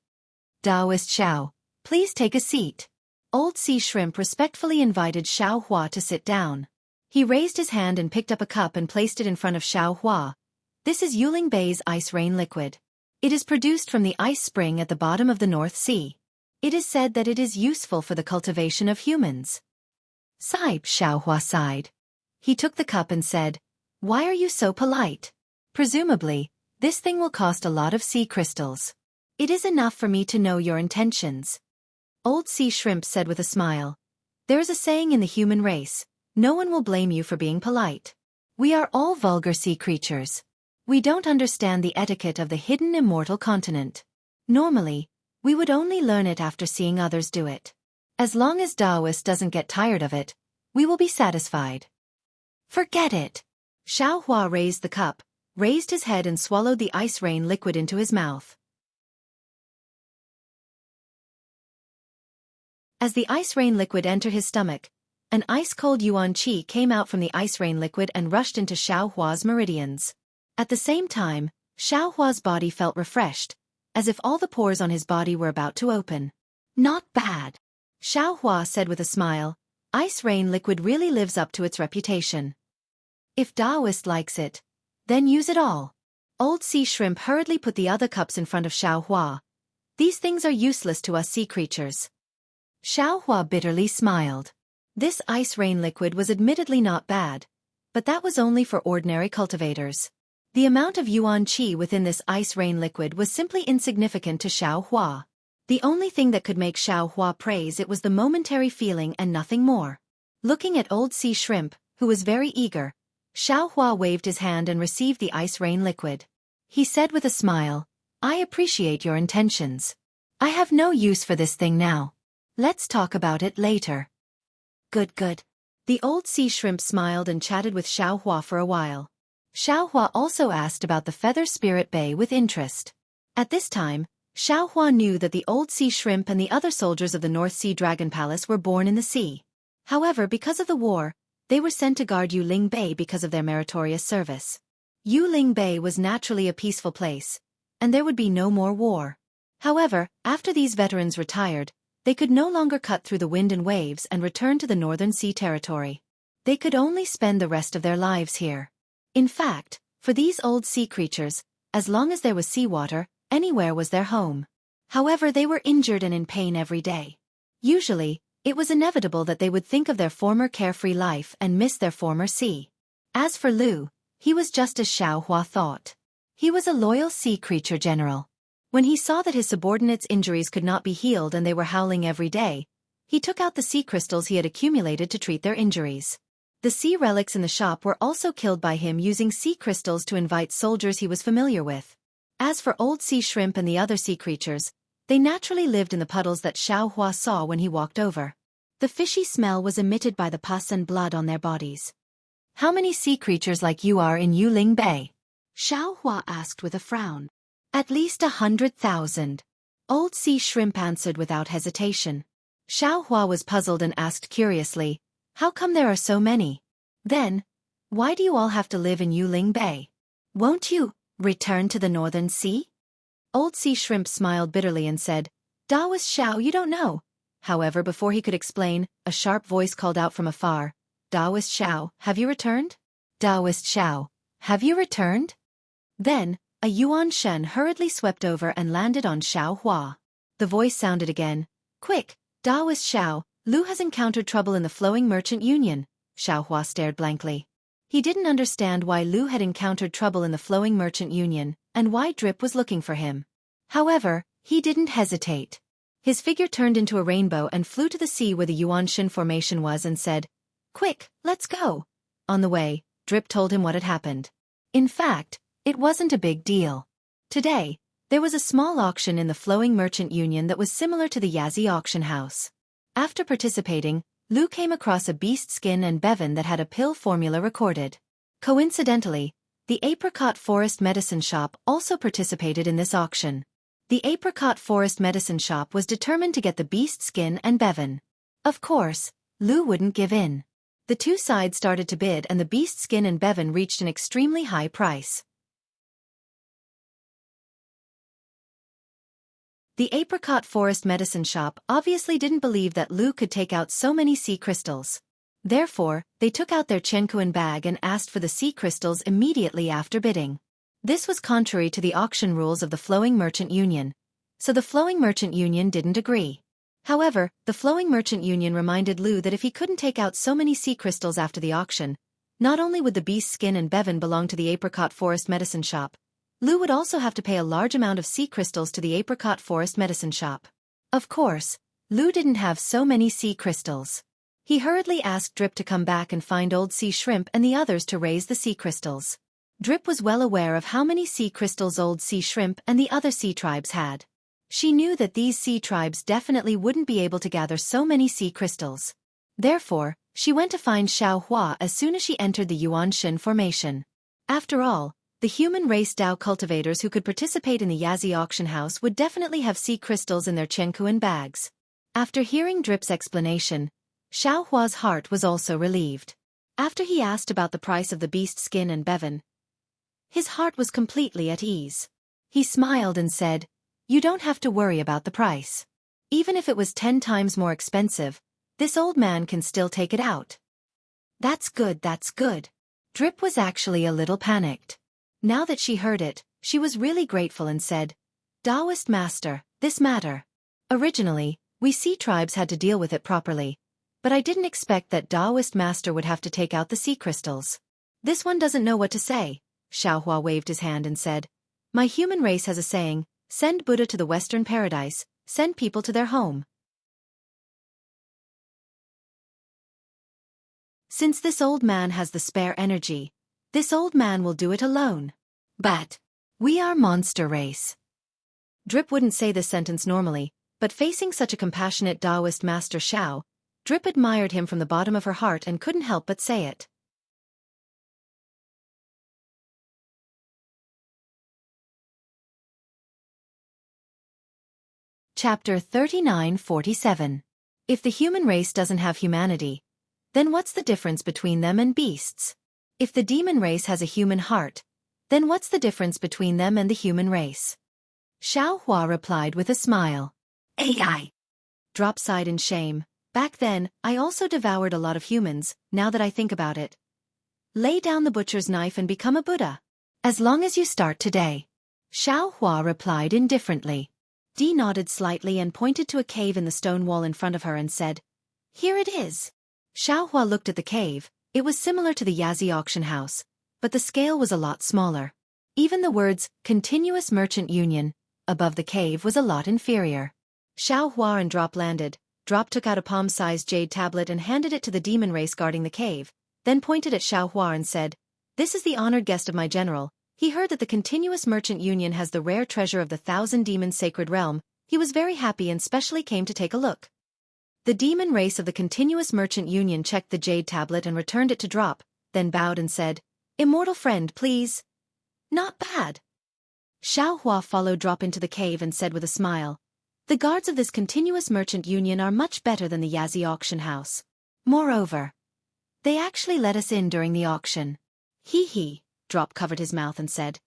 "Taoist Xiao, please take a seat." Old Sea Shrimp respectfully invited Xiaohua to sit down. He raised his hand and picked up a cup and placed it in front of Xiaohua. "This is Yuling Bay's ice rain liquid. It is produced from the ice spring at the bottom of the North Sea. It is said that it is useful for the cultivation of humans. Sigh, Xiaohua sighed. He took the cup and said, "Why are you so polite? Presumably, this thing will cost a lot of sea crystals. It is enough for me to know your intentions." Old Sea Shrimp said with a smile, "There is a saying in the human race, no one will blame you for being polite. We are all vulgar sea creatures. We don't understand the etiquette of the hidden immortal continent. Normally, we would only learn it after seeing others do it. As long as Taoist doesn't get tired of it, we will be satisfied." "Forget it." Xiaohua raised the cup, raised his head and swallowed the ice rain liquid into his mouth. As the ice rain liquid entered his stomach, an ice-cold yuan qi came out from the ice rain liquid and rushed into Xiaohua's meridians. At the same time, Xiaohua's body felt refreshed, as if all the pores on his body were about to open. "Not bad," Xiaohua said with a smile. "Ice rain liquid really lives up to its reputation. If Taoist likes it, then use it all." Old Sea Shrimp hurriedly put the other cups in front of Xiaohua. "These things are useless to us sea creatures." Xiaohua bitterly smiled. This ice rain liquid was admittedly not bad, but that was only for ordinary cultivators. The amount of yuan qi within this ice rain liquid was simply insignificant to Xiaohua. The only thing that could make Xiaohua praise it was the momentary feeling and nothing more. Looking at Old Sea Shrimp, who was very eager, Xiaohua waved his hand and received the ice rain liquid. He said with a smile, "I appreciate your intentions. I have no use for this thing now. Let's talk about it later." "Good, good." The Old Sea Shrimp smiled and chatted with Xiaohua for a while. Xiaohua also asked about the Feather Spirit Bay with interest. At this time, Xiaohua knew that the Old Sea Shrimp and the other soldiers of the North Sea Dragon Palace were born in the sea. However, because of the war, they were sent to guard Yuling Bay because of their meritorious service. Yuling Bay was naturally a peaceful place, and there would be no more war. However, after these veterans retired, they could no longer cut through the wind and waves and return to the Northern Sea Territory. They could only spend the rest of their lives here. In fact, for these old sea creatures, as long as there was seawater, anywhere was their home. However, they were injured and in pain every day. Usually, it was inevitable that they would think of their former carefree life and miss their former sea. As for Lu, he was just as Xiaohua thought. He was a loyal sea creature general. When he saw that his subordinates' injuries could not be healed and they were howling every day, he took out the sea crystals he had accumulated to treat their injuries. The sea relics in the shop were also killed by him using sea crystals to invite soldiers he was familiar with. As for Old Sea Shrimp and the other sea creatures, they naturally lived in the puddles that Xiaohua saw when he walked over. The fishy smell was emitted by the pus and blood on their bodies. "How many sea creatures like you are in Yuling Bay?" Xiaohua asked with a frown. "At least 100,000. Old Sea Shrimp answered without hesitation. Xiaohua was puzzled and asked curiously, "How come there are so many? Then, why do you all have to live in Yuling Bay? Won't you return to the Northern Sea?" Old Sea Shrimp smiled bitterly and said, "Taoist Xiao, you don't know." However, before he could explain, a sharp voice called out from afar, "Taoist Xiao, have you returned? Taoist Xiao, have you returned?" Then, a Yuan Shen hurriedly swept over and landed on Xiaohua. The voice sounded again, "Quick, Taoist Xiao, Lu has encountered trouble in the Flowing Merchant Union." Xiaohua stared blankly. He didn't understand why Lu had encountered trouble in the Flowing Merchant Union, and why Drip was looking for him. However, he didn't hesitate. His figure turned into a rainbow and flew to the sea where the Yuanshan formation was and said, "Quick, let's go." On the way, Drip told him what had happened. In fact, it wasn't a big deal. Today, there was a small auction in the Flowing Merchant Union that was similar to the Yazzie auction house. After participating, Lu came across a beast skin and bevan that had a pill formula recorded. Coincidentally, the Apricot Forest Medicine Shop also participated in this auction. The Apricot Forest Medicine Shop was determined to get the beast skin and bevan. Of course, Lu wouldn't give in. The two sides started to bid and the beast skin and bevan reached an extremely high price. The Apricot Forest Medicine Shop obviously didn't believe that Lu could take out so many sea crystals. Therefore, they took out their Chenkuan bag and asked for the sea crystals immediately after bidding. This was contrary to the auction rules of the Flowing Merchant Union, so the Flowing Merchant Union didn't agree. However, the Flowing Merchant Union reminded Lu that if he couldn't take out so many sea crystals after the auction, not only would the beast skin and Bevan belong to the Apricot Forest Medicine Shop, Lu would also have to pay a large amount of sea crystals to the Apricot Forest Medicine Shop. Of course, Lu didn't have so many sea crystals. He hurriedly asked Drip to come back and find Old Sea Shrimp and the others to raise the sea crystals. Drip was well aware of how many sea crystals Old Sea Shrimp and the other sea tribes had. She knew that these sea tribes definitely wouldn't be able to gather so many sea crystals. Therefore, she went to find Xiaohua as soon as she entered the Yuanshan formation. After all, the human race Dao cultivators who could participate in the Yazi auction house would definitely have sea crystals in their Qianquan bags. After hearing Drip's explanation, Xiaohua's heart was also relieved. After he asked about the price of the beast skin and Bevan, his heart was completely at ease. He smiled and said, "You don't have to worry about the price. Even if it was 10 times more expensive, this old man can still take it out." That's good, that's good. Drip was actually a little panicked. Now that she heard it, she was really grateful and said, "Taoist Master, this matter. Originally, we sea tribes had to deal with it properly, but I didn't expect that Taoist Master would have to take out the sea crystals. This one doesn't know what to say." Xiaohua waved his hand and said, "My human race has a saying, send Buddha to the Western Paradise, send people to their home. Since this old man has the spare energy, this old man will do it alone. But we are monster race." Drip wouldn't say this sentence normally, but facing such a compassionate Taoist master Xiao, Drip admired him from the bottom of her heart and couldn't help but say it. Chapter 3947. If the human race doesn't have humanity, then what's the difference between them and beasts? If the demon race has a human heart, then what's the difference between them and the human race? Xiaohua replied with a smile. AI. Drop sighed in shame. Back then, I also devoured a lot of humans, now that I think about it. Lay down the butcher's knife and become a Buddha. As long as you start today. Xiaohua replied indifferently. Dee nodded slightly and pointed to a cave in the stone wall in front of her and said, "Here it is." Xiaohua looked at the cave. It was similar to the Yazi auction house, but the scale was a lot smaller. Even the words, Continuous Merchant Union, above the cave was a lot inferior. Xiaohua and Drop landed. Drop took out a palm-sized jade tablet and handed it to the demon race guarding the cave, then pointed at Xiaohua and said, "This is the honored guest of my general. He heard that the Continuous Merchant Union has the rare treasure of the 1,000 Demons Sacred Realm. He was very happy and specially came to take a look." The demon race of the Continuous Merchant Union checked the jade tablet and returned it to Drop, then bowed and said, "Immortal friend, please." "Not bad." Xiaohua followed Drop into the cave and said with a smile, "The guards of this Continuous Merchant Union are much better than the Yazi auction house. Moreover, they actually let us in during the auction." "Hee hee." Drop covered his mouth and said,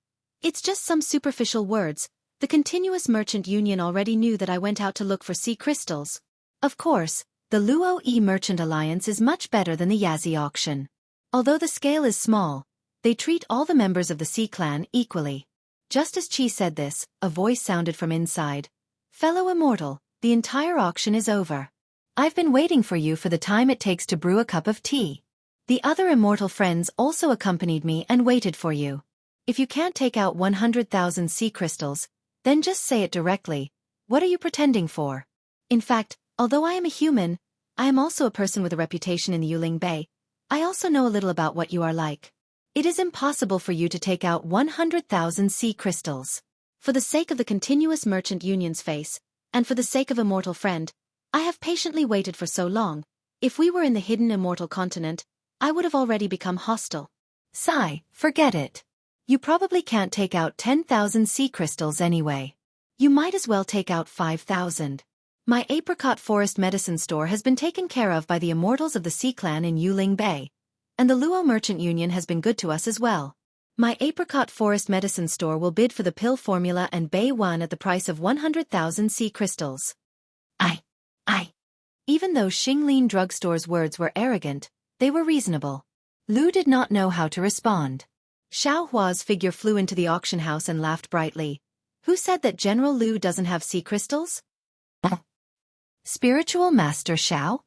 "It's just some superficial words. The Continuous Merchant Union already knew that I went out to look for sea crystals. Of course, the Luo E Merchant Alliance is much better than the Yazi auction. Although the scale is small, they treat all the members of the Sea Clan equally." Just as Qi said this, a voice sounded from inside. "Fellow Immortal, the entire auction is over. I've been waiting for you for the time it takes to brew a cup of tea. The other Immortal friends also accompanied me and waited for you. If you can't take out 100,000 sea crystals, then just say it directly. What are you pretending for? In fact, although I am a human, I am also a person with a reputation in the Yuling Bay. I also know a little about what you are like. It is impossible for you to take out 100,000 sea crystals. For the sake of the Continuous Merchant Union's face, and for the sake of Immortal Friend, I have patiently waited for so long. If we were in the hidden Immortal continent, I would have already become hostile. Sigh, forget it. You probably can't take out 10,000 sea crystals anyway. You might as well take out 5,000. My Apricot Forest Medicine Store has been taken care of by the Immortals of the Sea Clan in Yuling Bay, and the Luo Merchant Union has been good to us as well. My Apricot Forest Medicine Store will bid for the pill formula and Bay 1 at the price of 100,000 sea crystals." I. Even though Xinglin Drugstore's words were arrogant, they were reasonable. Lu did not know how to respond. Xiao Hua's figure flew into the auction house and laughed brightly. Who said that General Lu doesn't have sea crystals? Spiritual Master Xiao?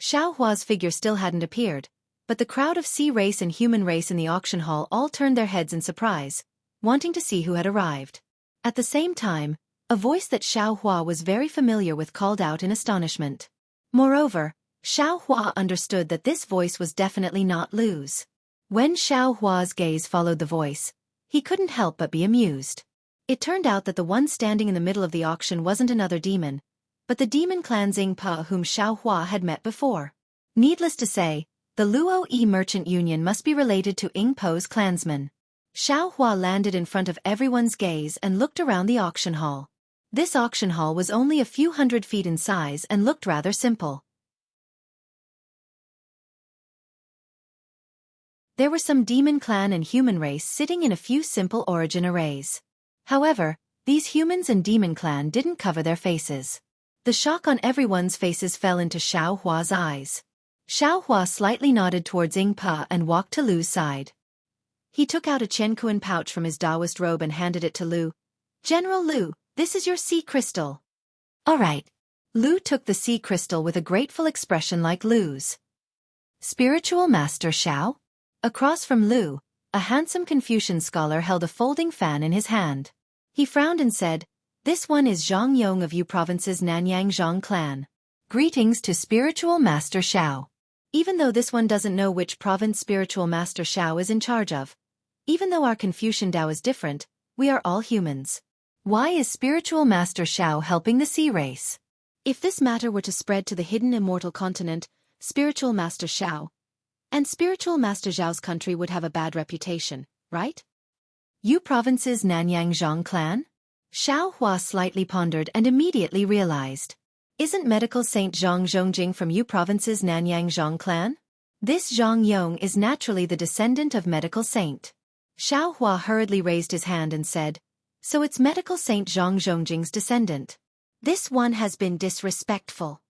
Xiao Hua's figure still hadn't appeared, but the crowd of sea race and human race in the auction hall all turned their heads in surprise, wanting to see who had arrived. At the same time, a voice that Xiao Hua was very familiar with called out in astonishment. Moreover, Xiao Hua understood that this voice was definitely not Lu's. When Xiao Hua's gaze followed the voice, he couldn't help but be amused. It turned out that the one standing in the middle of the auction wasn't another demon, but the demon clan Xingpa whom Xiao Hua had met before. Needless to say, the Luo Yi merchant union must be related to Yingpo's clansmen. Xiao Hua landed in front of everyone's gaze and looked around the auction hall. This auction hall was only a few hundred feet in size and looked rather simple. There were some demon clan and human race sitting in a few simple origin arrays. However, these humans and demon clan didn't cover their faces. The shock on everyone's faces fell into Xiao Hua's eyes. Xiao Hua slightly nodded towards Yingpa and walked to Lu's side. He took out a Qianquan pouch from his Taoist robe and handed it to Lu. General Lu, this is your sea crystal. All right. Lu took the sea crystal with a grateful expression like Lu's. Spiritual Master Xiao? Across from Lu, a handsome Confucian scholar held a folding fan in his hand. He frowned and said, "This one is Zhang Yong of Yu Province's Nanyang Zhang clan. Greetings to Spiritual Master Xiao." Even though this one doesn't know which province Spiritual Master Xiao is in charge of. Even though our Confucian Tao is different, we are all humans. Why is Spiritual Master Xiao helping the sea race? If this matter were to spread to the hidden immortal continent, Spiritual Master Xiao and Spiritual Master Zhao's country would have a bad reputation, right? Yu Province's Nanyang Zhang clan? Xiao Hua slightly pondered and immediately realized. Isn't medical Saint Zhang Zhongjing from Yu Province's Nanyang Zhang clan? This Zhang Yong is naturally the descendant of medical saint. Xiao Hua hurriedly raised his hand and said, "So it's medical Saint Zhang Zhongjing's descendant. This one has been disrespectful.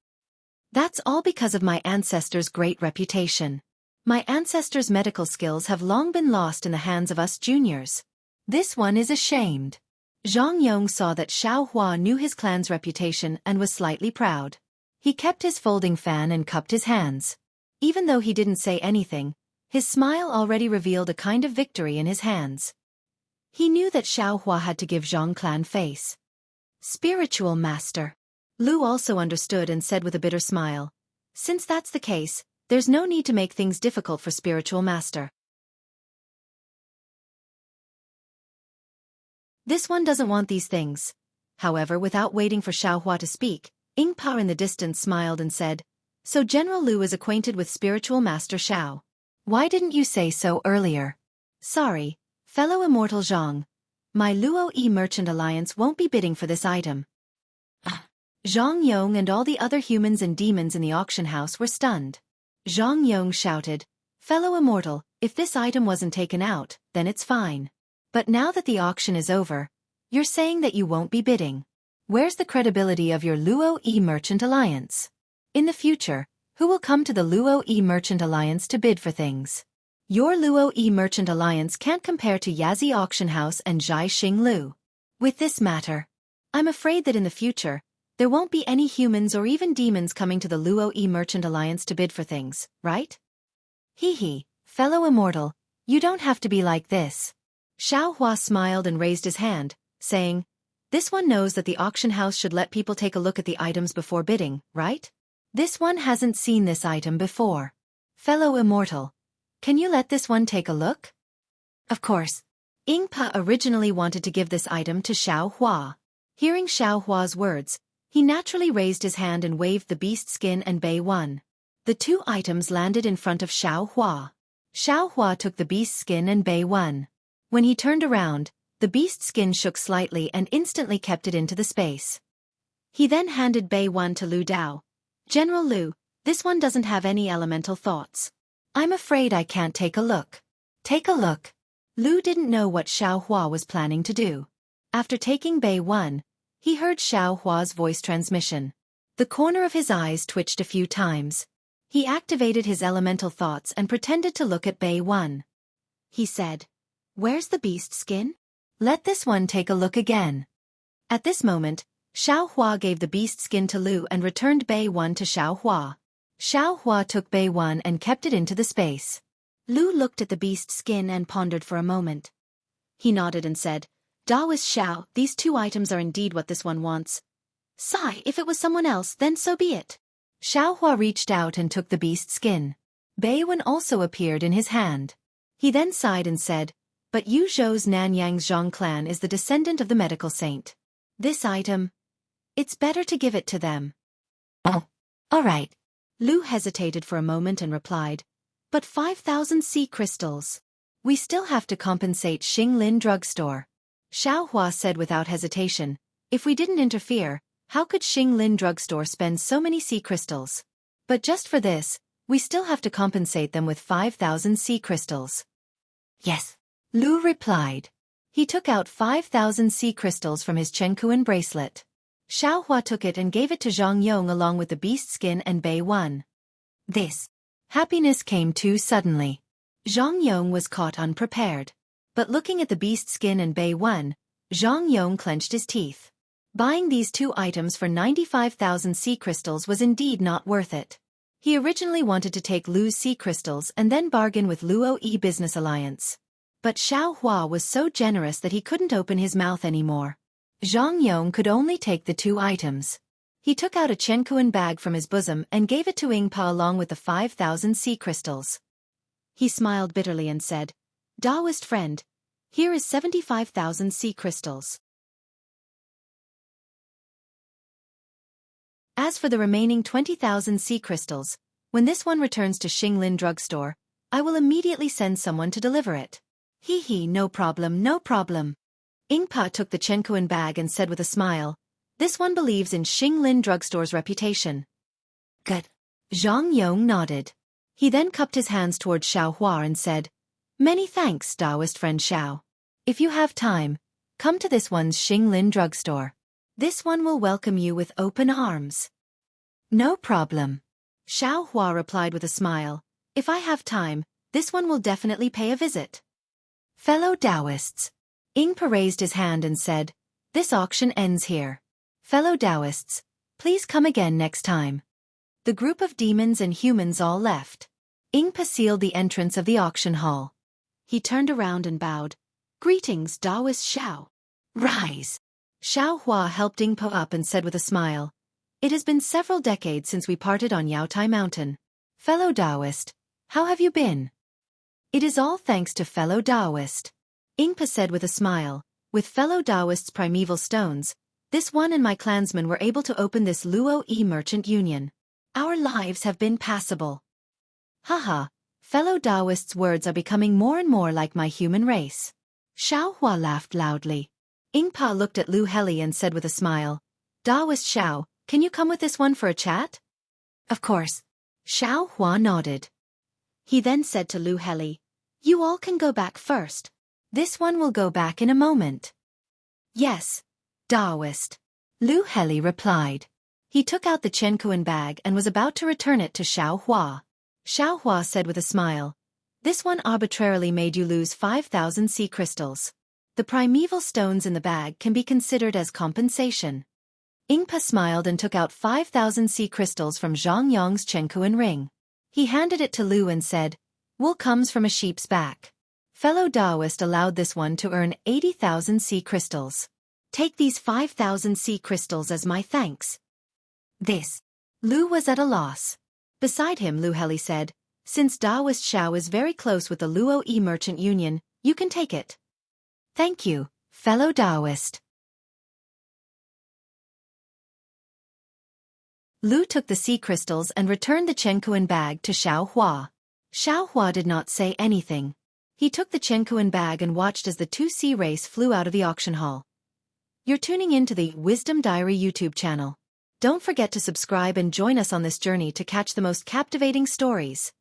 That's all because of my ancestors' great reputation. My ancestors' medical skills have long been lost in the hands of us juniors. This one is ashamed." Zhang Yong saw that Xiao Hua knew his clan's reputation and was slightly proud. He kept his folding fan and cupped his hands. Even though he didn't say anything, his smile already revealed a kind of victory in his hands. He knew that Xiao Hua had to give Zhang clan face. Spiritual Master. Lu also understood and said with a bitter smile, "Since that's the case, there's no need to make things difficult for Spiritual Master. This one doesn't want these things." However, without waiting for Xiao Hua to speak, Yingpa in the distance smiled and said, "So General Lu is acquainted with Spiritual Master Xiao. Why didn't you say so earlier?" "Sorry, fellow Immortal Zhang. My Luo Yi Merchant Alliance won't be bidding for this item." Zhang Yong and all the other humans and demons in the auction house were stunned. Zhang Yong shouted, "Fellow Immortal, if this item wasn't taken out, then it's fine. But now that the auction is over, you're saying that you won't be bidding. Where's the credibility of your Luo Yi Merchant Alliance? In the future, who will come to the Luo Yi Merchant Alliance to bid for things? Your Luo Yi Merchant Alliance can't compare to Yazi Auction House and Zhai Xing Lu. With this matter, I'm afraid that in the future, there won't be any humans or even demons coming to the Luo Yi Merchant Alliance to bid for things, right?" "Hee hee, fellow Immortal, you don't have to be like this." Xiao Hua smiled and raised his hand, saying, "This one knows that the auction house should let people take a look at the items before bidding, right? This one hasn't seen this item before. Fellow Immortal, can you let this one take a look?" Of course. Yingpa originally wanted to give this item to Xiao Hua. Hearing Xiao Hua's words, he naturally raised his hand and waved the beast skin and Bei Wan. The two items landed in front of Xiao Hua. Xiao Hua took the beast skin and Bei Wan. When he turned around, the beast skin shook slightly and instantly kept it into the space. He then handed Bei Wan to Lu Dao. "General Lu, this one doesn't have any elemental thoughts. I'm afraid I can't take a look." "Take a look." Lu didn't know what Xiao Hua was planning to do. After taking Bei Wan, he heard Xiao Hua's voice transmission. The corner of his eyes twitched a few times. He activated his elemental thoughts and pretended to look at Bei Wan. He said, Where's the beast skin? Let this one take a look again. At this moment, Xiao Hua gave the beast skin to Lu and returned Bei 1 to Xiao Hua. Xiao Hua took Bei 1 and kept it into the space. Lu looked at the beast skin and pondered for a moment. He nodded and said, Daoist Xiao, these 2 items are indeed what this one wants. Sigh, if it was someone else, then so be it. Xiao Hua reached out and took the beast skin. Bei 1 also appeared in his hand. He then sighed and said, but Yu Zhou's Nanyang's Zhang clan is the descendant of the medical saint. This item, it's better to give it to them. Oh, all right. Lu hesitated for a moment and replied, but 5,000 sea crystals. We still have to compensate Xinglin drugstore. Xiao Hua said without hesitation, if we didn't interfere, how could Xinglin drugstore spend so many sea crystals? But just for this, we still have to compensate them with 5,000 sea crystals. Yes, Lu replied. He took out 5,000 sea crystals from his Chenkuan bracelet. Xiao Hua took it and gave it to Zhang Yong along with the beast skin and Bei 1. This happiness came too suddenly. Zhang Yong was caught unprepared. But looking at the beast skin and Bei 1, Zhang Yong clenched his teeth. Buying these 2 items for 95,000 sea crystals was indeed not worth it. He originally wanted to take Lu's sea crystals and then bargain with Luo Business Alliance. But Xiao Hua was so generous that he couldn't open his mouth anymore. Zhang Yong could only take the 2 items. He took out a Chenkuan bag from his bosom and gave it to Ingpa along with the 5,000 sea crystals. He smiled bitterly and said, Daoist friend, here is 75,000 sea crystals. As for the remaining 20,000 sea crystals, when this one returns to Xinglin drugstore, I will immediately send someone to deliver it. Hee, no problem, no problem. Ingpa took the Chenkuan bag and said with a smile, this one believes in Xinglin drugstore's reputation. Good. Zhang Yong nodded. He then cupped his hands towards Xiao Hua and said, many thanks, Daoist friend Xiao. If you have time, come to this one's Xinglin drugstore. This one will welcome you with open arms. No problem. Xiao Hua replied with a smile, if I have time, this one will definitely pay a visit. Fellow Daoists. Ingpa raised his hand and said, this auction ends here. Fellow Daoists, please come again next time. The group of demons and humans all left. Ingpa sealed the entrance of the auction hall. He turned around and bowed. Greetings, Daoist Xiao. Rise. Xiao Hua helped Ingpa up and said with a smile, it has been several decades since we parted on Yaotai Mountain. Fellow Daoist, how have you been? It is all thanks to fellow Daoist. Ingpa said with a smile, with fellow Daoist's primeval stones, this one and my clansmen were able to open this Luo merchant union. Our lives have been passable. Haha, fellow Daoist's words are becoming more and more like my human race. Xiao Hua laughed loudly. Ingpa looked at Lu Heli and said with a smile, Daoist Xiao, can you come with this one for a chat? Of course. Xiao Hua nodded. He then said to Lu Heli, you all can go back first. This one will go back in a moment. Yes, Daoist. Lu Heli replied. He took out the Chenkuan bag and was about to return it to Xiao Hua. Xiao Hua said with a smile, this one arbitrarily made you lose 5,000 sea crystals. The primeval stones in the bag can be considered as compensation. Ingpa smiled and took out 5,000 sea crystals from Zhang Yong's Chenkuan ring. He handed it to Lu and said, wool comes from a sheep's back. Fellow Daoist allowed this one to earn 80,000 sea crystals. Take these 5,000 sea crystals as my thanks. This. Lu was at a loss. Beside him Lu Heli said, since Daoist Xiao is very close with the Luo merchant union, you can take it. Thank you, fellow Daoist. Lu took the sea crystals and returned the Chenkuan bag to Xiao Hua. Xiao Hua did not say anything. He took the Chenkuan bag and watched as the 2C race flew out of the auction hall. You're tuning in to the Wisdom Diary YouTube channel. Don't forget to subscribe and join us on this journey to catch the most captivating stories.